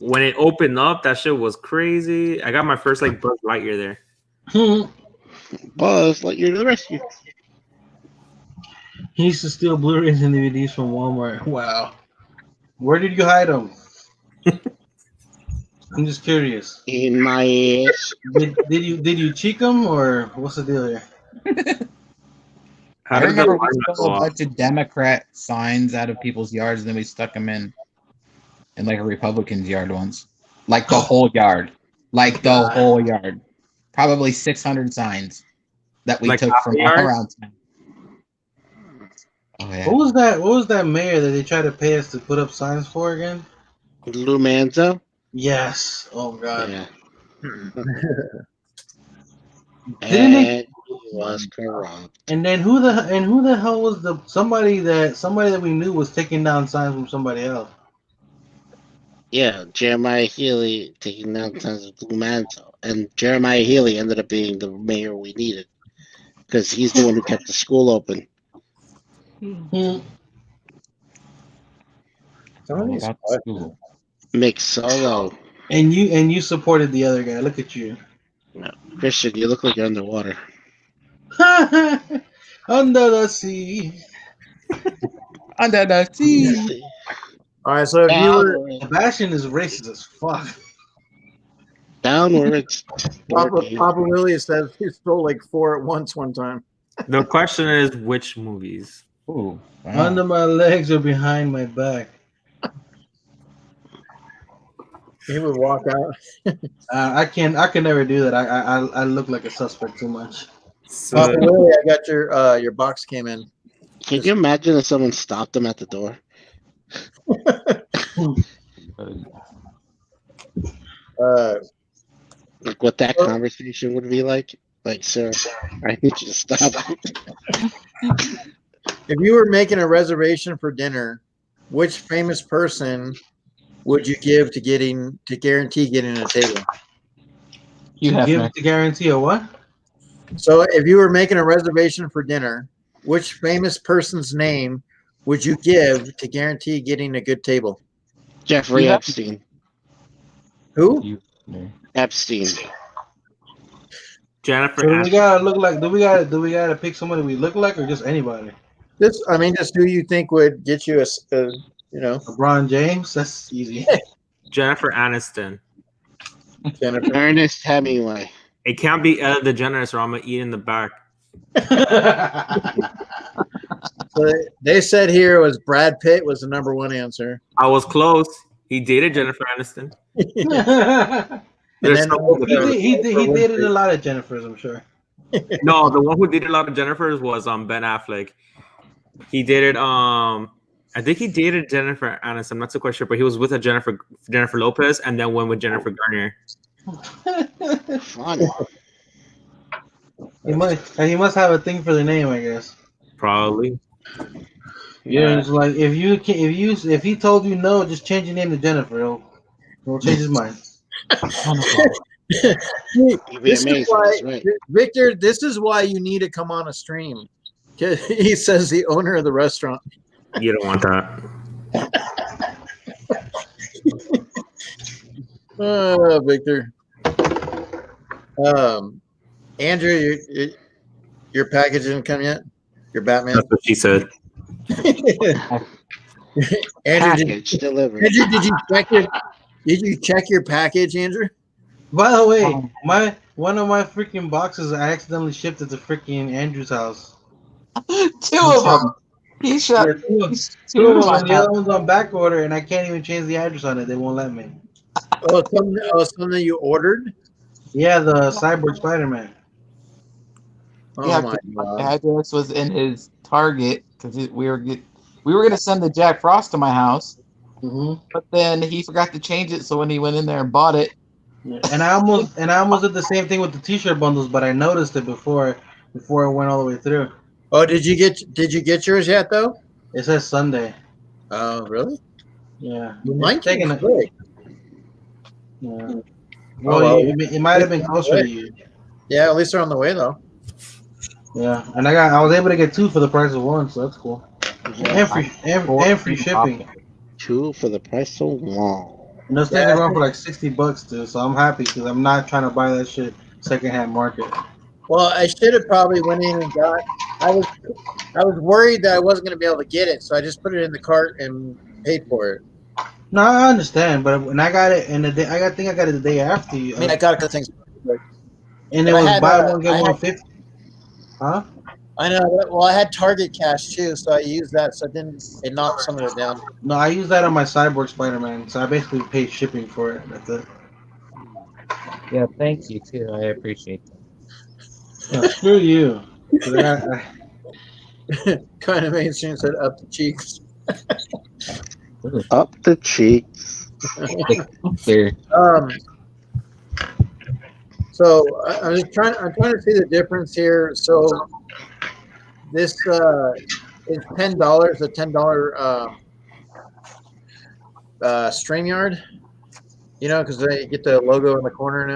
When it opened up, that shit was crazy. I got my first like Buzz Lightyear there. Buzz Lightyear to the rescue. He used to steal Blu-rays and DVDs from Walmart. Wow. Where did you hide them? I'm just curious. In my ass. Did you cheek them or what's the deal here? I remember we stole a bunch of Democrat signs out of people's yards, and then we stuck them in like a Republican's yard once. Like the whole yard. Like the whole yard. Probably 600 signs that we took from all around town. Oh, yeah. What was that mayor that they tried to pay us to put up signs for again? Lou Manzo? Yes. Oh god. Yeah. Didn't it was corrupt. And then who the hell was somebody that we knew was taking down signs from somebody else? Yeah, Jeremiah Healy taking down signs of Lou Manzo. And Jeremiah Healy ended up being the mayor we needed. Because he's the one who kept the school open. Mick Solo. And you supported the other guy. Look at you. No, Christian, you look like you're underwater. Under the sea. Under the sea. All right, so if you were Sebastian is racist as fuck. Downwards. Papa Willie says he stole like 4 at once one time. The question is which movies? Ooh, wow. Under my legs or behind my back. He would walk out. I can never do that. I look like a suspect too much. Papa Willie, I got your box came in. Can you imagine if someone stopped them at the door? Like what that conversation would be like? Like, sir, I need you to stop. If you were making a reservation for dinner, which famous person would you give to guarantee getting a table? To guarantee a what? So if you were making a reservation for dinner, which famous person's name would you give to guarantee getting a good table? Jeffrey Epstein. Who? Epstein. Jennifer. So do we gotta look like? Do we gotta pick somebody we look like, or just anybody? Just who you think would get you a LeBron James? That's easy. Jennifer Aniston. Jennifer. Ernest Hemingway. It can't be Ellen DeGeneres or I'm gonna eat in the back. So they said here was Brad Pitt was the number one answer. I was close. He dated Jennifer Aniston. He dated a lot of Jennifers, I'm sure. No, the one who dated a lot of Jennifers was Ben Affleck. He dated I think he dated Jennifer Aniston. I'm not so quite sure, but he was with a Jennifer Lopez and then went with Jennifer Garner. Funny. He must have a thing for the name, I guess. Probably. Yeah, it's like if he told you no, just change your name to Jennifer. He'll change his mind. This is why, Victor, this is why you need to come on a stream. He says the owner of the restaurant. You don't want that. Victor. Andrew, your package didn't come yet? Your Batman? That's what she said. Andrew, delivered. Andrew, did you check your package, Andrew? By the way, one of my freaking boxes I accidentally shipped it to freaking Andrew's house. Two of them. He shot two of them, and the other one's on back order, and I can't even change the address on it. They won't let me. Something you ordered? Yeah, the Cyborg Spider-Man. Yeah, my address was in his Target because we were gonna send the Jack Frost to my house, but then he forgot to change it. So when he went in there and bought it, and I almost did the same thing with the T-shirt bundles, but I noticed it before it went all the way through. Oh, did you get yours yet though? It says Sunday. Oh, really? Yeah. Mine taking a break. Yeah. Well, it might have been closer to you. Yeah, at least they're on the way though. Yeah, and I was able to get 2 for the price of 1, so that's cool. And free shipping. 2 for the price of 1. And those things are going for like $60 too, so I'm happy because I'm not trying to buy that shit secondhand market. Well, I should have probably went in and got. I was worried that I wasn't going to be able to get it, so I just put it in the cart and paid for it. No, I understand, but when I got it in the day, I think I got it the day after you. I mean, I got a couple things, and it was buy one get 150. Huh? I know. Well, I had Target cash too, so I used that. So it knocked some of it down. No, I used that on my Cyborg Spider-Man, so I basically paid shipping for it. That's it. Yeah, thank you too. I appreciate that. Yeah, screw you. Kind of mainstream said up the cheeks. Up the cheeks. So I'm trying to see the difference here. So this is $10, a $10 StreamYard. You know, because they get the logo in the corner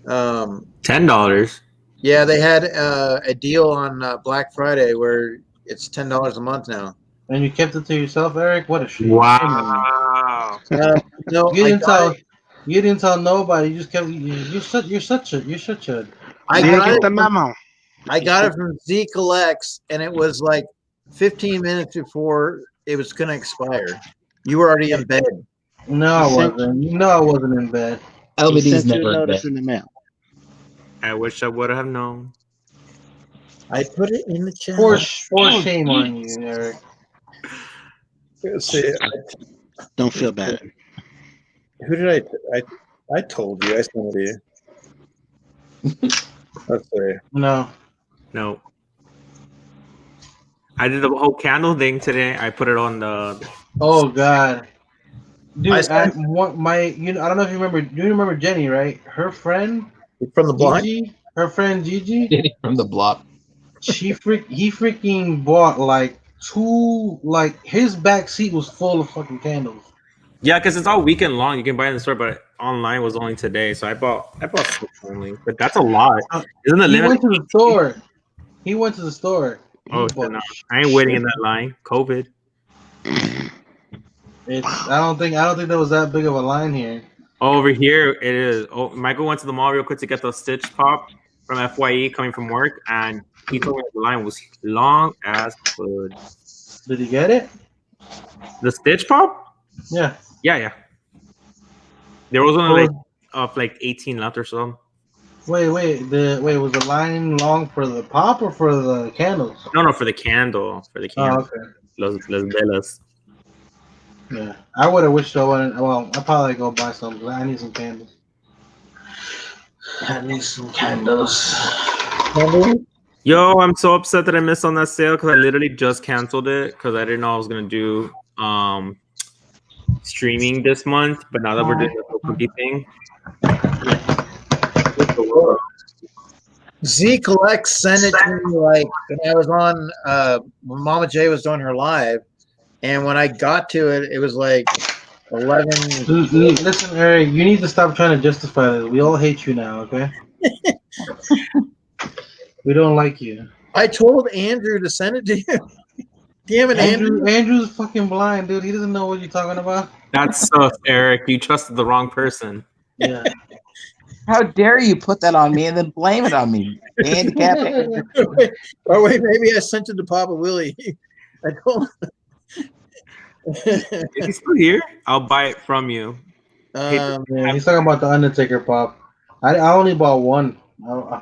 now. $10. Yeah, they had a deal on Black Friday where it's $10 a month now. And you kept it to yourself, Eric? What a shame. Wow. No, you didn't tell nobody. You just kept. You're such a. I got the memo. I got it from Z Collects, and it was like 15 minutes before it was going to expire. You were already in bed. No, I wasn't. No, I wasn't in bed. LBD's never in bed. In the mail. I wish I would have known. I put it in the chat. For shame on you, Eric. Don't feel bad. Who did I told you. I sent it to you. Let's see. No. No. I did the whole candle thing today. I put it on the. Oh God, dude! I I want my. You know, I don't know if you remember. Do you remember Jenny? Right? Her friend from the block. Gigi. Her friend Gigi. Jenny from the block. He freaking bought like 2. Like his back seat was full of fucking candles. Yeah, because it's all weekend long. You can buy it in the store, but online was only today. So I bought 6 only. But that's a lot. Isn't the He limit? went to the store. He went to the store. Oh shit, no. I ain't waiting in that line. COVID. I don't think there was that big of a line here. Over here it is. Oh, Michael went to the mall real quick to get the Stitch Pop from FYE coming from work, and he told me the line was long as food. Did he get it? The Stitch Pop? Yeah. Yeah. There was only like 18 left or so. Wait. Was the line long for the pop or for the candles? No, for the candle. For the candle. Oh, okay. Los velas. Yeah, I would have wished I wouldn't. Well, I'll probably go buy some because I need some candles. Yo, I'm so upset that I missed on that sale because I literally just canceled it because I didn't know I was gonna do streaming this month. But now that we're doing the cookie thing, Z Collect sent it to me like when I was on when Mama J was doing her live, and when I got to it, it was like 11. Listen, Eric, you need to stop trying to justify this. We all hate you now, okay? We don't like you. I told Andrew to send it to you. Damn it, Andrew. Andrew's fucking blind, dude. He doesn't know what you're talking about. that's sus, Eric. You trusted the wrong person. Yeah. How dare you put that on me and then blame it on me? Handicap. wait, maybe I sent it to Papa Willie. I told. Is he still here? I'll buy it from you. Yeah, he's talking about the Undertaker pop. I only bought one. I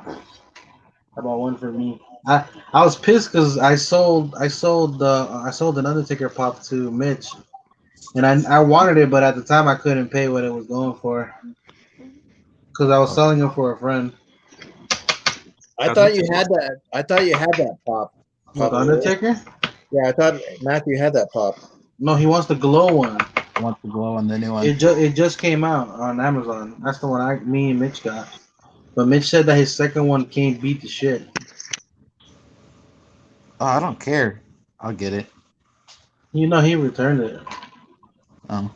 bought one for me. I was pissed because I sold an Undertaker pop to Mitch, and I wanted it, but at the time I couldn't pay what it was going for because I was selling it for a friend. I thought you had that. I thought you had that pop. The Undertaker? Yeah, I thought Matthew had that pop. No, he wants the glow one. He wants the glow on the new one. It just came out on Amazon. That's the one me and Mitch got. But Mitch said that his second one can't beat the shit. Oh, I don't care. I'll get it. You know, he returned it. Oh.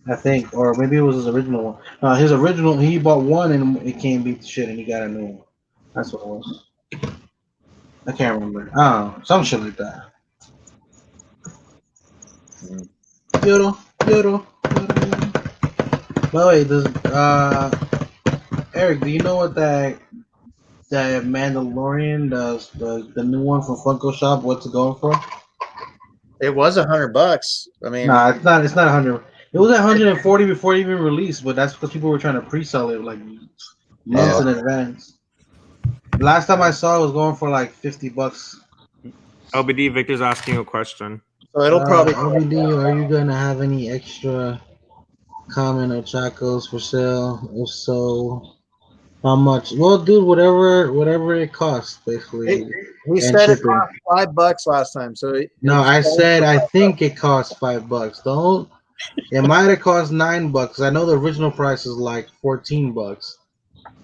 I think. Or maybe it was his original one. No, his original, he bought one and it can't beat the shit and he got a new one. That's what it was. I can't remember. I don't know. Some shit like that. Yodel. By the way, Eric, do you know what that Mandalorian does? The new one from Funko Shop, what's it going for? It was $100. I mean, Nah, it's not 100. It was at 140 before it even released, but that's because people were trying to pre-sell it like months in advance. Last time I saw it was going for like $50. LBD, Victor's asking you a question. So it'll probably. LBD, are you gonna have any extra common or chacos for sale? If so, how much? Well, dude, whatever it costs, basically. He said it cost $5 last time. So no, I said I think it costs $5. Don't. It might have cost $9. I know the original price is like $14,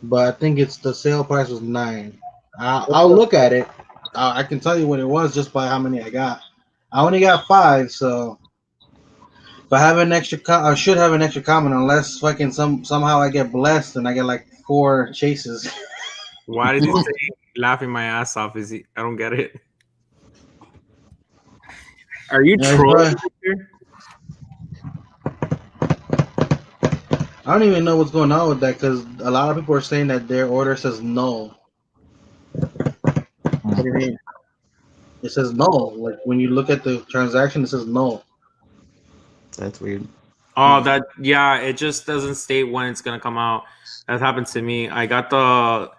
but I think it's the sale price was $9. I'll look at it. I can tell you what it was just by how many I got. I only got 5, so if I have an extra, I should have an extra comment unless fucking somehow I get blessed and I get like 4 chases. Why did you say laughing my ass off? I don't get it. Are you trolling? I don't even know what's going on with that because a lot of people are saying that their order says no. What do you mean? It says no. Like when you look at the transaction, it says no. That's weird. Oh, it just doesn't state when it's gonna come out. That happened to me. I got the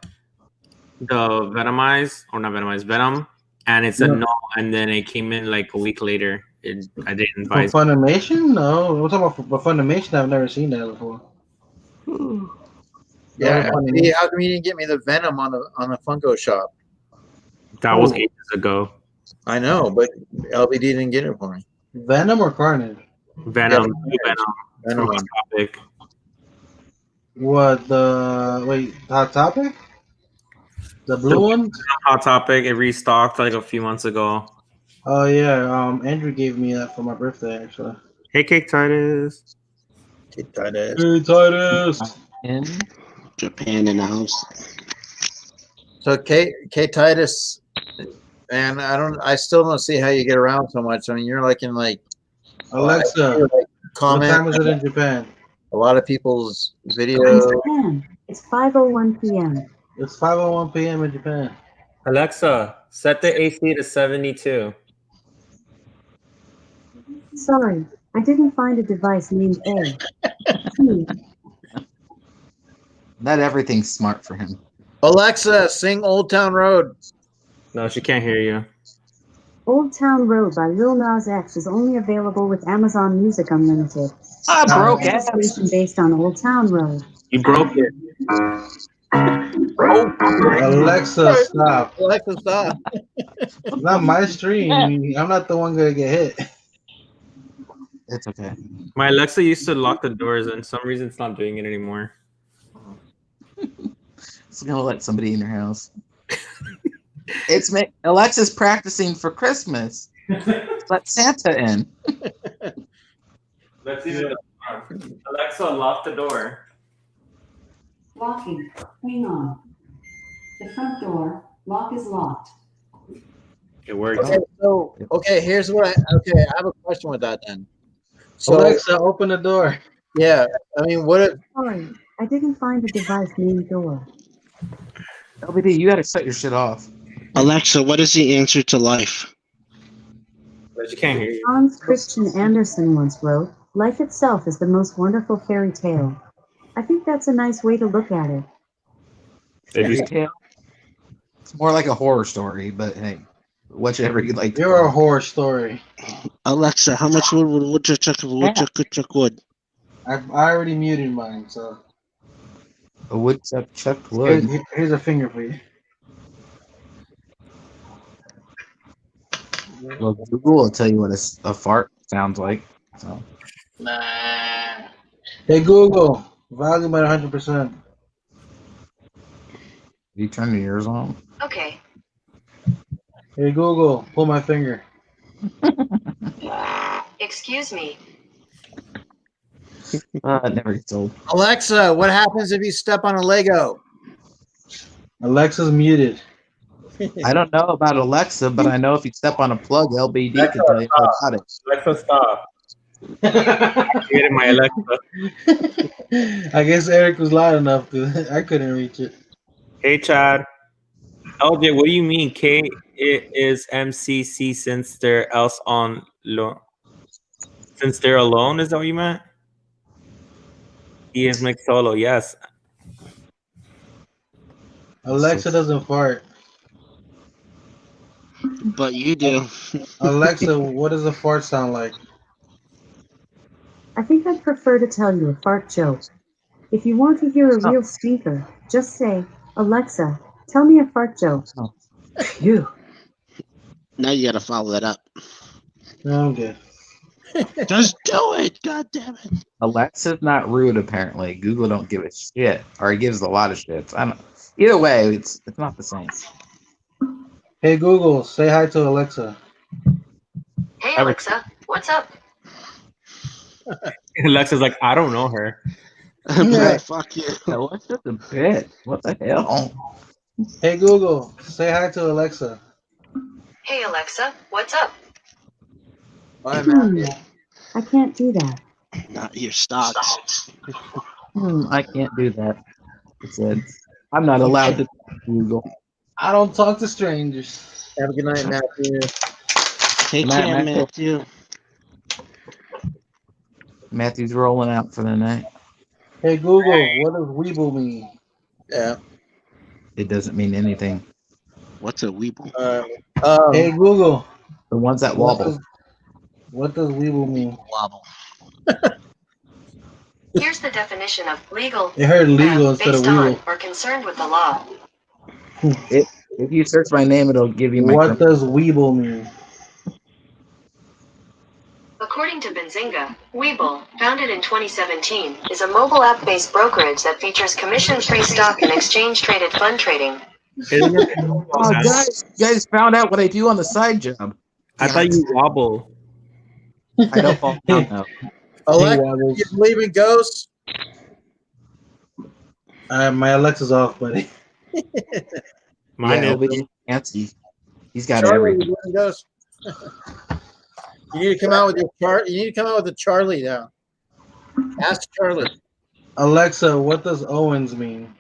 Venom, and it said no, and then it came in like a week later. I didn't For advise. Funimation? No, we're talking about for Funimation. I've never seen that before. Yeah, Funimation. how come you didn't get me the Venom on the Funko Shop? That was ages ago. I know, but LBD didn't get it for me. Venom or Carnage? Venom. Yeah, Venom. Venom. From Hot Topic. What the Hot Topic? The blue one? Hot Topic. It restocked like a few months ago. Oh yeah, Andrew gave me that for my birthday actually. Hey, Cake Titus. Cake Titus. Hey Titus. In Japan in the house. So K Titus, and I still don't see how you get around so much. I mean, you're like in like Alexa. Comment. What time is it in Japan? A lot of people's videos. In Japan, it's 5:01 p.m. It's 5:01 p.m. in Japan. Alexa, set the AC to 72. Sorry, I didn't find a device named A. T. Not everything's smart for him. Alexa, sing Old Town Road. No, she can't hear you. Old Town Road by Lil Nas X is only available with Amazon Music Unlimited. I broke it. Station based on Old Town Road. You broke it. Alexa, stop. Alexa, stop. It's not my stream. I'm not the one gonna get hit. It's okay. My Alexa used to lock the doors, and for some reason it's not doing it anymore. It's gonna let somebody in your house. Alexa's practicing for Christmas. Let Santa in. Let's see the Alexa, lock the door. Locking. Hang on. The front door lock is locked. It works. Okay, so here's what I have a question with that then. So Alexa, open the door. Yeah, I mean, what if? Sorry, I didn't find a device named door. LBD, you gotta shut your shit off. Alexa, what is the answer to life? But you can't hear you. Hans Christian Andersen once wrote, "Life itself is the most wonderful fairy tale." I think that's a nice way to look at it. Fairy tale? It's more like a horror story, but hey, whichever you like. You're a horror story. Alexa, how much wood would woodchuck wood? I already muted mine, so. A woodchuck chucked wood. Here's a finger for you. Well, Google will tell you what a fart sounds like. So. Nah. Hey Google, volume at 100%. You turn your ears on. Okay. Hey Google, pull my finger. Excuse me. It never gets old. Alexa, what happens if you step on a Lego? Alexa's muted. I don't know about Alexa, but I know if you step on a plug, LBD can tell you all about it. Alexa, stop. Get in my Alexa. I guess Eric was loud enough because I couldn't reach it. Hey, Chad. LJ, what do you mean K is MCC since they're else on loan? Since they're alone, is that what you meant? He is mixed solo, yes. Alexa doesn't fart. But you do. Alexa, what does a fart sound like? I think I'd prefer to tell you a fart joke. If you want to hear a real stinker, just say, "Alexa, tell me a fart joke." You. Now you gotta follow that up. No, I'm good. Just do it, god damn it. Alexa's not rude apparently. Google don't give a shit, or he gives a lot of shit. I don't. Either way, it's not the same. Hey Google, say hi to Alexa. Hey Alexa, what's up? Alexa's like, I don't know her. Yeah. Fuck you. Alexa's a bitch. What the hell? Hey Google, say hi to Alexa. Hey Alexa, what's up? Bye, Matthew. I can't do that. Not your stocks. I can't do that. It said, I'm not allowed to Google. I don't talk to strangers. Have a good night, Matthew. Take care, Matthew. Matthew's rolling out for the night. Hey Google, what does Weeble mean? Yeah. It doesn't mean anything. What's a weeble? Hey Google. The ones that wobble. What does weeble mean? Wobble. Here's the definition of legal. I heard legal instead of based on weeble. or concerned with the law. If you search my name, it'll give you my. What does weeble mean? According to Benzinga, Webull, founded in 2017, is a mobile app-based brokerage that features commission-free stock and exchange-traded fund trading. Oh, guys found out what I do on the side job. I thought you wobble. I don't fall down now. Alexa, you believe in ghosts? My Alexa's off, buddy. Mine is fancy. He's got Charlie, everything. you believe in ghosts? You need to come out with your chart. You need to come out with a Charlie now. Ask Charlie. Alexa, what does Owens mean?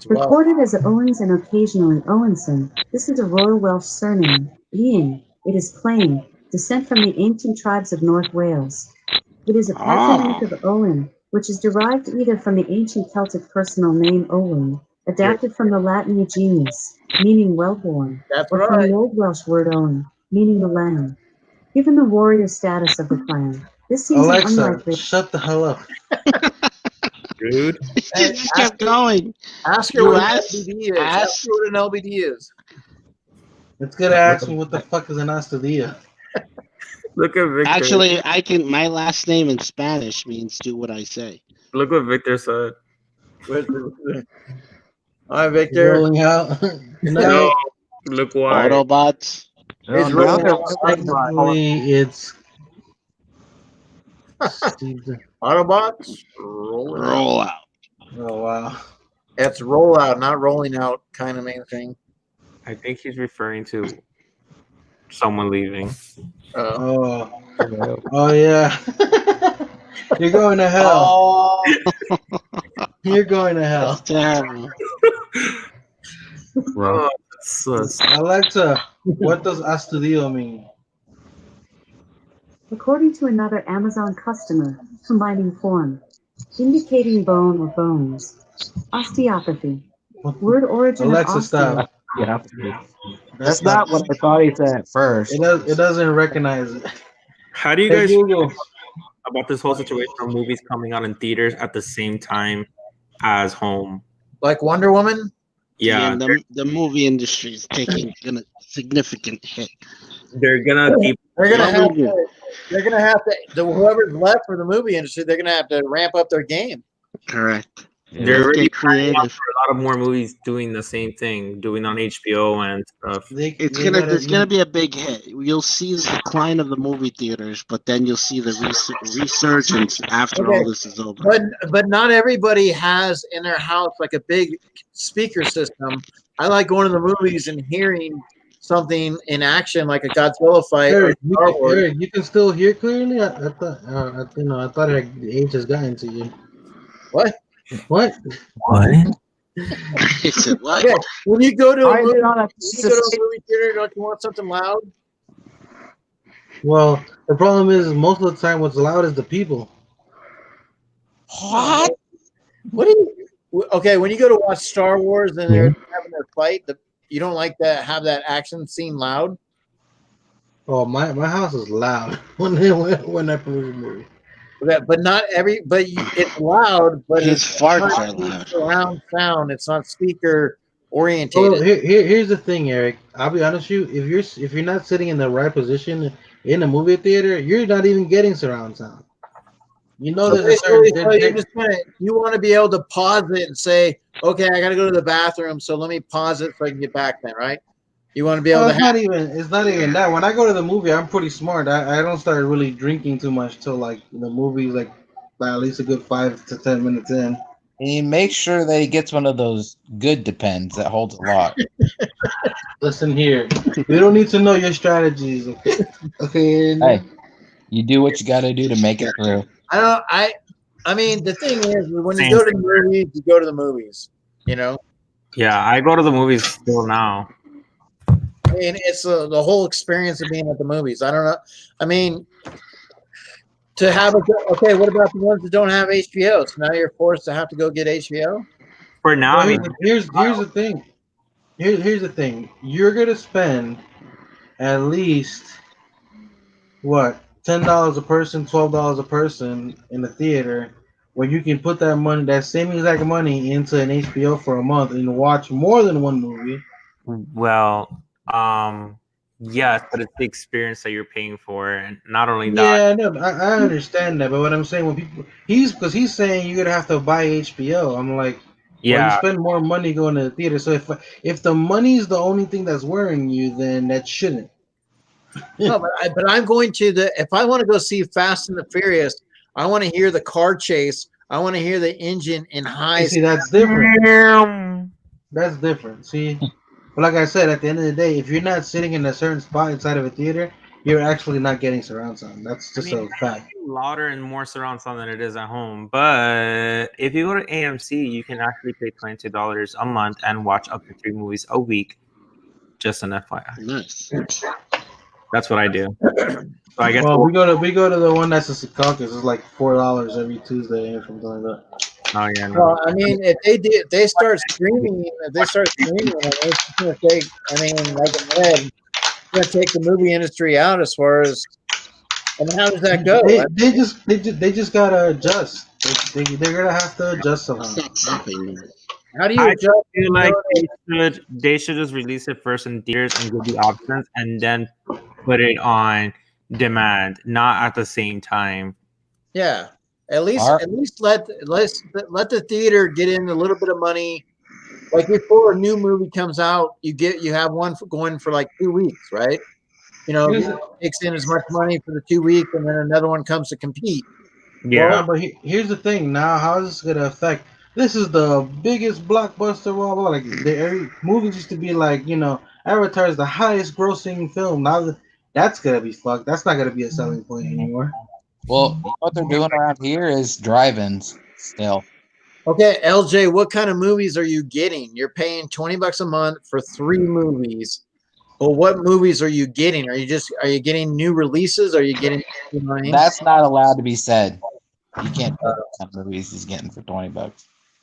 Recorded as Owens and occasionally Owenson, this is a Royal Welsh surname, being, it is claimed, descent from the ancient tribes of North Wales. It is a patronymic of Owen, which is derived either from the ancient Celtic personal name Olwen, adapted from the Latin Eugenius, meaning well-born, or from the Old Welsh word Owen, meaning the land. Given the warrior status of the clan, this seems Alexa, unlikely. shut the hell up. Dude. It just kept going. Ask her what an LBD is. Ask her what an LBD is. It's gonna ask me what the fuck is an astudillo. Look at Victor. Actually, I can. My last name in Spanish means do what I say. Look what Victor said. Hi, Victor. Rolling out. No, look why. Autobots. It's Autobots. Roll out. Oh wow. It's roll out, not rolling out kind of main thing. I think he's referring to someone leaving. Oh yeah. You're going to hell. You're going to hell. That's terrible. Bro. Alexa, what does astudillo mean? According to another Amazon customer, combining form, indicating bone or bones. Osteopathy. Word origin Alexa, of stop. That's not what I thought he said at first. It doesn't recognize it. How do you Hey, guys Google. feel about this whole situation of movies coming out in theaters at the same time as home? Like Wonder Woman? Yeah. The movie industry is taking a significant hit. They're gonna keep. They're gonna have to. Whoever's left for the movie industry, they're gonna have to ramp up their game. Correct. They're already Get creative. for a lot of more movies doing the same thing, doing on HBO and stuff. It's gonna be a big hit. You'll see the decline of the movie theaters, but then you'll see the resurgence after all this is over. But not everybody has in their house like a big speaker system. I like going to the movies and hearing something in action, like a Godzilla fight or Star Wars. Eric, you can still hear clearly. I thought, I thought the age has gotten to you. What? What? Okay. When you go to a movie theater, don't you want something loud? Well, the problem is most of the time what's loud is the people. What? What do you? Okay, when you go to watch Star Wars and they're having their fight, you don't like that have that action scene loud? Oh, my house is loud when I put a movie. But not every. But it's loud. But His farts are loud. Surround sound. It's not speaker orientated. Well, here's the thing, Eric. I'll be honest with you. If you're not sitting in the right position in a movie theater, you're not even getting surround sound. You know, so you want to be able to pause it and say, "Okay, I got to go to the bathroom, so let me pause it so I can get back." Then, right? You want to be able to. It's not even that. When I go to the movie, I'm pretty smart. I don't start really drinking too much till like the movie, like by at least a good 5 to 10 minutes in. And you make sure that he gets one of those good Depends that holds a lot. Listen here, we don't need to know your strategies. Okay. Hey, you do what you got to do to make it through. I mean, the thing is, when you go to the movies, you go to the movies. You know. Yeah, I go to the movies still now. I mean, it's the whole experience of being at the movies. I don't know. I mean, to have okay, what about the ones that don't have HBO? So now you're forced to have to go get HBO? For now, I mean, here's the thing. Here's the thing. You're gonna spend at least what, $10 a person, $12 a person in the theater, where you can put that money, that same exact money, into an HBO for a month and watch more than one movie. Well, yes, but it's the experience that you're paying for, and not only that. Yeah, no, I understand that, but what I'm saying, when people, he's saying you're gonna have to buy HBO. I'm like, well, you Yeah, spend more money going to the theater. So if the money's the only thing that's worrying you, then that shouldn't. No, but I'm going to if I want to go see Fast and the Furious, I want to hear the car chase. I want to hear the engine in high. See, that's different. That's different. See, but like I said, at the end of the day, if you're not sitting in a certain spot inside of a theater, you're actually not getting surround sound. That's just a fact. louder and more surround sound than it is at home. But if you go to AMC, you can actually pay $22 a month and watch up to 3 movies a week. Just an FYI. Nice. That's what I do. So I guess. Well, we go to the one that's a Secaucus. It's like $4 every Tuesday or something like that. Oh yeah. No. Well, I mean, if they start streaming, it's gonna take. I mean, like I said, it's gonna take the movie industry out as far as. I mean, how does that go? They just gotta adjust. They're gonna have to adjust somehow. How do you I adjust? feel like they should just release it first in theaters and give the options, and then put it on demand, not at the same time. Yeah, at least let the theater get in a little bit of money. Like before a new movie comes out, you have one going for like 2 weeks, right? You know, it takes in as much money for the 2 weeks, and then another one comes to compete. Yeah, but here's the thing. Now, how is this gonna affect? This is the biggest blockbuster. Blah blah. Like every movies used to be like, Avatar is the highest grossing film. Now that's gonna be fucked. That's not gonna be a selling point anymore. Well, what they're doing around here is drive-ins still. Okay, LJ, what kind of movies are you getting? You're paying $20 a month for 3 movies. Well, what movies are you getting? Are you getting new releases? Are you getting? That's not allowed to be said. You can't tell what kind of movies he's getting for $20.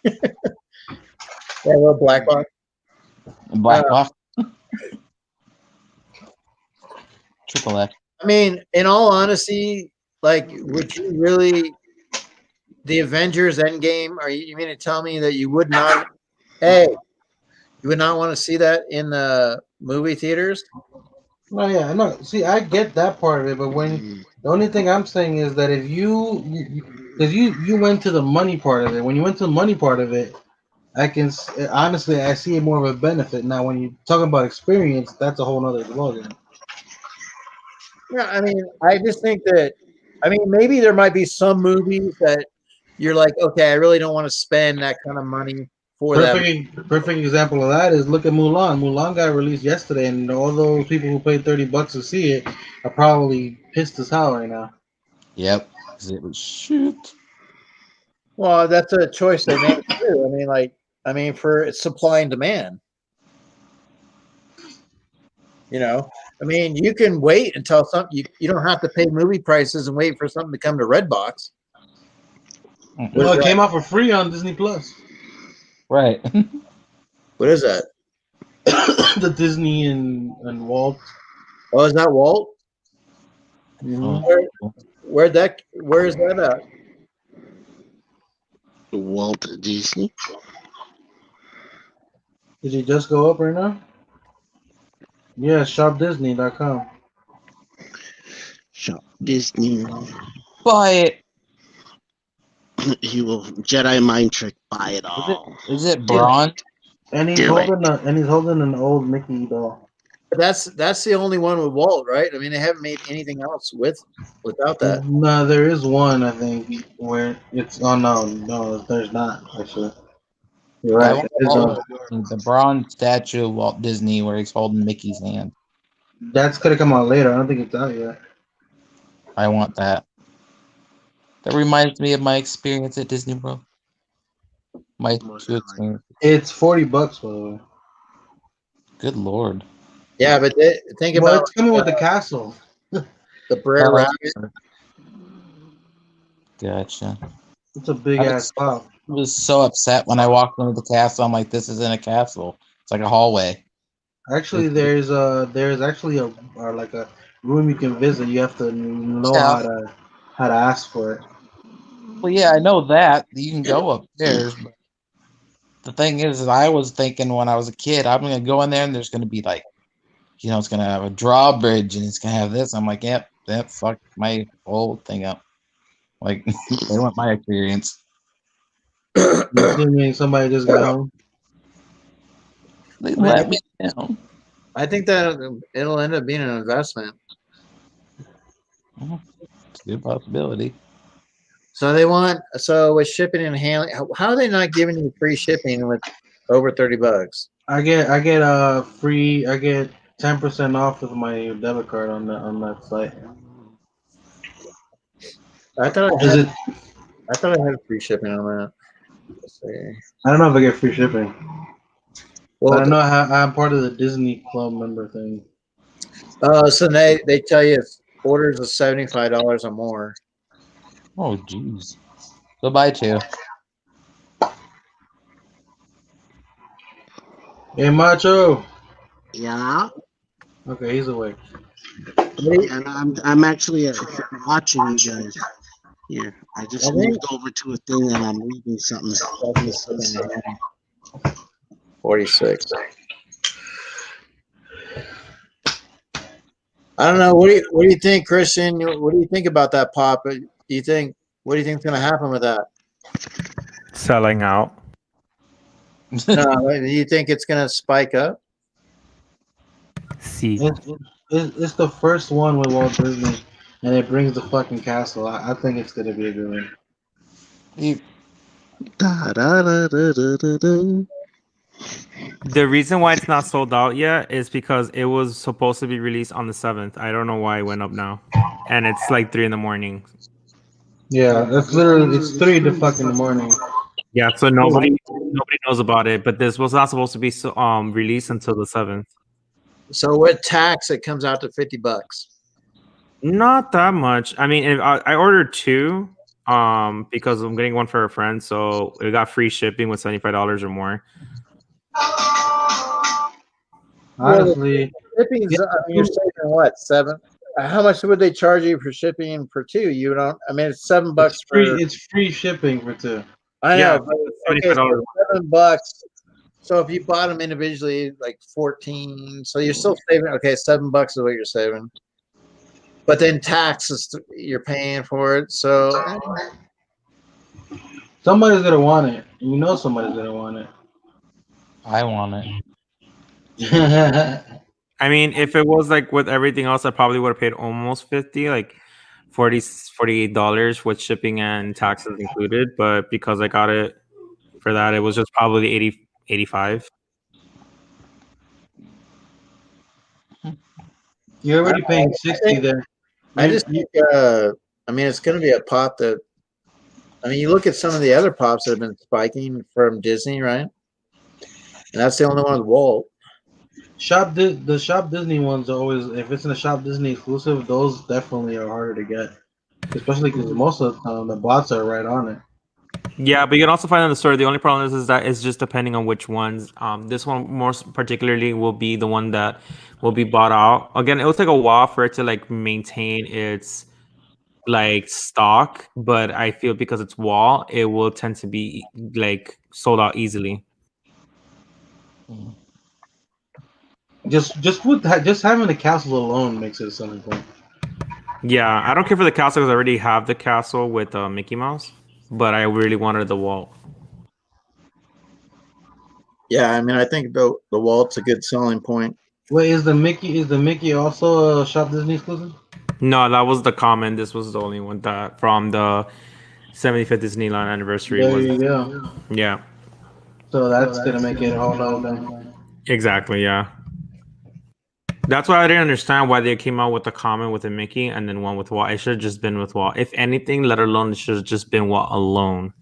Yeah, well, Black Box. Black Box. Triple X. I mean, in all honesty, like, would you really? The Avengers Endgame? You mean to tell me that you would not? Hey, you would not want to see that in the movie theaters? No, yeah, no. See, I get that part of it, but when the only thing I'm saying is that if you went to the money part of it, when you went to the money part of it, honestly I see it more of a benefit. Now, when you talk about experience, that's a whole nother ballgame. Yeah, I mean, I just think that, I mean, maybe there might be some movies that you're like, okay, I really don't want to spend that kind of money for that. Perfect example of that is look at Mulan. Mulan got released yesterday, and all those people who paid $30 to see it are probably pissed as hell right now. Yep, because it was shit. Well, that's a choice they made too. I mean, for supply and demand. I mean, you can wait until something you don't have to pay movie prices and wait for something to come to Redbox. Well, it came out for free on Disney Plus. Right. What is that? The Disney and Walt. Oh, is that Walt? Mm-hmm. Where is that at? Walt Disney. Did you just go up right now? Yeah, shopdisney.com. Shop Disney. Buy it. He will Jedi mind trick. Buy it all. Is it Braun? And he's holding an old Mickey doll. That's the only one with Walt, right? I mean, they haven't made anything else without that. No, there is one, I think, where it's. Oh no, there's not actually. You're right. The Braun statue of Walt Disney where he's holding Mickey's hand. That's gonna come out later. I don't think it's out yet. I want that. That reminds me of my experience at Disney World. My two experience. It's $40, by the way. Good lord. Yeah, but think about it's coming with the castle. The Brer Rabbit. Gotcha. It's a big ass pop. I was so upset when I walked into the castle. I'm like, this isn't a castle. It's like a hallway. Actually, there's actually a room you can visit, you have to know how to ask for it. Well, yeah, I know that you can go upstairs, but the thing is I was thinking when I was a kid, I'm gonna go in there and there's gonna be like, it's gonna have a drawbridge and it's gonna have this. I'm like, yep, that fucked my whole thing up. Like, they want my experience. Assuming somebody just got home. They let me down. I think that it'll end up being an investment. It's a good possibility. So with shipping and handling, how are they not giving you free shipping with over $30? I get free. I get 10% off with my debit card on that site. I thought I had free shipping on that. Let's see. I don't know if I get free shipping. Well, but I know I'm part of the Disney Club member thing. So they tell you orders of $75 or more. Oh, jeez. Go buy two. Hey, Macho. Yeah. Okay, he's awake. And I'm actually watching you guys. Here, I just moved over to a thing and I'm reading something. 46. I don't know. What do you think, Christian? What do you think about that pop? What do you think's going to happen with that? Selling out. No, do you think it's going to spike up? See, it's the first one with Walt Disney, and it brings the fucking castle. I think it's going to be a good one. The reason why it's not sold out yet is because it was supposed to be released on the 7th. I don't know why it went up now, and it's like 3 a.m. Yeah, that's literally it's 3 in the morning. Yeah, so nobody knows about it. But this was not supposed to be released until the 7th. So with tax, it comes out to $50. Not that much. I mean, I ordered 2 because I'm getting one for a friend, so it got free shipping with $75 or more. Honestly, shipping. You're saving what, $7? How much would they charge you for shipping for 2? You don't. I mean, it's $7 It's free shipping for 2. I know. Yeah, But, okay, so $7. So if you bought them individually, like 14. So you're still saving. Okay, $7 is what you're saving. But then taxes, you're paying for it. So somebody's gonna want it. You know, somebody's gonna want it. I want it. I mean, if it was like with everything else, I probably would have paid almost 50, like $48 with shipping and taxes included. But because I got it for that, it was just probably 85. You're already paying 60 there. I just think, I mean, it's going to be a pop that, I mean, you look at some of the other pops that have been spiking from Disney, right? And that's the only one with Walt. The Shop Disney ones are always, if it's in a Shop Disney exclusive, those definitely are harder to get. Especially because most of the time the bots are right on it. Yeah, but you can also find in the store. The only problem is that it's just depending on which ones. This one more particularly will be the one that will be bought out. Again, it will take a while for it to like maintain its like stock, but I feel because it's Wall, it will tend to be like sold out easily. Just having the castle alone makes it a selling point. Yeah, I don't care for the castle because I already have the castle with Mickey Mouse, but I really wanted the Walt. Yeah, I mean, I think the Walt's a good selling point. Wait, is the Mickey also a Shop Disney exclusive? No, that was the common. This was the only one that from the 75th Disneyland anniversary. There you go. Yeah. So that's gonna make it a whole other thing. Exactly. Yeah. That's why I didn't understand why they came out with the common with the Mickey and then one with Walt. It should have just been with Walt. If anything, let alone it should have just been Walt alone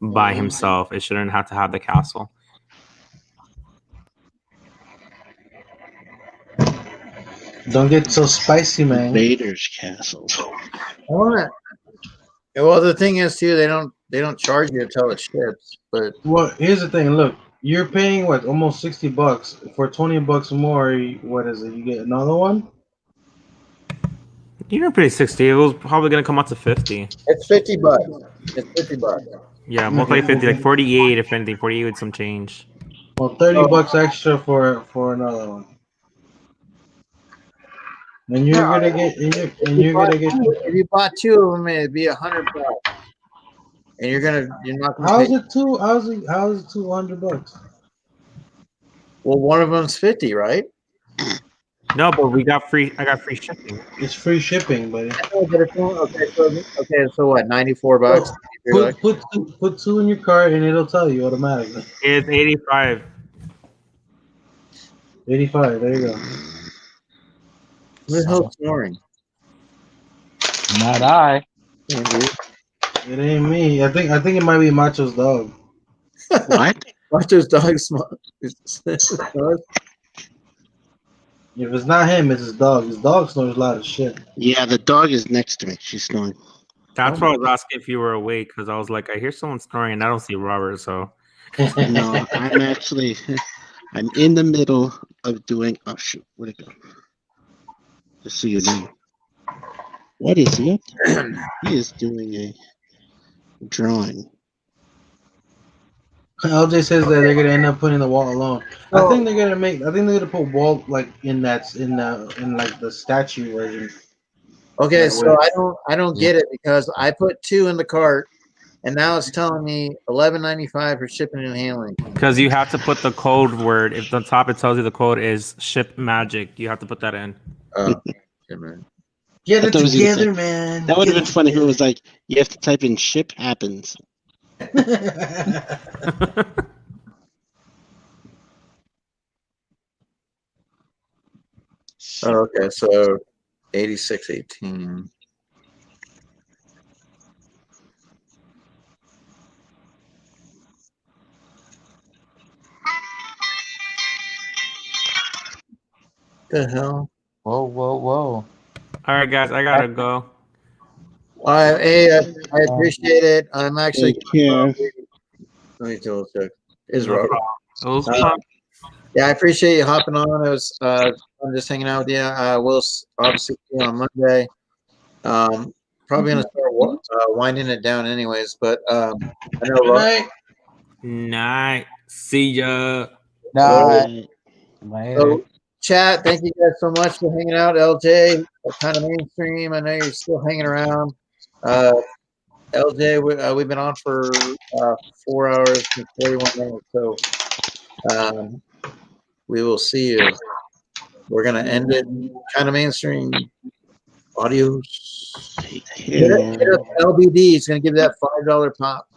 by himself. It shouldn't have to have the castle. Don't get so spicy, man. Vader's castle. Well, the thing is too, they don't charge you until it ships. But well, here's the thing. Look, you're paying what, almost $60 for $20 more. What is it? You get another one. You didn't pay 60. It was probably gonna come out to 50. It's $50. It's $50. Yeah, most likely 50, like 48 if anything, 48 with some change. Well, $30 extra for another one. And you're gonna get If you bought two of them, it'd be $100. And you're not gonna How's pay. it $200? Well, one of them's 50, right? No, but I got free shipping. It's free shipping, buddy. Okay, so what? $94. Put two in your cart and it'll tell you automatically. It's 85. 85. There you go. Who the hell's snoring? Not I. It ain't me. I think it might be Macho's dog. What? Macho's dog If it's not him, it's his dog. His dog snores a lot of shit. Yeah, the dog is next to me. She's snoring. That's why I was asking if you were awake, because I was like, I hear someone snoring and I don't see Robert, so. No, I'm in the middle of doing. Oh shoot, where'd it go? Just so you know. What is he up to? He is doing a drawing. LJ says that they're gonna end up putting the wall alone. I think they're gonna put wall like in like the statue version. Okay, so I don't get it because I put two in the cart, and now it's telling me $11.95 for shipping and handling. Because you have to put the code word. If on top it tells you the code is ship magic, you have to put that in. Get it together, man. That would have been funny if it was like you have to type in ship happens. Okay, so 86.18. The hell? Whoa. All right, guys, I gotta go. Hey, I appreciate it. I'm actually. Let me double check. Is No Robert? problem. It was fun. Yeah, I appreciate you hopping on. It was I'm just hanging out with you. We'll obviously see you on Monday. Probably gonna start winding it down, anyways. But I know. Good night. See ya. Night. So, chat. Thank you guys so much for hanging out. LJ, kind of mainstream. I know you're still hanging around. LJ, we've been on for 4 hours and 41 minutes. So we will see you. We're gonna end it kind of mainstream. Adios. Hit up LBD. He's gonna give that $5 pop.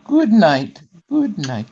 Good night. Good night.